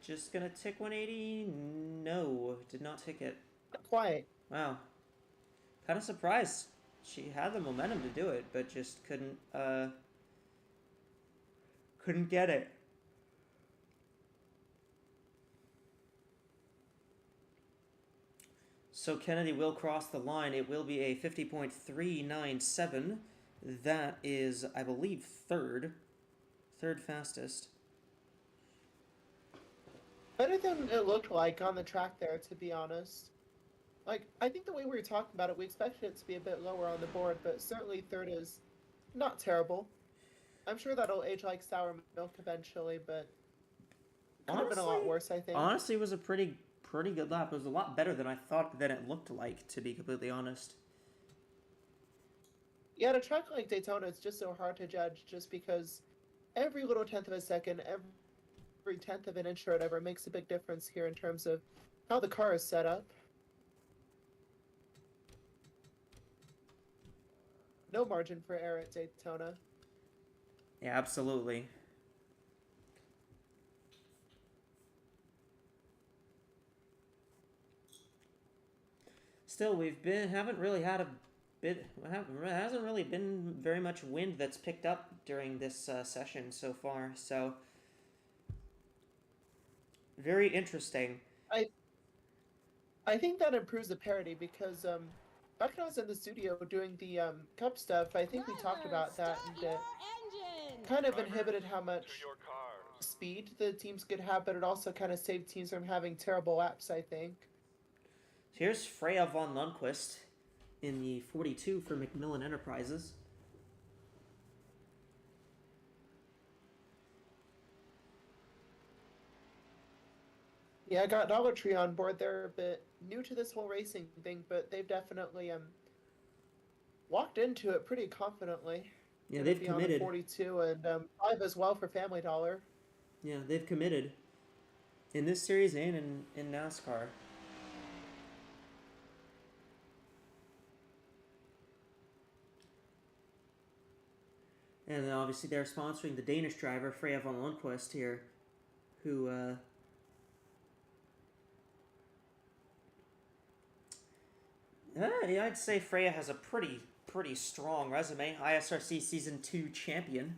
Just gonna tick 180? No, did not tick it. Not quite. Wow. Kind of surprised. She had the momentum to do it, but just couldn't get it. So Kennedy will cross the line. It will be a 50.397. That is, I believe, third fastest. Better than it looked like on the track there, to be honest. Like, I think the way we were talking about it, we expected it to be a bit lower on the board, but certainly third is not terrible. I'm sure that'll age like sour milk eventually, but could have been a lot worse, I think. Honestly, it was a pretty good lap. It was a lot better than I thought that it looked like, to be completely honest. Yeah, at a track like Daytona, it's just so hard to judge, just because every little tenth of a second, every tenth of an inch or whatever makes a big difference here in terms of how the car is set up. No margin for error at Daytona. Yeah, absolutely. Still, haven't really had a bit. Hasn't really been very much wind that's picked up during this session so far. So very interesting. I think that improves the parity because back when I was in the studio doing the cup stuff, I think we talked about that, and it kind of inhibited how much speed the teams could have, but it also kind of saved teams from having terrible laps, I think. Here's Freya von Lundquist in the 42 for Macmillan Enterprises. Yeah, I got Dollar Tree on board. They're a bit new to this whole racing thing, but they've definitely walked into it pretty confidently. Yeah, they've committed. 42 and 5 as well for Family Dollar. Yeah, they've committed in this series and in NASCAR. And obviously they're sponsoring the Danish driver, Freya von Lundquist here, who yeah, I'd say Freya has a pretty strong resume. ISRC Season 2 champion.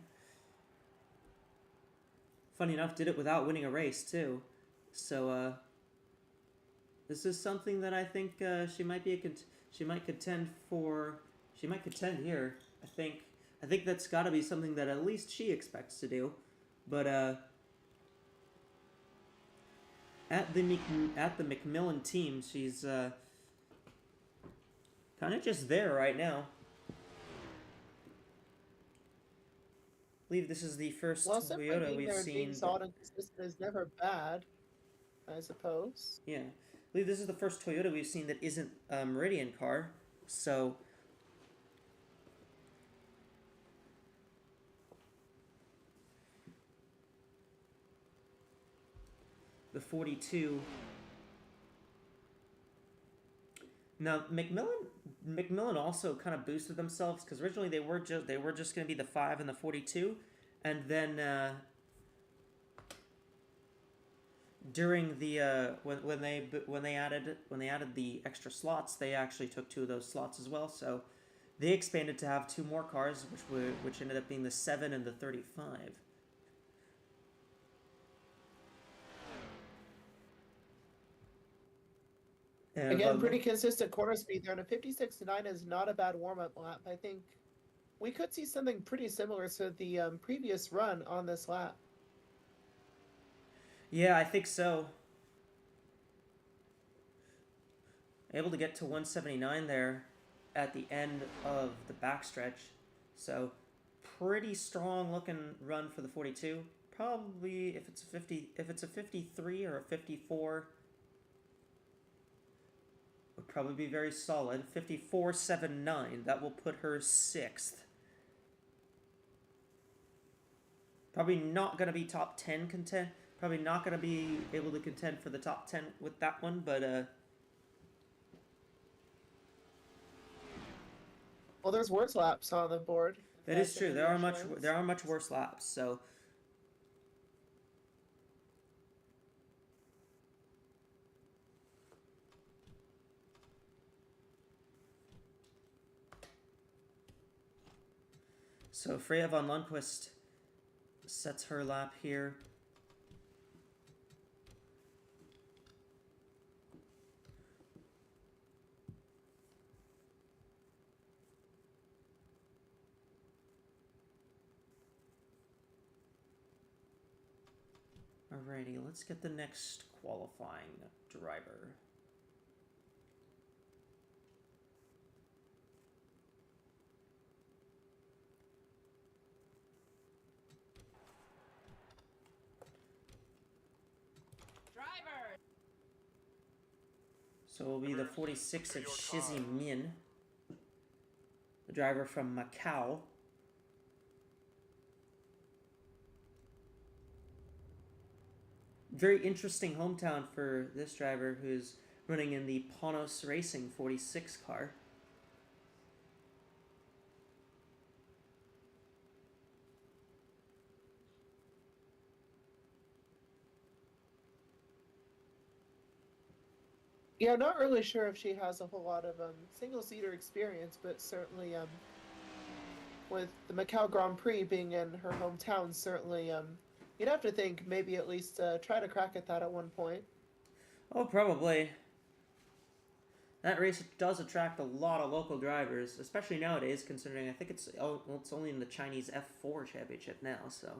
Funny enough, did it without winning a race too. So this is something that I think she might contend here. I think that's got to be something that at least she expects to do. But at the Macmillan team, she's kind of just there right now. believe this is the first Well, simply Toyota being we've there and being seen. solid and consistent is never bad, I suppose. Yeah, I believe this is the first Toyota we've seen that isn't a Meridian car. So the 42. Now McMillan also kind of boosted themselves because originally they were just going to be the 5 and the 42, and then during the when they added the extra slots, they actually took 2 of those slots as well. So they expanded to have 2 more cars, which ended up being the 7 and the 35. And Again, pretty consistent corner speed there, and a 56.9 is not a bad warm-up lap. I think we could see something pretty similar to the previous run on this lap. Yeah, I think so. Able to get to 179 there at the end of the backstretch. So pretty strong looking run for the 42. Probably if it's a 53 or a 54, would probably be very solid. 54.79, that will put her 6th. Probably not going to be top 10 contend. Probably not going to be able to contend for the top 10 with that one, but well, there's worse laps on the board. That is true. There are much worse laps. So Freya von Lundquist sets her lap here. Alrighty, let's get the next qualifying driver. So it will be the 46 of Shizzy Min, the driver from Macau. Very interesting hometown for this driver who's running in the Panos Racing 46 car. Yeah, I'm not really sure if she has a whole lot of single-seater experience, but certainly with the Macau Grand Prix being in her hometown, certainly you'd have to think maybe at least try to crack at that at one point. Oh, probably. That race does attract a lot of local drivers, especially nowadays, considering I think it's only in the Chinese F4 championship now, so.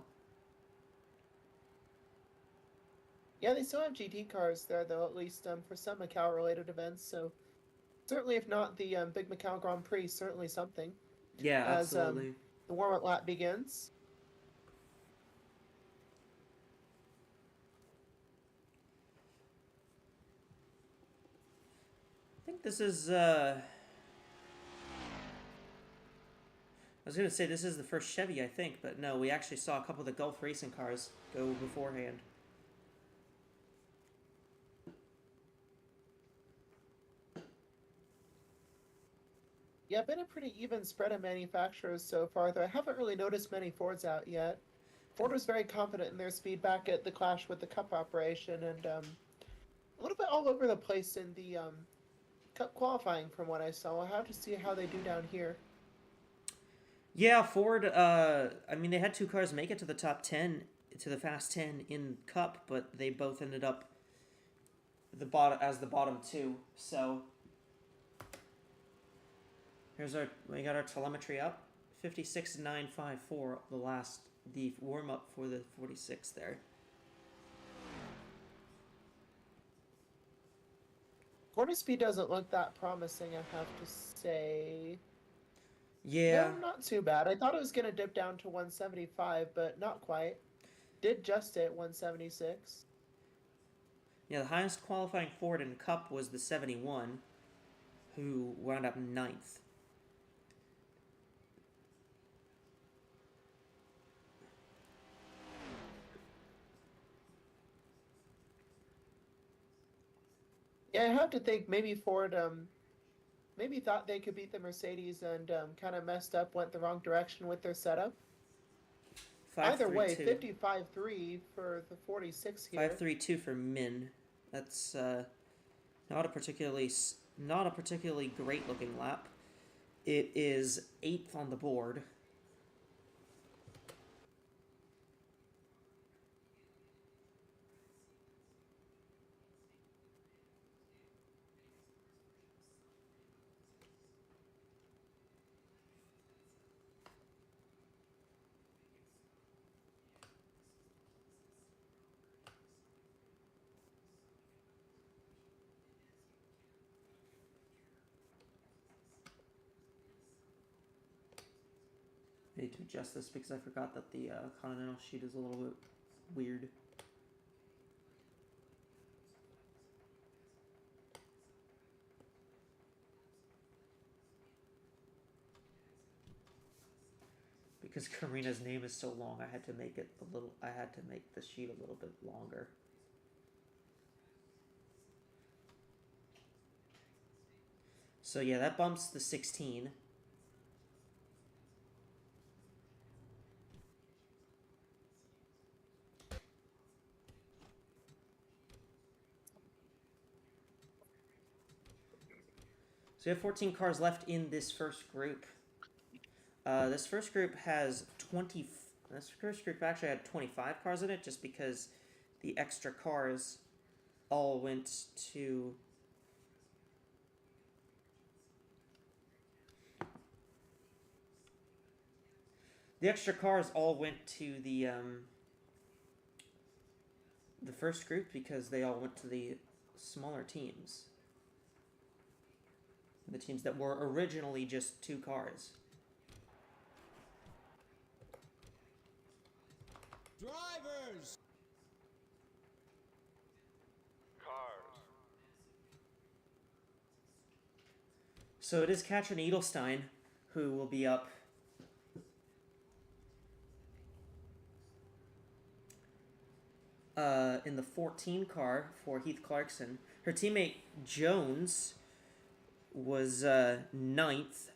Yeah, they still have GT cars there, though, at least for some Macau-related events, so certainly if not the Big Macau Grand Prix, certainly something. Yeah, absolutely. As the warm-up lap begins. I think this is, I was going to say this is the first Chevy, I think, but no, we actually saw a couple of the Gulf racing cars go beforehand. Yeah, been a pretty even spread of manufacturers so far, though I haven't really noticed many Fords out yet. Ford was very confident in their speed back at the clash with the Cup operation, and a little bit all over the place in the Cup qualifying from what I saw. We'll have to see how they do down here. Yeah, Ford, I mean, they had 2 cars make it to the top 10, to the Fast 10 in Cup, but they both ended up the bottom 2, so we got our telemetry up, 56.954, the warm-up for the 46 there. Corner speed doesn't look that promising, I have to say. Yeah. No, not too bad. I thought it was going to dip down to 175, but not quite. Did just hit 176. Yeah, the highest qualifying Ford in Cup was the 71, who wound up ninth. Yeah, I have to think maybe Ford maybe thought they could beat the Mercedes and kind of messed up, went the wrong direction with their setup. Either way, 532. 55.3 for the 46 here. 532 for Min. That's not a particularly great looking lap. It is 8th on the board. I need to adjust this because I forgot that the Continental sheet is a little bit weird. Because Karina's name is so long, I had to make the sheet a little bit longer. So yeah, that bumps the 16. So we have 14 cars left in this first group. This first group has 20. This first group actually had 25 cars in it, just because the extra cars all went to. The extra cars all went to the first group because they all went to the smaller teams. The teams that were originally just 2 cars. Drivers! Cars. So it is Katrin Edelstein who will be up. In the 14 car for Heath Clarkson. Her teammate Jones was 9th.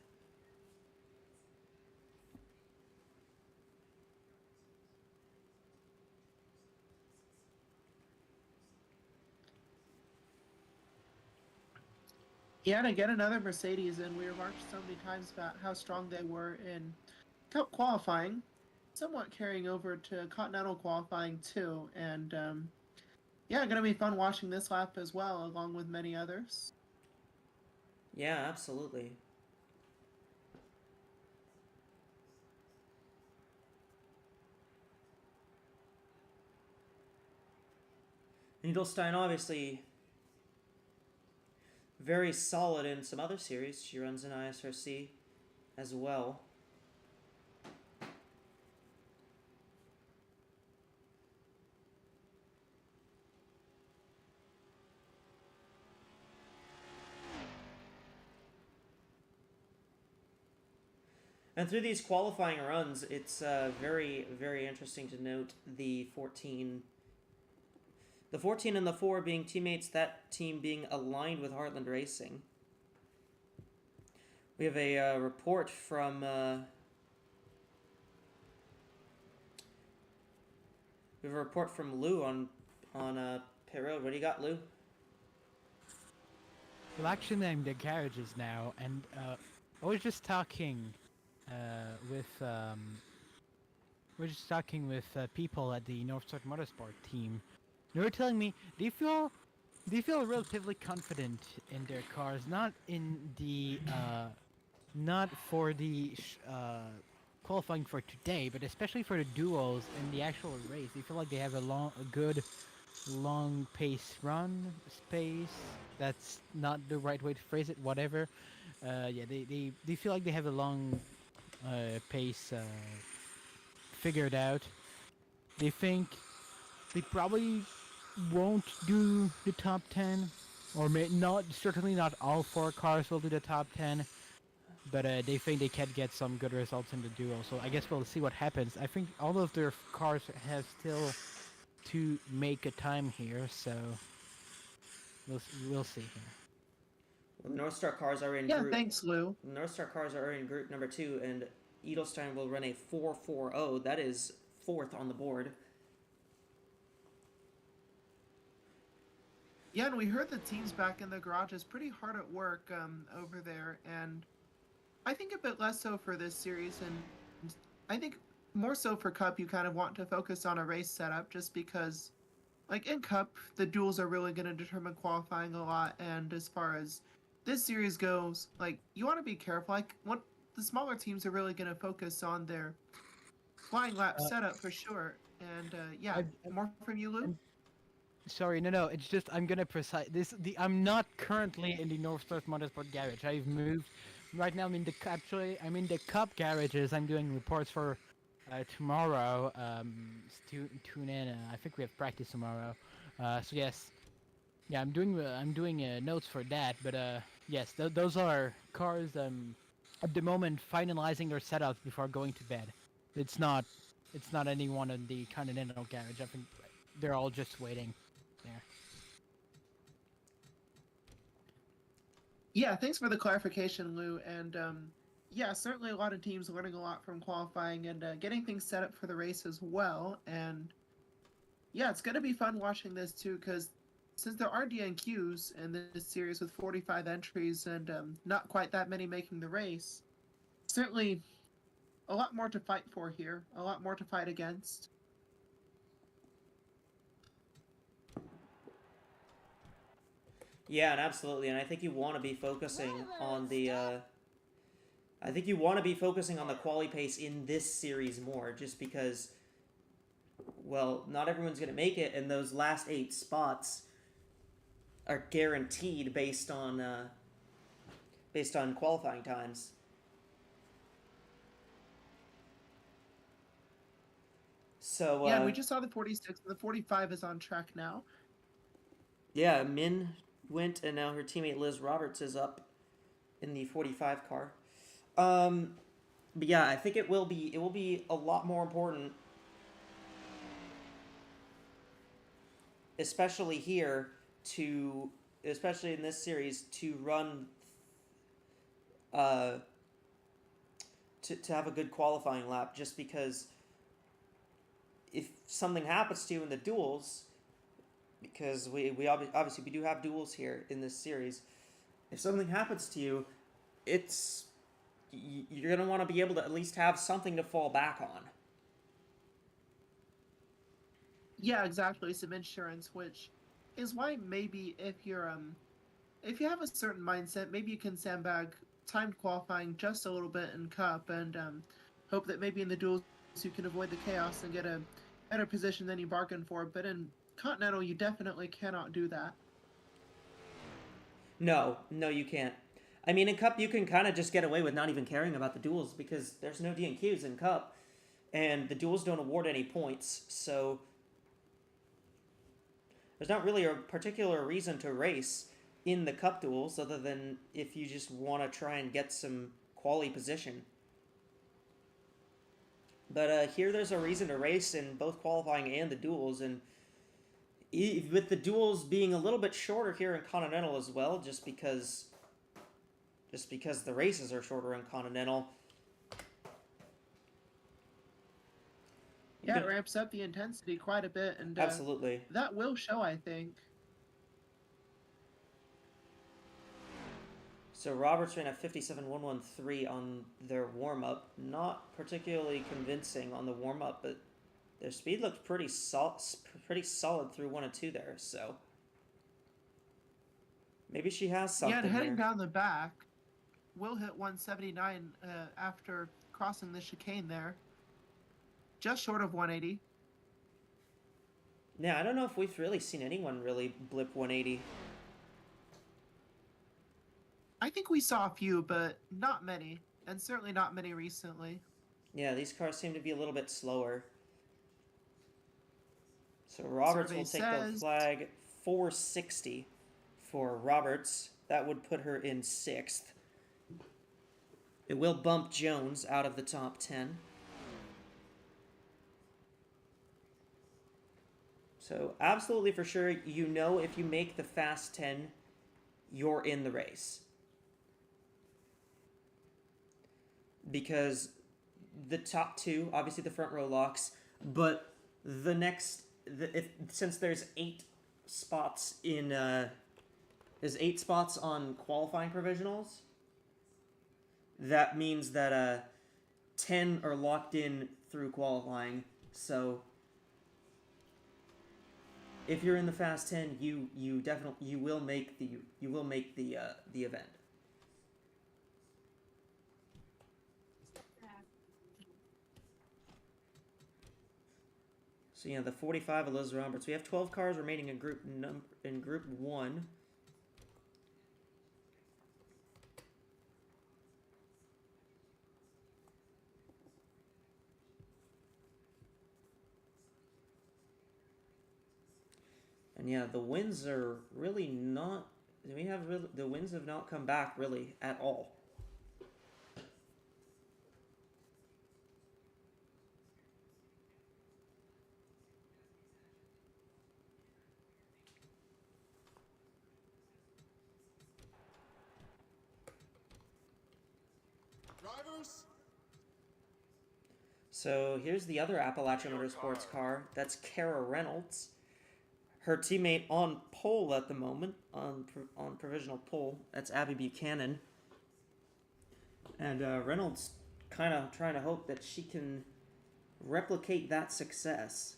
Yeah, and again, another Mercedes, and we remarked so many times about how strong they were in Cup qualifying, somewhat carrying over to Continental qualifying too. And yeah, going to be fun watching this lap as well, along with many others. Yeah, absolutely. Edelstein obviously very solid in some other series. She runs in ISRC as well. And through these qualifying runs, it's very, very interesting to note the 14 and the 4 being teammates, that team being aligned with Heartland Racing. We have a report from Lou on pit road. What do you got, Lou? Well, actually, I'm in the garages now, and I was just talking with people at the Northside Motorsport team. They were telling me they feel relatively confident in their cars, not in the not for the qualifying for today, but especially for the duos in the actual race. They feel like they have a good long pace run space. That's not the right way to phrase it. Whatever. Yeah, they feel like they have a long pace figured out. They think they probably won't do the top 10, or certainly not all 4 cars will do the top 10, but they think they can get some good results in the duo. So I guess we'll see what happens. I think all of their cars have still to make a time here, so we'll see here. Well, the North Star cars are in group. Thanks, Lou. The North Star cars are in group number 2, and Edelstein will run a 4.40. That is 4th on the board. Yeah, and we heard the teams back in the garage is pretty hard at work over there, and I think a bit less so for this series, and I think more so for Cup, you kind of want to focus on a race setup, just because, like in Cup, the duels are really going to determine qualifying a lot, and as far as this series goes, like, you want to be careful. Like, what the smaller teams are really going to focus on their flying lap setup for sure, and more from you, Lou? Sorry, no. It's just I'm gonna precise this. I'm not currently in the North Star Motorsport garage. I've moved. Right now, I'm in the Cup garages. I'm doing reports for tomorrow. Tune in. I think we have practice tomorrow. So yes, yeah, I'm doing notes for that. But yes, those are cars. At the moment, finalizing their setups before going to bed. It's not anyone in the Continental garage. I think they're all just waiting. There. Yeah, thanks for the clarification, Lou. And certainly a lot of teams learning a lot from qualifying and getting things set up for the race as well. And yeah, it's going to be fun watching this too, because since there are DNQs in this series with 45 entries and not quite that many making the race, certainly a lot more to fight for here, a lot more to fight against. Yeah, and absolutely, and I think you want to be focusing on the. I think you want to be focusing on the quali pace in this series more, just because. Well, not everyone's going to make it, and those last 8 spots are guaranteed based on qualifying times. So yeah, we just saw the 46. The 45 is on track now. Yeah, Min went, and now her teammate Liz Roberts is up in the 45 car. But yeah, I think it will be a lot more important, especially here, especially in this series, to run to have a good qualifying lap, just because if something happens to you in the duels, because we obviously we do have duels here in this series, if something happens to you, you're going to want to be able to at least have something to fall back on. Yeah, exactly, some insurance, which is why maybe if you have a certain mindset, maybe you can sandbag timed qualifying just a little bit in Cup and hope that maybe in the duels you can avoid the chaos and get a better position than you bargained for. But in Continental, you definitely cannot do that. No, you can't. I mean, in Cup, you can kind of just get away with not even caring about the duels because there's no DNQs in Cup, and the duels don't award any points, so there's not really a particular reason to race in the Cup duels other than if you just want to try and get some quali position. But here there's a reason to race in both qualifying and the duels, and with the duels being a little bit shorter here in Continental as well, just because the races are shorter in Continental. Yeah, it ramps up the intensity quite a bit, and absolutely, that will show, I think. So Roberts ran a 57.113 on their warm-up. Not particularly convincing on the warm-up, but their speed looked pretty solid through 1 and 2 there, so maybe she has something. Yeah, and heading there. down the back, will hit 179 after crossing the chicane there. Just short of 180. Yeah, I don't know if we've really seen anyone really blip 180. I think we saw a few, but not many. And certainly not many recently. Yeah, these cars seem to be a little bit slower. So Roberts Survey will take the says- flag 460 for Roberts. That would put her in 6th. It will bump Jones out of the top 10. So absolutely for sure, you know if you make the Fast 10, you're in the race. Because the top 2, obviously the front row locks, but the next, since there's 8 spots in, there's 8 spots on qualifying provisionals, that means that 10 are locked in through qualifying. So if you're in the Fast 10, you will make the event. So yeah, the 45 of Liz Roberts. We have 12 cars remaining in group 1. And yeah, the wins are really not. The wins have not come back really at all. Drivers. So here's the other Appalachian Motorsports car. That's Kara Reynolds. Her teammate on pole at the moment, on provisional pole. That's Abby Buchanan. And Reynolds kind of trying to hope that she can replicate that success.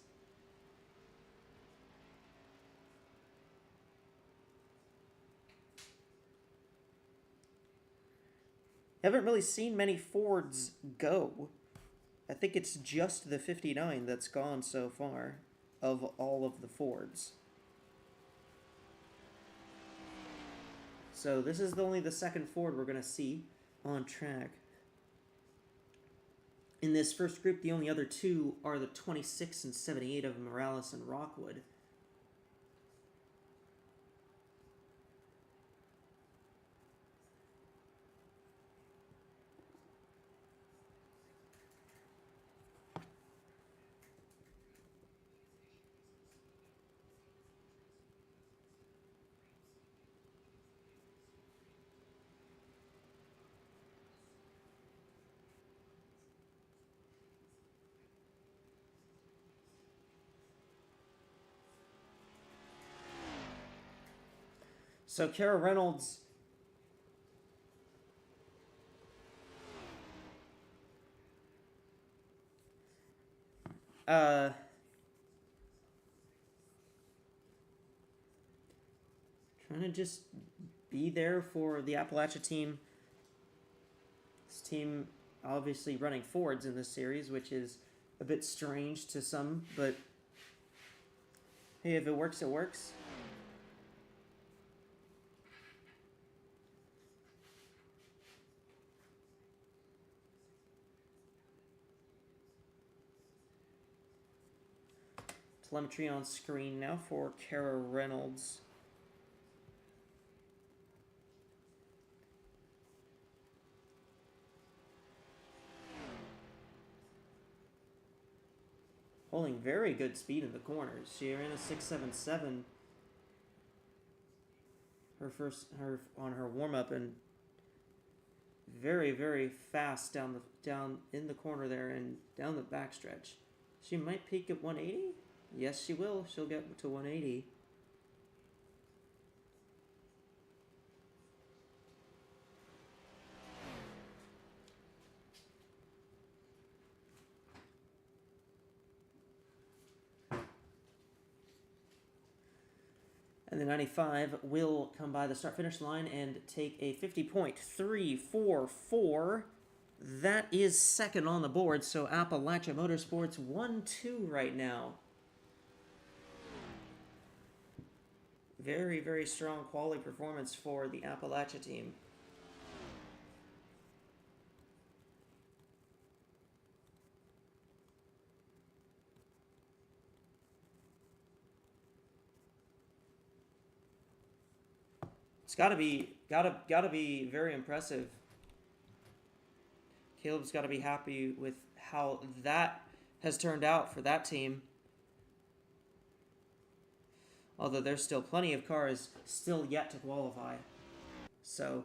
Haven't really seen many Fords go. I think it's just the 59 that's gone so far of all of the Fords. So this is only the second Ford we're going to see on track. In this first group, the only other 2 are the 26 and 78 of Morales and Rockwood. So Kara Reynolds trying to just be there for the Appalachia team. This team obviously running Fords in this series, which is a bit strange to some, but hey, if it works, it works. Telemetry on screen now for Kara Reynolds. Holding very good speed in the corners. She ran a 6.77. On her warm up, and very, very fast down in the corner there and down the backstretch. She might peak at 180. Yes, she will. She'll get to 180. And the 95 will come by the start-finish line and take a 50.344. That is second on the board, so Appalachia Motorsports 1-2 right now. Very, very strong quality performance for the Appalachia team. It's gotta be very impressive. Caleb's gotta be happy with how that has turned out for that team. Although there's still plenty of cars still yet to qualify. So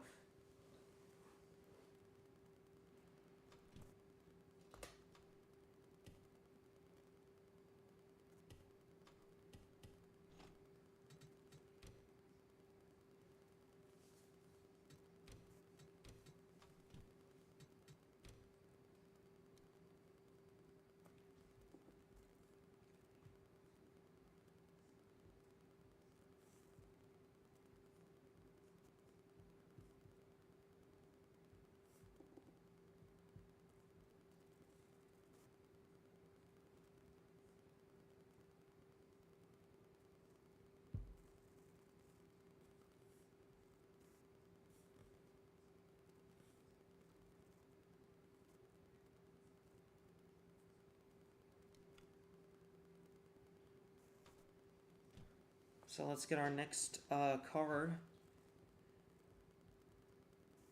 let's get our next car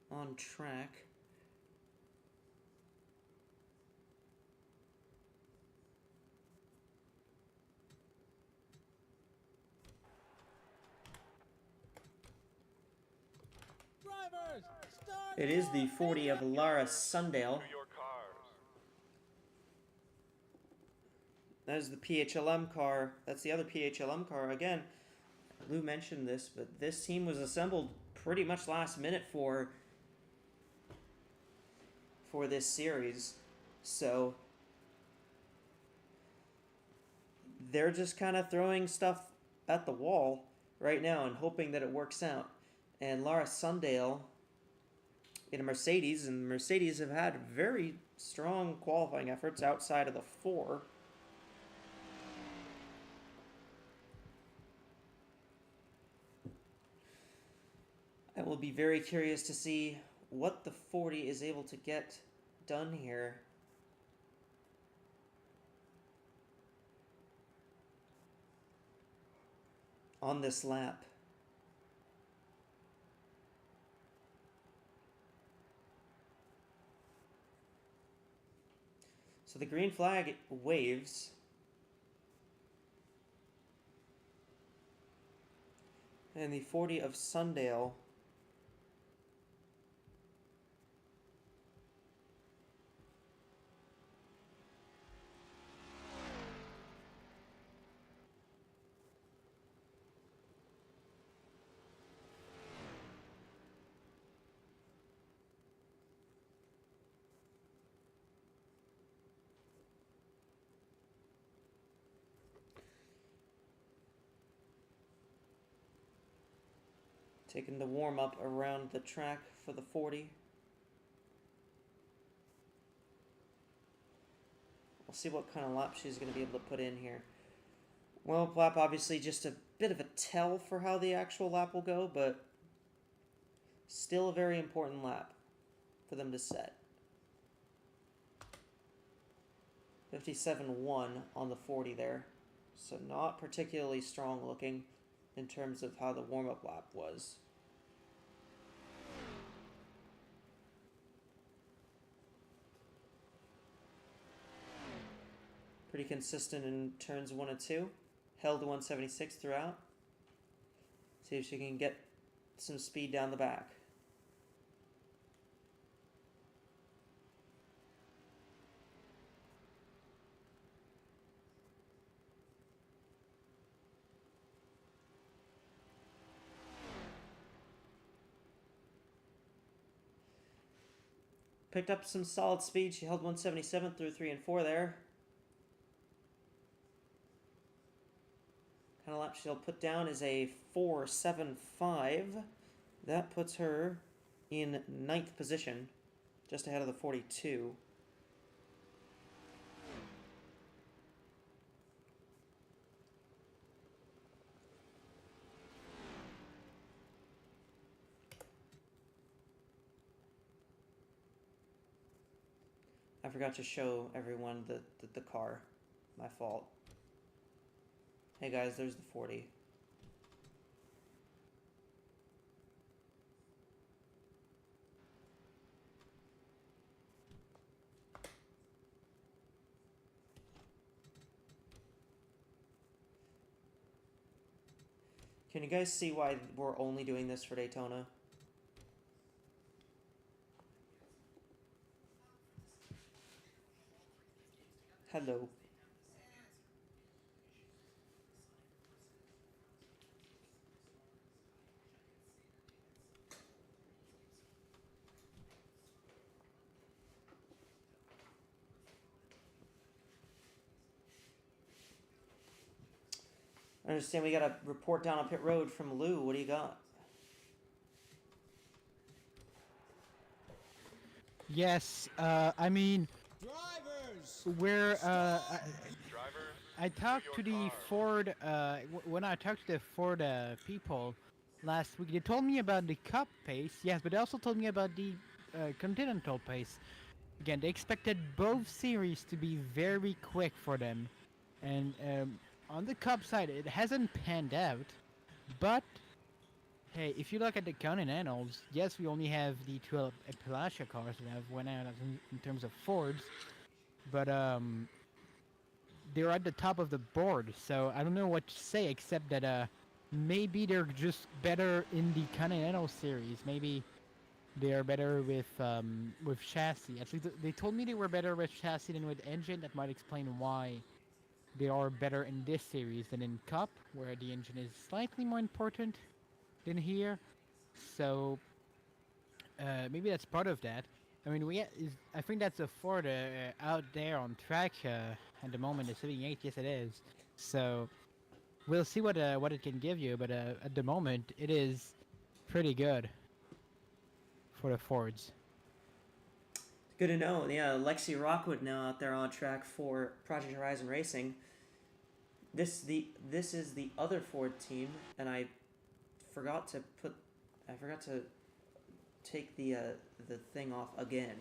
on track. Drivers, start It is the 40 of Lara Sundale. To your cars. That is the PHLM car. That's the other PHLM car. Again, Lou mentioned this, but this team was assembled pretty much last minute for this series. So they're just kind of throwing stuff at the wall right now and hoping that it works out. And Lara Sundale in a Mercedes, and Mercedes have had very strong qualifying efforts outside of the 4. I will be very curious to see what the 40 is able to get done here. On this lap. So the green flag waves. And the 40 of Sundale taking the warm-up around the track for the 40. We'll see what kind of lap she's going to be able to put in here. Well, lap obviously just a bit of a tell for how the actual lap will go, but still a very important lap for them to set. 57.1 on the 40 there, so not particularly strong looking in terms of how the warm-up lap was. Pretty consistent in turns 1 and 2. Held to 176 throughout. See if she can get some speed down the back. Picked up some solid speed. She held 177 through 3 and 4 there. Kind of lap she'll put down is a 4.75. That puts her in 9th position, just ahead of the 42. I forgot to show everyone the car. My fault. Hey guys, there's the 40. Can you guys see why we're only doing this for Daytona? Hello. I understand we got a report down on pit road from Lou. What do you got? Yes, I mean, Drivers! we're Drivers, I talked to the Ford when I talked to the Ford people last week. They told me about the Cup pace, yes, but they also told me about the Continental pace. Again, they expected both series to be very quick for them, and on the Cup side, it hasn't panned out. But hey, if you look at the Continentals, yes, we only have the 12 Appalachia cars that have went out in terms of Fords, but they're at the top of the board, so I don't know what to say except that maybe they're just better in the Continental series. Maybe they are better with chassis. At least they told me they were better with chassis than with engine. That might explain why they are better in this series than in Cup, where the engine is slightly more important than here. So maybe that's part of that. I mean, I think that's a Ford out there on track at the moment. The 78, yes, it is. So we'll see what it can give you, but at the moment, it is pretty good for the Fords. Good to know. Yeah, Lexi Rockwood now out there on track for Project Horizon Racing. This is the other Ford team, and I forgot to take the thing off again.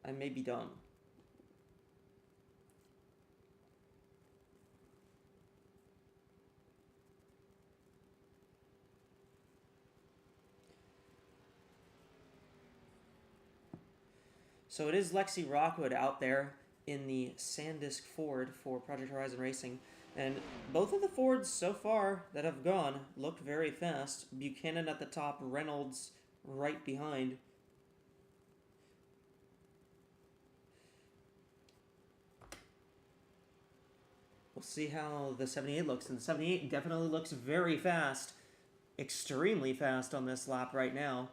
I may be dumb. So it is Lexi Rockwood out there in the Sandisk Ford for Project Horizon Racing. And both of the Fords so far that have gone looked very fast. Buchanan at the top, Reynolds right behind. We'll see how the 78 looks. And the 78 definitely looks very fast. Extremely fast on this lap right now.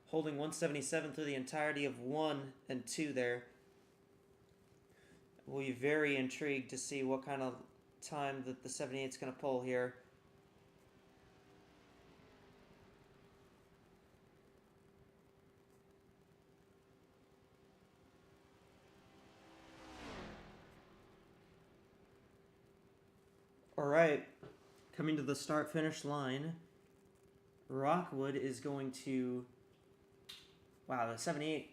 Holding 177 through the entirety of 1 and 2 there. We'll be very intrigued to see what kind of time that the 78 is going to pull here. All right, coming to the start-finish line, Rockwood is going to... Wow, the 78,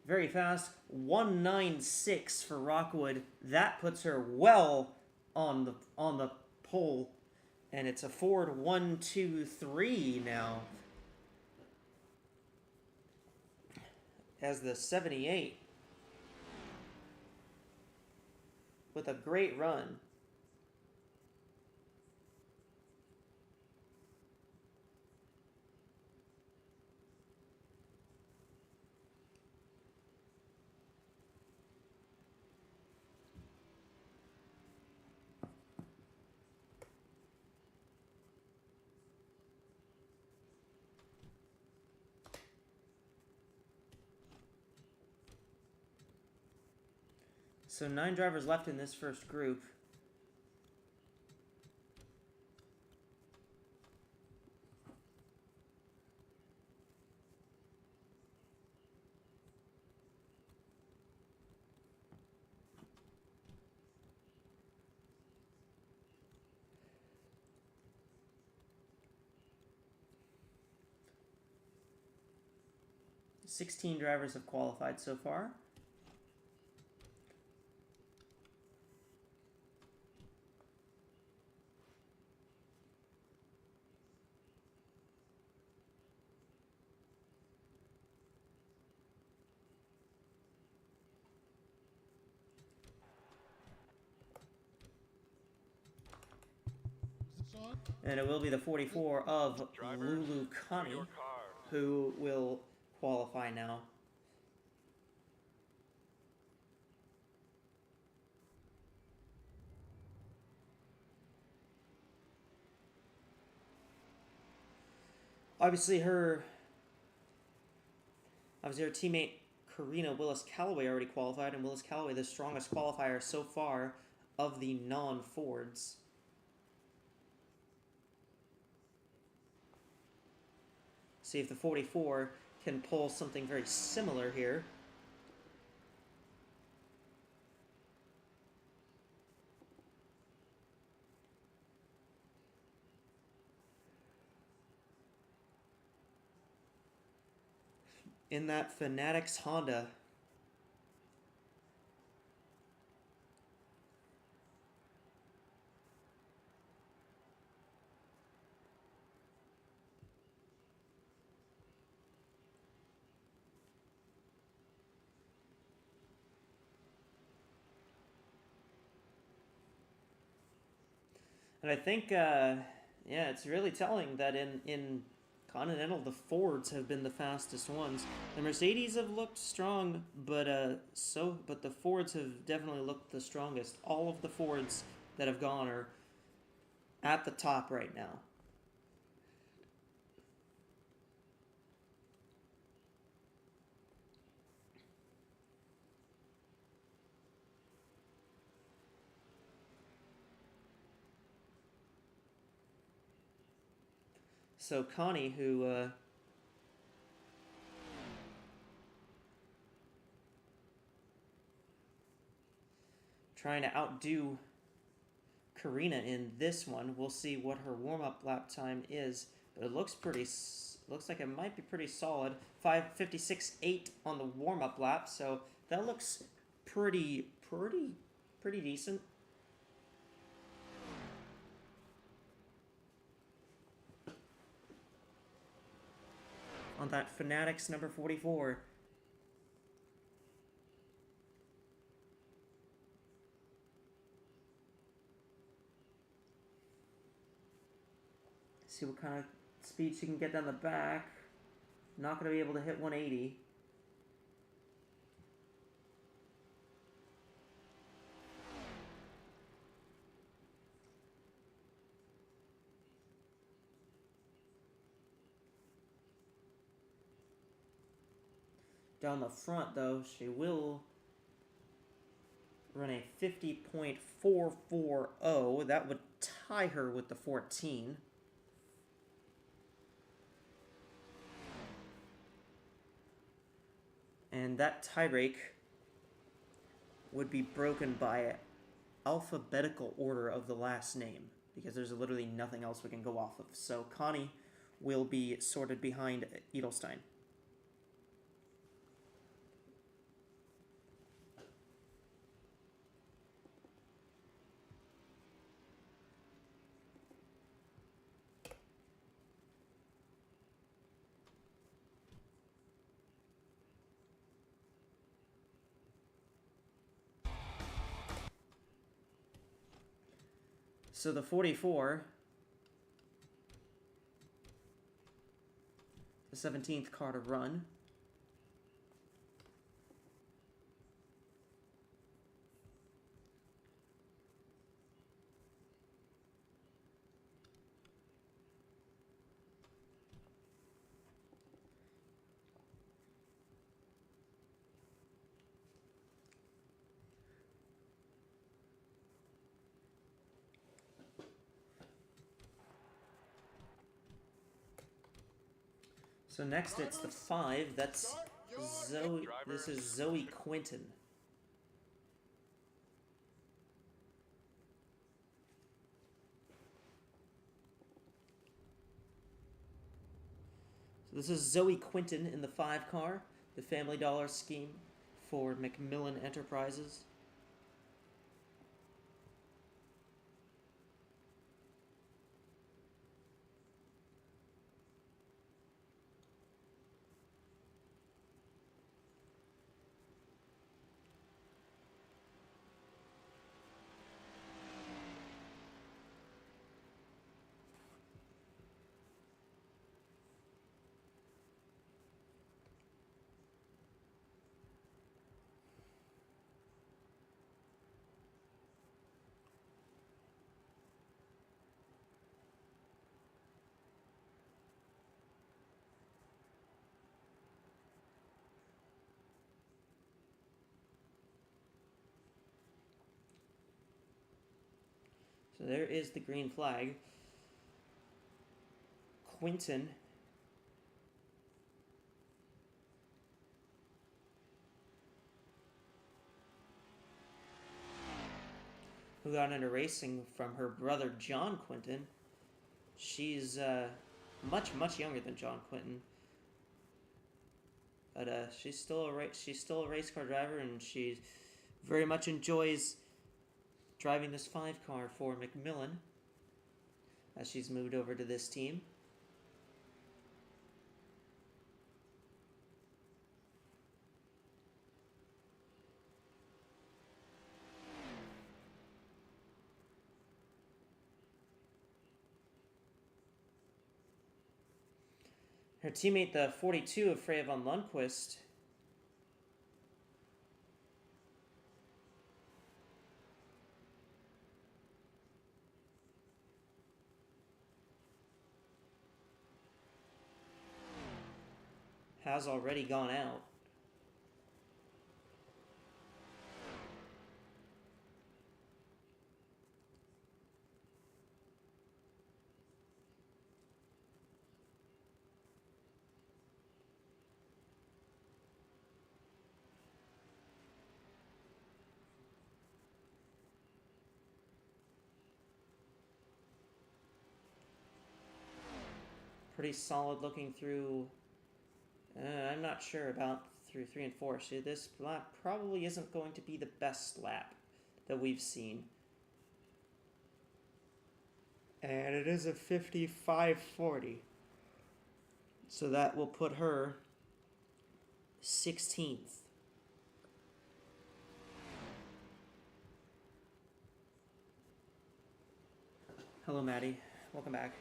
very fast. 196 for Rockwood. That puts her well on the pole, and it's a Ford 123 now. As the 78 with a great run. So 9 drivers left in this first group. Sixteen drivers have qualified so far. And it will be the 44 of Lulu Connie who will qualify now. Obviously her teammate Karina Willis-Callaway already qualified, and Willis-Callaway the strongest qualifier so far of the non-Fords. See if the 44 can pull something very similar here. In that Fanatics Honda. And I think, yeah, it's really telling that in Continental, the Fords have been the fastest ones. The Mercedes have looked strong, but the Fords have definitely looked the strongest. All of the Fords that have gone are at the top right now. So Connie, who trying to outdo Karina in this one. We'll see what her warm-up lap time is, but it looks like it might be pretty solid. 5:56.8 on the warm-up lap, so that looks pretty decent. On that Fanatics number 44. See what kind of speed she can get down the back. Not going to be able to hit 180. Down the front, though, she will run a 50.440. That would tie her with the 14. And that tiebreak would be broken by alphabetical order of the last name, because there's literally nothing else we can go off of. So Connie will be sorted behind Edelstein. So the 44, the 17th car to run. So next it's the 5. That's Zoe. This is Zoe Quinton. So this is Zoe Quinton in the 5 car, the Family Dollar scheme for Macmillan Enterprises. So there is the green flag. Quinton who got into racing from her brother John Quinton. She's much younger than John Quinton, but she's still a race car driver, and she very much enjoys driving this 5 car for McMillan as she's moved over to this team. Her teammate, the 42 of Freya von Lundquist, has already gone out. Pretty solid looking through. I'm not sure about through 3 and 4. So this lap probably isn't going to be the best lap that we've seen. And it is a 55.40. So that will put her 16th. Hello, Maddie. Welcome back.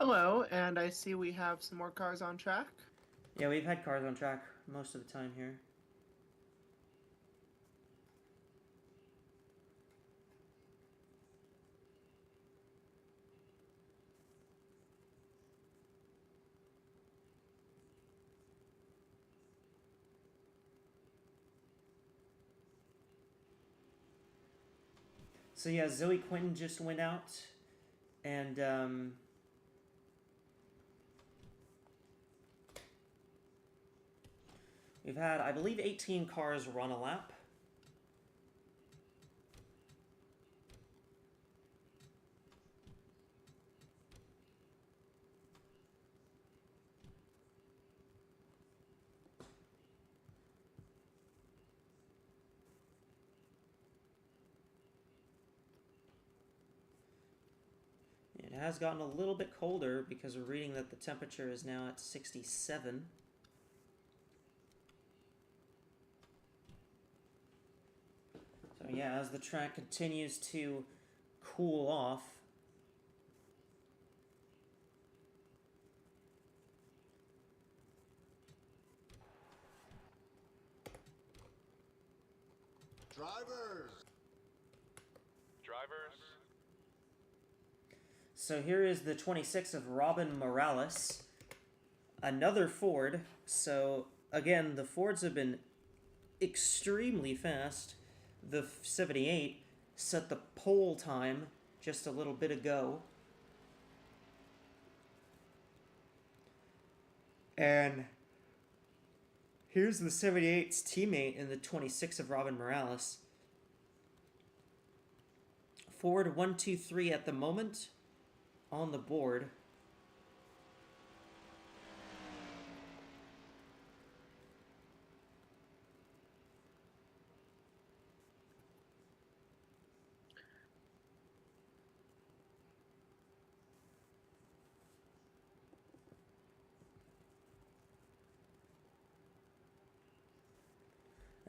Hello, and I see we have some more cars on track. Yeah, we've had cars on track most of the time here. So yeah, Zoe Quinton just went out, and we've had, I believe, 18 cars run a lap. It has gotten a little bit colder because we're reading that the temperature is now at 67. So yeah, as the track continues to cool off, Drivers! so here is the 26 of Robin Morales, another Ford. So again, the Fords have been extremely fast. The 78 set the pole time just a little bit ago. And here's the 78's teammate in the 26 of Robin Morales. Ford 123 at the moment on the board.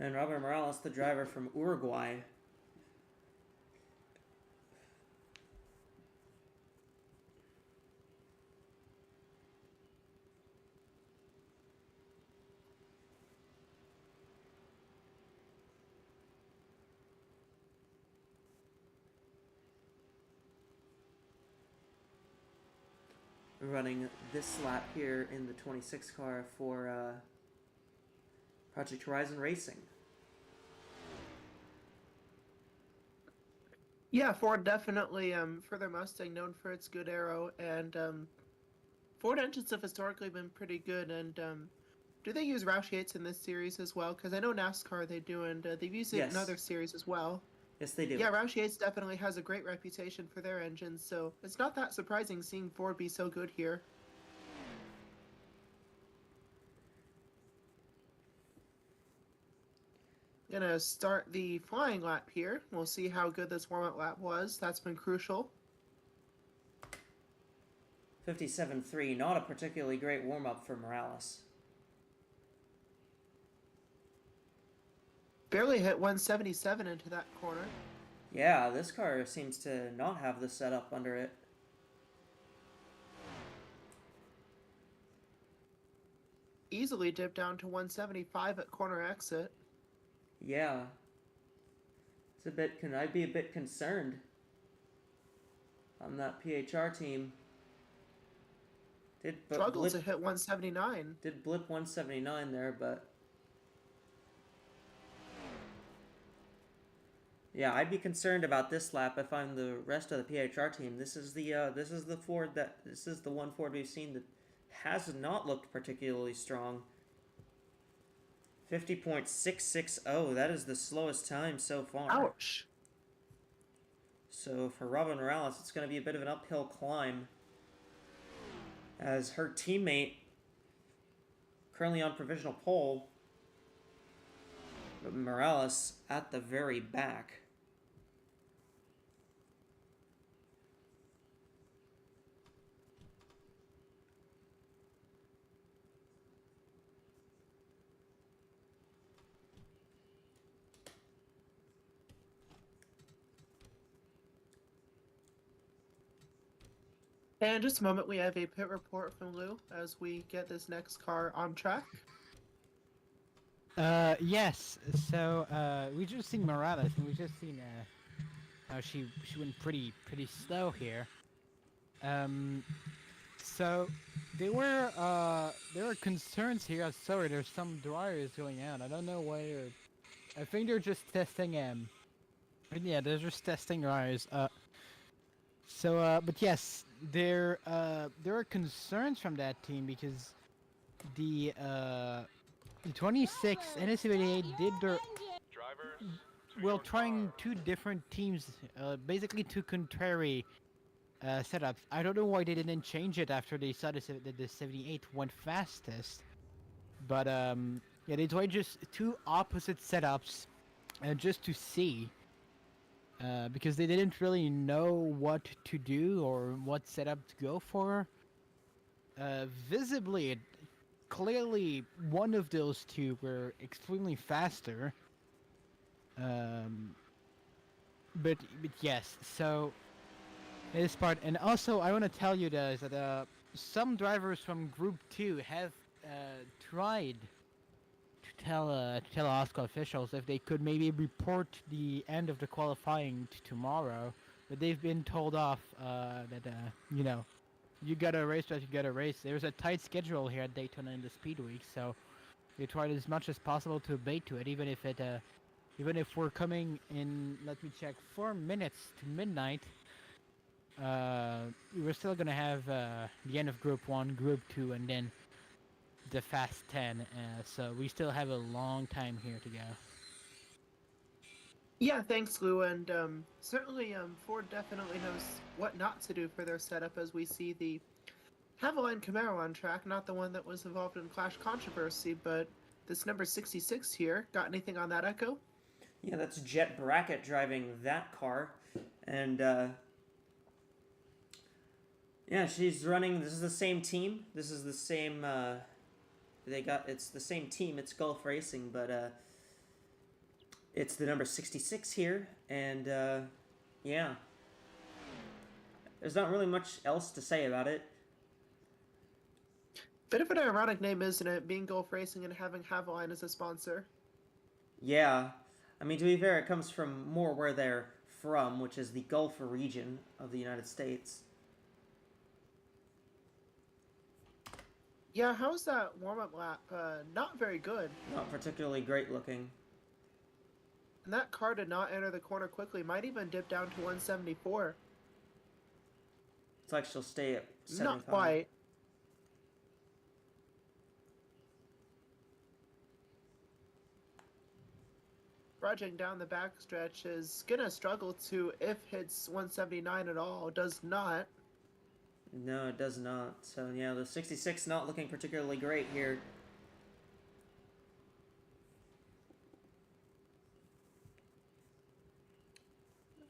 And Robert Morales, the driver from Uruguay. Running this lap here in the 26 car for Project Horizon Racing. Yeah, Ford definitely, for their Mustang, known for its good aero, and Ford engines have historically been pretty good. And do they use Roush Yates in this series as well? Because I know NASCAR they do, and they've used it in Yes. other series as well. Yes, they do. Yeah, Roush Yates definitely has a great reputation for their engines, so it's not that surprising seeing Ford be so good here. Gonna start the flying lap here. We'll see how good this warm-up lap was. That's been crucial. 57.3, not a particularly great warm-up for Morales. Barely hit 177 into that corner. Yeah, this car seems to not have the setup under it. Easily dipped down to 175 at corner exit. Yeah. It's a bit, I'd be a bit concerned on that PHR team. Struggled to hit 179. Did blip 179 there, but yeah, I'd be concerned about this lap if I'm the rest of the PHR team. This is the one Ford we've seen that has not looked particularly strong. 50.660. That is the slowest time so far. Ouch. So for Robin Morales, it's going to be a bit of an uphill climb, as her teammate, currently on provisional pole, but Morales at the very back. And in just a moment, we have a pit report from Lou as we get this next car on track. Yes. So, we just seen Morales, and we just seen how she went pretty slow here. So there were concerns here. I'm sorry, there's some dryers going out. I don't know why. I think they're just testing. Yeah, they're just testing dryers. But yes, there are concerns from that team because the 26 NS78 did their trying two different teams, basically two contrary setups. I don't know why they didn't change it after they saw that the 78 went fastest, but yeah, they tried just two opposite setups, just to see. Because they didn't really know what to do or what setup to go for. Visibly, clearly one of those two were extremely faster. But yes, so this part, and also I want to tell you guys that some drivers from Group 2 have tried to tell AWSCO officials if they could maybe report the end of the qualifying tomorrow, but they've been told off that you know, you gotta race what you gotta race. There's a tight schedule here at Daytona in the Speed Week, so they tried as much as possible to abate to it, even if we're coming in, let me check, 4 minutes to midnight. We're still gonna have the end of Group 1, Group 2, and then the Fast 10, so we still have a long time here to go. Yeah, thanks, Lou, and certainly Ford definitely knows what not to do for their setup as we see the Havoline Camaro on track, not the one that was involved in Clash controversy, but this number 66 here. Got anything on that, Echo? Yeah, that's Jet Brackett driving that car, and yeah, she's running. This is the same team. This is the same. It's the same team. It's Gulf Racing, but it's the number 66 here, and yeah, there's not really much else to say about it. Bit of an ironic name, isn't it? Being Gulf Racing and having Havoline as a sponsor. Yeah, I mean, to be fair, it comes from more where they're from, which is the Gulf region of the United States. Yeah, how's that warm-up lap? Not very good. Not particularly great looking. And that car did not enter the corner quickly. Might even dip down to 174. It's like she'll stay at 75. Not quite. Trudging down the backstretch is gonna struggle to, if hits 179 at all, does not. No, it does not. So yeah, the 66 not looking particularly great here.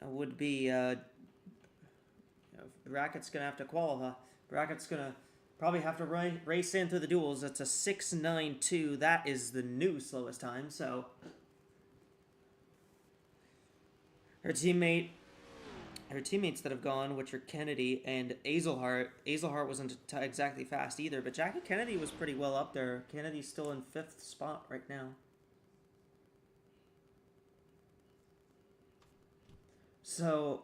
Would be Brackett's gonna have to qualify. Brackett's gonna probably have to race in through the duels. That's a 6.92. That is the new slowest time. So her teammate, her teammates that have gone, which are Kennedy and Azelhart. Azelhart wasn't exactly fast either, but Jackie Kennedy was pretty well up there. Kennedy's still in 5th spot right now. So,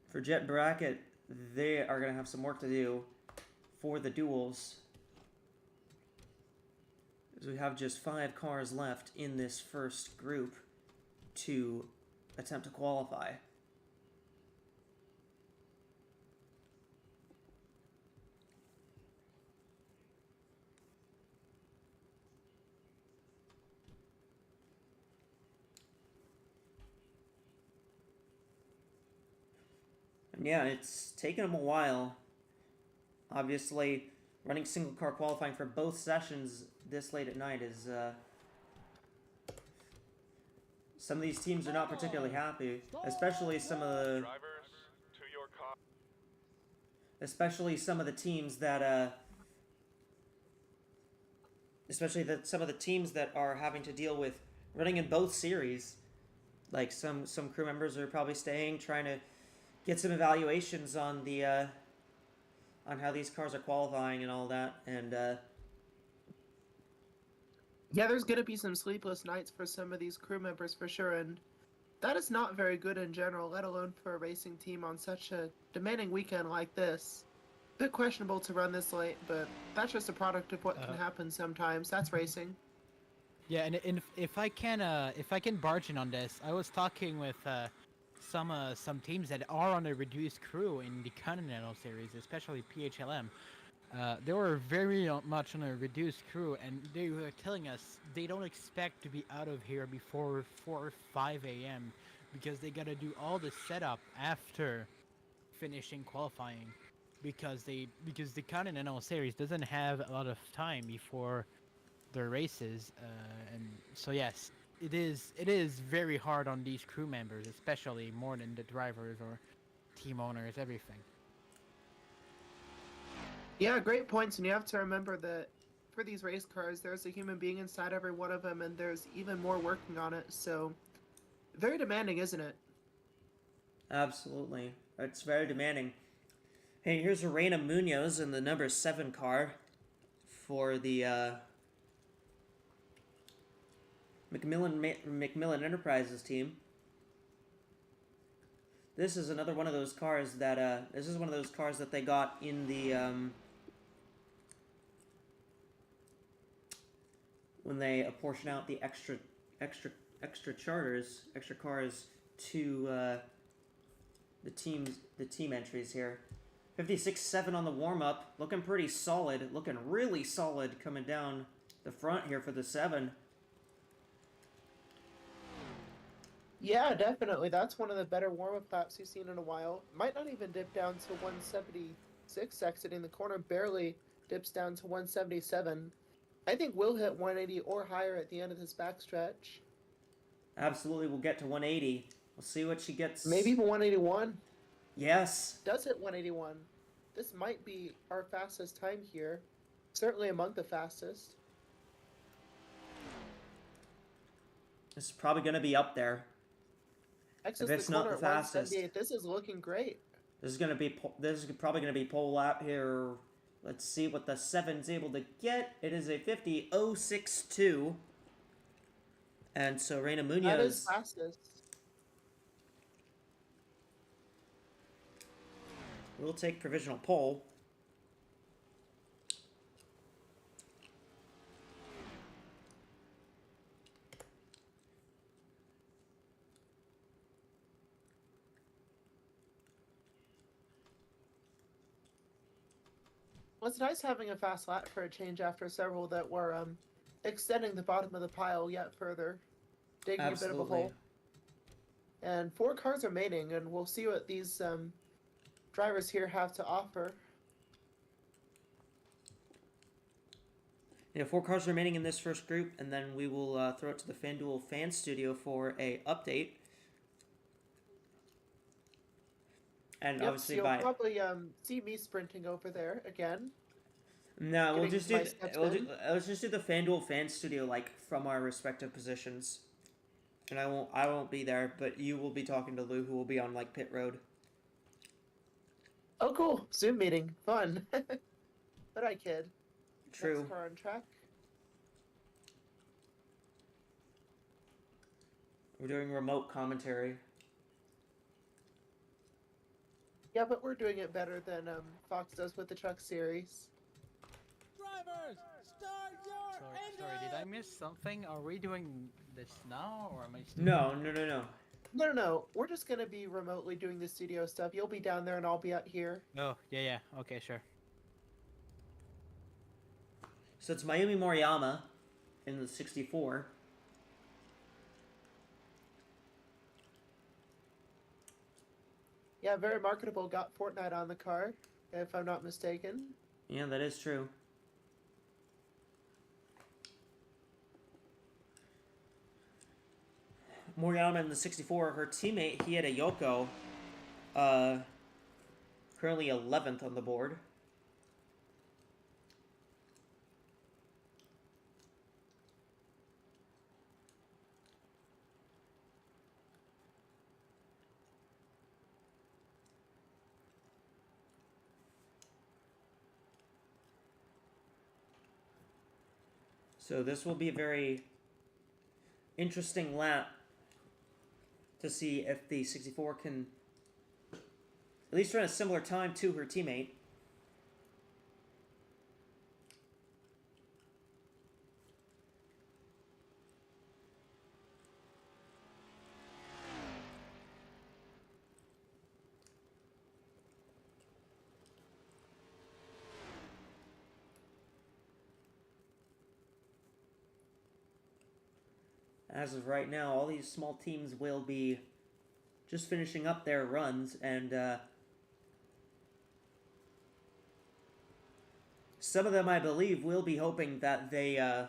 for Jet Bracket, they are going to have some work to do for the duels. As we have just 5 cars left in this first group to attempt to qualify. And yeah, it's taken them a while. Obviously, running single car qualifying for both sessions this late at night is some of these teams are not particularly happy, especially some of the teams that some of the teams that are having to deal with running in both series. Like some crew members are probably staying, trying to get some evaluations on the on how these cars are qualifying and all that, and yeah, there's gonna be some sleepless nights for some of these crew members for sure, and that is not very good in general, let alone for a racing team on such a demanding weekend like this. A bit questionable to run this late, but that's just a product of what can happen sometimes. That's racing. Yeah, and if I can barge in on this, I was talking with some teams that are on a reduced crew in the Continental series, especially PHLM. They were very much on a reduced crew, and they were telling us they don't expect to be out of here before 4 or 5 a.m. because they gotta do all the setup after finishing qualifying, because the Continental series doesn't have a lot of time before the races, and so yes, it is very hard on these crew members, especially more than the drivers or team owners, everything. Yeah, great points, and you have to remember that for these race cars, there's a human being inside every one of them, and there's even more working on it, so very demanding, isn't it? absolutely, it's very demanding. Hey, here's Reina Munoz in the number 7 car for the McMillan Enterprises team. This is another one of those cars that they got in the when they apportion out the extra cars to the team entries here. 56.7 on the warm up, looking pretty solid, looking really solid coming down the front here for the 7. Yeah, definitely. That's one of the better warm-up laps you've seen in a while. Might not even dip down to 176 exiting the corner. Barely dips down to 177. I think we'll hit 180 or higher at the end of this backstretch. Absolutely, we'll get to 180. We'll see what she gets. Maybe even 181. Yes. Does hit 181. This might be our fastest time here. Certainly among the fastest. This is probably going to be up there. Exits if it's the not corner the at fastest. 178. This is looking great. This is probably going to be pole lap here. Let's see what the 7's able to get. It is a 50.062. And so Reina Munoz. That is fastest. We'll take provisional pole. Well, it's nice having a fast lap for a change after several that were extending the bottom of the pile yet further, digging a bit of a Absolutely. hole. And 4 cars remaining, and we'll see what these drivers here have to offer. Yeah, 4 cars remaining in this first group, and then we will throw it to the FanDuel fan studio for a update. And Yep, obviously so by you'll probably see me sprinting over there again. no, we'll getting just do my steps in. let's just do the FanDuel fan studio like from our respective positions. And I won't be there, but you will be talking to Lou, who will be on like pit road. Oh, cool! Zoom meeting, fun. But I kid. True. Next car on track. We're doing remote commentary. Yeah, but we're doing it better than Fox does with the Truck Series. Drivers, start your Sorry, did I miss something? Are we doing this now, or am I still... No. No. We're just gonna be remotely doing the studio stuff. You'll be down there and I'll be out here. Oh, yeah. Okay, sure. So it's Mayumi Moriyama in the 64. Yeah, very marketable. Got Fortnite on the car, if I'm not mistaken. Yeah, that is true. Moriyama in the 64, her teammate Hieda Yoko, currently 11th on the board. So this will be a very interesting lap to see if the 64 can at least run a similar time to her teammate. As of right now, all these small teams will be just finishing up their runs, and some of them, I believe, will be hoping that they... I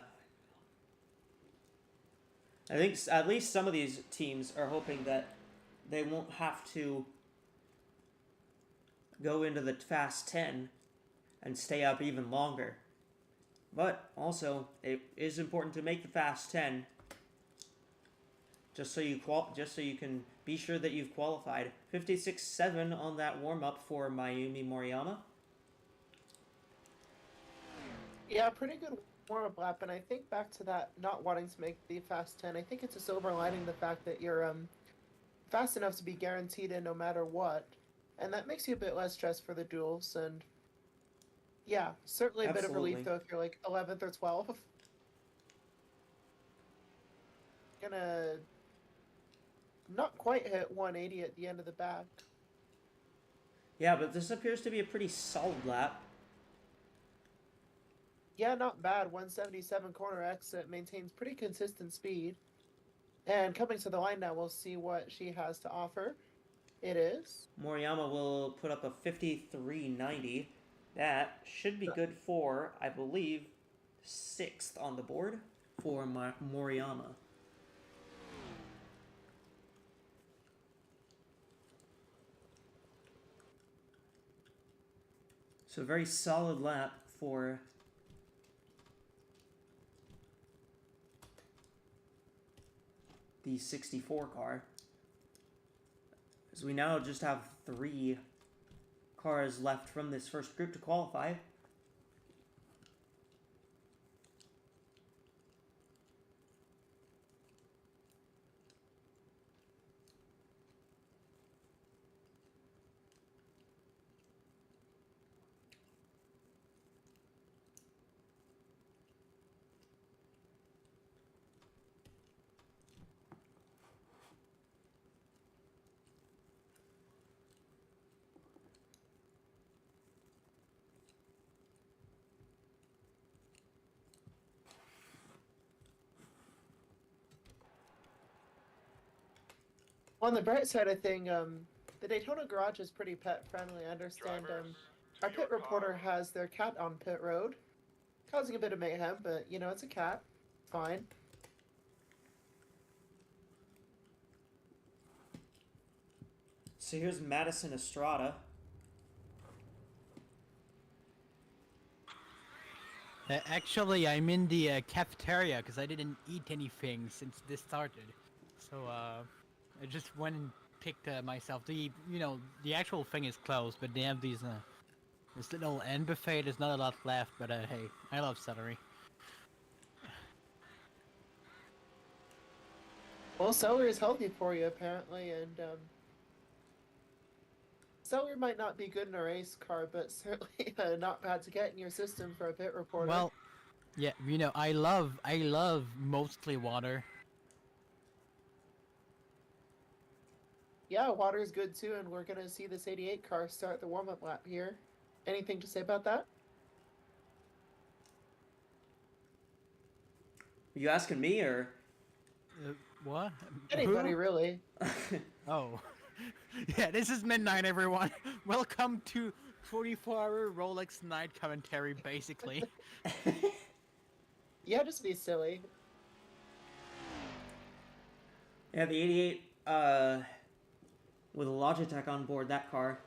think at least some of these teams are hoping that they won't have to go into the Fast 10 and stay up even longer. But also, it is important to make the Fast 10 just so you can be sure that you've qualified. 56.7 on that warm-up for Mayumi Moriyama. Yeah, pretty good warm-up lap, and I think back to that not wanting to make the Fast 10, I think it's a silver lining the fact that you're fast enough to be guaranteed in no matter what, and that makes you a bit less stressed for the duels, and yeah, certainly a bit of relief though if you're like 11th or 12th. Gonna not quite hit 180 at the end of the back. Yeah, but this appears to be a pretty solid lap. Yeah, not bad. 177 corner exit, maintains pretty consistent speed. And coming to the line now, we'll see what she has to offer. It is. Moriyama will put up a 53.90. That should be good for, I believe, 6th on the board for Moriyama. So a very solid lap for the 64 car. As we now just have 3 cars left from this first group to qualify. On the bright side of thing, the Daytona garage is pretty pet friendly. I understand our pit reporter has their cat on pit road, causing a bit of mayhem, but you know, it's a cat. Fine. So here's Madison Estrada. Actually, I'm in the cafeteria because I didn't eat anything since this started. So I just went and picked myself. The actual thing is closed, but they have these this little end buffet. There's not a lot left, but hey, I love celery. Well, celery is healthy for you apparently, and celery might not be good in a race car, but certainly not bad to get in your system for a pit reporter. Well, yeah, I love mostly water. Yeah, water is good too, and we're gonna see this 88 car start the warm-up lap here. Anything to say about that? Are you asking me or? What? Anybody, really. Oh. Yeah, this is midnight, everyone. Welcome to 24-hour Rolex night commentary, basically. Yeah, just be silly. Yeah, the 88 with a Logitech on board that car.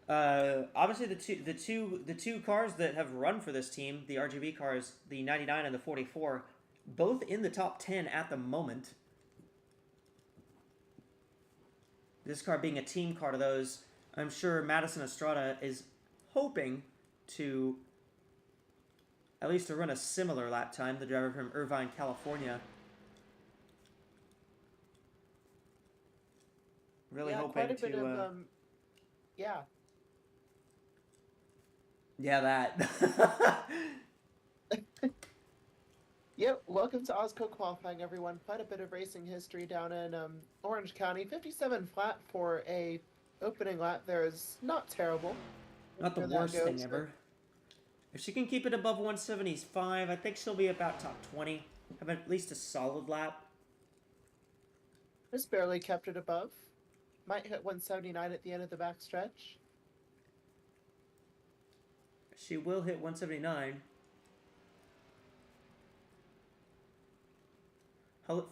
Obviously the two cars that have run for this team, the RGB cars, the 99 and the 44, both in the top 10 at the moment. This car being a team car to those, I'm sure Madison Estrada is hoping to at least to run a similar lap time, the driver from Irvine, California. Really hoping quite a to... bit of, yeah. Yeah, that. Yep, welcome to AWSCO qualifying, everyone. Quite a bit of racing history down in Orange County. 57 flat for a opening lap there is not terrible. Not the worst thing ever. If she can keep it above 175, I think she'll be about top 20. Have at least a solid lap. Just barely kept it above. Might hit 179 at the end of the backstretch. She will hit 179.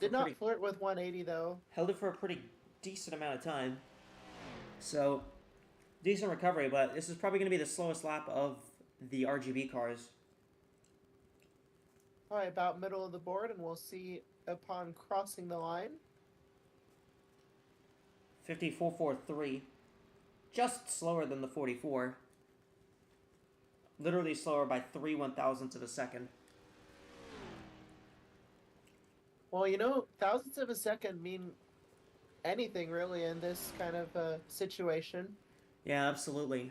Did not flirt with 180 though. Held it for a pretty decent amount of time. So, decent recovery, but this is probably going to be the slowest lap of the RGB cars. Probably about middle of the board, and we'll see upon crossing the line. 54.43. Just slower than the 44. Literally slower by 3 1,000ths of a second. Well, you know, thousandths of a second mean anything really in this kind of situation. Yeah, absolutely.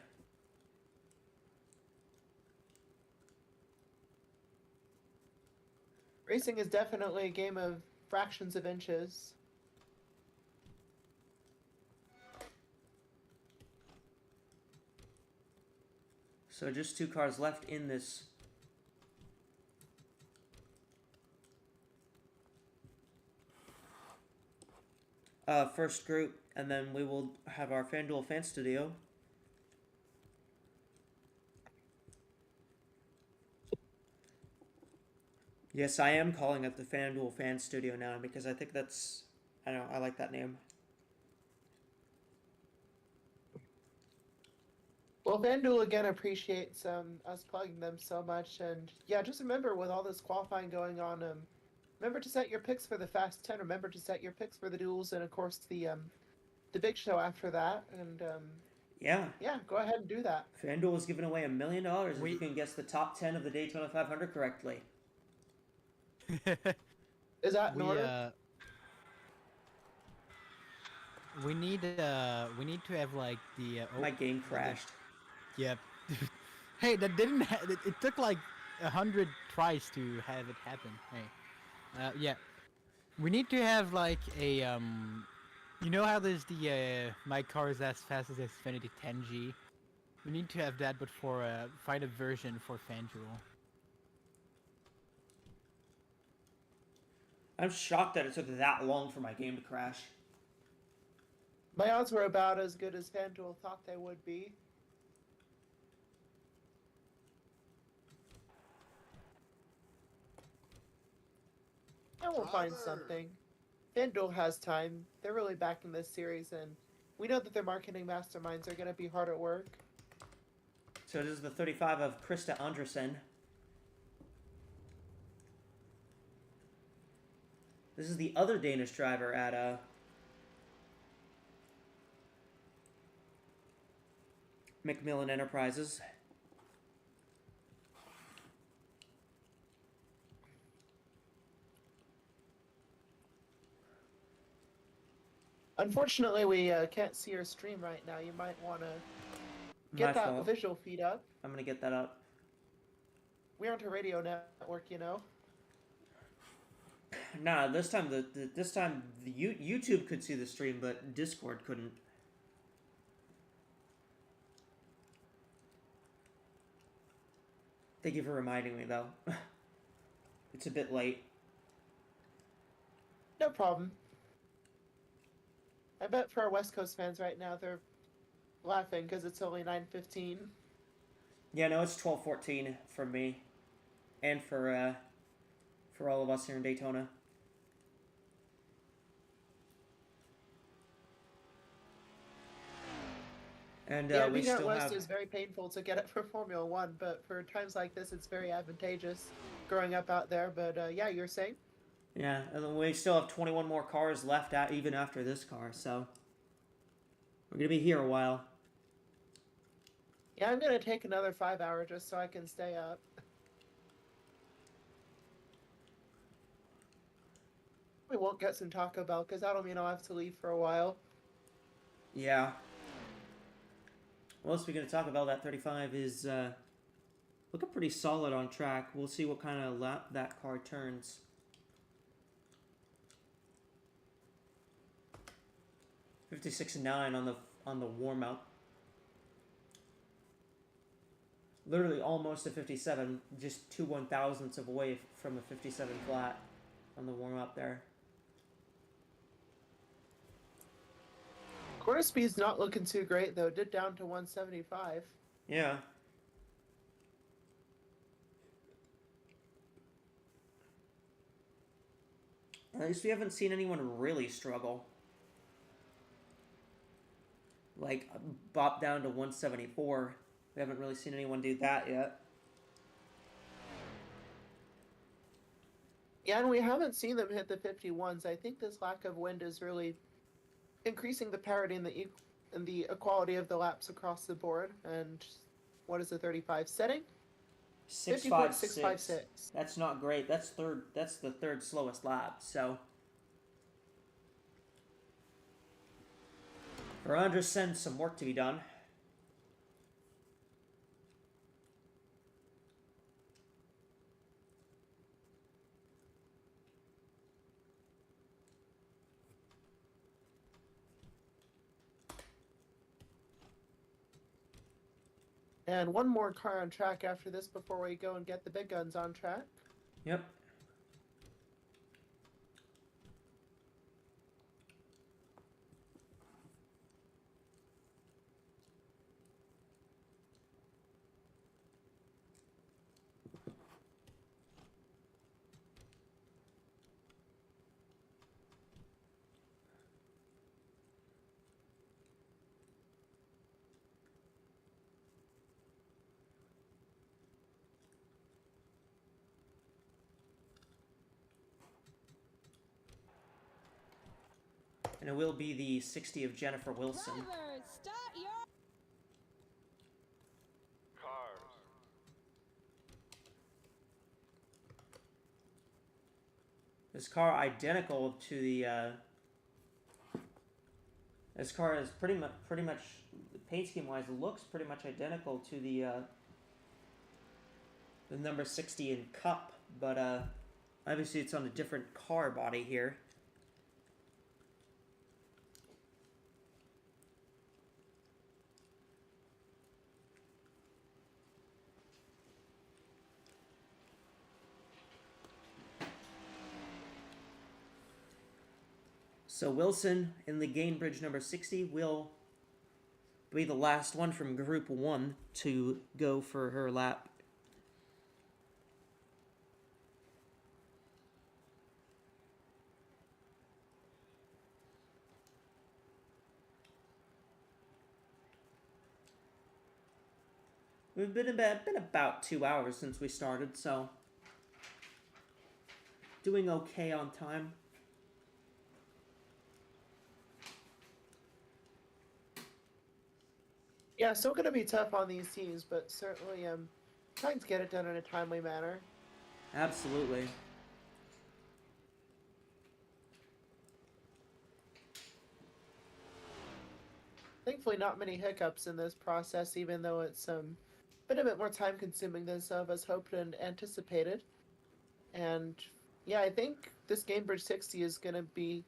Racing is definitely a game of fractions of inches. So just 2 cars left in this. First group, and then we will have our FanDuel fan studio. Yes, I am calling it the FanDuel fan studio now because I think that's, I don't know, I like that name. Well, FanDuel again appreciates us plugging them so much, and yeah, just remember with all this qualifying going on, remember to set your picks for the Fast 10. Remember to set your picks for the duels, and of course the big show after that. And yeah, go ahead and do that. FanDuel is giving away $1 million if you can guess the top 10 of the Daytona 500 correctly. Is that in order? We need to have like the. My game crashed. Yep. Hey, that didn't. It took like 100 tries to have it happen. Hey. Yeah. We need to have like a you know how there's the my car is as fast as Xfinity 10G. We need to have that, but for find a version for FanDuel. I'm shocked that it took that long for my game to crash. My odds were about as good as FanDuel thought they would be. And we'll find something. FanDuel has time. They're really backing this series, and we know that their marketing masterminds are going to be hard at work. So this is the 35 of Krista Andersen. This is the other Danish driver at Macmillan Enterprises. Unfortunately, we can't see your stream right now. You might want to get that visual feed up. I'm going to get that up. We aren't a radio network, you know. Nah, this time the YouTube could see the stream, but Discord couldn't. Thank you for reminding me, though. It's a bit late. No problem. I bet for our West Coast fans right now, they're laughing because it's only 9:15. Yeah, no, it's 12:14 for me, and for all of us here in Daytona. And yeah, we being out still west have... is very painful to get it for Formula One, but for times like this, it's very advantageous growing up out there. But yeah, you're saying? Yeah, and then we still have 21 more cars left even after this car, so we're gonna be here a while. Yeah, I'm gonna take another 5 hours just so I can stay up. We won't get some Taco Bell because that'll mean I'll have to leave for a while. Yeah. Well, speaking of Taco Bell, that 35 is looking pretty solid on track. We'll see what kind of lap that car turns. $56.9 on the warm up. Literally almost a 57, just 2 1,000ths of away from a 57 flat on the warm up there. Quarter speed's not looking too great though. Did down to 175. Yeah. At least we haven't seen anyone really struggle. Like, bop down to 174. We haven't really seen anyone do that yet. Yeah, and we haven't seen them hit the 51s. I think this lack of wind is really increasing the parity and the equality of the laps across the board. And what is the 35 setting? 6.56. That's not great. That's third. That's the third slowest lap. So for Andersen, some work to be done. And one more car on track after this before we go and get the big guns on track. Yep. And it will be the 60 of Jennifer Wilson. Drivers, start your... Cars. This car identical to the. This car is pretty much paint scheme wise looks pretty much identical to the number 60 in Cup, but obviously it's on a different car body here. So Wilson in the gain bridge number 60 will be the last one from Group 1 to go for her lap. We've been about 2 hours since we started, so doing okay on time. Yeah, still going to be tough on these teams, but certainly trying to get it done in a timely manner. Absolutely. Thankfully, not many hiccups in this process, even though it's been a bit more time consuming than some of us hoped and anticipated. And yeah, I think this Game Bridge 60 is going to be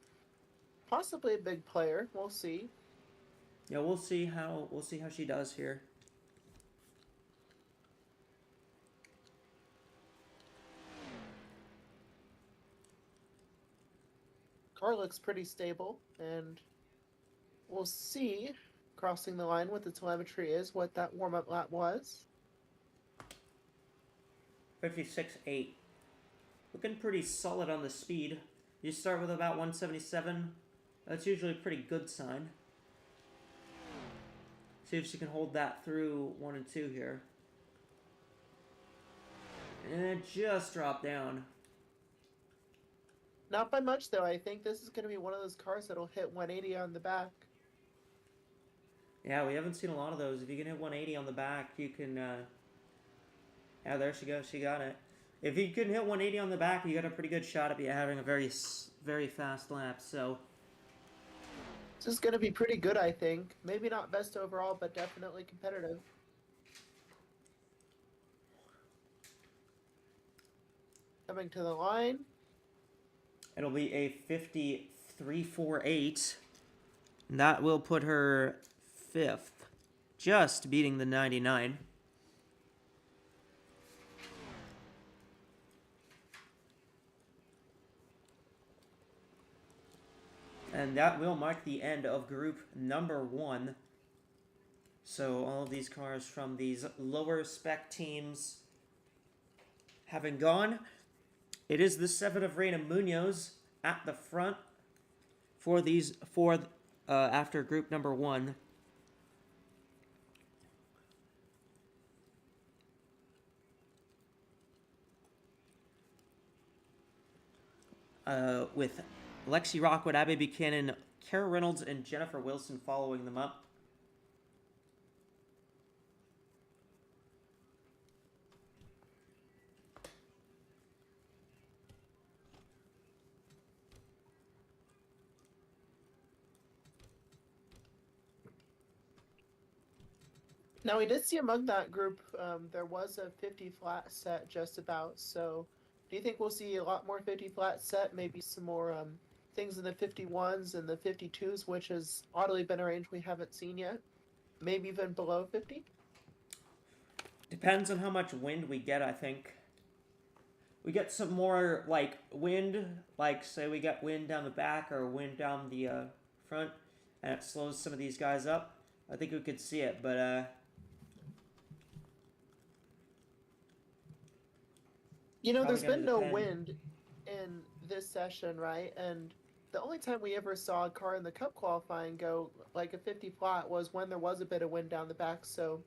possibly a big player. We'll see. Yeah, we'll see how she does here. Car looks pretty stable, and we'll see crossing the line what the telemetry is, what that warm-up lap was. 56.8. Looking pretty solid on the speed. You start with about 177. That's usually a pretty good sign. See if she can hold that through 1 and 2 here. And it just dropped down. Not by much, though. I think this is going to be one of those cars that'll hit 180 on the back. Yeah, we haven't seen a lot of those. If you can hit 180 on the back, you can... Yeah, there she goes. She got it. If you can hit 180 on the back, you got a pretty good shot at you having a very fast lap, so... This is going to be pretty good, I think. Maybe not best overall, but definitely competitive. Coming to the line. It'll be a 53.48. That will put her 5th. Just beating the 99. And that will mark the end of group number 1. So all of these cars from these lower spec teams having gone. It is the 7 of Reina Munoz at the front for these after group number 1. With Lexi Rockwood, Abby Buchanan, Kara Reynolds, and Jennifer Wilson following them up. Now, we did see among that group, there was a 50 flat set just about, so do you think we'll see a lot more 50 flat set, maybe some more things in the 51s and the 52s, which has oddly been a range we haven't seen yet? Maybe even below 50? Depends on how much wind we get, I think. We get some more, like, wind, like, say we get wind down the back or wind down the front, and it slows some of these guys up. I think we could see it, but, You know, probably there's been gonna no depend. wind in this session, right? And the only time we ever saw a car in the Cup qualifying go like a 50 flat was when there was a bit of wind down the back. So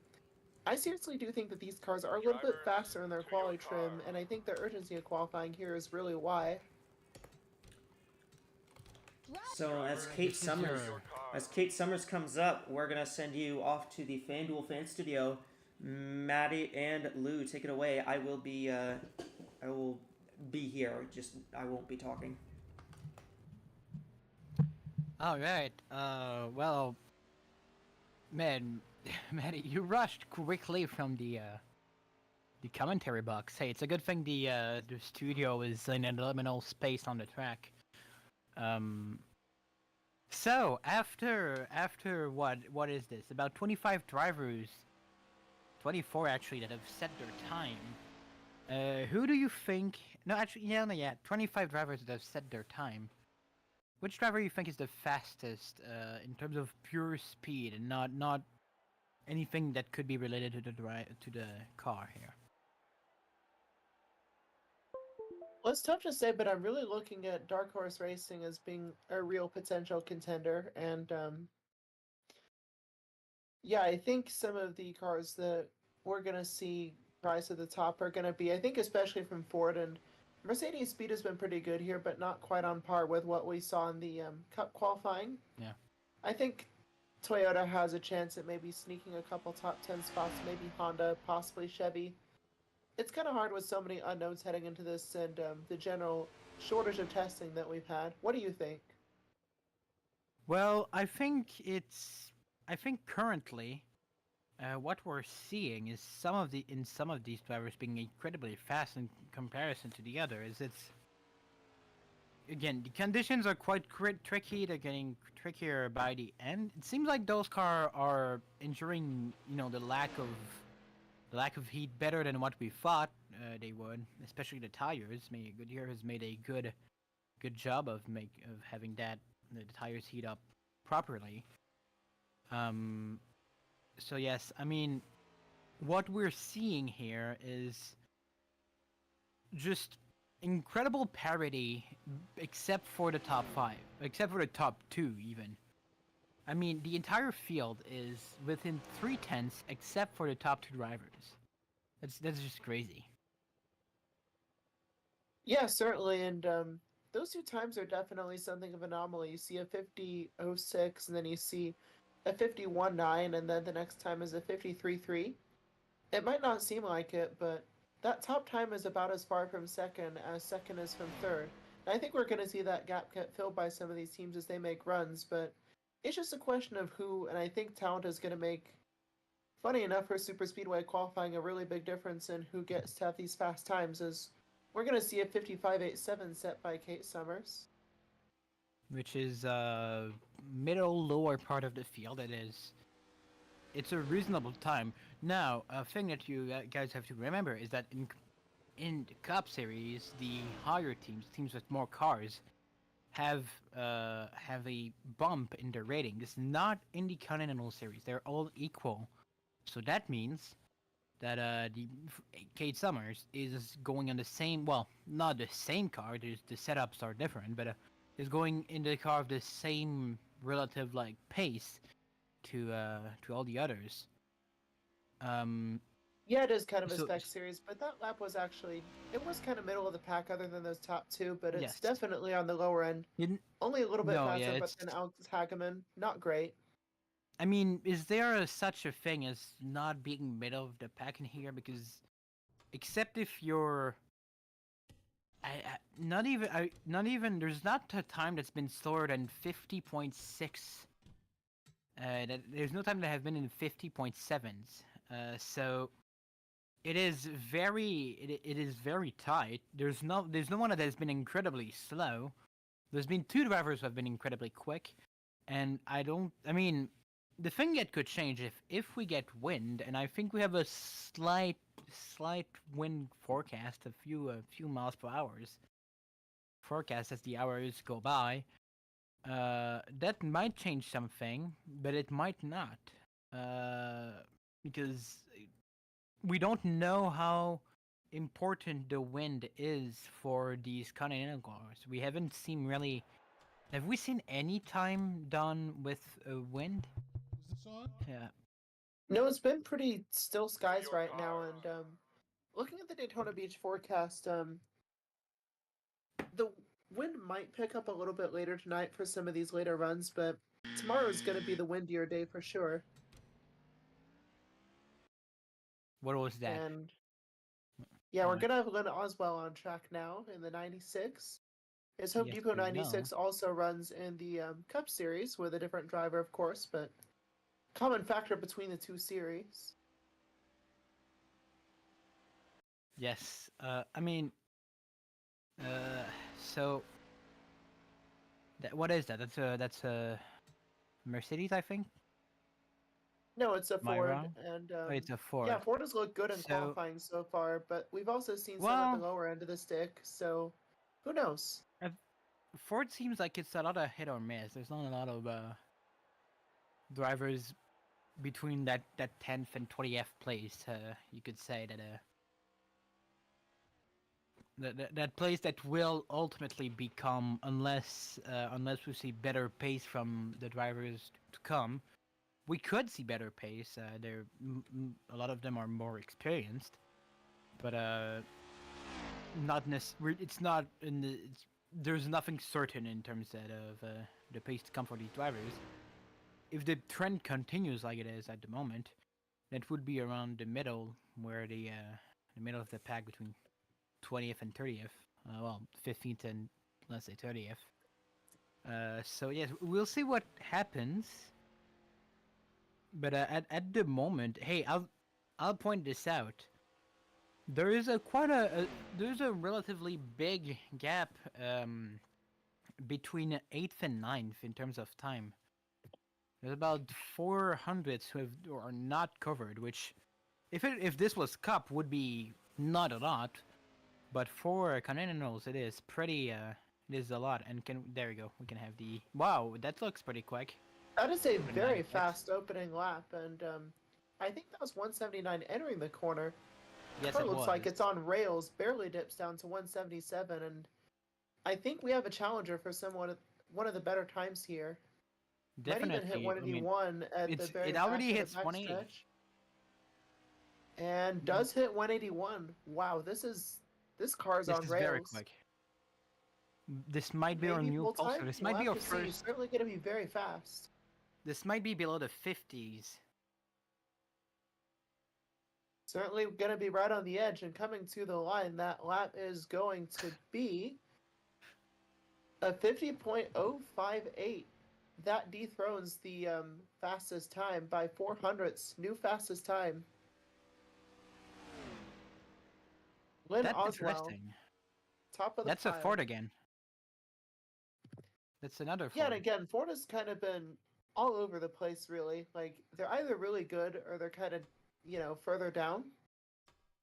I seriously do think that these cars are a little bit faster in their quality trim, and I think the urgency of qualifying here is really why. So as Kate Summers comes up, we're gonna send you off to the FanDuel fan studio. Maddie and Lou, take it away. I will be here. Just I won't be talking. All right. Well, man, Maddie, you rushed quickly from the commentary box. Hey, it's a good thing the studio is in a liminal space on the track. So after what is this? About 25 drivers, 24 actually, that have set their time. Who do you think? No, actually, yeah, 25 drivers that have set their time. which driver you think is the fastest in terms of pure speed and not anything that could be related to the car here? Well, it's tough to say, but I'm really looking at Dark Horse Racing as being a real potential contender. And yeah, I think some of the cars that we're going to see rise to the top are going to be, I think, especially from Ford and Mercedes. Speed has been pretty good here, but not quite on par with what we saw in the Cup qualifying. Yeah. I think Toyota has a chance at maybe sneaking a couple top 10 spots, maybe Honda, possibly Chevy. It's kind of hard with so many unknowns heading into this and the general shortage of testing that we've had. What do you think? Well, I think currently, what we're seeing is some of these drivers being incredibly fast in comparison to the others. It's again, the conditions are quite tricky. They're getting trickier by the end. It seems like those cars are enduring, the lack of heat better than what we thought they would. Especially the tires. Goodyear has made a good job of having the tires heat up properly. So yes, I mean, what we're seeing here is just incredible parity, except for the top 5, except for the top 2 even. I mean, the entire field is within 3/10 except for the top 2 drivers. That's just crazy. Yeah, certainly, and those 2 times are definitely something of an anomaly. You see a 50.06, and then you see a 51.9, and then the next time is a 53.3. It might not seem like it, but that top time is about as far from second as second is from third. And I think we're going to see that gap get filled by some of these teams as they make runs, but it's just a question of who, and I think talent is going to make, funny enough, for Super Speedway qualifying a really big difference in who gets to have these fast times, as we're going to see a 55.87 set by Kate Summers. Which is middle lower part of the field. It's a reasonable time. Now, a thing that you guys have to remember is that in the Cup Series, the higher teams with more cars, have a bump in their rating. This is not in the Continental Series. They're all equal. So that means that the Kate Summers is going on the same, well, not the same car. The setups are different, but is going in the car of the same relative pace to all the others. Yeah, it is kind of a spec series, but that lap was actually, it was kind of middle of the pack other than those top 2, but it's definitely on the lower end. Only a little bit faster, but then Alex Hageman, not great. I mean, is there such a thing as not being middle of the pack in here? Because, except if you're, not even. There's not a time that's been slower than 50.6. There's no time that have been in 50.7s. So it is very tight. There's no one that has been incredibly slow. There's been 2 drivers who have been incredibly quick, and the thing that could change if we get wind, and I think we have a slight wind forecast, a few miles per hour forecast as the hours go by. That might change something, but it might not, because we don't know how important the wind is for these Continental cars. We haven't seen really. Have we seen any time done with wind? Is this on? Yeah. No, it's been pretty still skies right now, and looking at the Daytona Beach forecast, the wind might pick up a little bit later tonight for some of these later runs, but tomorrow is going to be the windier day for sure. What was that? And yeah, we're going to have Lynn Oswell on track now in the 96. His Hope Depot 96 also runs in the Cup Series with a different driver, of course, but common factor between the 2 series. Yes. So what is that? That's a Mercedes, I think. No, it's a Ford, and it's a Ford. Yeah, Ford has looked good in qualifying so far, but we've also seen some at the lower end of the stick. So, who knows? Ford seems like it's a lot of hit or miss. There's not a lot of drivers between that 10th and 20th place. You could say that place that will ultimately become, unless we see better pace from the drivers to come. We could see better pace. A lot of them are more experienced, but not necessarily. It's not in the. There's nothing certain in terms of the pace to come for these drivers. If the trend continues like it is at the moment, that would be around the middle, where the middle of the pack between 20th and 30th. Well, 15th and let's say 30th. So yes, we'll see what happens. But at the moment, hey, I'll point this out. There is there's a relatively big gap between 8th and 9th in terms of time. There's about 400s who are not covered, which, if this was Cup, would be not a lot, but for Continentals it is pretty. It is a lot. And there we go. We can have the wow. That looks pretty quick. That is a very fast opening lap, and I think that was 179 entering the corner. Yes, It looks like it's on rails, barely dips down to 177, and I think we have a challenger for one of the better times here. Definitely. Might even hit 181 at the very It already back hits of the 180. stretch. And does hit 181. Wow, this car's on rails. This is very quick. This might be our new pulsar. This might be our first. It's certainly going to be very fast. This might be below the 50s. Certainly going to be right on the edge, and coming to the line, that lap is going to be a 50.058. That dethrones the fastest time by 400ths. New fastest time. Lynn That's Oswell, interesting. top of the That's pile. a Ford again. That's another Ford. Yeah, and again, Ford has kind of been all over the place, really. Like, they're either really good or they're kind of, further down.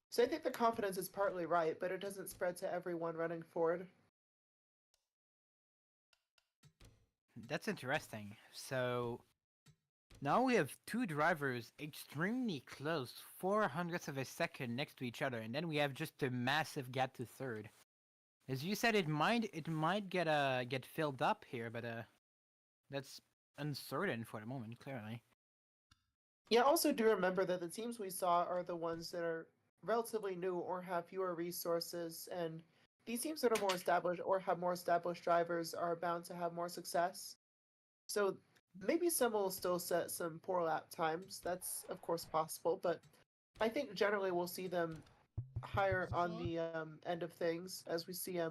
So I think the confidence is partly right, but it doesn't spread to everyone running Ford. That's interesting. So now we have two drivers extremely close, 400ths of a second next to each other, and then we have just a massive gap to third. As you said, it might get filled up here, but that's uncertain for the moment, clearly. Yeah, also do remember that the teams we saw are the ones that are relatively new or have fewer resources, and these teams that are more established or have more established drivers are bound to have more success. So maybe some will still set some poor lap times. That's, of course, possible, but I think generally we'll see them higher on the end of things as we see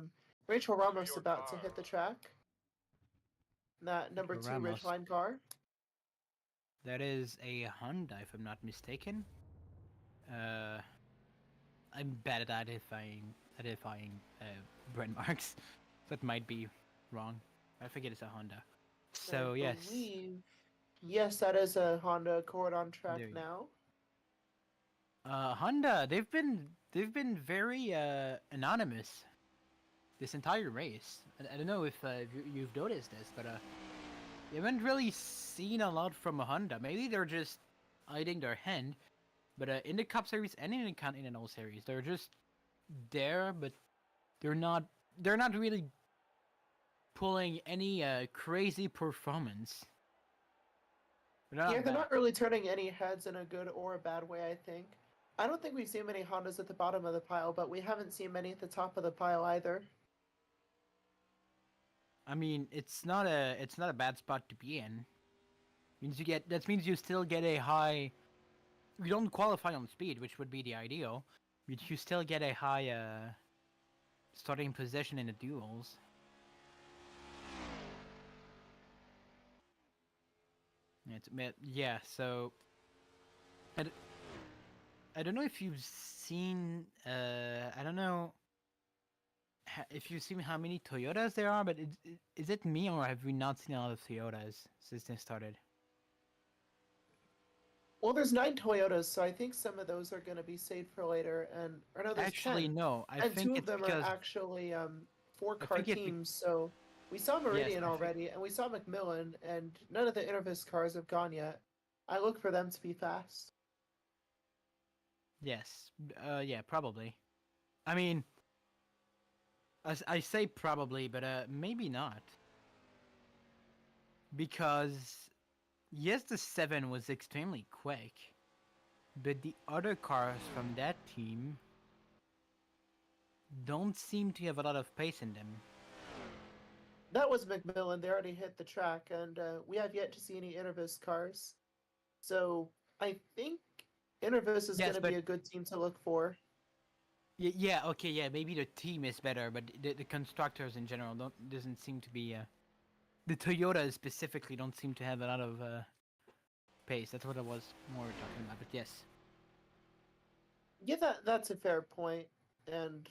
Rachel Ramos about to hit the track. That number 2 Ridgeline car. That is a Honda, if I'm not mistaken. I'm bad at identifying brand marks. That might be wrong. I forget it's a Honda. So Yes, that is a Honda Accord on track now. Honda, they've been very anonymous this entire race. I don't know if you've noticed this, but you haven't really seen a lot from Honda. Maybe they're just hiding their hand. But in the Cup Series and in the Continental Series, they're just there, but they're not really pulling any crazy performance. They're not really turning any heads in a good or a bad way, I think. I don't think we've seen many Hondas at the bottom of the pile, but we haven't seen many at the top of the pile either. I mean, it's not a bad spot to be in. That means you still get a high. You don't qualify on speed, which would be the ideal, but you still get a high starting position in the duels. Yeah, so I don't know if you've seen. I don't know if you've seen how many Toyotas there are, but is it me or have we not seen a lot of Toyotas since they started? Well, there's 9 Toyotas, so I think some of those are going to be saved for later. Or no, there's actually 10. No. I think 2 of it's them because are actually 4-car teams. So We saw Meridian I think- already, and we saw Macmillan, and none of the Intervis cars have gone yet. I look for them to be fast. Yes. Yeah, probably. I mean, I say probably, but maybe not. Because yes, the 7 was extremely quick, but the other cars from that team don't seem to have a lot of pace in them. That was Macmillan. They already hit the track, and we have yet to see any Intervis cars. So I think Intervis is Yes, going to but- be a good team to look for. Yeah, okay, yeah, maybe the team is better, but the constructors in general doesn't seem to be. The Toyota specifically don't seem to have a lot of pace. That's what I was more talking about. But yes, Yeah, that's a fair point. And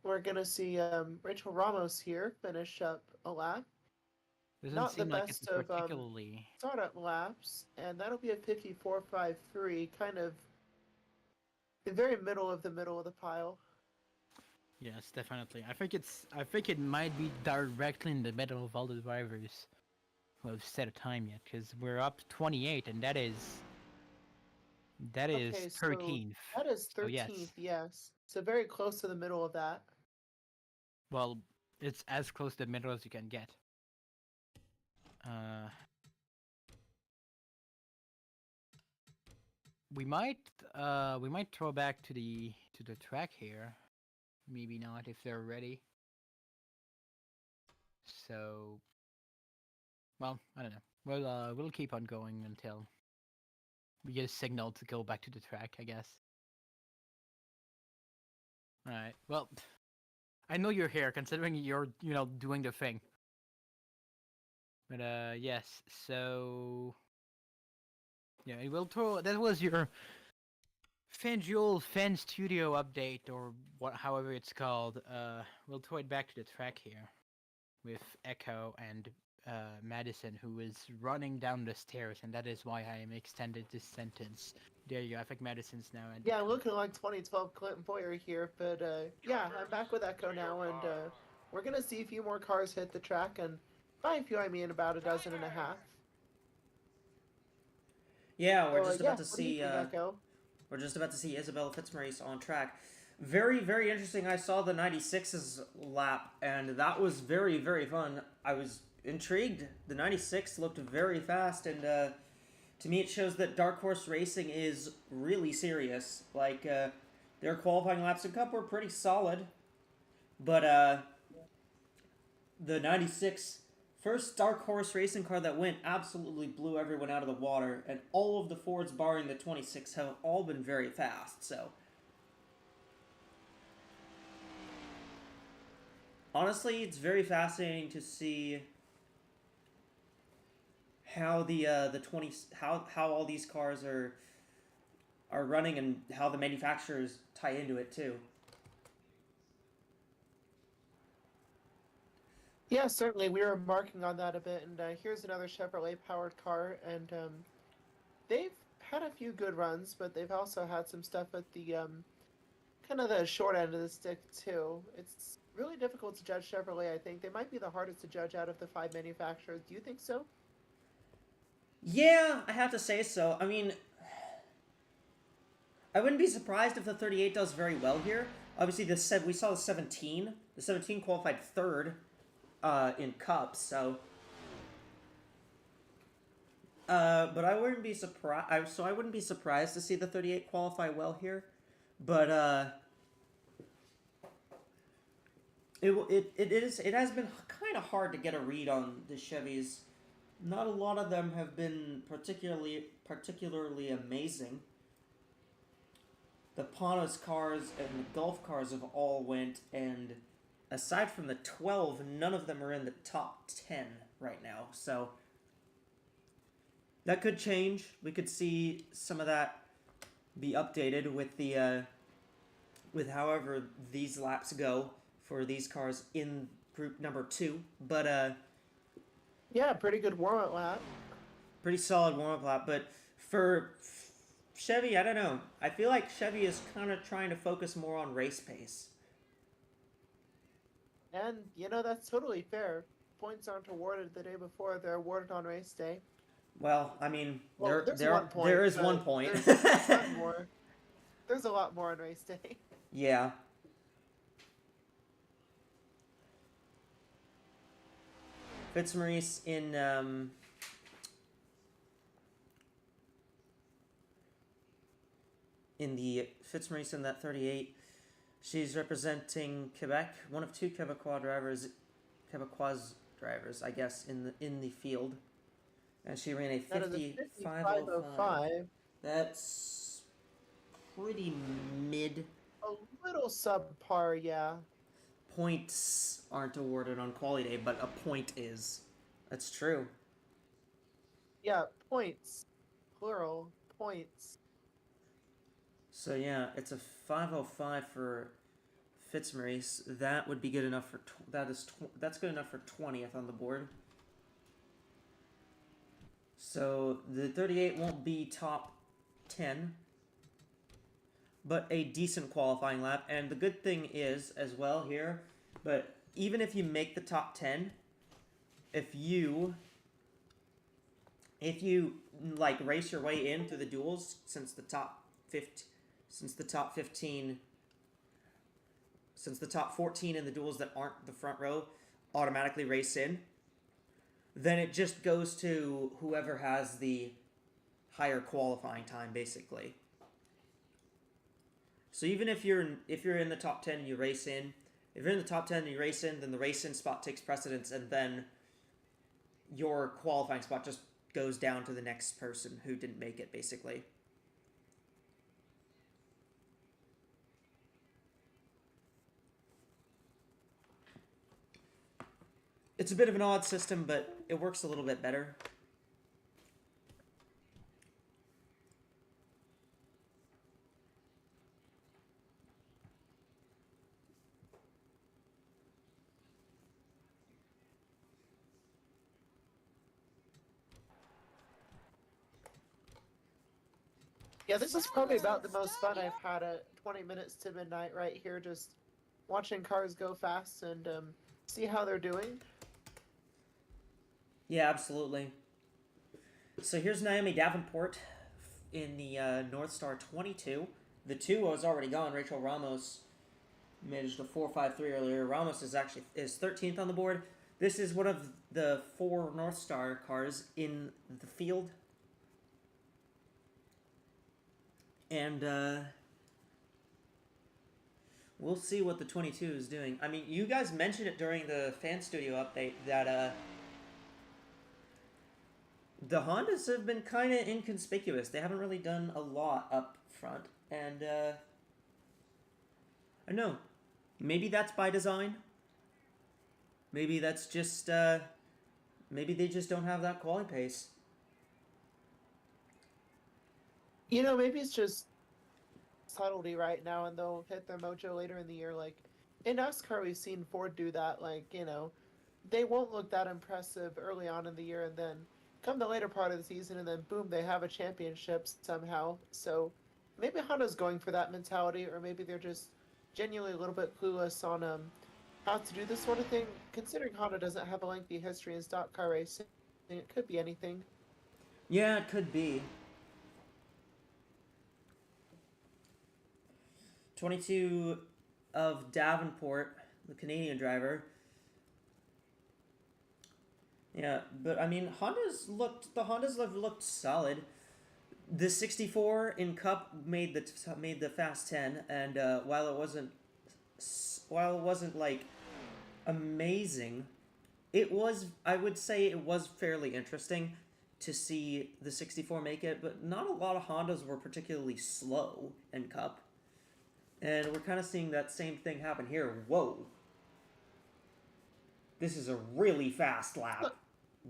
we're going to see Rachel Ramos here finish up a lap. doesn't Not the seem like it's best of particularly. startup laps, and that'll be a 54.53, kind of the very middle of the pile. Yes, definitely. I think it might be directly in the middle of all the drivers who have set a time yet, because we're up 28, and that is Okay, so 13th. that is So 13th, yes. yes. So very close to the middle of that. Well, it's as close to the middle as you can get. We might throw back to the track here. Maybe not if they're ready. So, well, I don't know. We'll keep on going until we get a signal to go back to the track, I guess. All right. Well, I know you're here, considering you're doing the thing. But yes. So yeah, it will throw. That was your FanDuel Fan Studio update, or however it's called. We'll throw it back to the track here with Echo and Madison, who is running down the stairs, and that is why I am extended this sentence. There you go. I think Madison's now. Yeah, looking like 2012 Clinton Boyer here, but yeah, I'm back with Echo now, and we're gonna see a few more cars hit the track, and by a few I mean about a dozen and a half. Yeah, we're just yeah, about to what do you see. think, Echo? We're just about to see Isabella Fitzmaurice on track. Very, very interesting. I saw the 96's lap, and that was very, very fun. I was intrigued. The 96 looked very fast, and to me it shows that Dark Horse Racing is really serious. Like, their qualifying laps in Cup were pretty solid, but the 96 first Dark Horse Racing car that went absolutely blew everyone out of the water, and all of the Fords barring the 26 have all been very fast, so... Honestly, it's very fascinating to see how how all these cars are running, and how the manufacturers tie into it too. Yeah, certainly. We were marking on that a bit, and here's another Chevrolet-powered car, and they've had a few good runs, but they've also had some stuff at the kind of the short end of the stick too. It's really difficult to judge Chevrolet. I think they might be the hardest to judge out of the 5 manufacturers. Do you think so? Yeah, I have to say so. I mean, I wouldn't be surprised if the 38 does very well here. Obviously, we saw the 17. The 17 qualified third in Cup, so... but I wouldn't be surprised. So I wouldn't be surprised to see the 38 qualify well here, but it has been kind of hard to get a read on the Chevys. Not a lot of them have been particularly amazing. The Panos cars and the Gulf cars have all went, and aside from the 12, none of them are in the top 10 right now, so that could change. We could see some of that be updated with the with however these laps go for these cars in group number 2, but Yeah, pretty good warm-up lap. pretty solid warm-up lap, but for Chevy, I don't know. I feel like Chevy is kind of trying to focus more on race pace. And, that's totally fair. points aren't awarded the day before; they're awarded on race day. Well, I mean, Well, there's one point, there is but one point. There's a lot more. There's a lot more on race day. Yeah. Fitzmaurice in the Fitzmaurice in that 38. She's representing Quebec, one of two Quebecois drivers, I guess, in the field, and she ran a 55.05. That's pretty mid. A little subpar, yeah. Points aren't awarded on quality day, but a point is. That's true. Yeah, points. Plural. Points. So yeah, it's a 5:05 for Fitzmaurice. That would be good enough for that's good enough for 20th on the board. So the 38 won't be top 10, but a decent qualifying lap. And the good thing is as well here, but even if you make the top 10, if you like race your way in through the duels, since the top 14 in the duels that aren't the front row automatically race in, then it just goes to whoever has the higher qualifying time, basically. So even if you're in the top 10 and you race in, if you're in the top 10 and you race in, then the race in spot takes precedence, and then your qualifying spot just goes down to the next person who didn't make it, basically. It's a bit of an odd system, but it works a little bit better. Yeah, this is probably about the most fun I've had at 20 minutes to midnight right here, just watching cars go fast and see how they're doing. Yeah, absolutely. So here's Naomi Davenport in the North Star 22. The 2 was already gone. Rachel Ramos managed a 4.53 earlier. Ramos is 13th on the board. This is one of the 4 North Star cars in the field. And we'll see what the 22 is doing. I mean, you guys mentioned it during the fan studio update that the Hondas have been kind of inconspicuous. They haven't really done a lot up front. And I don't know. Maybe that's by design. Maybe that's just maybe they just don't have that quality pace. You know, maybe it's just subtlety right now, and they'll hit their mojo later in the year. Like, in NASCAR, we've seen Ford do that. Like, you know, they won't look that impressive early on in the year, and then come the later part of the season, and then boom, they have a championship somehow. So maybe Honda's going for that mentality, or maybe they're just genuinely a little bit clueless on how to do this sort of thing. Considering Honda doesn't have a lengthy history in stock car racing, it could be anything. Yeah, it could be. 22 of Davenport, the Canadian driver. Yeah, but I mean, the Hondas have looked solid. The 64 in Cup made the Fast 10, and while it wasn't like amazing, I would say it was fairly interesting to see the 64 make it, but not a lot of Hondas were particularly slow in Cup. And we're kind of seeing that same thing happen here. Whoa. This is a really fast lap.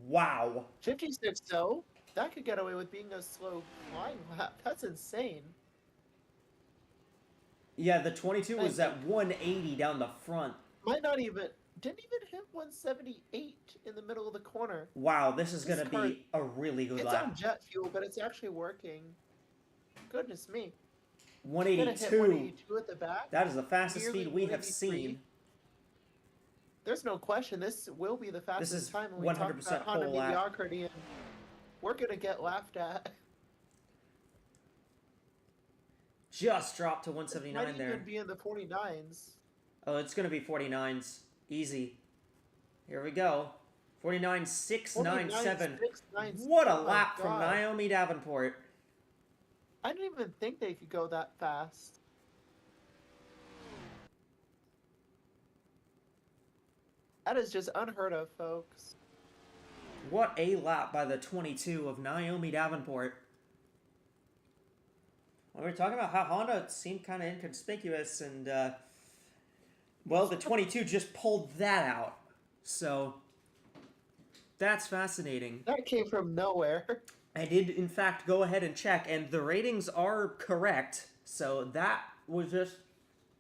Wow. 56-0? That could get away with being a slow flying lap. That's insane. Yeah, the 22 was at 180 down the front. Didn't even hit 178 in the middle of the corner. Wow, this is going to be a really good lap. It's on jet fuel, but it's actually working. Goodness me. 182. 182 at the back. That is the fastest speed we have seen. there's no question this will be the fastest is time when we talk 100% about Honda pole lap. mediocrity, and we're gonna get laughed at. Just dropped to It 179 might there. even be in the 49s. Oh, it's going to be 49s. Easy. Here we go. 49.697. 49.697. What a Oh my lap from God. Naomi Davenport. I didn't even think they could go that fast. That is just unheard of, folks. What a lap by the 22 of Naomi Davenport. Well, we were talking about how Honda seemed kind of inconspicuous, and, well, the 22 just pulled that out. So, that's fascinating. That came from nowhere. I did, in fact, go ahead and check, and the ratings are correct. So, that was just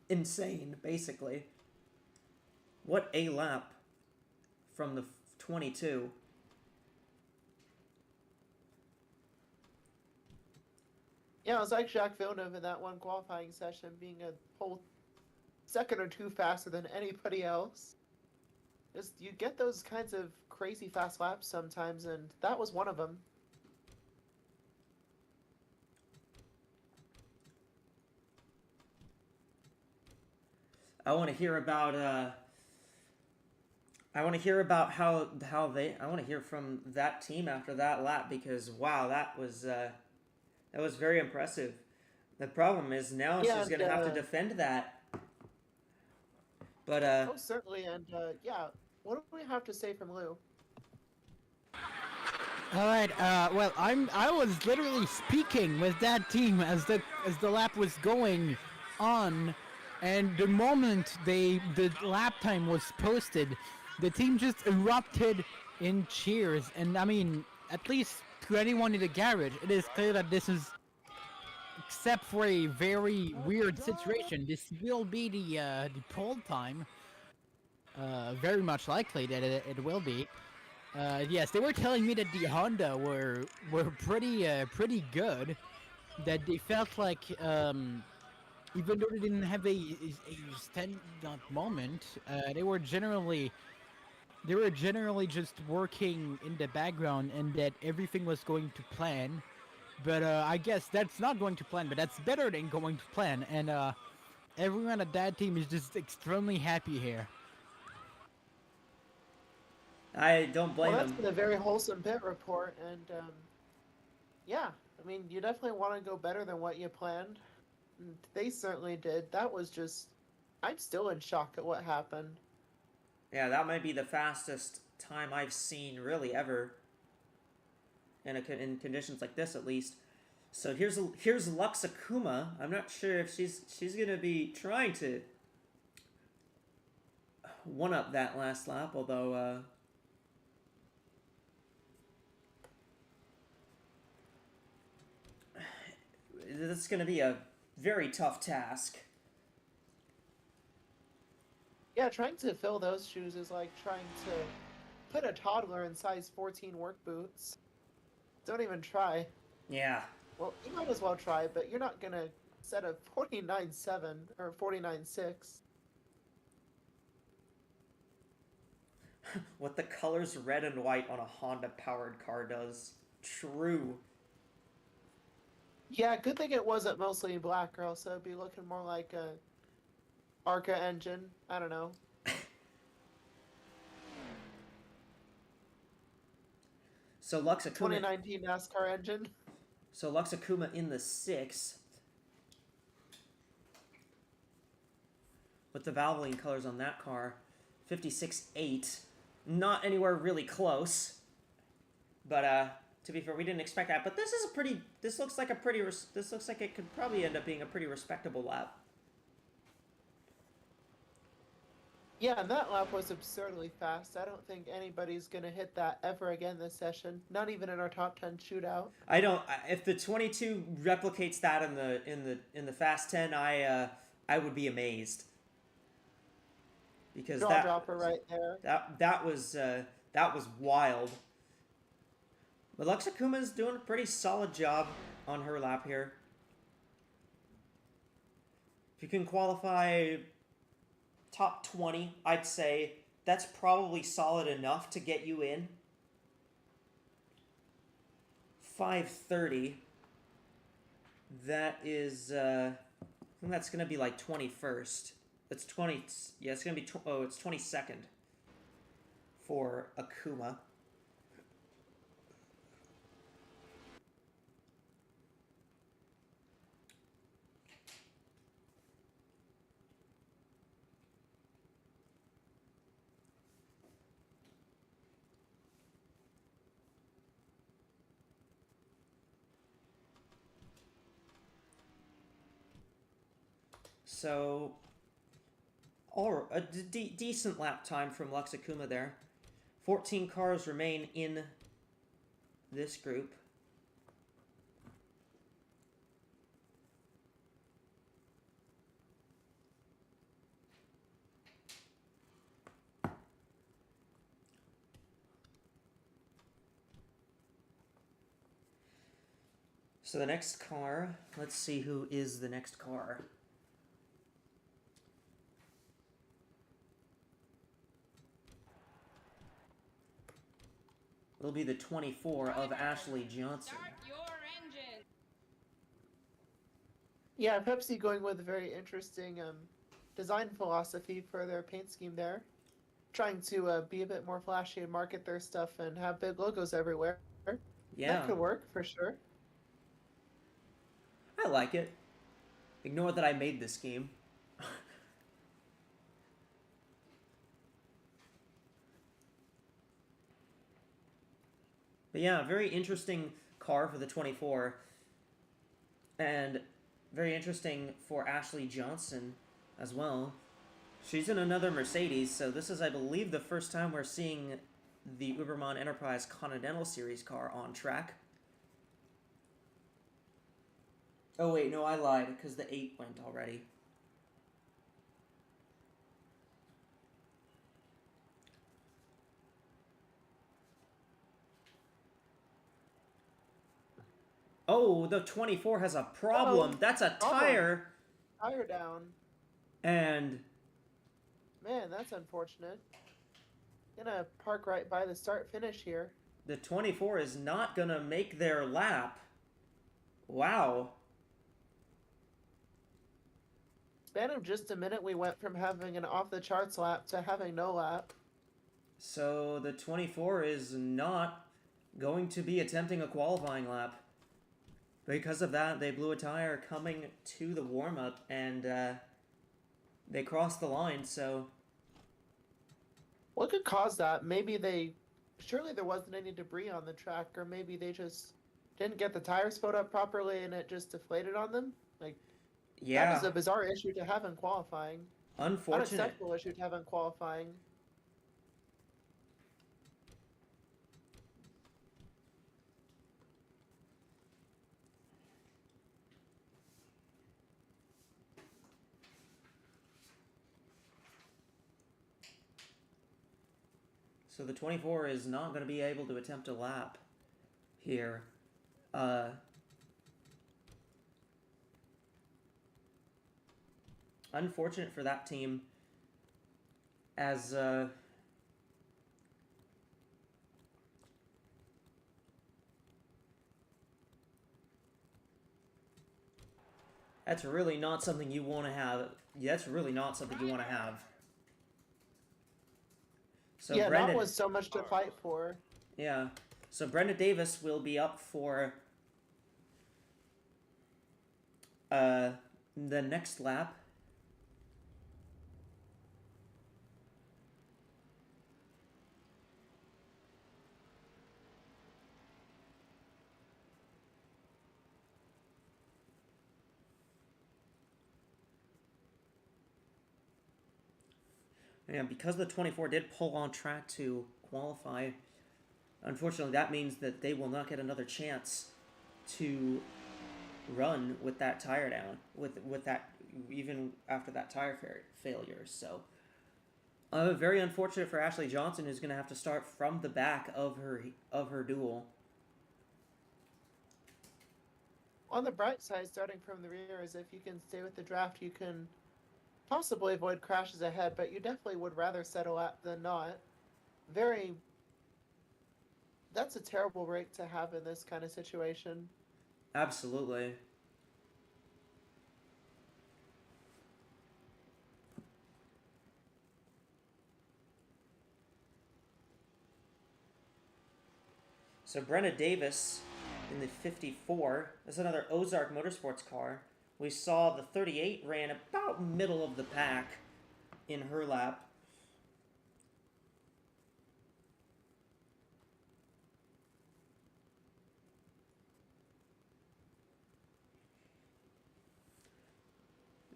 insane, basically. What a lap from the 22. Yeah, it was like Jacques Villeneuve in that one qualifying session, being a whole second or two faster than anybody else. Just, you get those kinds of crazy fast laps sometimes, and that was one of them. I want to hear about I want to hear about how they. I want to hear from that team after that lap, because wow, that was very impressive. The problem is now she's going to have to defend that. But Oh, certainly, and yeah, what do we have to say from Lou? All right. Well, I was literally speaking with that team as the lap was going on, and the moment the lap time was posted, the team just erupted in cheers. And I mean, at least to anyone in the garage, it is clear that this is, except for a very weird situation, this will be the pole time. Very much likely that it will be. Yes, they were telling me that the Honda were pretty good. That they felt like even though they didn't have a stand-up moment, they were generally just working in the background, and that everything was going to plan. But I guess that's not going to plan, but that's better than going to plan. And everyone at that team is just extremely happy here. I don't blame Well, that's them. been a very wholesome pit report, and yeah, I mean, you definitely want to go better than what you planned. And they certainly did. That was just, I'm still in shock at what happened. Yeah, that might be the fastest time I've seen really ever. In conditions like this, at least. So here's Lux Akuma. I'm not sure if she's gonna be trying to one up that last lap, although that's gonna be a very tough task. Yeah, trying to fill those shoes is like trying to put a toddler in size 14 work boots. Don't even try. Yeah. Well, you might as well try, but you're not gonna set a 49.7 or 49.6. What the colors red and white on a Honda-powered car does. True. Yeah, good thing it wasn't mostly black, or else it'd be looking more like a ARCA engine. I don't know. So Lux Akuma. 2019 NASCAR engine. So Lux Akuma in the 6th. With the Valvoline colors on that car. 56.8. Not anywhere really close. But to be fair, we didn't expect that. But this is a pretty. This looks like it could probably end up being a pretty respectable lap. Yeah, and that lap was absurdly fast. I don't think anybody's gonna hit that ever again this session. Not even in our top 10 shootout. I don't. If the 22 replicates that in the Fast 10, I would be amazed. Because Jaw dropper right there. That was wild. But Lux Akuma's doing a pretty solid job on her lap here. If you can qualify top 20, I'd say that's probably solid enough to get you in. 530. That is, I think that's going to be like 21st. That's 20, yeah, it's going to be, it's 22nd for Akuma. So, a decent lap time from Lux Akuma there. 14 cars remain in this group. So the next car, let's see who is the next car. It'll be the 24 of Ashley Johnson. Yeah, Pepsi going with a very interesting design philosophy for their paint scheme there. Trying to be a bit more flashy and market their stuff and have big logos everywhere. Yeah. That could work for sure. I like it. Ignore that I made this game. But yeah, very interesting car for the 24. And very interesting for Ashley Johnson as well. She's in another Mercedes, so this is, I believe, the first time we're seeing the Uberman Enterprise Continental Series car on track. Oh wait, no, I lied, because the 8 went already. Oh, the 24 has a problem. Oh, that's a tire. Tire down. And... man, that's unfortunate. Gonna park right by the start finish here. The 24 is not gonna make their lap. Wow. Span of just a minute, we went from having an off-the-charts lap to having no lap. So the 24 is not going to be attempting a qualifying lap. Because of that, they blew a tire coming to the warm-up, and they crossed the line, so... what could cause that? Maybe they... surely there wasn't any debris on the track, or maybe they just didn't get the tires filled up properly and it just deflated on them? Like, yeah. that is a bizarre issue to have in qualifying. Unfortunate. Unacceptable issue to have in qualifying. So the 24 is not going to be able to attempt a lap here. Unfortunate for that team, as that's really not something you want to have. Yeah, that's really not something you want to have. So yeah, Brendan, that was so much to fight for. Yeah. So Brenda Davis will be up for the next lap. And because the 24 did pull on track to qualify, unfortunately that means that they will not get another chance to run with that tire down, with that, even after that tire failure. So very unfortunate for Ashley Johnson, who's going to have to start from the back of her duel. On the bright side, starting from the rear, is if you can stay with the draft, you can possibly avoid crashes ahead, but you definitely would rather set a lap than not. Very. That's a terrible break to have in this kind of situation. Absolutely. So Brenna Davis in the 54. That's another Ozark Motorsports car. We saw the 38 ran about middle of the pack in her lap.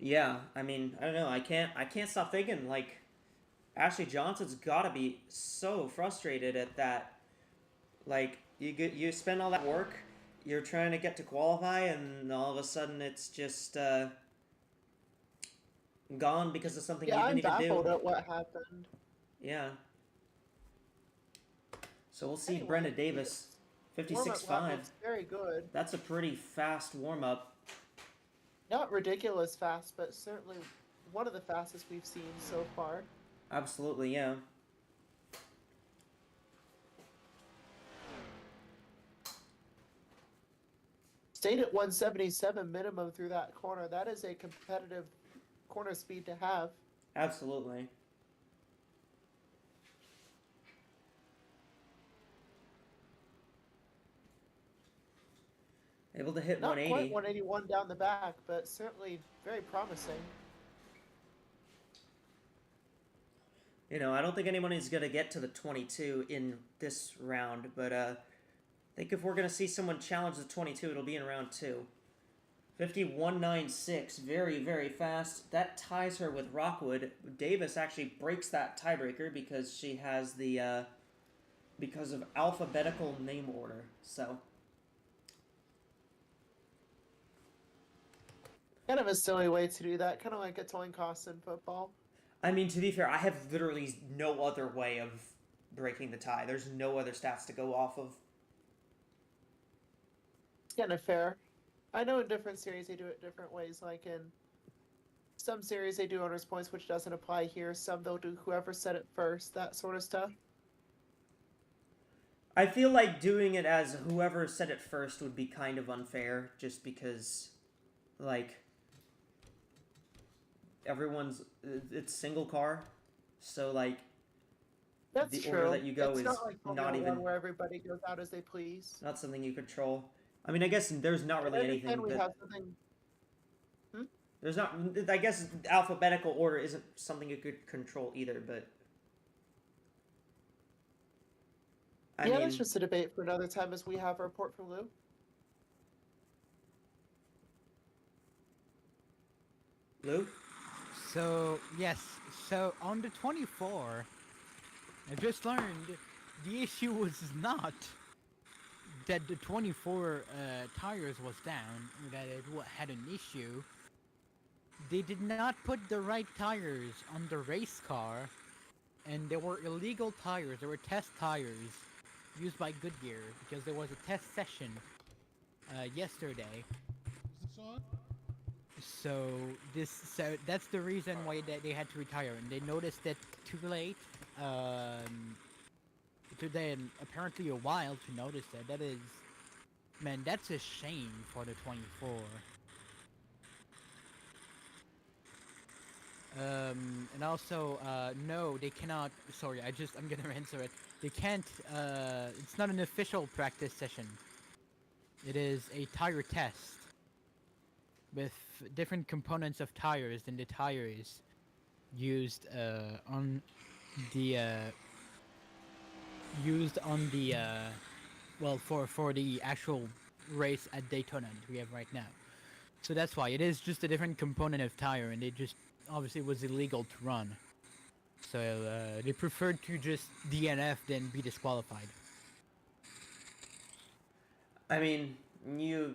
Yeah, I mean, I don't know. I can't stop thinking like Ashley Johnson's got to be so frustrated at that. Like you spend all that work, you're trying to get to qualify, and all of a sudden it's just gone because of something you Yeah, didn't I'm even do. baffled at what happened. Yeah. So we'll see Anyway, Brenna Davis, Warm-up lap 56.5. looks very good. That's a pretty fast warm up. Not ridiculous fast, but certainly one of the fastest we've seen so far. Absolutely, yeah. Stayed at 177 minimum through that corner. That is a competitive corner speed to have. Absolutely. Able to hit Not 180. quite 181 down the back, but certainly very promising. You know, I don't think anyone is going to get to the 22 in this round, but I think if we're going to see someone challenge the 22, it'll be in round 2. 51.96, very, very fast. That ties her with Rockwood. Davis actually breaks that tiebreaker because she has the, because of alphabetical name order, so. Kind of a silly way to do that, kind of like a towing cost in football. I mean, to be fair, I have literally no other way of breaking the tie. There's no other stats to go off of. It's kind of fair. I know in different series they do it different ways. Like in some series they do owner's points, which doesn't apply here. Some they'll do whoever said it first, that sort of stuff. I feel like doing it as whoever said it first would be kind of unfair, just because, like, it's single car, so like That's the true. order that you go it's is not like not even where everybody goes out as they please. not something you control. I mean, I guess there's not really anything we that have something. there's not. I guess alphabetical order isn't something you could control either, but I mean, that's just a debate for another time as we have a report from Lou. Lou? So, yes. So, on the 24, I just learned the issue was not that the 24 tires was down, that it had an issue. They did not put the right tires on the race car, and they were illegal tires. They were test tires used by Goodyear because there was a test session yesterday. So that's the reason why they had to retire, and they noticed it too late. It took them apparently a while to notice that. That is, man, that's a shame for the 24. And also, no, they cannot. Sorry, I'm gonna answer it. They can't. It's not an official practice session. It is a tire test with different components of tires than the tires used on the well, for the actual race at Daytona that we have right now. So that's why it is just a different component of tire, and it just obviously was illegal to run. So they preferred to just DNF than be disqualified. I mean, you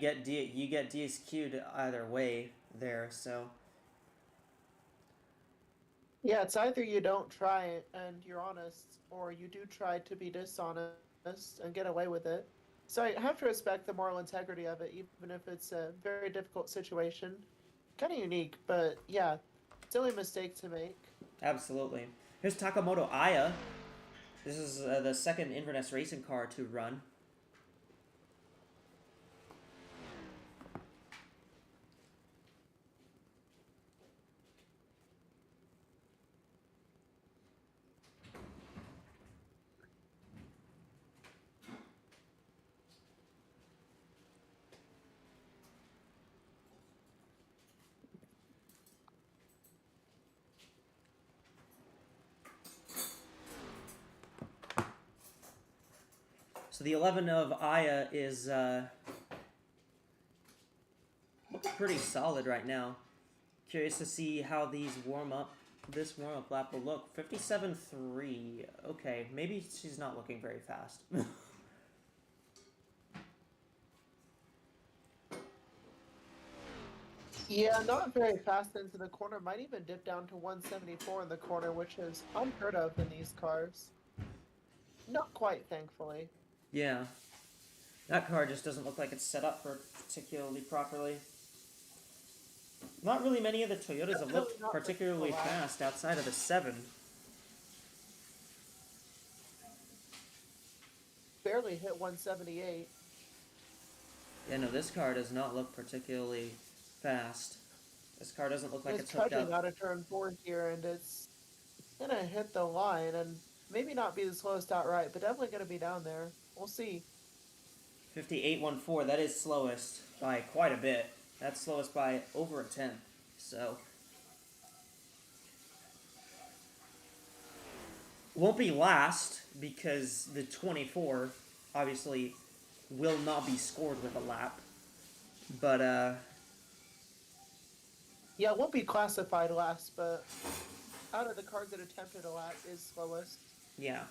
get DSQ'd either way there, so. Yeah, it's either you don't try it and you're honest, or you do try to be dishonest and get away with it. So I have to respect the moral integrity of it, even if it's a very difficult situation. Kind of unique, but yeah. Silly mistake to make. Absolutely. Here's Takamoto Aya. This is the second Inverness racing car to run. So the 11 of Aya is looking pretty solid right now. Curious to see how this warm-up lap will look. 57.3. Okay, maybe she's not looking very fast. Yeah, not very fast into the corner. Might even dip down to 174 in the corner, which is unheard of in these cars. Not quite, thankfully. Yeah. That car just doesn't look like it's set up for particularly properly. Not really many of the Toyotas have looked particularly fast outside of the 7. Barely hit 178. Yeah, no, this car does not look particularly fast. This car doesn't look like it's hooked touching up. out of turn 4 here, and it's gonna hit the line, and maybe not be the slowest outright, but definitely gonna be down there. We'll see. 58.14, that is slowest by quite a bit. That's slowest by over a 10th. So won't be last because the 24 obviously will not be scored with a lap. But yeah, it won't be classified last, but out of the cars that attempted a lap is slowest. Yeah.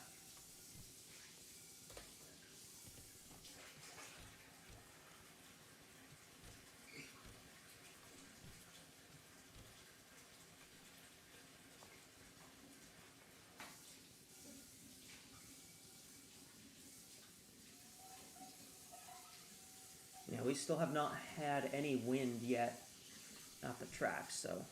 Yeah, we still have not had any wind yet at the track, so.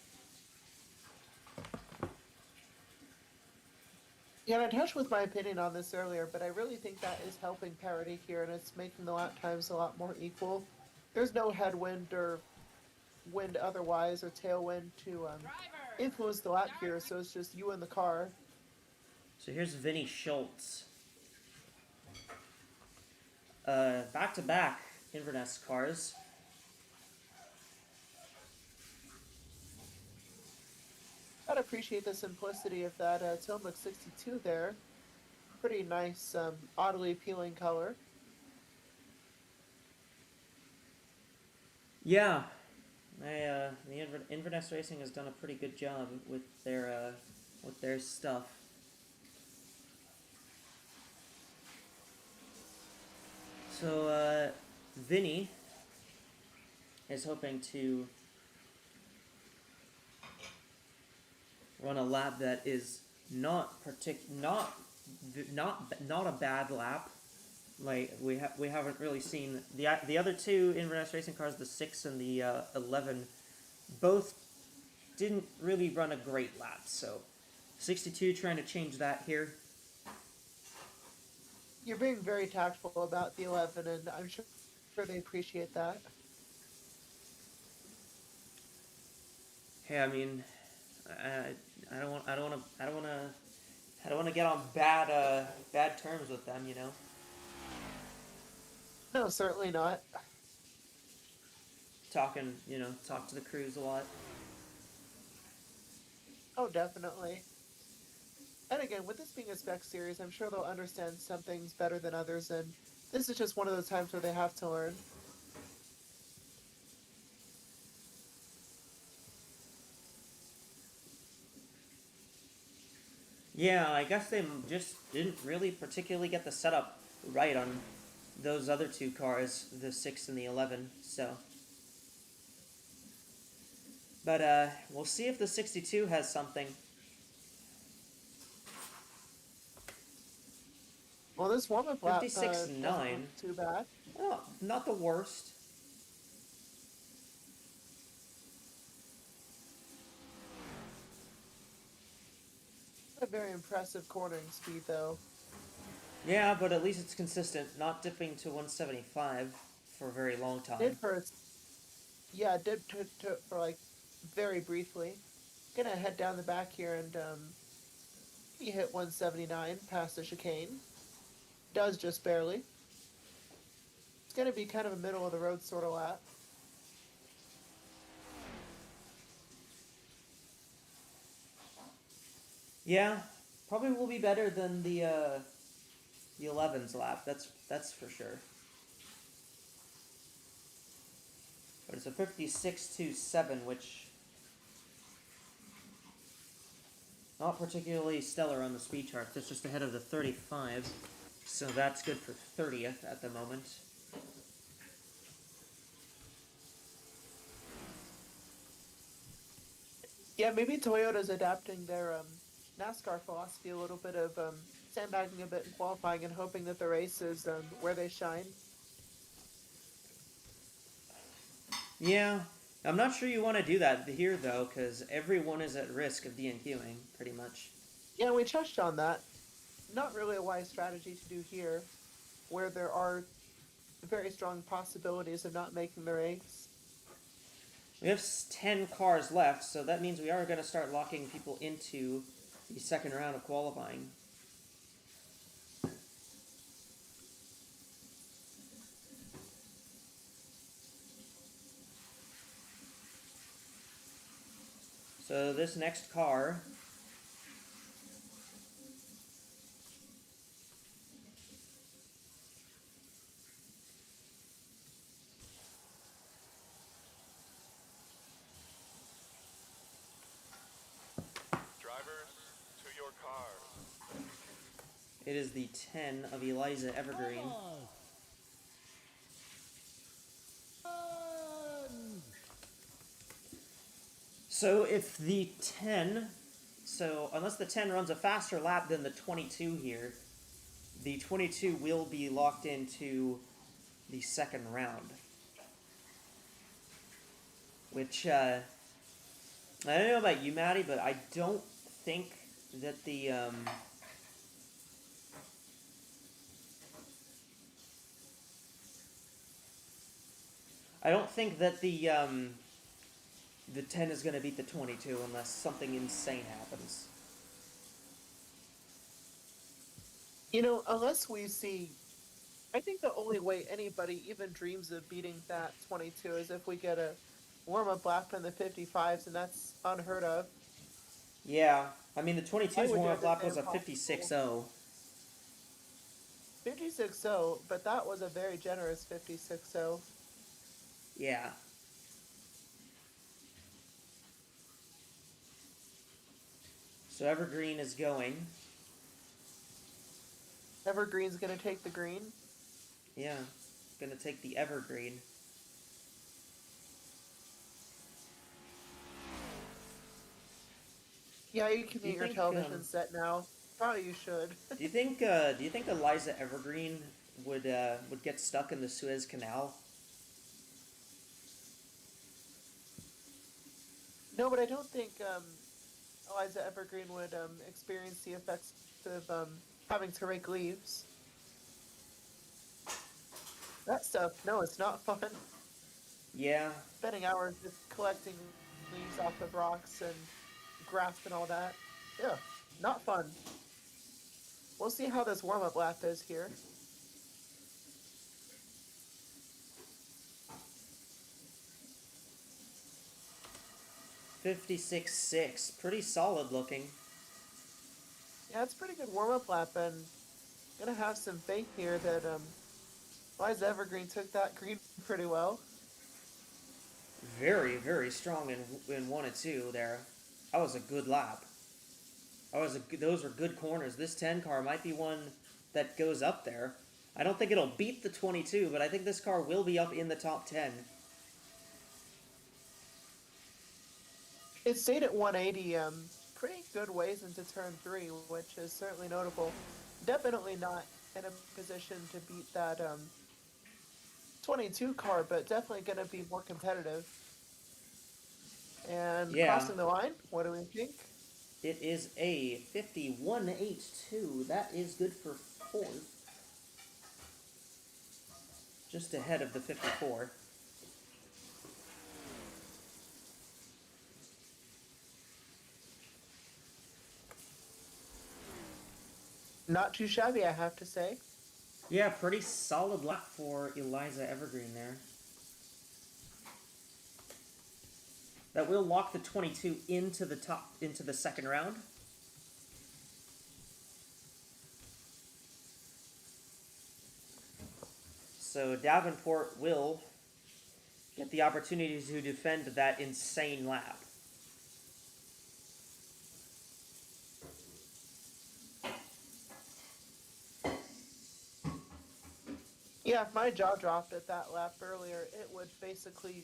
Yeah, and I touched with my opinion on this earlier, but I really think that is helping parity here, and it's making the lap times a lot more equal. There's no headwind or wind otherwise, or tailwind to influence the lap here, so it's just you and the car. So here's Vinny Schultz. Back-to-back Inverness cars. I'd appreciate the simplicity of that Tillamook 62 there. Pretty nice, oddly appealing color. Yeah, the Inverness Racing has done a pretty good job with their stuff. So Vinny is hoping to run a lap that is not a bad lap. Like we haven't really seen the other two Inverness racing cars, the 6 and the 11, both didn't really run a great lap. So 62 trying to change that here. You're being very tactful about the 11, and I'm sure they appreciate that. Hey, I mean, I don't want to get on bad terms with them, you know. No, certainly not. Talk to the crews a lot. Oh, definitely. And again, with this being a spec series, I'm sure they'll understand some things better than others, and this is just one of those times where they have to learn. Yeah, I guess they just didn't really particularly get the setup right on those other two cars, the 6 and the 11, so. But we'll see if the 62 has something. Well, this warm-up lap 56.9. doesn't look too bad. Oh, not the worst. A very impressive cornering speed, though. Yeah, but at least it's consistent, not dipping to 175 for a very long time. Did for yeah, it did for like very briefly. Gonna head down the back here and he hit 179 past the chicane. Does just barely. It's gonna be kind of a middle of the road sort of lap. Yeah, probably will be better than the 11's lap. That's for sure. But it's a 56.27, which not particularly stellar on the speed chart. That's just ahead of the 35, so that's good for 30th at the moment. Yeah, maybe Toyota's adapting their NASCAR philosophy a little bit of sandbagging a bit in qualifying and hoping that the race is where they shine. Yeah, I'm not sure you want to do that here, though, because everyone is at risk of DNQing, pretty much. Yeah, we touched on that. Not really a wise strategy to do here, where there are very strong possibilities of not making the race. We have 10 cars left, so that means we are going to start locking people into the second round of qualifying. So this next car Drivers, to your cars. it is the 10 of Eliza Evergreen. So if the 10, so unless the 10 runs a faster lap than the 22 here, the 22 will be locked into the second round. Which, I don't know about you, Maddie, but I don't think that the, I don't think that the 10 is going to beat the 22 unless something insane happens. You know, unless we see... I think the only way anybody even dreams of beating that 22 is if we get a warm-up lap in the 55s, and that's unheard of. Yeah, I mean, the 22's would warm-up do lap was a everything 56.0. 56.0, but that was a very generous 56.0. Yeah. So Evergreen is going. Evergreen's going to take the green. Yeah, gonna take the Evergreen. Yeah, you can Do you get your think, television set now. Probably you should. Do you think Eliza Evergreen would get stuck in the Suez Canal? No, but I don't think Eliza Evergreen would experience the effects of having to rake leaves. That stuff, no, it's not fun. Yeah. Spending hours just collecting leaves off of rocks and grass and all that. Yeah, not fun. We'll see how this warm-up lap is here. $56.6, pretty solid looking. Yeah, it's a pretty good warm-up lap, and I'm gonna have some faith here that Eliza Evergreen took that green pretty well. Very, very strong in 1 and 2 there. That was a good lap. Those were good corners. This 10 car might be one that goes up there. I don't think it'll beat the 22, but I think this car will be up in the top 10. It stayed at 180 pretty good ways into turn 3, which is certainly notable. Definitely not in a position to beat that 22 car, but definitely going to be more competitive. And Yeah. crossing the line, what do we think? It is a 51.82. That is good for fourth. Just ahead of the 54. Not too shabby, I have to say. Yeah, pretty solid lap for Eliza Evergreen there. That will lock the 22 into the second round. So Davenport will get the opportunity to defend that insane lap. Yeah, if my jaw dropped at that lap earlier, it would basically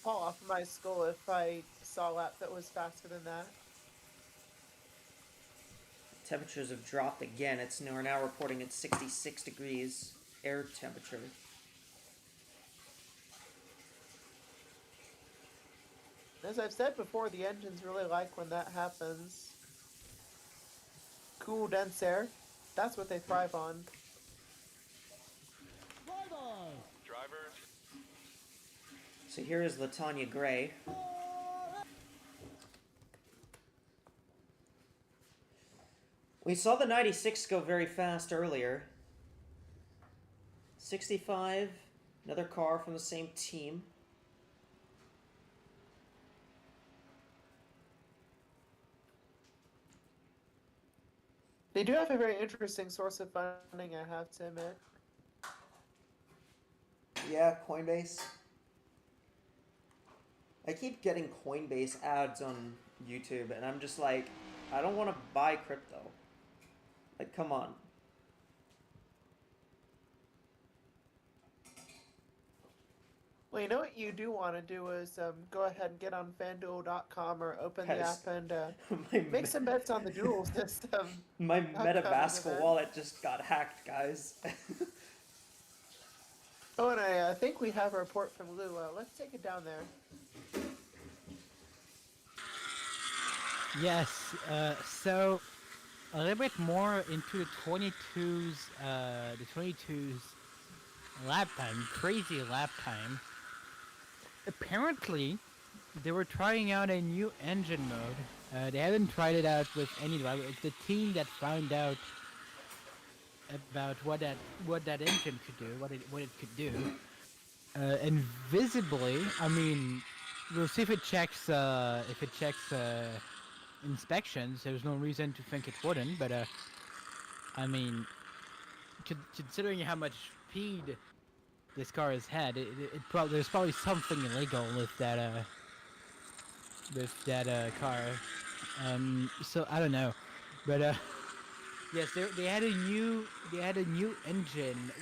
fall off of my skull if I saw a lap that was faster than that. Temperatures have dropped again. We're now reporting at 66 degrees air temperature. As I've said before, the engines really like when that happens. Cool, dense air. That's what they thrive on. Drivers, So here is LaTanya Gray. We saw the 96 go very fast earlier. 65, another car from the same team. They do have a very interesting source of funding, I have to admit. Yeah, Coinbase. I keep getting Coinbase ads on YouTube, and I'm just like, I don't want to buy crypto. Like, come on. Well, you know what you do want to do is go ahead and get on FanDuel.com or open the Yes. app and My make some bets on the duel system. My upcoming MetaVasco event. wallet just got hacked, guys. Oh, and I think we have a report from Lou. Let's take it down there. Yes, so a little bit more into the 22's lap time, crazy lap time. Apparently, they were trying out a new engine mode. They haven't tried it out with any driver. It's the team that found out about what that engine could do, what it could do. And visibly, I mean, we'll see if it checks inspections. There's no reason to think it wouldn't, but I mean, considering how much speed this car has had, there's probably something illegal with that car. So I don't know, but yes, they had a new engine,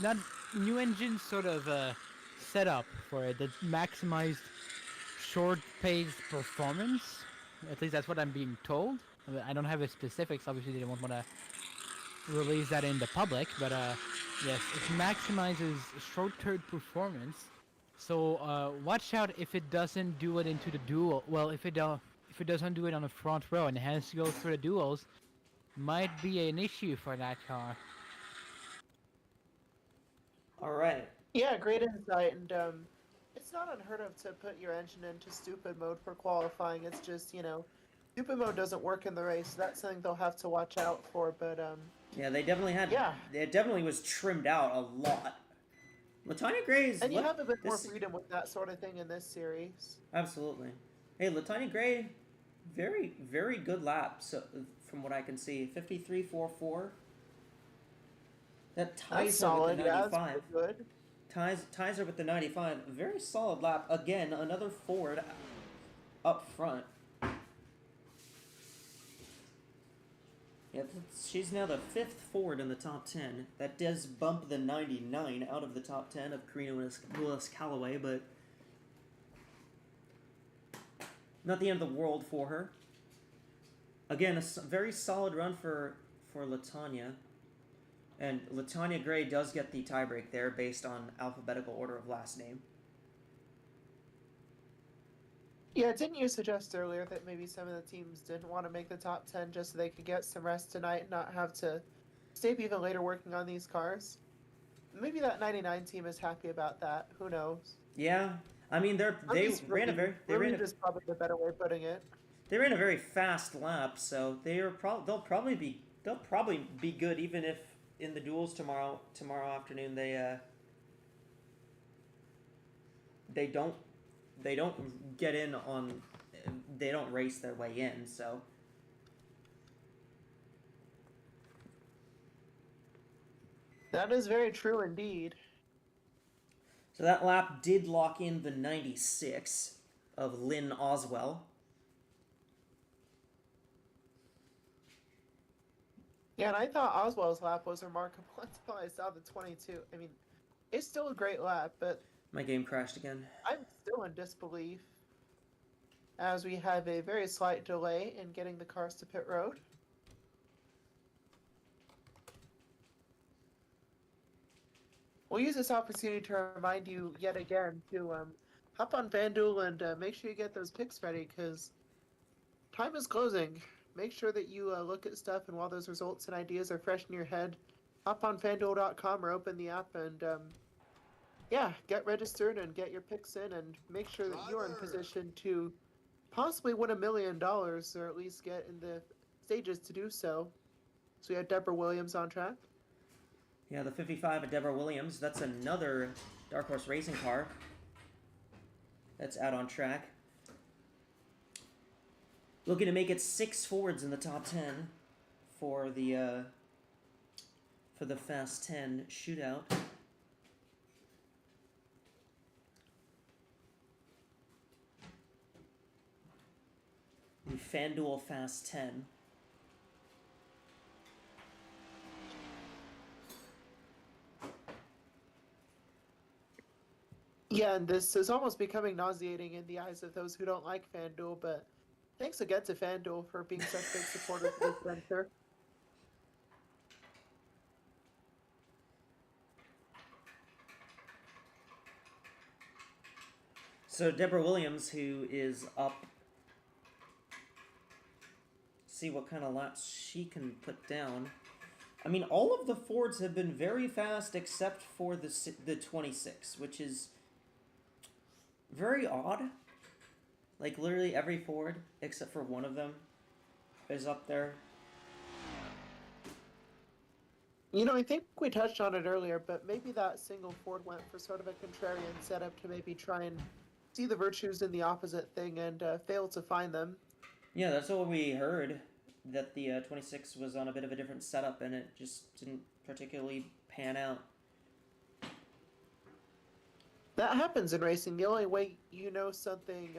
not new engine, sort of setup for it that maximized short-paced performance. At least that's what I'm being told. I don't have the specifics. Obviously, they won't want to release that in the public, but yes, it maximizes short-term performance. So watch out if it doesn't do it into the duel. Well, if it doesn't do it on the front row and it has to go through the duels, might be an issue for that car. All right. Yeah, great insight, and it's not unheard of to put your engine into stupid mode for qualifying. It's just, stupid mode doesn't work in the race. So that's something they'll have to watch out for, but Yeah, they definitely had. Yeah. It definitely was trimmed out a lot. LaTanya Gray's. and you have a bit more freedom with that sort of thing in this series. Absolutely. Hey, LaTanya Gray, very, very good lap. So from what I can see, 53.44. That ties That's her solid, with the yeah, 95. that's pretty good. Ties her with the 95. Very solid lap. Again, another Ford up front. Yeah, she's now the 5th Ford in the top 10. That does bump the 99 out of the top 10 of Karina Willis Callaway, but not the end of the world for her. Again, a very solid run for LaTanya. And LaTanya Gray does get the tiebreak there based on alphabetical order of last name. Yeah, didn't you suggest earlier that maybe some of the teams didn't want to make the top 10 just so they could get some rest tonight and not have to stay up even later working on these cars? Maybe that 99 team is happy about that. Who knows? Yeah, I mean they ran a very relieved is probably the better way of putting it. they ran a very fast lap, so they'll probably be good even if in the duels tomorrow afternoon they don't get in on they don't race their way in, so that is very true indeed. So that lap did lock in the 96 of Lynn Oswell. Yeah, and I thought Oswald's lap was remarkable until I saw the 22. I mean, it's still a great lap, but my game crashed again. I'm still in disbelief as we have a very slight delay in getting the cars to pit road. We'll use this opportunity to remind you yet again to hop on FanDuel and make sure you get those picks ready because time is closing. Make sure that you look at stuff, and while those results and ideas are fresh in your head, hop on FanDuel.com or open the app and yeah, get registered and get your picks in and make sure that you're in position to possibly win $1 million or at least get in the stages to do so. So we have Deborah Williams on track. Yeah, the 55 of Deborah Williams. That's another Dark Horse Racing car that's out on track. Looking to make it 6 Fords in the top 10 for the Fast 10 shootout. The FanDuel Fast 10. Yeah, and this is almost becoming nauseating in the eyes of those who don't like FanDuel, but thanks again to FanDuel for being such big supporters of this venture. So Deborah Williams, who is up, see what kind of laps she can put down. I mean, all of the Fords have been very fast except for the 26, which is very odd. Like, literally every Ford, except for one of them, is up there. You know, I think we touched on it earlier, but maybe that single Ford went for sort of a contrarian setup to maybe try and see the virtues in the opposite thing and fail to find them. Yeah, that's what we heard, that the 26 was on a bit of a different setup and it just didn't particularly pan out. That happens in racing. The only way you know something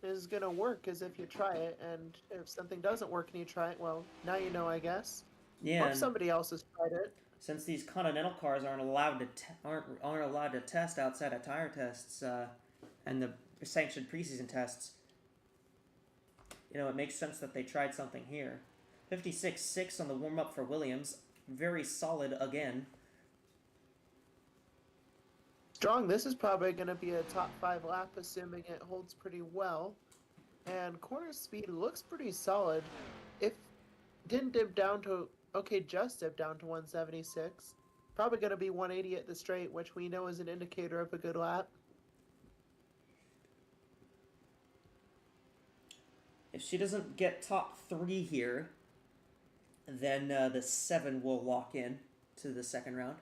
is going to work is if you try it, and if something doesn't work and you try it, well, now you know, I guess. Yeah. Or if somebody else has tried it. Since these Continental cars aren't allowed to test outside of tire tests and the sanctioned preseason tests, you know, it makes sense that they tried something here. 56.6 on the warm-up for Williams. Very solid again. Strong. This is probably going to be a top 5 lap, assuming it holds pretty well. And corner speed looks pretty solid. If didn't dip down to, okay, just dip down to 176. Probably going to be 180 at the straight, which we know is an indicator of a good lap. If she doesn't get top 3 here, then the 7 will lock in to the second round.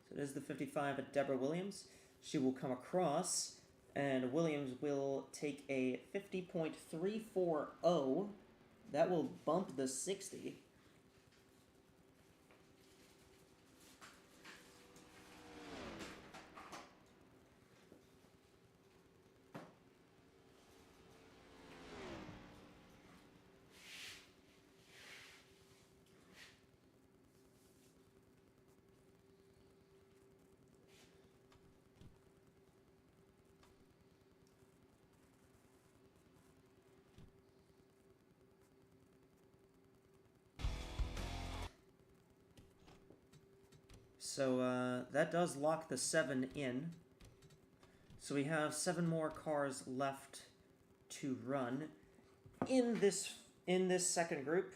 So it is the 55 at Deborah Williams. She will come across, and Williams will take a 50.340. That will bump the 60. So that does lock the 7 in. So we have 7 more cars left to run in this second group.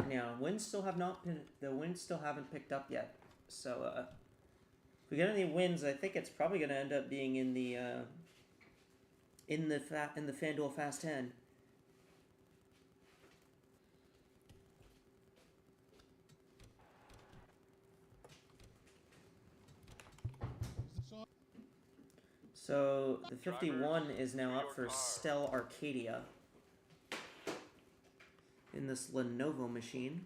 Now, the winds still haven't picked up yet. So if we get any wins, I think it's probably going to end up being in the FanDuel Fast 10. So the 51 is now up for Stell Arcadia in this Lenovo machine.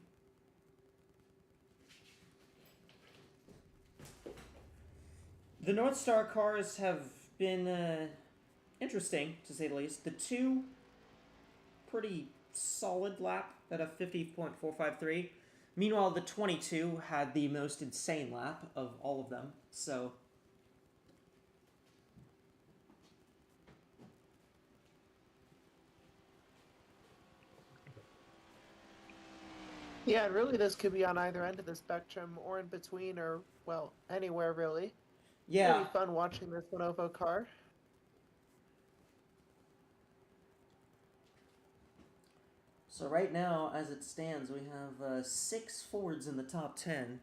The North Star cars have been interesting, to say the least. The 2 pretty solid lap at a 50.453. Meanwhile, the 22 had the most insane lap of all of them. So Yeah, and really this could be on either end of the spectrum or in between or, well, anywhere really. yeah. Really fun watching this Lenovo car. So right now, as it stands, we have 6 Fords in the top 10.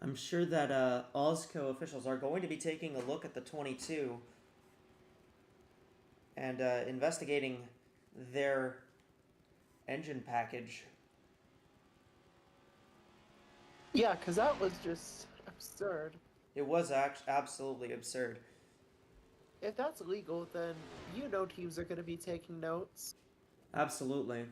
I'm sure that AWSCO officials are going to be taking a look at the 22 and investigating their engine package. Yeah, because that was just absurd. It was absolutely absurd. If that's illegal, then you know teams are going to be taking notes. Absolutely.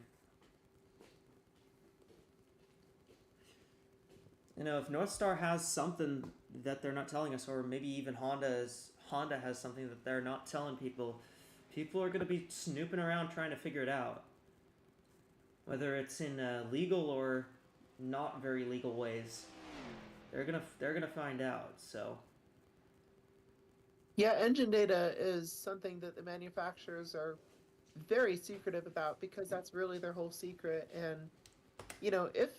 You know, if North Star has something that they're not telling us, or maybe even Honda has something that they're not telling people, people are going to be snooping around trying to figure it out. Whether it's in legal or not very legal ways, they're gonna find out. So yeah, engine data is something that the manufacturers are very secretive about because that's really their whole secret. And you know, if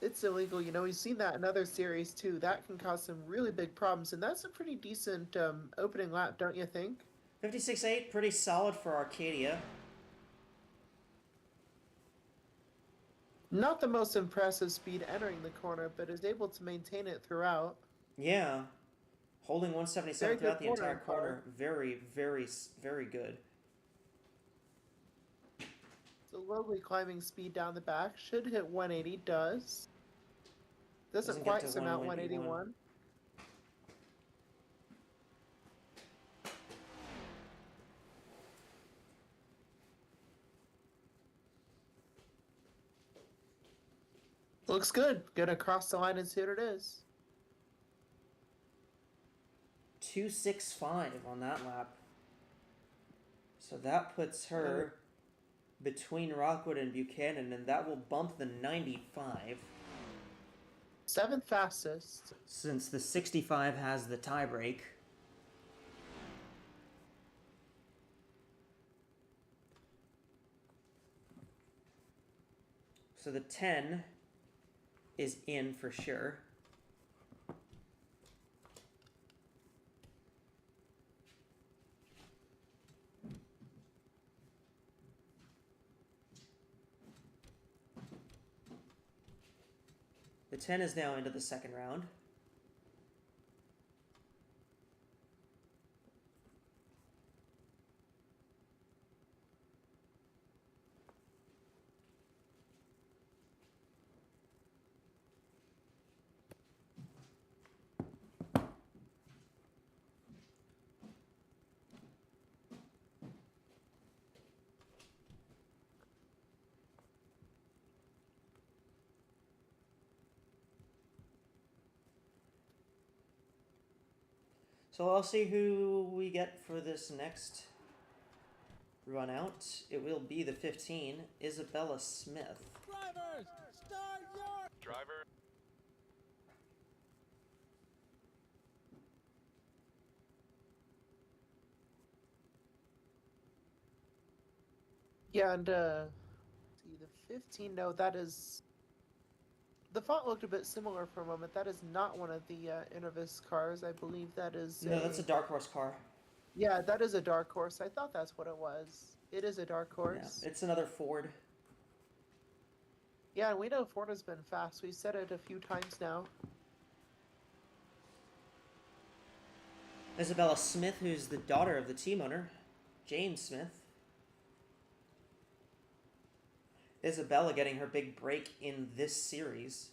it's illegal, you know, we've seen that in other series too. That can cause some really big problems, and that's a pretty decent opening lap, don't you think? 56.8, pretty solid for Arcadia. Not the most impressive speed entering the corner, but is able to maintain it throughout. Yeah, holding 177 Very throughout good the entire corner corner. Very, very, very good. Slowly climbing speed down the back. Should hit 180, does. Doesn't Get quite to surmount 181. Looks good. Gonna cross the line and see what it is. 265 on that lap. So that puts her between Rockwood and Buchanan, and that will bump the 95. 7th fastest. Since the 65 has the tie break. So the 10 is in for sure. The 10 is now into the second round. So I'll see who we get for this next run out. It will be the 15, Isabella Smith. Drivers, start your Driver. Yeah, and see the 15. No, that is. The font looked a bit similar for a moment. That is not one of the Innovis cars. I believe that is No, that's a Dark Horse car. Yeah, that is a dark horse. I thought that's what it was. It is a dark Yeah, horse. it's another Ford. Yeah, and we know Ford has been fast. We've said it a few times now. Isabella Smith, who's the daughter of the team owner, James Smith. Isabella getting her big break in this series.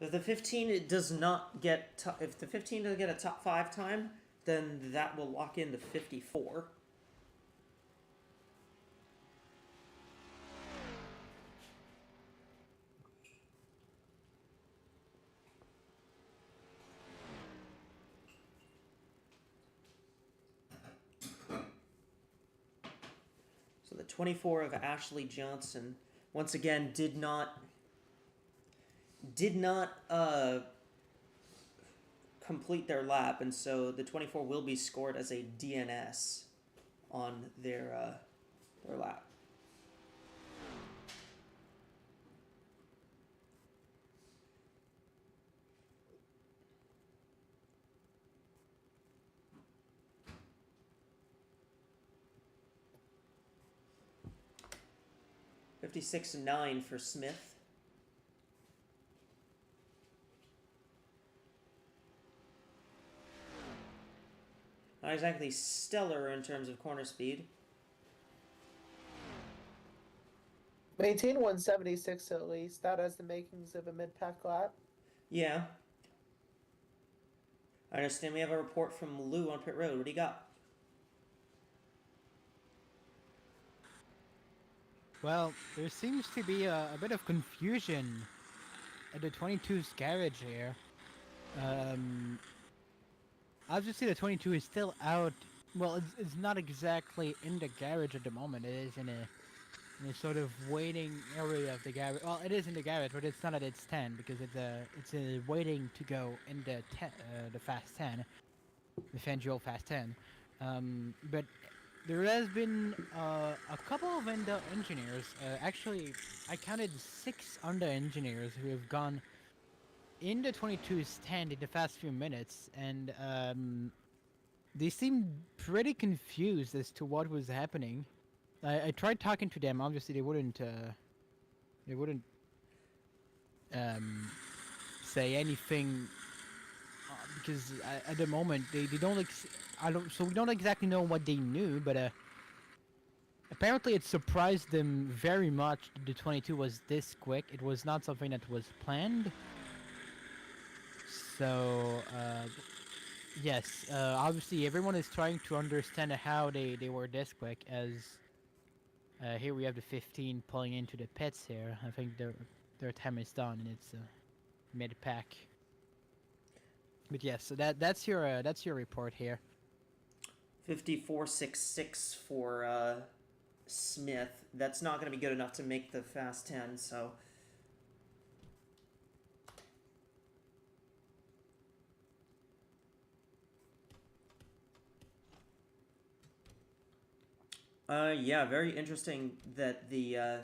If the 15 does not get if the 15 doesn't get a top 5 time, then that will lock in the 54. So the 24 of Ashley Johnson once again did not complete their lap, and so the 24 will be scored as a DNS on their lap. $56.9 for Smith. Not exactly stellar in terms of corner speed. Maintain 176 at least. That has the makings of a mid-pack lap. Yeah. I understand we have a report from Lou on pit road. What do you got? Well, there seems to be a bit of confusion at the 22's garage here. Obviously the 22 is still out. Well, it's not exactly in the garage at the moment. It is in a sort of waiting area of the garage. Well, it is in the garage, but it's not at its 10 because it's waiting to go in the Fast 10, the Fangio Fast 10. But there has been a couple of engineers. Actually, I counted 6 under engineers who have gone in the 22's stand in the past few minutes, and they seemed pretty confused as to what was happening. I tried talking to them. Obviously, they wouldn't say anything because at the moment they don't so we don't exactly know what they knew, but apparently it surprised them very much that the 22 was this quick. It was not something that was planned. So yes, obviously everyone is trying to understand how they were this quick, as here we have the 15 pulling into the pits here. I think their time is done and it's mid-pack. But yes, so that's your report here. 54.66 for Smith. That's not going to be good enough to make the Fast 10, so... Yeah, very interesting that the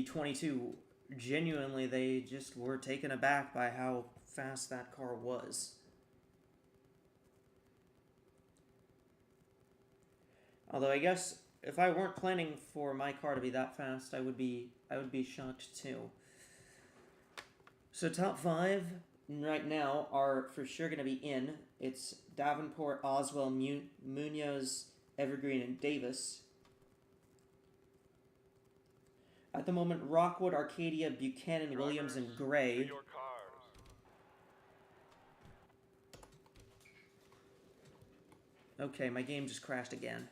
22 genuinely they just were taken aback by how fast that car was. Although I guess if I weren't planning for my car to be that fast, I would be shocked too. So top 5 right now are for sure going to be in. It's Davenport, Oswell, Munoz, Evergreen, and Davis. At the moment, Rockwood, Arcadia, Buchanan, Williams, and Gray. Okay, my game just crashed again.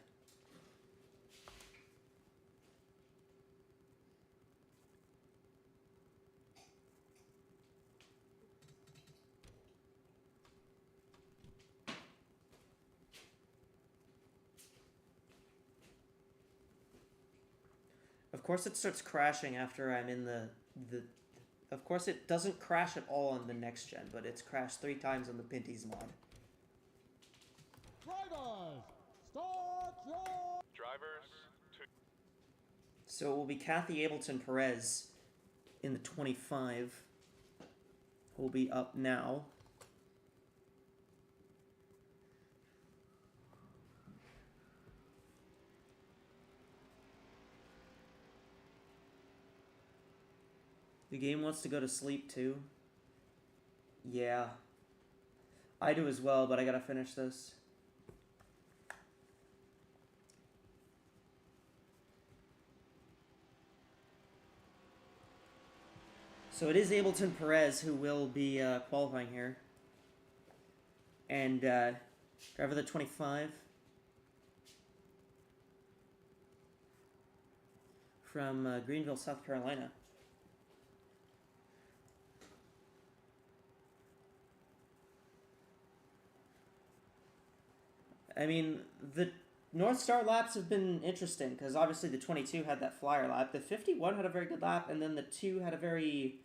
course it starts crashing after I'm in the... Of course it doesn't crash at all on the next gen, but it's crashed 3 times on the Pinty's mod. Drivers, start your... Drivers. So it will be Kathy Ableton Perez in the 25. Who will be up now. The game wants to go to sleep too. Yeah. I do as well, but I gotta finish this. So it is Ableton Perez who will be qualifying here. And driver the 25. From Greenville, South Carolina. I mean, the North Star laps have been interesting, because obviously the 22 had that flyer lap. The 51 had a very good lap, and then the 2 had a very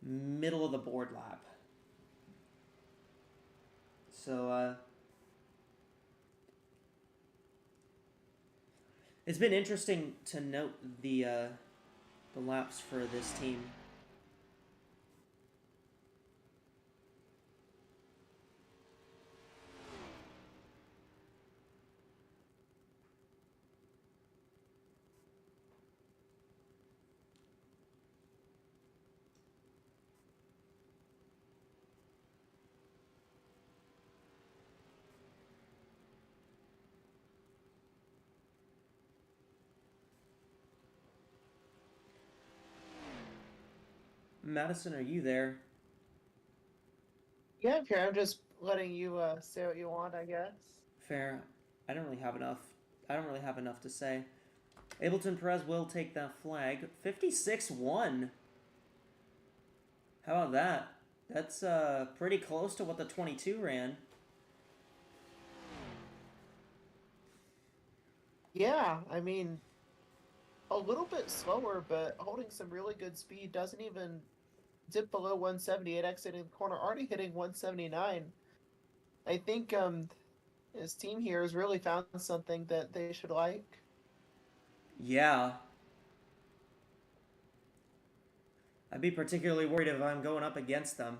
middle-of-the-board lap. So, it's been interesting to note the laps for this team. Madison, are you there? Yeah, I'm here. I'm just letting you say what you want, I guess. Fair. I don't really have enough to say. Ableton Perez will take that flag. 56-1. How about that? That's pretty close to what the 22 ran. Yeah, I mean, a little bit slower, but holding some really good speed. Doesn't even dip below 178 exiting the corner, already hitting 179. I think his team here has really found something that they should like. Yeah. I'd be particularly worried if I'm going up against them.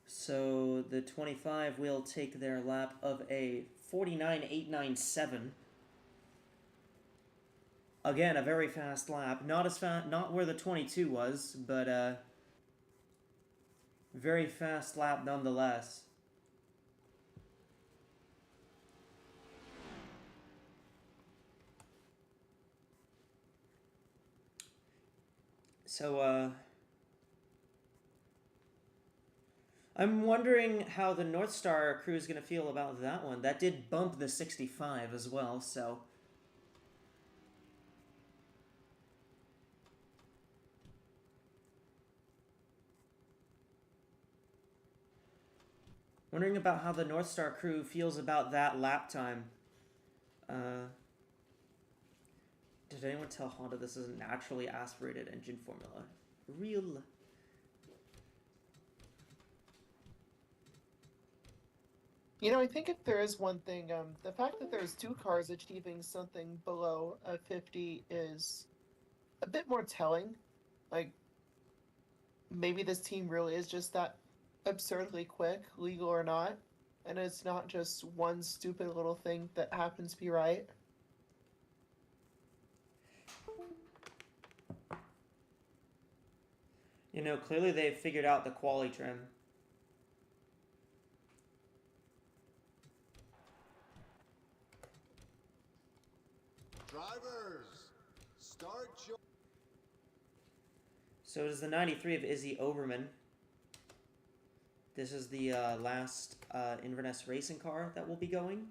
So the 25 will take their lap of a 49.897. Again, a very fast lap. Not as fast, not where the 22 was, but very fast lap nonetheless. So, I'm wondering how the North Star crew is going to feel about that one. That did bump the 65 as well, so... Wondering about how the North Star crew feels about that lap time. Did anyone tell Honda this is a naturally aspirated engine formula? Real... You know, I think if there is one thing, the fact that there's 2 cars achieving something below a 50 is a bit more telling. Like, maybe this team really is just that absurdly quick, legal or not, and it's not just one stupid little thing that happens to be right. You know, clearly they've figured out the quali trim. Drivers, start your... So it is the 93 of Izzy Oberman. This is the last Inverness racing car that will be going.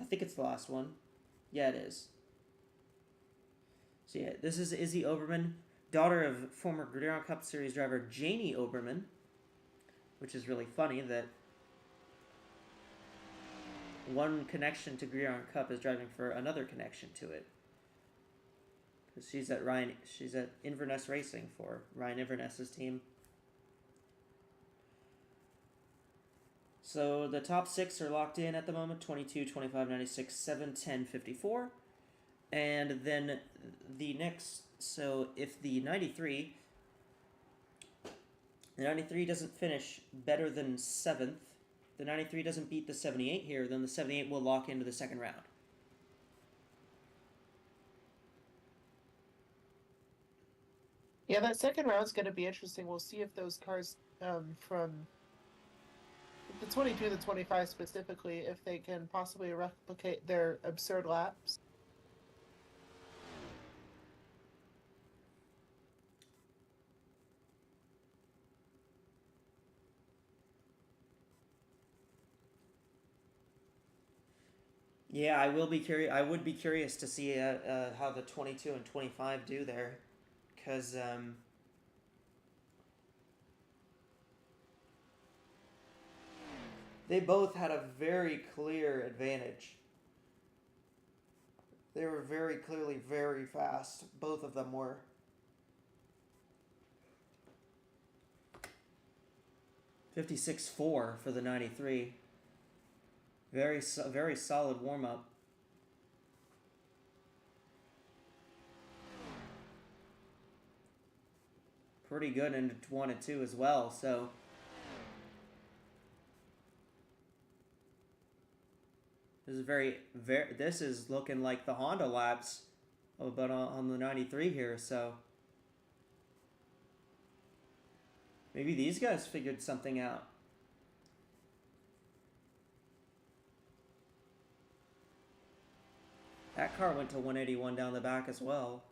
think it's the last one. Yeah, it is. So yeah, this is Izzy Oberman, daughter of former Gridiron Cup Series driver Janie Oberman, which is really funny that one connection to Gridiron Cup is driving for another connection to it. Because she's at Inverness Racing for Ryan Inverness's team. So the top 6 are locked in at the moment: 22, 25, 96, 7, 10, 54. And then the next, so if the 93 doesn't finish better than 7th, the 93 doesn't beat the 78 here, then the 78 will lock into the second round. Yeah, that second round's going to be interesting. We'll see if those cars from the 22 to 25 specifically, if they can possibly replicate their absurd laps. Yeah, I would be curious to see how the 22 and 25 do there, because they both had a very clear advantage. They were very clearly very fast. Both of them were. .56.4 for the 93. Very solid warm up. Pretty good into 1 and 2 as well. So this is looking like the Honda laps, but on the 93 here. So maybe these guys figured something out. That car went to 181 down the back as well.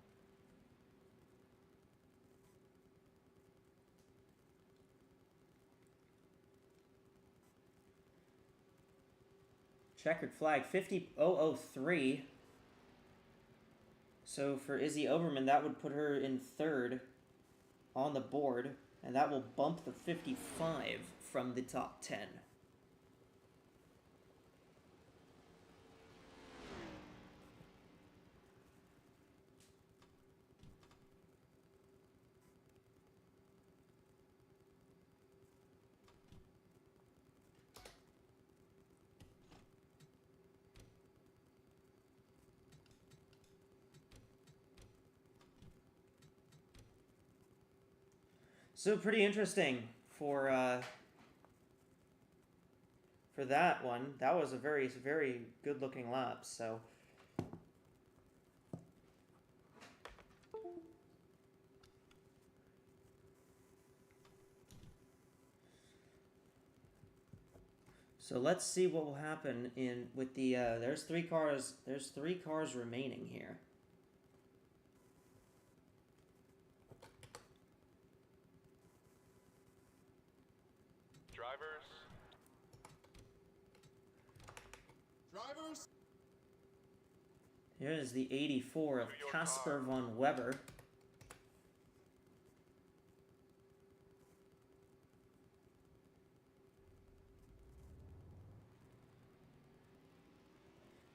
Checkered flag, 50.003. So for Izzy Oberman, that would put her in 3rd on the board, and that will bump the 55 from the top 10. So pretty interesting for that one. That was a very, very good looking lap. So let's see what will happen with the there's 3 cars remaining here. Drivers. Here is the 84 of Casper von Weber.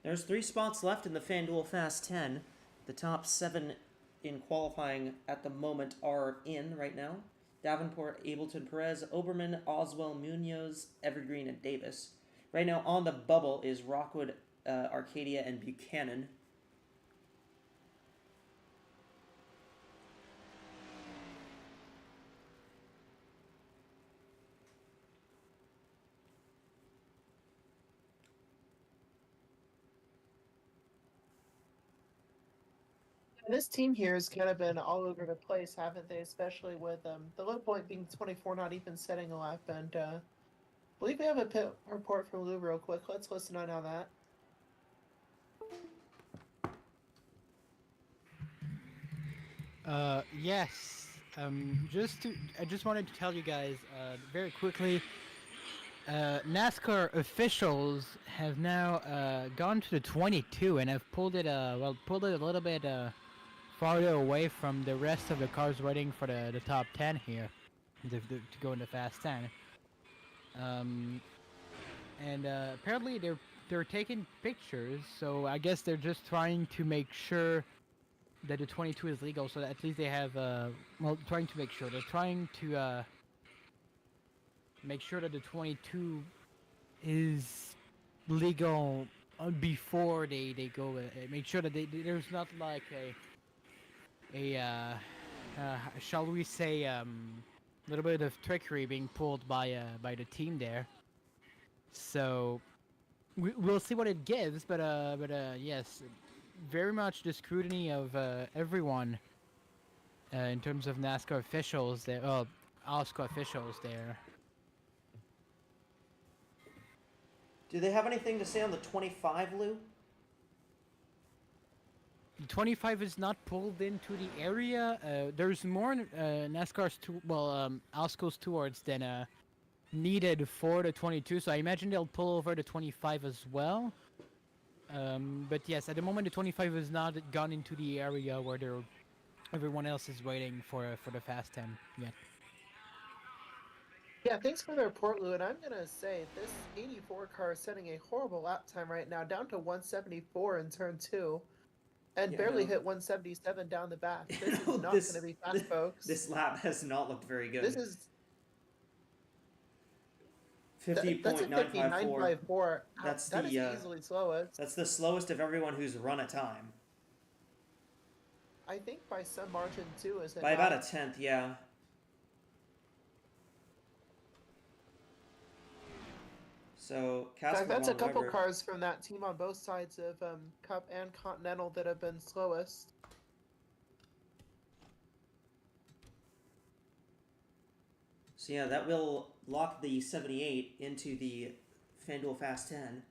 There's 3 spots left in the FanDuel Fast 10. The top 7 in qualifying at the moment are in right now. Davenport, Ableton, Perez, Oberman, Oswell, Munoz, Evergreen, and Davis. Right now on the bubble is Rockwood, Arcadia, and Buchanan. This team here has kind of been all over the place, haven't they? Especially with the low point being 24, not even setting a lap. And I believe we have a pit report from Lou real quick. Let's listen on that. Yes. I just wanted to tell you guys very quickly. NASCAR officials have now gone to the 22 and have pulled it pulled it a little bit farther away from the rest of the cars waiting for the top 10 here to go in the Fast 10. And apparently they're taking pictures, so I guess they're just trying to make sure that the 22 is legal, so that at least they have trying to make sure they're trying to make sure that the 22 is legal before they go. Make sure that there's not like a shall we say little bit of trickery being pulled by the team there. So we'll see what it gives, but yes, very much the scrutiny of everyone in terms of NASCAR officials there, AWSCO officials there. Do they have anything to say on the 25, Lou? The 25 is not pulled into the area. There's more NASCAR's AWSCO's towards than needed for the 22, so I imagine they'll pull over the 25 as well. But yes, at the moment the 25 has not gone into the area where everyone else is waiting for the Fast 10 yet. Yeah, thanks for the report, Lou. And I'm gonna say this 84 car is setting a horrible lap time right now, down to 174 in turn 2, and barely hit 177 down the back. This is not gonna be fast, folks. This lap has not looked very good. This is 50.954. That is easily slowest. That's the slowest of everyone who's run a time. I think by some margin too, is it? By about a tenth, yeah. So Casper, that's a couple cars from that team on both sides of Cup and Continental that have been slowest. So yeah, that will lock the 78 into the FanDuel Fast 10.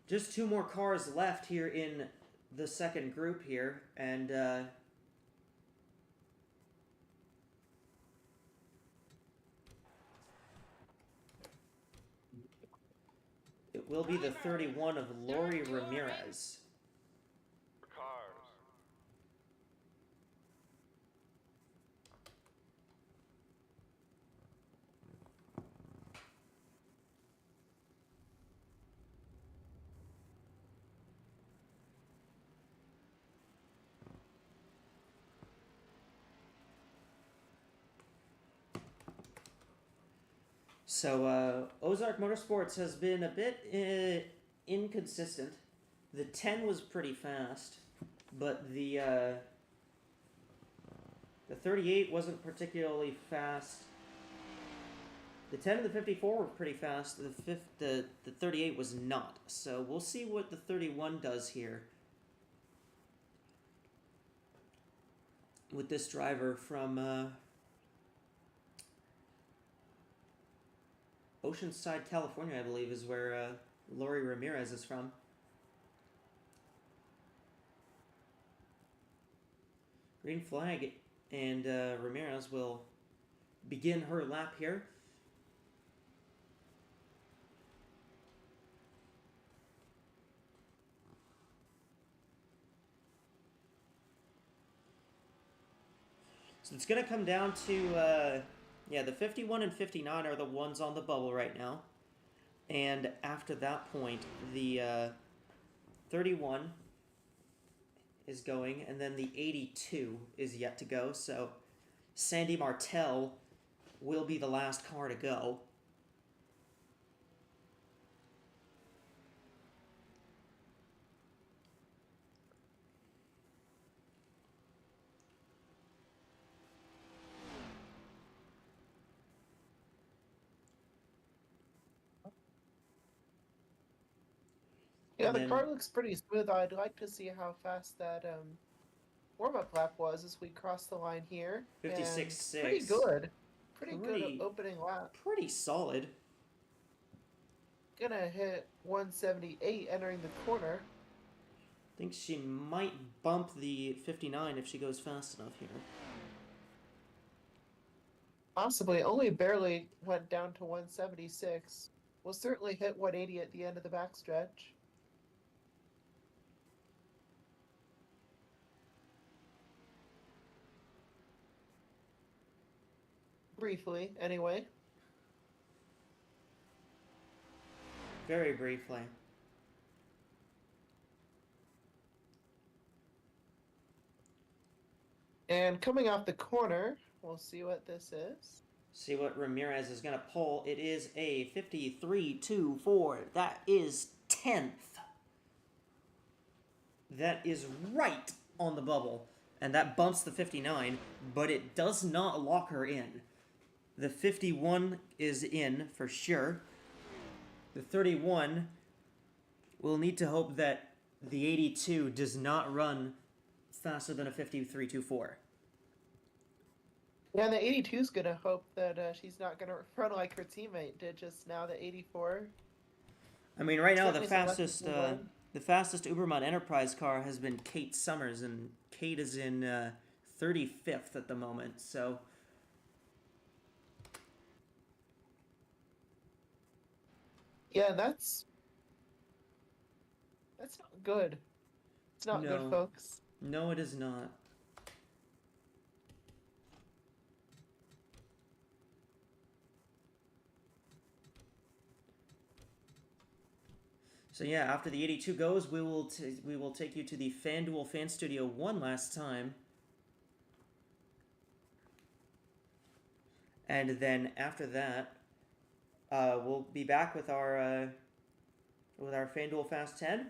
Just 2 more cars left here in the second group here, and it will be the 31 of Lori Ramirez. So, Ozark Motorsports has been a bit inconsistent. The 10 was pretty fast, but the 38 wasn't particularly fast. The 10 and the 54 were pretty fast. The 38 was not. So we'll see what the 31 does here with this driver from Oceanside, California, I believe, is where Lori Ramirez is from. Green flag, and Ramirez will begin her lap here. So it's going to come down to... yeah, the 51 and 59 are the ones on the bubble right now. And after that point, the 31 is going, and then the 82 is yet to go. So Sandy Martel will be the last car to go. Yeah, the car looks pretty smooth. I'd like to see how fast that warm-up lap was as we cross the line here. 56.6. Pretty good. Pretty good opening lap. Pretty solid. Gonna hit 178 entering the corner. I think she might bump the 59 if she goes fast enough here. Possibly. Only barely went down to 176. Will certainly hit 180 at the end of the backstretch. Briefly, anyway. Very briefly. And coming off the corner, we'll see what this is. See what Ramirez is going to pull. It is a 53.24. That is 10th. That is right on the bubble. And that bumps the 59, but it does not lock her in. The 51 is in for sure. The 31 will need to hope that the 82 does not run faster than a 53.24. Yeah, and the 82 is going to hope that she's not going to run like her teammate did just now, the 84. I mean, right now the Certainly fastest Ubermud Enterprise car has been Kate Summers, and Kate is in 35th at the moment, so... Yeah, that's not good. It's not good, No. folks. No, it is not. So yeah, after the 82 goes, we will take you to the FanDuel Fan Studio one last time. And then after that, we'll be back with our FanDuel Fast 10,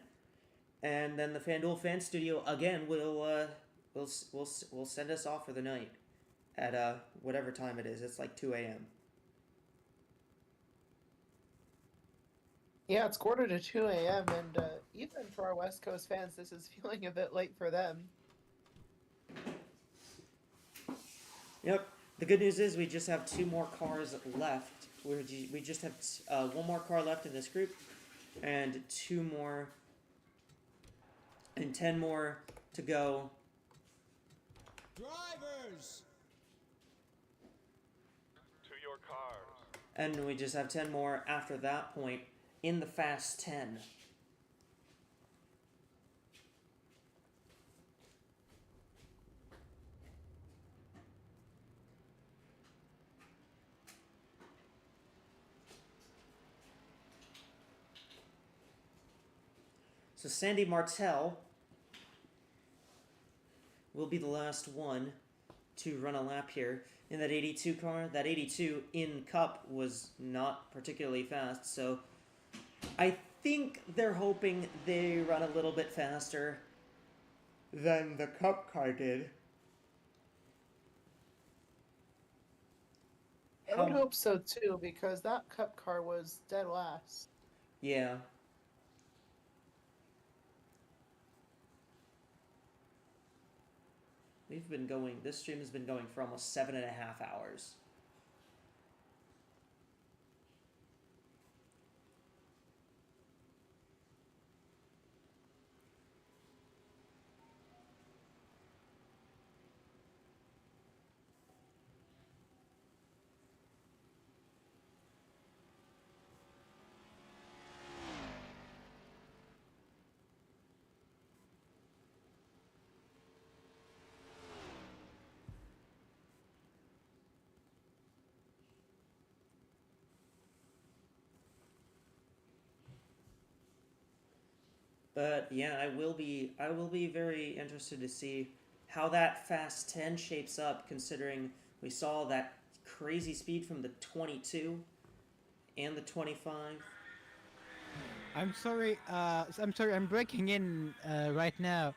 and then the FanDuel Fan Studio again will send us off for the night at whatever time it is. It's like 2 a.m. Yeah, it's quarter to 2 a.m. and even for our West Coast fans, this is feeling a bit late for them. Yep. The good news is we just have 2 more cars left. We just have 1 more car left in this group, and 2 more, and 10 more to go. Drivers! To your cars. And we just have 10 more after that point in the Fast 10. So Sandy Martell will be the last one to run a lap here in that 82 car. That 82 in Cup was not particularly fast, so I think they're hoping they run a little bit faster than the Cup car did. I would hope so too, because that Cup car was dead last. Yeah. This stream has been going for almost 7.5 hours. But yeah, I will be very interested to see how that Fast 10 shapes up, considering we saw that crazy speed from the 22 and the 25. I'm sorry, I'm breaking in right now.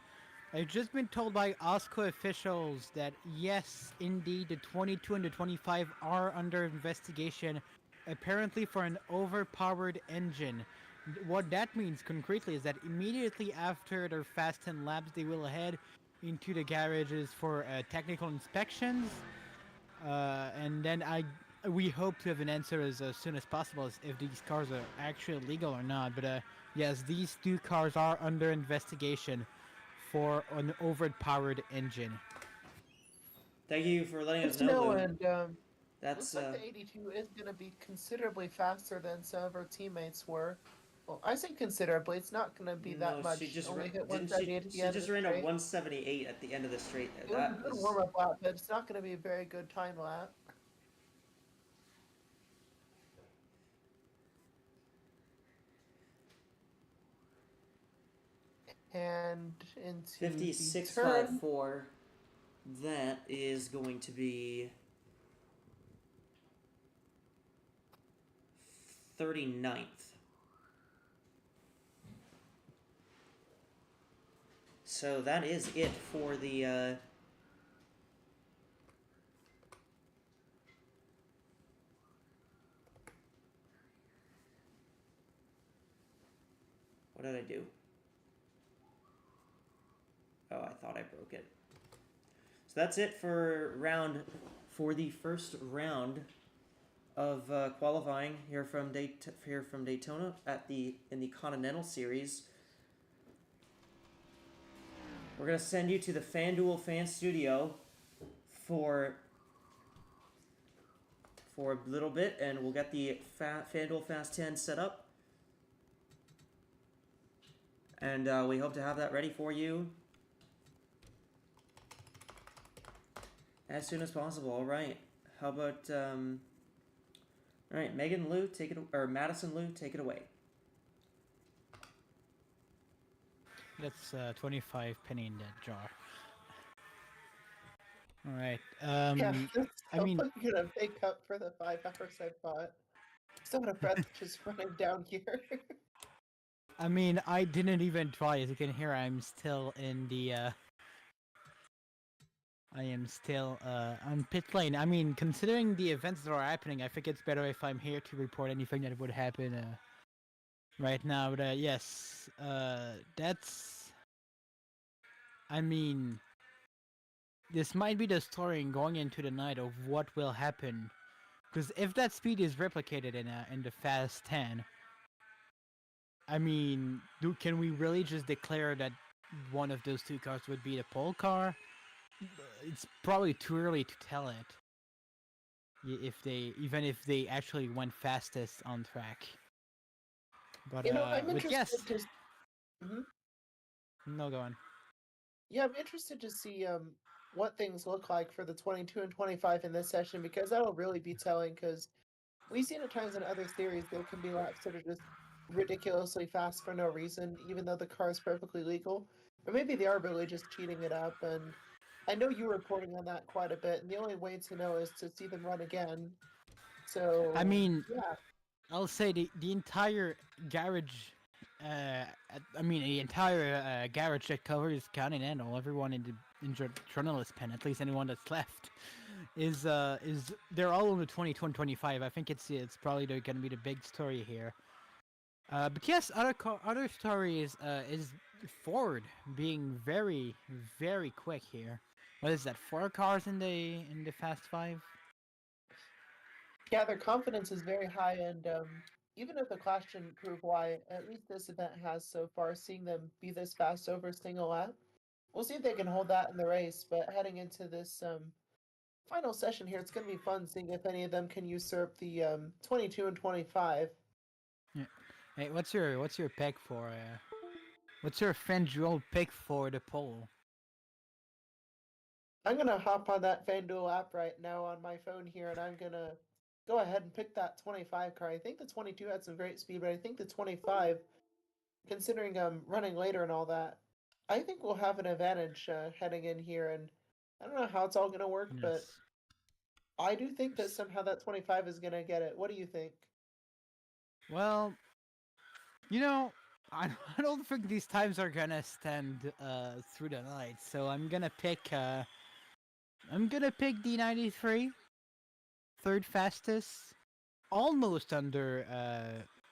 I've just been told by AWSCO officials that yes, indeed, the 22 and the 25 are under investigation, apparently for an overpowered engine. What that means concretely is that immediately after their Fast 10 laps, they will head into the garages for technical inspections, and then we hope to have an answer as soon as possible as if these cars are actually legal or not. But yes, these 2 cars are under investigation for an overpowered engine. Thank you for letting us Good to know. know, and That's Looks like the 82 is going to be considerably faster than some of her teammates were. Well, I say considerably. It's not going to be that no, much. she just Only hit didn't 178 at the she end just of the ran a straight. 178 at the end of the straight there. It was a That good was warm-up lap, but it's not going to be a very good time lap. And into the turn. 56.54. That is going to be 39th. So that is it for the what did I do? Oh, I thought I broke it. So that's it for the first round of qualifying here from Daytona in the Continental Series. We're gonna send you to the FanDuel Fan Studio for a little bit, and we'll get the FanDuel Fast 10 set up, and we hope to have that ready for you as soon as possible. All right. How about all right, Megan Liu, Madison Liu, take it away. That's 25 penny in that jar. All right. Yeah, I mean, I'm gonna make up for the 5 hours I bought. Still out of breath just running down here. I mean, I didn't even try. As you can hear, I'm still in the. I am still on pit lane. I mean, considering the events that are happening, I think it's better if I'm here to report anything that would happen right now. But yes, that's. I mean, this might be the story going into the night of what will happen, because if that speed is replicated in the Fast 10, I mean, can we really just declare that one of those two cars would be the pole car? It's probably too early to tell it. Even if they actually went fastest on track. But I'm but interested yes. to. No, go on. Yeah, I'm interested to see what things look like for the 22 and 25 in this session, because that'll really be telling. Because we've seen at times in other series there can be laps that are just ridiculously fast for no reason, even though the car is perfectly legal. Or maybe they are really just cheating it up. And I know you're reporting on that quite a bit, and the only way to know is to see them run again. So I mean, yeah, I'll say the entire garage. The entire garage that covers Continental, everyone in the journalist pen, at least anyone that's left, is they're all on the 22 and 25. I think it's probably going to be the big story here. But yes, other story is Ford being very, very quick here. What is that? 4 cars in the Fast 5? yeah, their confidence is very high, and even if the clash didn't prove why, at least this event has so far, seeing them be this fast over a single lap. We'll see if they can hold that in the race, but heading into this final session here, it's going to be fun seeing if any of them can usurp the 22 and 25. Yeah. Hey, what's your pick for what's your FanDuel pick for the poll? I'm going to hop on that FanDuel app right now on my phone here, and I'm going to go ahead and pick that 25 car. I think the 22 had some great speed, but I think the 25, considering running later and all that, I think we'll have an advantage heading in here. And I don't know how it's all going to work, but I do think that somehow that 25 is going to get it. What do you think? Well, I don't think these times are gonna stand through the night, so I'm gonna pick the 93, third fastest, almost under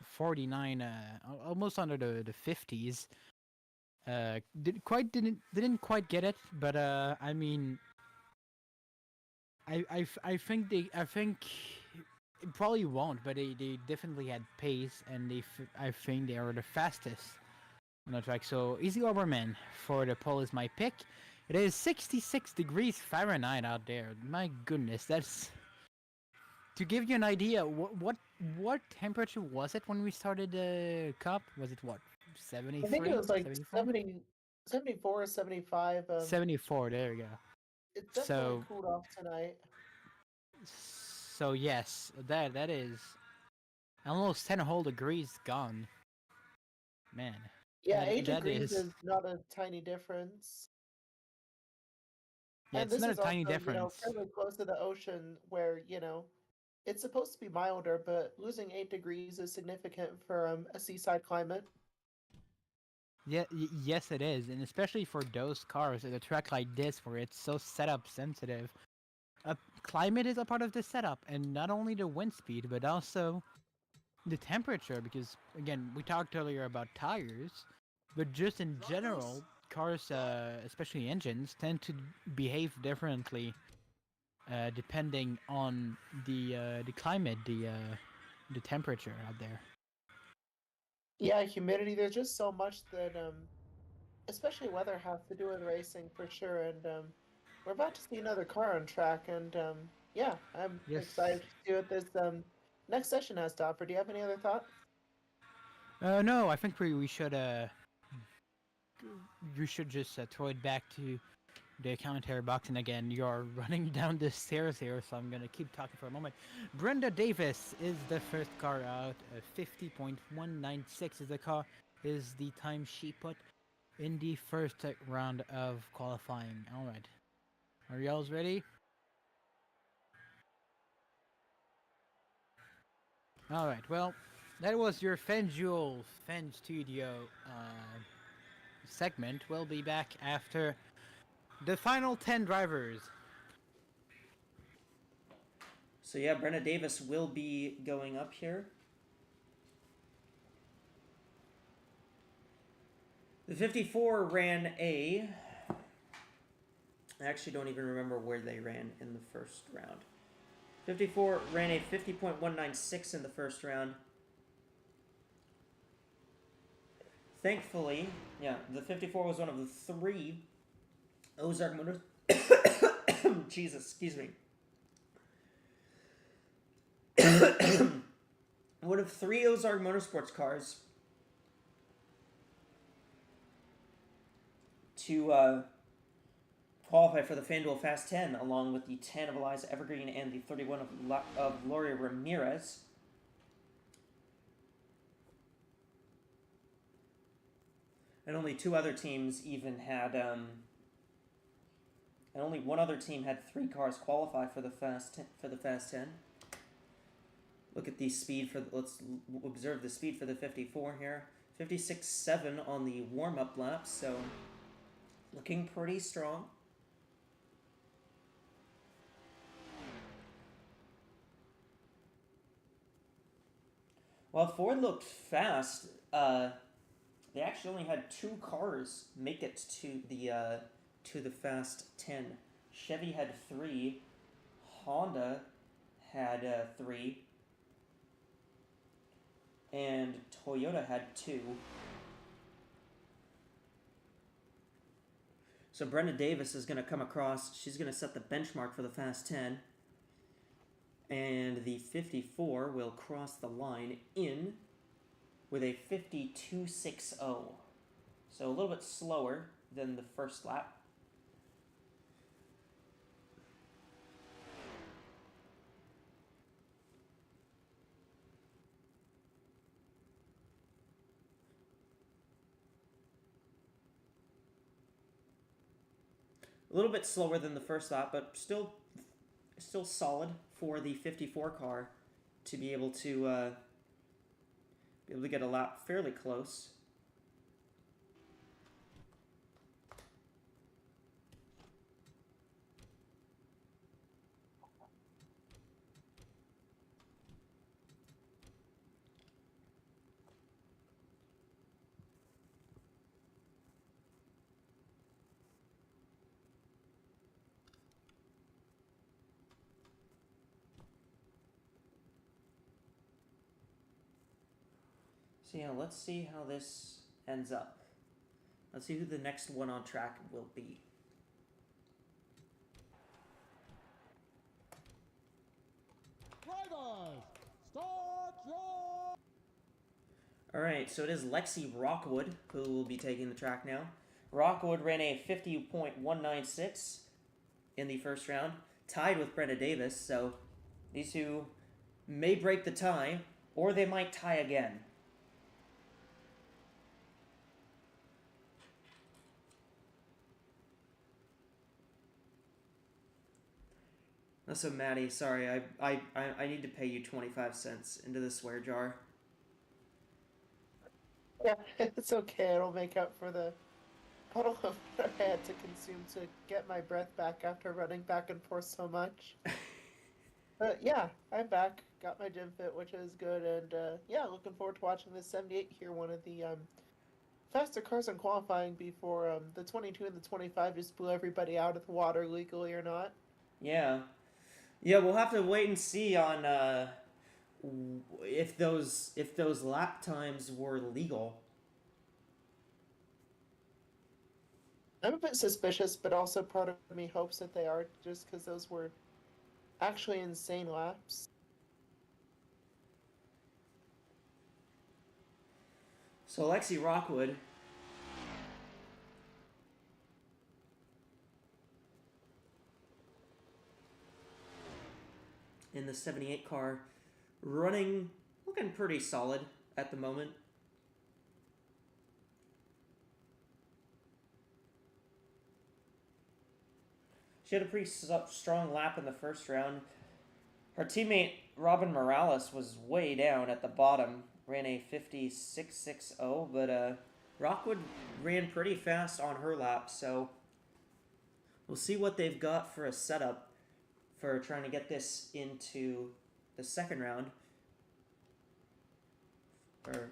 49, almost under the 50s. Didn't quite get it, but I mean, I think it probably won't, but they definitely had pace, and I think they are the fastest on the track. So Easy Overman for the pole is my pick. It is 66 degrees Fahrenheit out there. My goodness, that's to give you an idea, what temperature was it when we started the cup? Was it what, 73? I think it was like 74? 74 or 75. 74. There we go. It's definitely So, cooled off tonight. so yes, that is almost 10 whole degrees gone. Man. Yeah, That- 8 that degrees is- is not a tiny difference. Yeah, And it's this not a is tiny also, difference. fairly close to the ocean where, it's supposed to be milder, but losing 8 degrees is significant for a seaside climate. Yeah, yes, it is, and especially for those cars at a track like this where it's so setup sensitive. Climate is a part of the setup, and not only the wind speed, but also the temperature. Because again, we talked earlier about tires, but just in general, cars, especially engines, tend to behave differently depending on the climate, the temperature out there. Yeah, humidity, there's just so much that, especially weather, has to do with racing for sure. And we're about to see another car on track, and yeah, I'm Yes. excited to see what this next session has to offer. Do you have any other thoughts? No, I think we should you should just throw it back to the commentary box. And again, you're running down the stairs here, so I'm gonna keep talking for a moment. Brenda Davis is the first car out. 50.196 is the time she put in the first round of qualifying. All right, are y'all ready? All right. Well, that was your FanDuel Fan Studio segment. We'll be back after the final 10 drivers. So yeah, Brenna Davis will be going up here. The 54 ran I actually don't even remember where they ran in the first round. 54 ran a 50.196 in the first round. Thankfully, yeah, the 54 was one of the 3 Ozark Motors. Jesus, excuse me. One of 3 Ozark Motorsports cars to qualify for the FanDuel Fast 10, along with the 10 of Eliza Evergreen and the 31 of Gloria Ramirez. And only 2 other teams even had, and only one other team had 3 cars qualify for the Fast 10. Look at the speed let's observe the speed for the 54 here. 56.7 on the warm-up lap, so looking pretty strong. While Ford looked fast, they actually only had 2 cars make it to the Fast 10. Chevy had 3, Honda had 3, and Toyota had 2. So Brenda Davis is going to come across. She's going to set the benchmark for the Fast 10. And the 54 will cross the line in with a 52.60. So a little bit slower than the first lap. A little bit slower than the first lap, but still solid for the 54 car to be able to get a lap fairly close. So yeah, let's see how this ends up. Let's see who the next one on track will be. Driver All right, so it is Lexi Rockwood who will be taking the track now. Rockwood ran a 50.196 in the first round, tied with Brenda Davis, so these two may break the tie, or they might tie again. So Maddie, sorry, I need to pay you 25 cents into the swear jar. Yeah, it's okay. It'll make up for the bottle of water I had to consume to get my breath back after running back and forth so much. But yeah, I'm back. Got my gym fit, which is good, and yeah, looking forward to watching this 78 here. One of the faster cars in qualifying before the 22 and the 25 just blew everybody out of the water, legally or not. Yeah, we'll have to wait and see on if those lap times were legal. I'm a bit suspicious, but also part of me hopes that they are, just because those were actually insane laps. So Lexi Rockwood in the 78 car, looking pretty solid at the moment. She had a pretty strong lap in the first round. Her teammate Robin Morales was way down at the bottom, ran a 56.60, but Rockwood ran pretty fast on her lap, so we'll see what they've got for a setup for trying to get this into the second round.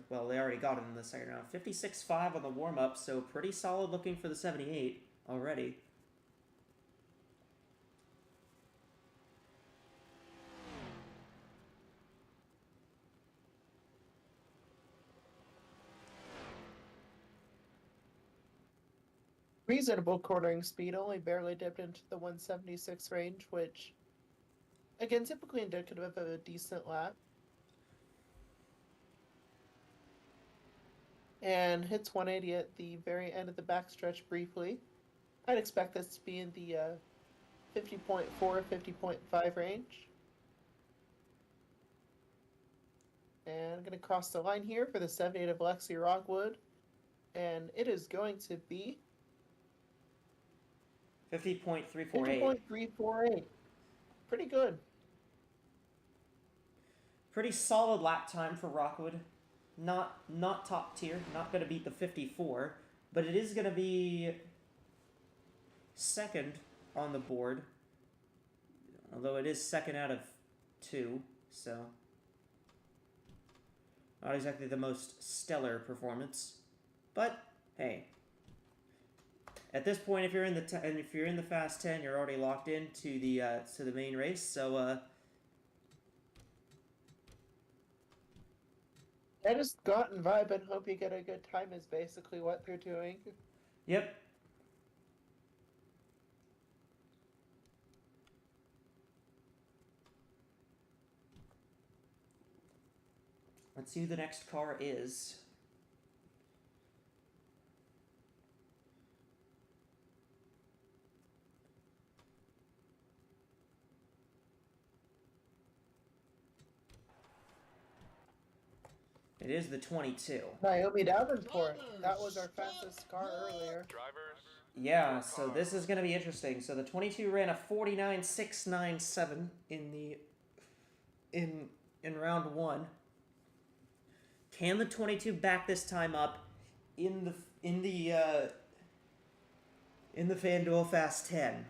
Well, they already got it in the second round. 56.5 on the warm-up, so pretty solid looking for the 78 already. Reasonable cornering speed, only barely dipped into the 176 range, which, again, typically indicative of a decent lap. And hits 180 at the very end of the backstretch briefly. I'd expect this to be in the 50.4, 50.5 range. And I'm going to cross the line here for the 78 of Lexi Rockwood. And it is going to be 50.348. 50.348. Pretty good. Pretty solid lap time for Rockwood. Not top tier. Not going to beat the 54, but it is going to be second on the board. Although it is second out of 2, so not exactly the most stellar performance. But hey, at this point, if you're in the Fast 10, you're already locked into the main race. So I just got and vibe and hope you get a good time is basically what they're doing. Yep. Let's see who the next car is. It is the 22. Naomi Davenport. That was our fastest car earlier. Drivers. Yeah, so this is going to be interesting. So the 22 ran a 49.697 in round 1. Can the 22 back this time up in the FanDuel Fast 10?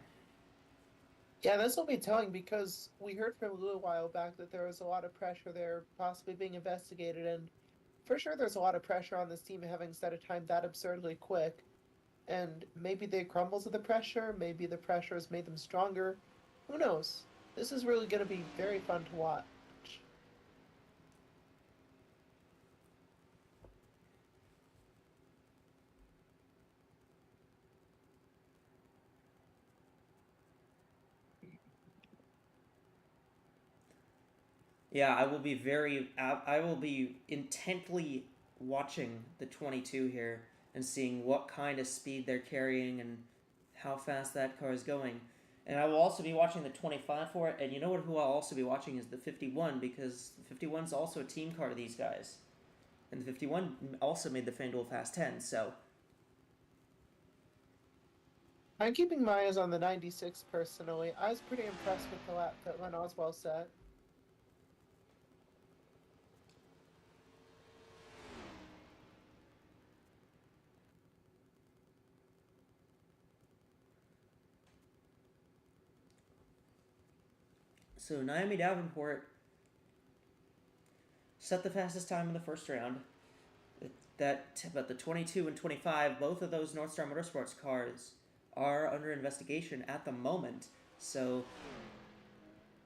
Yeah, this will be telling because we heard from Lou a while back that there was a lot of pressure there possibly being investigated, and for sure there's a lot of pressure on this team having set a time that absurdly quick. And maybe they crumble to the pressure, maybe the pressure has made them stronger. Who knows? This is really going to be very fun to watch. Yeah, I will be intently watching the 22 here and seeing what kind of speed they're carrying and how fast that car is going. And I will also be watching the 25 for it. And you know what? Who I'll also be watching is the 51, because the 51 is also a team car to these guys. And the 51 also made the FanDuel Fast 10, so... I'm keeping my eyes on the 96 personally. I was pretty impressed with the lap that Len Oswald set. So Naomi Davenport set the fastest time in the first round. But the 22 and 25, both of those North Star Motorsports cars are under investigation at the moment. So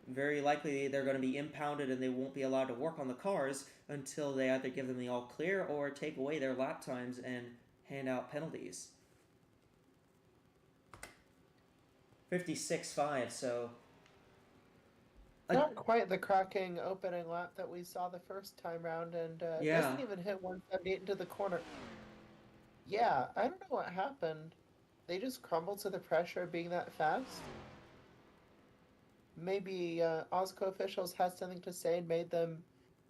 very likely they're going to be impounded and they won't be allowed to work on the cars until they either give them the all clear or take away their lap times and hand out penalties. 56.5, so... Not quite the cracking opening lap that we saw the first time round, and doesn't even hit 178 into the corner. Yeah, I don't know what happened. They just crumbled to the pressure of being that fast. Maybe AWSCO officials had something to say and made them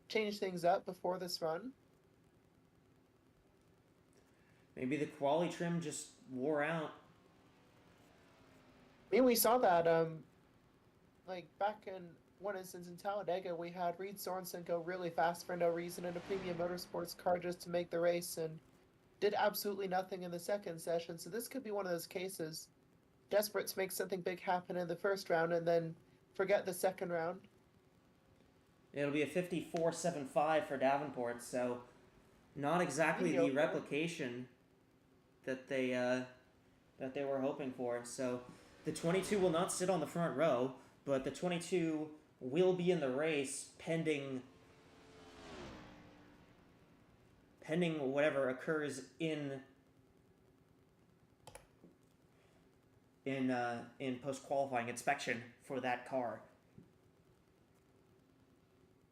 change things up before this run. Maybe the quali trim just wore out. I mean, we saw that, like, back in one instance in Talladega, we had Reed Sorensen go really fast for no reason in a premium motorsports car just to make the race and did absolutely nothing in the second session. So this could be one of those cases, desperate to make something big happen in the first round and then forget the second round. It'll be a 54.75 for Davenport, so not exactly the replication that they were hoping for. So the 22 will not sit on the front row, but the 22 will be in the race pending whatever occurs in post-qualifying inspection for that car.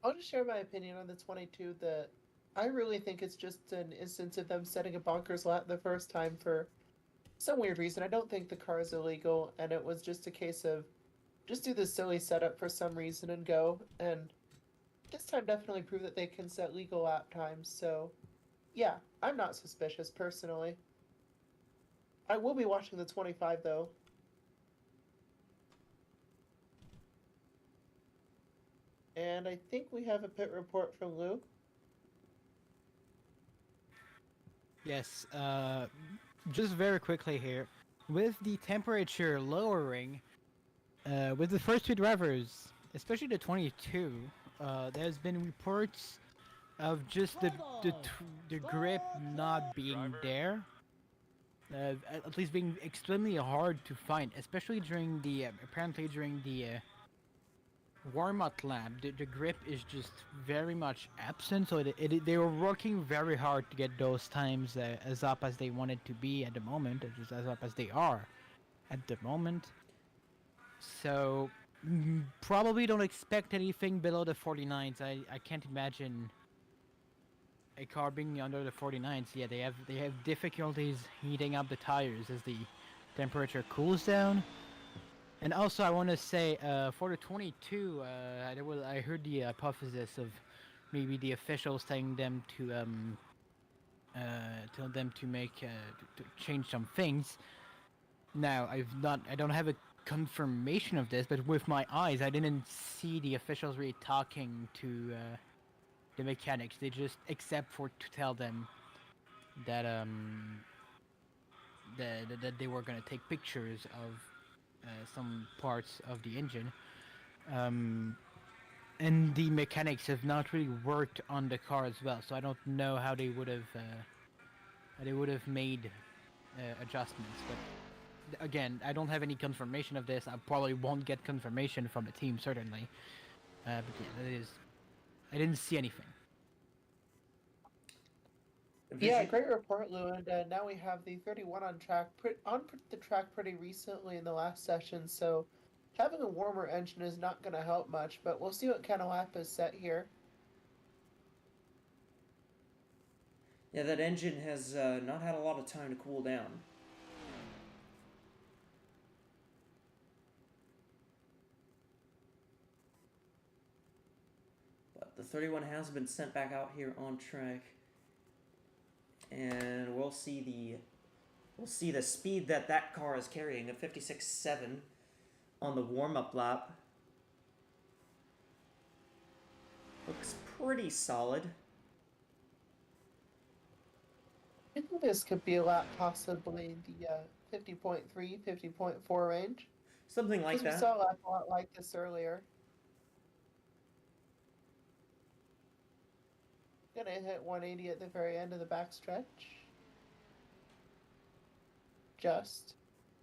I'll just share my opinion on the 22 that I really think it's just an instance of them setting a bonkers lap the first time for some weird reason. I don't think the car is illegal, and it was just a case of just do this silly setup for some reason and go. And this time definitely proved that they can set legal lap times. So, yeah, I'm not suspicious personally. I will be watching the 25 though. And I think we have a pit report from Lou. Yes, just very quickly here. With the temperature lowering, with the first two drivers, especially the 22, there's been reports of just the grip not being there. At least being extremely hard to find, especially during the apparently during the warm-up lap. The grip is just very much absent, so they were working very hard to get those times as up as they wanted to be at the moment, just as up as they are at the moment. So probably don't expect anything below the 49s. I can't imagine a car being under the 49s. Yeah, they have difficulties heating up the tires as the temperature cools down. And also, I want to say for the 22, I heard the hypothesis of maybe the officials telling them to change some things. Now, I don't have a confirmation of this, but with my eyes, I didn't see the officials really talking to the mechanics. They just accept to tell them that that they were gonna take pictures of some parts of the engine, and the mechanics have not really worked on the car as well. So I don't know how they would have made adjustments. But again, I don't have any confirmation of this. I probably won't get confirmation from the team certainly. But yeah, that is. I didn't see anything. Yeah, great report, Lou. And now we have the 31 on the track pretty recently in the last session. So having a warmer engine is not going to help much. But we'll see what kind of lap is set here. Yeah, that engine has not had a lot of time to cool down. But the 31 has been sent back out here on track. And we'll see the speed that car is carrying at 56.7 on the warm-up lap. Looks pretty solid. I think this could be a lap possibly the 50.3, 50.4 range. Something like Because that. we saw a lap a lot like this earlier. Gonna hit 180 at the very end of the backstretch.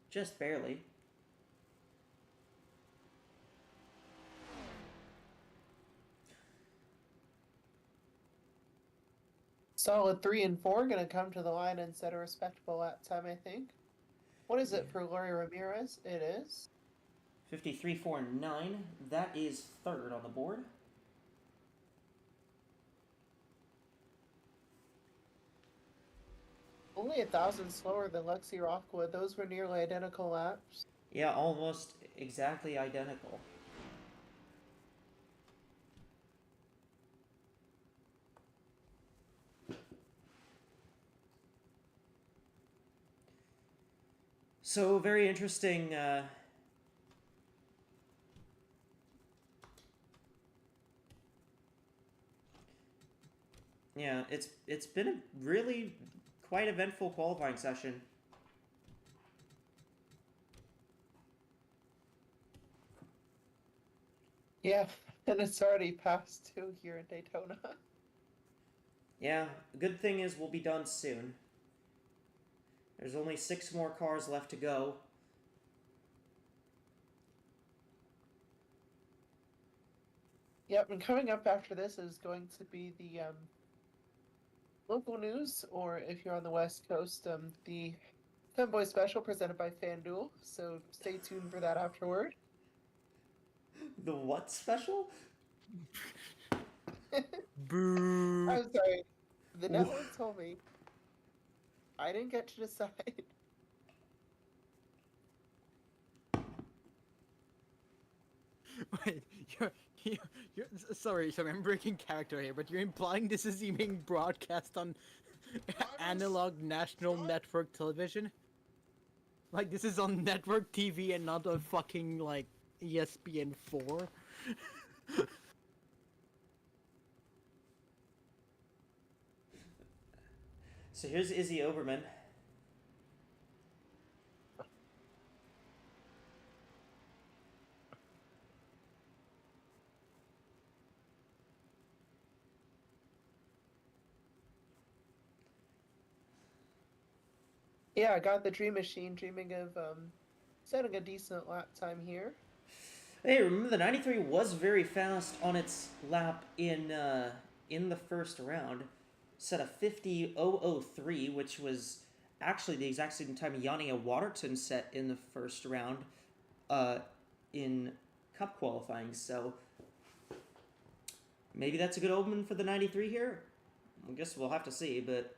Just barely. solid 3 and 4 gonna come to the line and set a respectable lap time, I think. What is it for Lori Ramirez? It is 53.49. That is third on the board. only 1,000 slower than Lexi Rockwood. Those were nearly identical laps. Yeah, almost exactly identical. So very interesting. Yeah, it's been a really quite eventful qualifying session. Yeah, and it's already past 2 here in Daytona. Yeah, the good thing is we'll be done soon. There's only 6 more cars left to go. Yep, and coming up after this is going to be the local news, or if you're on the West Coast, the Femboy Special presented by FanDuel. So stay tuned for that afterward. The what special? Boo. I'm sorry. The network told me. I didn't get to decide. Wait, you're sorry, I'm breaking character here, but you're implying this is being broadcast on analog national network television? Like this is on network TV and not on fucking like ESPN 4? So here's Izzy Oberman. Yeah, I got the Dream Machine, dreaming of setting a decent lap time here. Hey, remember the 93 was very fast on its lap in the first round. Set a 50.003, which was actually the exact same time Yania Waterton set in the first round in Cup qualifying. So maybe that's a good omen for the 93 here. I guess we'll have to see, but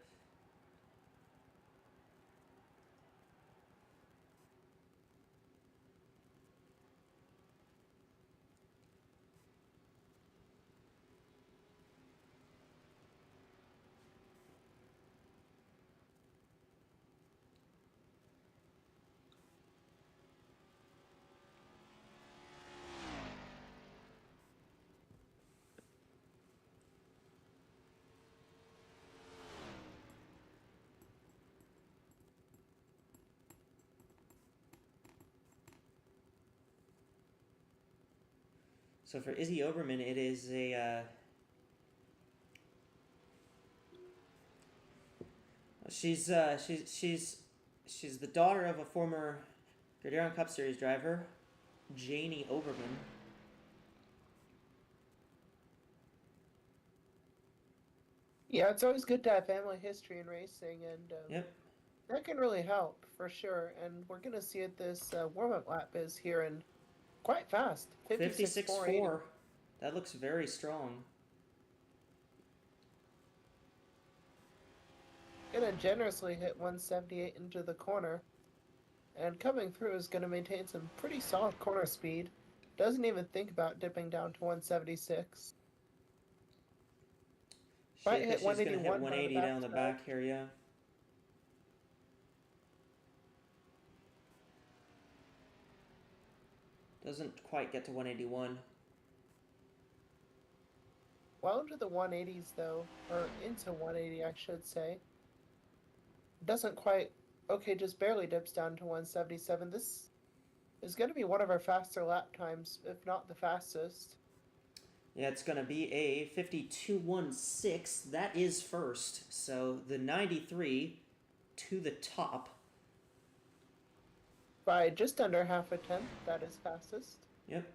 so for Izzy Oberman, it is a she's the daughter of a former Gridiron Cup Series driver, Janie Oberman. Yeah, it's always good to have family history in racing, and Yep. that can really help for sure. And we're gonna see it this warm-up lap is here in quite fast, 56.4. That looks very strong. Gonna generously hit 178 into the corner. And coming through is gonna maintain some pretty solid corner speed. Doesn't even think about dipping down to 176. She, Might I think hit she's gonna hit 181 180 down the back here, yeah. Doesn't quite get to 181. Well into the 180s though, or into 180 I should say. Doesn't quite, okay, just barely dips down to 177. This is going to be one of our faster lap times, if not the fastest. Yeah, it's gonna be a 52.16. That is first. So the 93 to the top. By just under half a tenth, that is fastest. Yep.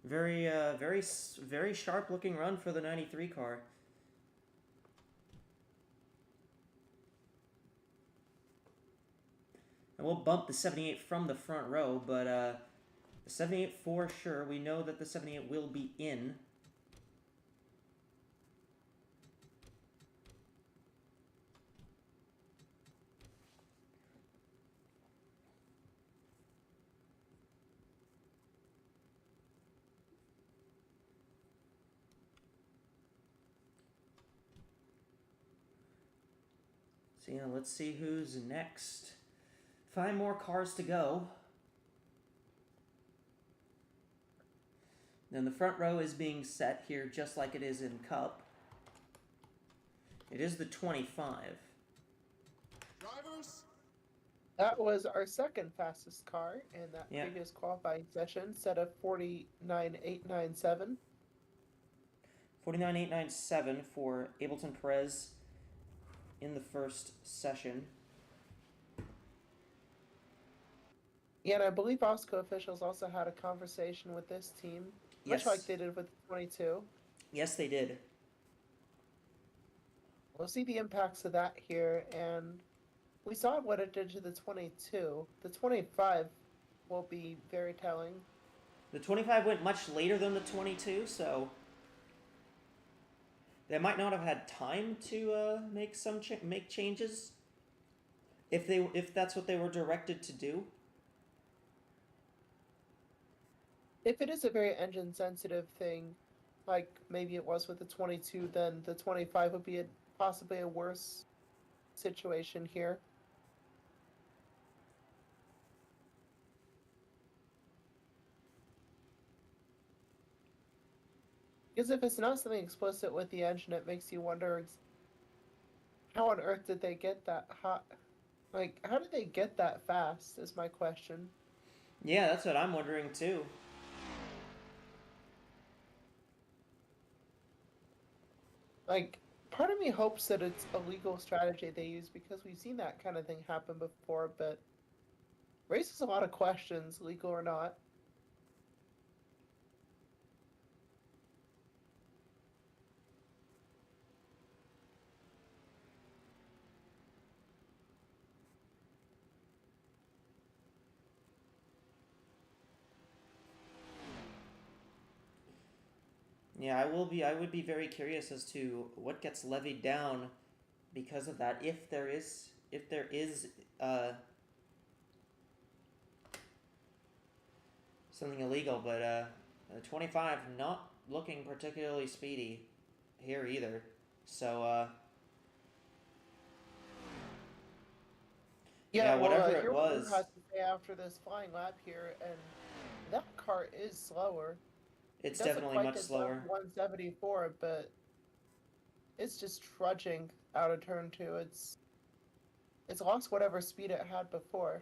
Very sharp looking run for the 93 car. And we'll bump the 78 from the front row, but the 78 for sure. We know that the 78 will be in. So yeah, let's see who's next. 5 more cars to go. Then the front row is being set here just like it is in Cup. It is the 25. Drivers, That was our second fastest car in that Yeah. previous qualifying session, set of 49.897. 49.897 for Ableton Perez in the first session. Yeah, and I believe AWSCO officials also had a conversation with this team, much Yes. like they did with the 22. Yes, they did. We'll see the impacts of that here, and we saw what it did to the 22. The 25 will be very telling. The 25 went much later than the 22, so they might not have had time to make make changes if that's what they were directed to do. If it is a very engine sensitive thing, like maybe it was with the 22, then the 25 would be possibly a worse situation here. Because if it's not something explicit with the engine, it makes you wonder how on earth did they get that hot? Like, how did they get that fast is my question. Yeah, that's what I'm wondering too. Like, part of me hopes that it's a legal strategy they use because we've seen that kind of thing happen before, but raises a lot of questions, legal or not. Yeah, I would be very curious as to what gets levied down because of that. If there is something illegal, but 25 not looking particularly speedy here either. So yeah, whatever it was. Has to say after this flying lap here, and that car is slower. It's It doesn't definitely quite much get slower. down to 174, but it's just trudging out of turn two. It's lost whatever speed it had before.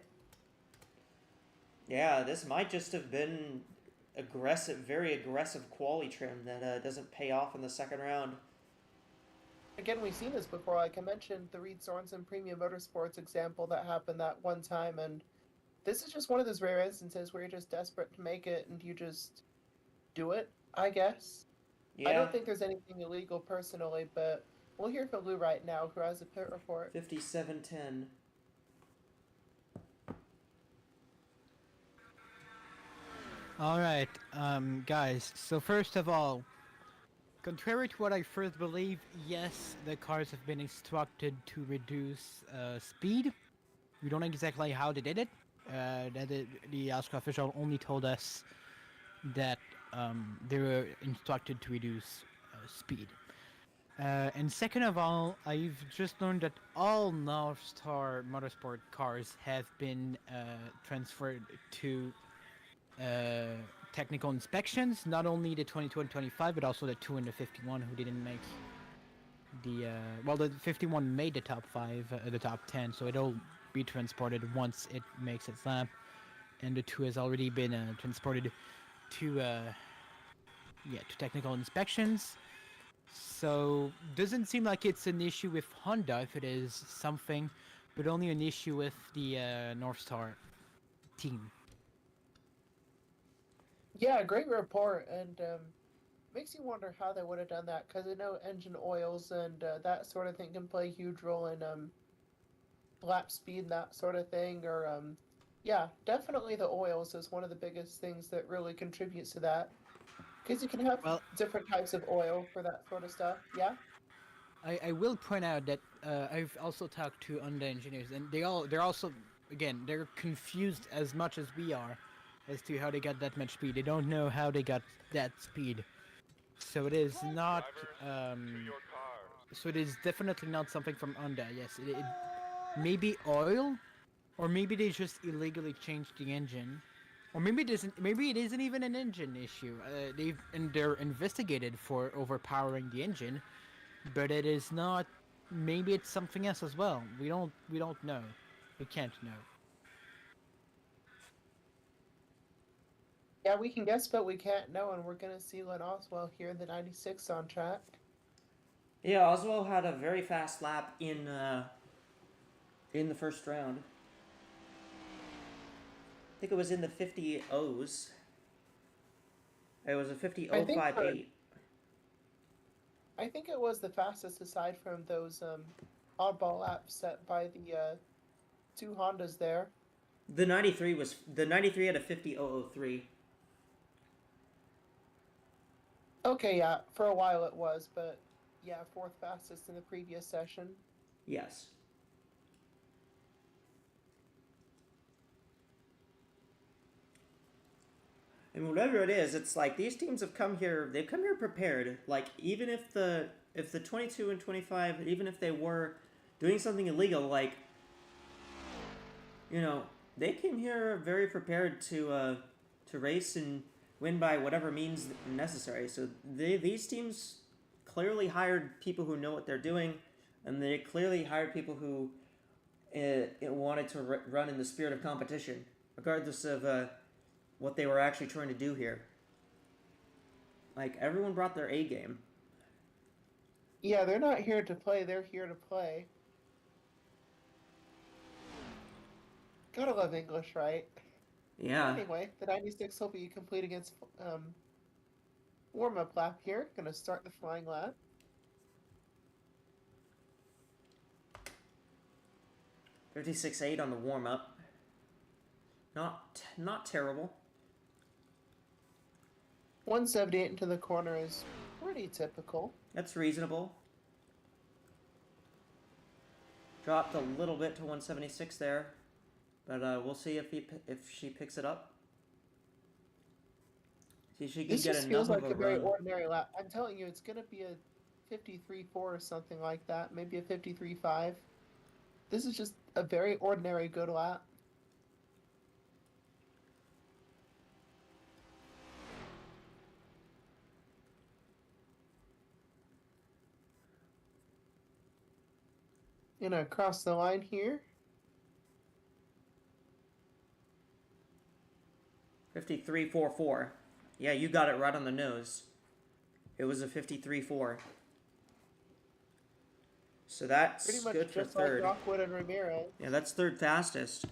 Yeah, this might just have been very aggressive quali trim that doesn't pay off in the second round. Again, we've seen this before. Like I mentioned, the Reed Sorensen Premium Motorsports example that happened that one time, and this is just one of those rare instances where you're just desperate to make it and you just do it, I guess. Yeah. I don't think there's anything illegal personally, but we'll hear from Lou right now, who has a pit report. 1 Alright, guys, so first of all, contrary to what I first believed, yes, the cars have been instructed to reduce speed. We don't know exactly how they did it. The AWSCO official only told us that they were instructed to reduce speed. And second of all, I've just learned that all North Star Motorsport cars have been transferred to technical inspections. Not only the 22 and 25, but also the 2 and the 51 who didn't make the well, the 51 made the top 5, the top 10, so it'll be transported once it makes its lap, and the 2 has already been transported to to technical inspections. So doesn't seem like it's an issue with Honda if it is something, but only an issue with the North Star team. Yeah, great report, and makes you wonder how they would have done that, because I know engine oils and that sort of thing can play a huge role in lap speed and that sort of thing, or yeah, definitely the oils is one of the biggest things that really contributes to that, because you can have different types of oil for that sort of stuff. Yeah. I will point out that I've also talked to Honda engineers, and they're also, again, they're confused as much as we are as to how they got that much speed. They don't know how they got that speed. So it is not so it is definitely not something from Honda. Yes, it maybe oil, or maybe they just illegally changed the engine, or maybe it isn't. Maybe it isn't even an engine issue. They're investigated for overpowering the engine, but it is not. Maybe it's something else as well. We don't know. We can't know. Yeah, we can guess, but we can't know, and we're gonna see Len Oswell here in the 96 on track. Yeah, Oswald had a very fast lap in the first round. I think it was in the 50 O's. It was a 50.058. I think it was the fastest aside from those oddball laps set by the 2 Hondas there. The 93 had a 50.003. Okay, yeah, for a while it was, but yeah, 4th fastest in the previous session. Yes. And whatever it is, it's like these teams have come here. They've come here prepared. Like even if the 22 and 25, even if they were doing something illegal, like they came here very prepared to race and win by whatever means necessary. So these teams clearly hired people who know what they're doing, and they clearly hired people who wanted to run in the spirit of competition, regardless of what they were actually trying to do here. Like, everyone brought their A game. Yeah, they're not here to play, they're here to play. Gotta love English, right? Yeah. Anyway, the 96 will be complete against warm-up lap here. Gonna start the flying lap. .56.8 on the warm-up. Not terrible. 178 into the corner is pretty typical. That's reasonable. Dropped a little bit to 176 there, but we'll see if she picks it up. See if she can This get just enough feels of like a a very run. ordinary lap. I'm telling you, it's gonna be a 53.4 or something like that. Maybe a 53.5. This is just a very ordinary good lap. Gonna cross the line here. 53.44. Yeah, you got it right on the nose. It was a 53.4. So that's Pretty much good for just like third. Rockwood and Ramirez. Yeah, that's third fastest.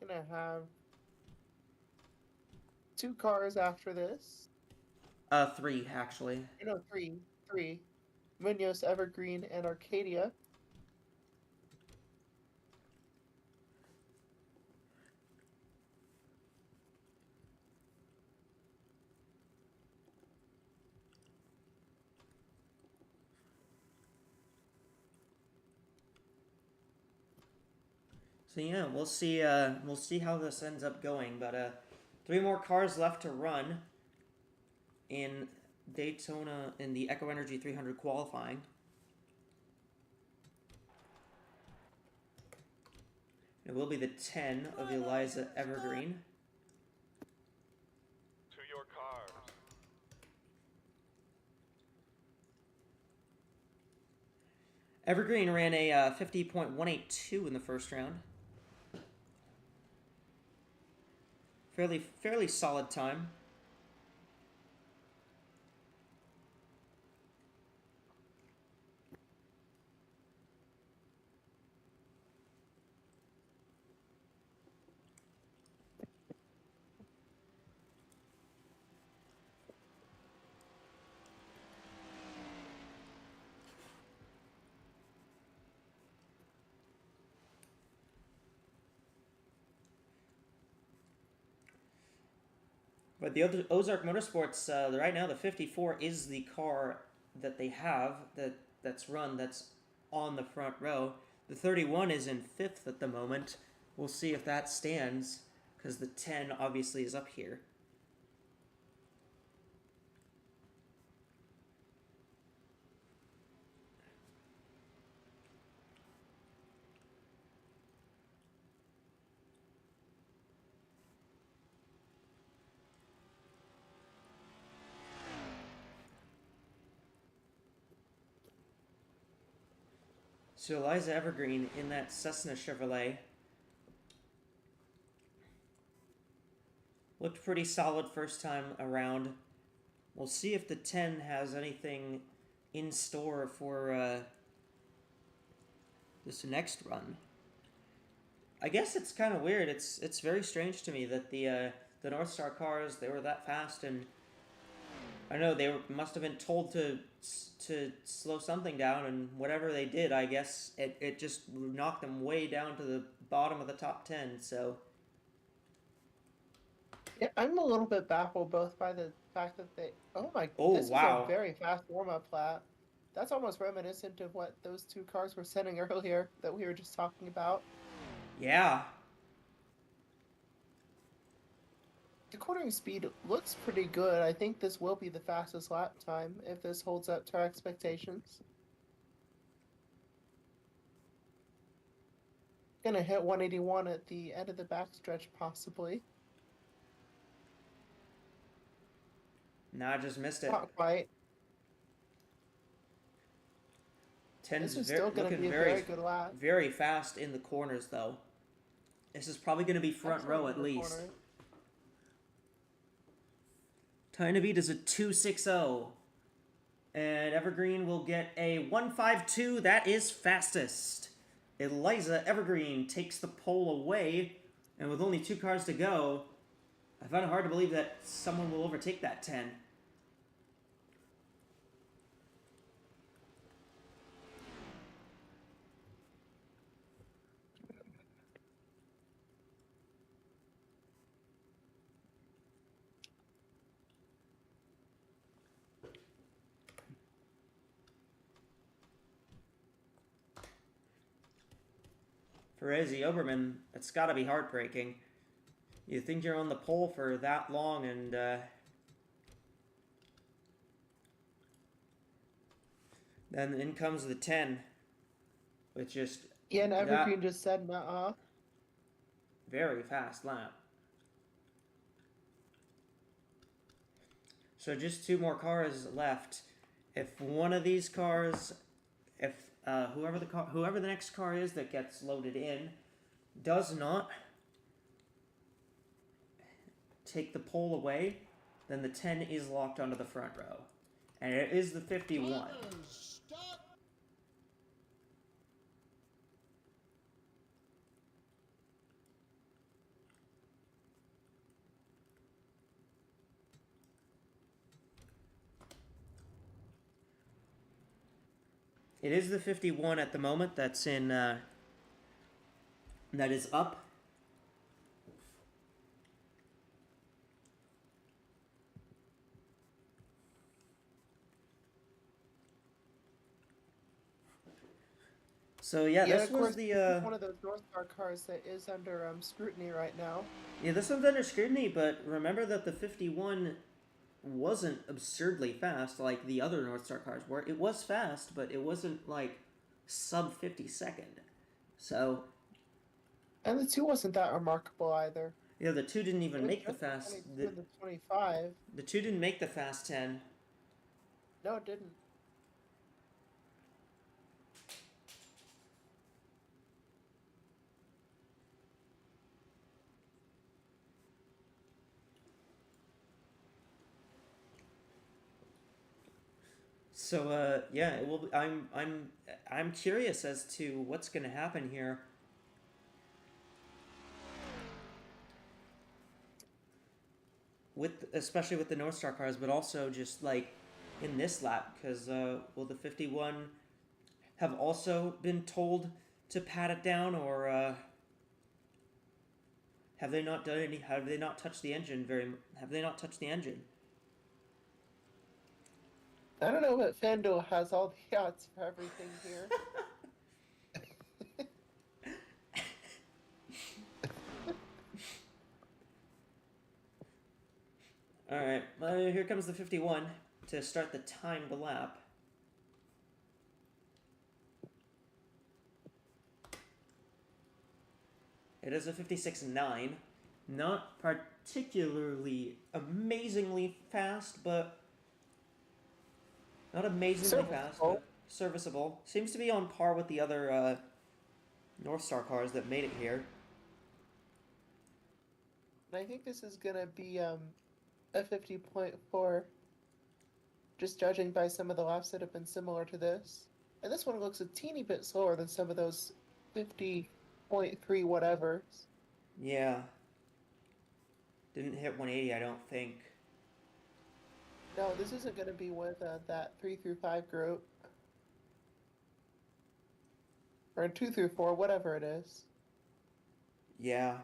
Gonna have 2 cars after this. 3 actually. No, three. Munoz, Evergreen, and Arcadia. So yeah, we'll see. We'll see how this ends up going. But 3 more cars left to run in Daytona in the Echo Energy 300 qualifying. It will be the 10 of Eliza Evergreen. To your cars. Evergreen ran a 50.182 in the first round. Fairly solid time. But the Ozark Motorsports, right now, the 54 is the car that they have that's on the front row. The 31 is in 5th at the moment. We'll see if that stands, because the 10 obviously is up here. So Eliza Evergreen in that Cessna Chevrolet looked pretty solid first time around. We'll see if the 10 has anything in store for this next run. I guess it's kind of weird. It's very strange to me that the North Star cars, they were that fast, and I don't know, they must have been told to slow something down, and whatever they did, I guess it just knocked them way down to the bottom of the top 10. So Yeah, I'm a little bit baffled both by the fact that they. Oh, this wow. is a very fast warm-up lap. That's almost reminiscent of what those 2 cars were sending earlier that we were just talking about. yeah, The cornering speed looks pretty good. I think this will be the fastest lap time if this holds up to our expectations. Gonna hit 181 at the end of the backstretch, possibly. no, I just missed it. Not quite. 10's This is still going to be a very good lap. very fast in the corners, though. This is probably going to be front row at least. Corner. Time to beat is a 2.60. And Evergreen will get a 1.52. That is fastest. Eliza Evergreen takes the pole away. And with only 2 cars to go, I find it hard to believe that someone will overtake that 10. For Izzy Oberman, it's got to be heartbreaking. You think you're on the pole for that long, and then in comes the 10, with just Yeah, and Evergreen just said nuh-uh. very fast lap. So just 2 more cars left. If one of these cars, if whoever the next car is that gets loaded in, does not take the pole away, then the 10 is locked onto the front row, and it is the 51. It is the 51 at the moment that's in, that is up. So yeah, this of was course, the this is one of those North Star cars that is under scrutiny right now. yeah, this one's under scrutiny, but remember that the 51 wasn't absurdly fast like the other North Star cars were. It was fast, but it wasn't like sub 50-second. So And the 2 wasn't that remarkable either. yeah, the 2 didn't even It was make the just fast. 22 and the 25. The 2 didn't make the fast 10. No, it didn't. So yeah, it will. I'm curious as to what's going to happen here. Especially with the North Star cars, but also just like in this lap, because will the 51 have also been told to pat it down, or have they not done any? Have they not touched the engine Have they not touched the engine? I don't know, but FanDuel has all the odds for everything here. All right, here comes the 51 to start the timed lap. It is a 56.9. Not particularly amazingly fast, but not amazingly fast, but serviceable. Seems to be on par with the other North Star cars that made it here. And I think this is going to be a 50.4, just judging by some of the laps that have been similar to this. And this one looks a teeny bit slower than some of those 50.3 whatevers. Yeah. Didn't hit 180, I don't think. No, this isn't going to be with that 3 through 5 group. Or 2 through 4, whatever it is. Yeah.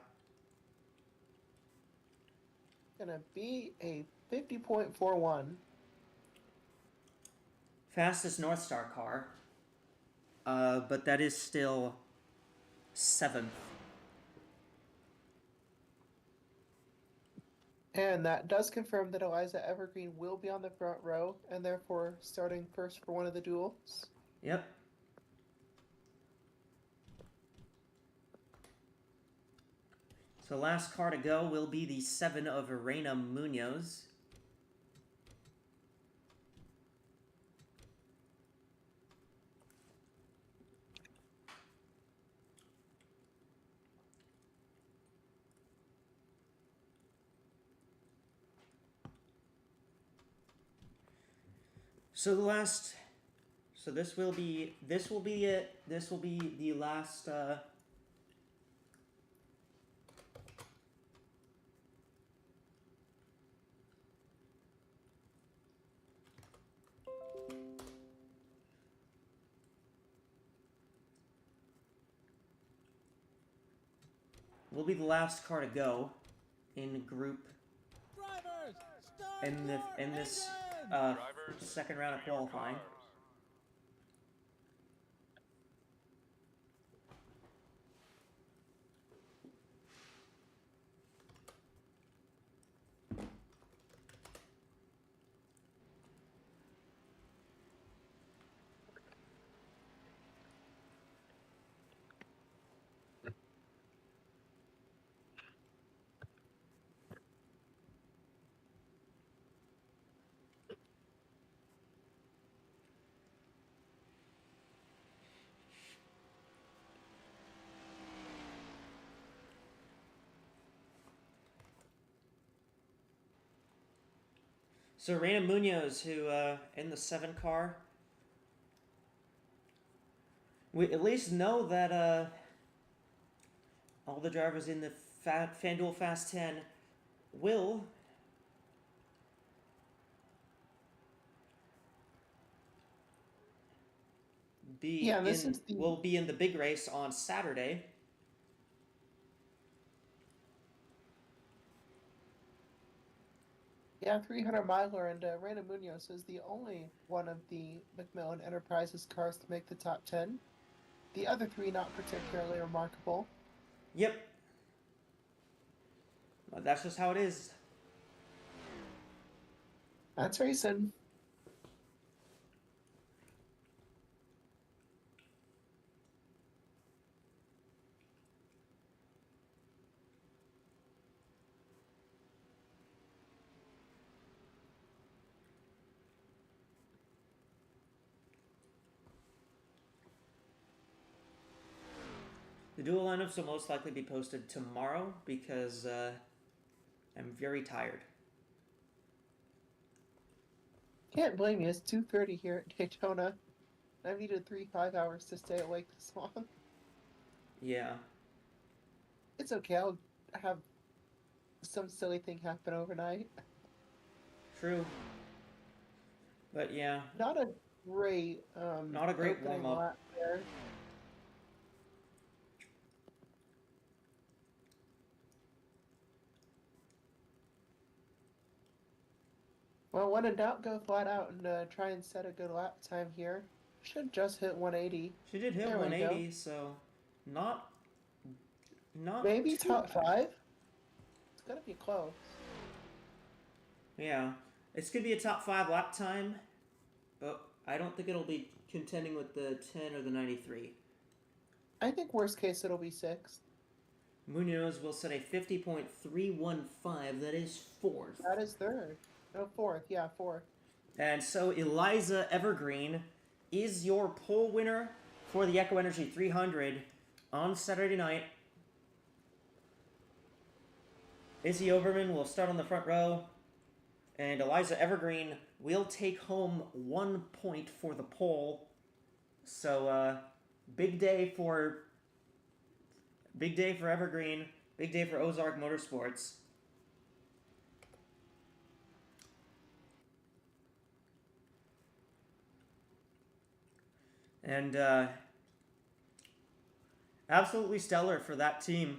Gonna be a 50.41. Fastest North Star car. But that is still 7th. And that does confirm that Eliza Evergreen will be on the front row, and therefore starting first for one of the duels. Yep. So last car to go will be the 7 of Reina Munoz. So the last, so this will be it. This will be the last. Will be the last car to go in group Drivers, start in this second round of qualifying. So Reina Munoz, who in the 7 car, we at least know that all the drivers in the FanDuel Fast 10 will be will be in the big race on Saturday. Yeah, 300 miler, and Reina Munoz is the only one of the McMillan Enterprises cars to make the top 10. The other three not particularly remarkable. Yep. But that's just how it is. That's racing. The dual lineups will most likely be posted tomorrow because I'm very tired. Can't blame you. It's 2:30 here at Daytona. I've needed 3-5 hours to stay awake this long. Yeah. It's okay. I'll have some silly thing happen overnight. True. But yeah. Not a great warm up. lap there. Well, when in doubt, go flat out and try and set a good lap time here. Should just hit 180. She did hit There 180, so not maybe too top bad. 5. It's gonna be close. Yeah, it's gonna be a top 5 lap time, but I don't think it'll be contending with the 10 or the 93. I think worst case it'll be 6th. Munoz will set a 50.315. That is 4th. That is 3rd. No, 4th. Yeah, 4th. And so Eliza Evergreen is your pole winner for the Echo Energy 300 on Saturday night. Izzy Oberman will start on the front row, and Eliza Evergreen will take home 1 point for the pole. So big day for Evergreen, big day for Ozark Motorsports. And absolutely stellar for that team.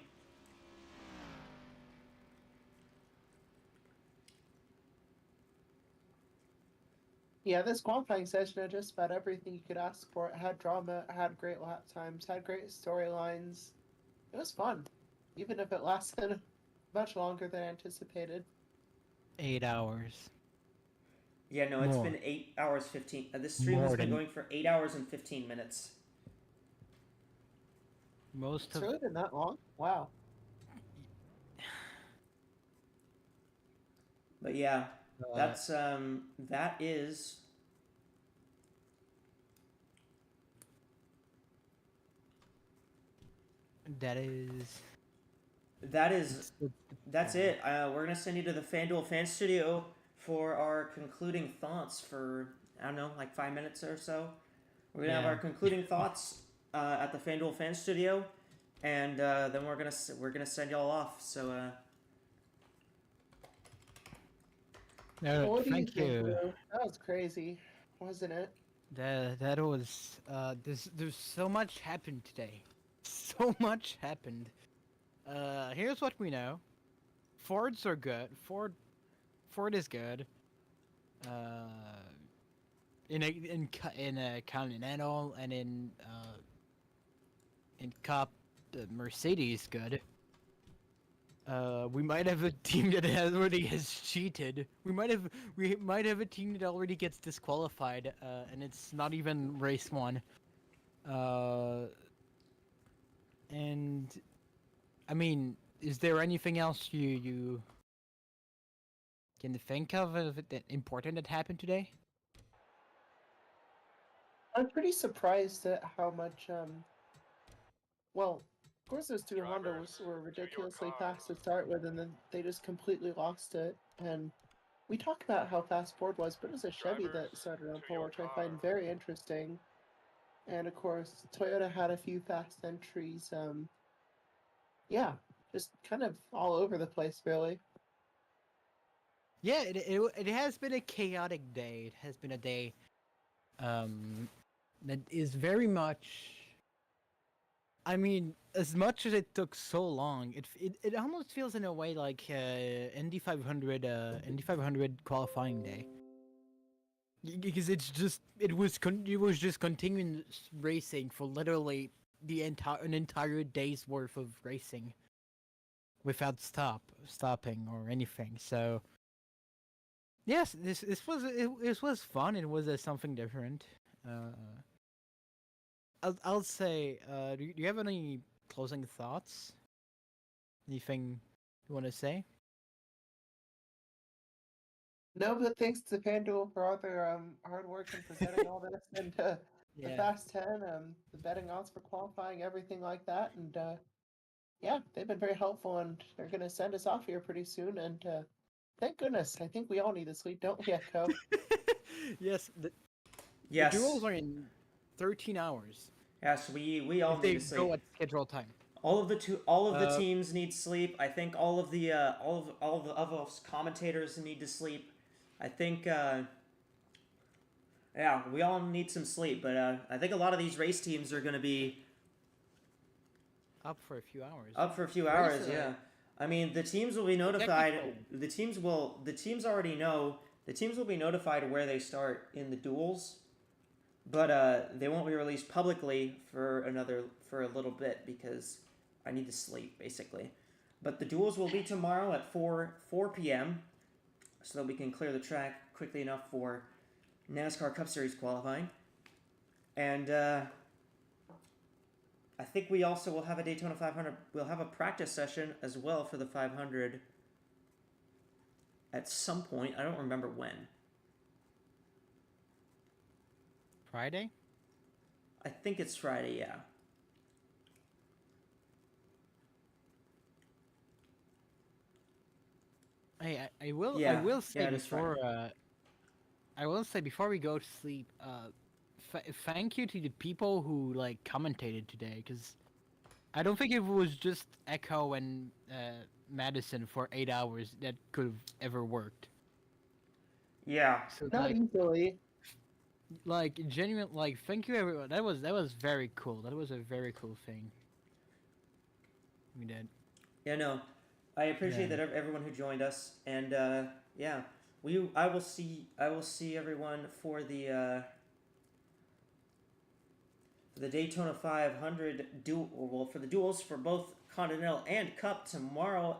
Yeah, this qualifying session had just about everything you could ask for. It had drama, it had great lap times, had great storylines. It was fun, even if it lasted much longer than anticipated. 8 hours. Yeah, no, it's been 8 hours 15. This stream has been going for 8 hours and 15 minutes. It's really been that long? Wow. But yeah, that's that is that's it. We're gonna send you to the FanDuel fan studio for our concluding thoughts for, I don't know, like 5 minutes or so. We're gonna have our concluding thoughts at the FanDuel fan studio, and then we're gonna send y'all off. So What do thank you think, you. Lou? That was crazy, wasn't it? That was there's so much happened today. So much happened. Here's what we know. Fords are good. Ford is good. In Continental and in Cup, Mercedes good. We might have a team that already has cheated. We might have a team that already gets disqualified, and it's not even race 1. And I mean, is there anything else you can think of that important that happened today? I'm pretty surprised at how much, well, of course those two Hondas were ridiculously fast to start with, and then they just completely lost it. And we talk about how fast Ford was, but it was a Chevy that started on pole, which I find very interesting. And of course, Toyota had a few fast entries. Yeah, just kind of all over the place, really. Yeah, it has been a chaotic day. It has been a day that is very much. I mean, as much as it took so long, it almost feels in a way like Indy 500 qualifying day. Because it was just continuing racing for literally an entire day's worth of racing without stopping or anything. So yes, this was fun. It was something different. I'll say. Do you have any closing thoughts? Anything you want to say? No, but thanks to FanDuel for all their hard work in presenting all this and the Yeah. Fast 10, the betting odds for qualifying, everything like that. And yeah, they've been very helpful, and they're going to send us off here pretty soon. And thank goodness. I think we all need to sleep, don't we, Echo? Yes. The Yes. duels are in 13 hours. Yes, we all If need they to sleep. go at schedule time. All of the teams need sleep. I think all of the us commentators need to sleep. I think yeah, we all need some sleep, but I think a lot of these race teams are going to be Up for a few hours. up for a few hours, yeah. I mean, the teams will be notified. The teams already know. The teams will be notified where they start in the duels, but they won't be released publicly for a little bit because I need to sleep basically. But the duels will be tomorrow at 4 p.m. so that we can clear the track quickly enough for NASCAR Cup Series qualifying. And I think we also will have a Daytona 500. We'll have a practice session as well for the 500 at some point. I don't remember when. Friday? I think it's Friday, yeah. I will Yeah, I will say yeah, it is before I will say before we go to sleep, thank you to the people who like commentated today, because I don't think if it was just Echo and Madison for 8 hours that could have ever worked. Yeah. So Not easily. like genuine, like thank you everyone. That was very cool. That was a very cool thing. We did. Yeah, no. I appreciate that everyone who joined us, and yeah, I will see everyone for the Daytona 500 for the duels for both Continental and Cup tomorrow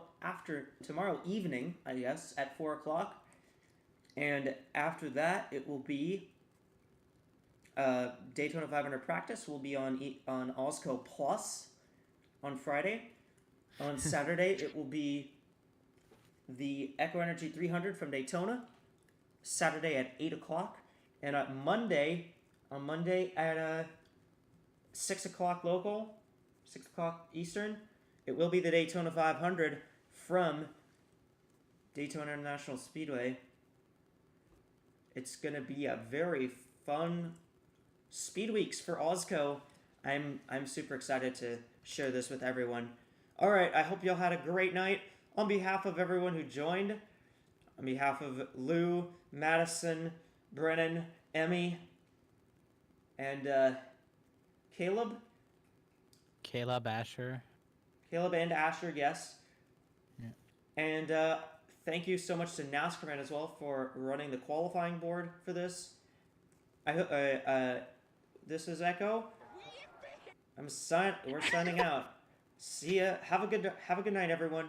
evening, I guess, at 4 o'clock, and after that it will be Daytona 500 practice will be on AWSCO Plus on Friday. On Saturday, it will be the Echo Energy 300 from Daytona, Saturday at 8 o'clock. And on Monday at 6 o'clock local, 6 o'clock Eastern, it will be the Daytona 500 from Daytona International Speedway. It's going to be a very fun speed weeks for AWSCO. I'm super excited to share this with everyone. All right, I hope y'all had a great night. On behalf of everyone who joined, on behalf of Lou, Madison, Brennan, Emmy, and Caleb. Caleb and Asher, yes. Yeah. And thank you so much to NASCARman as well for running the qualifying board for this. This is Echo. We're signing out. See ya. Have a good night, everyone.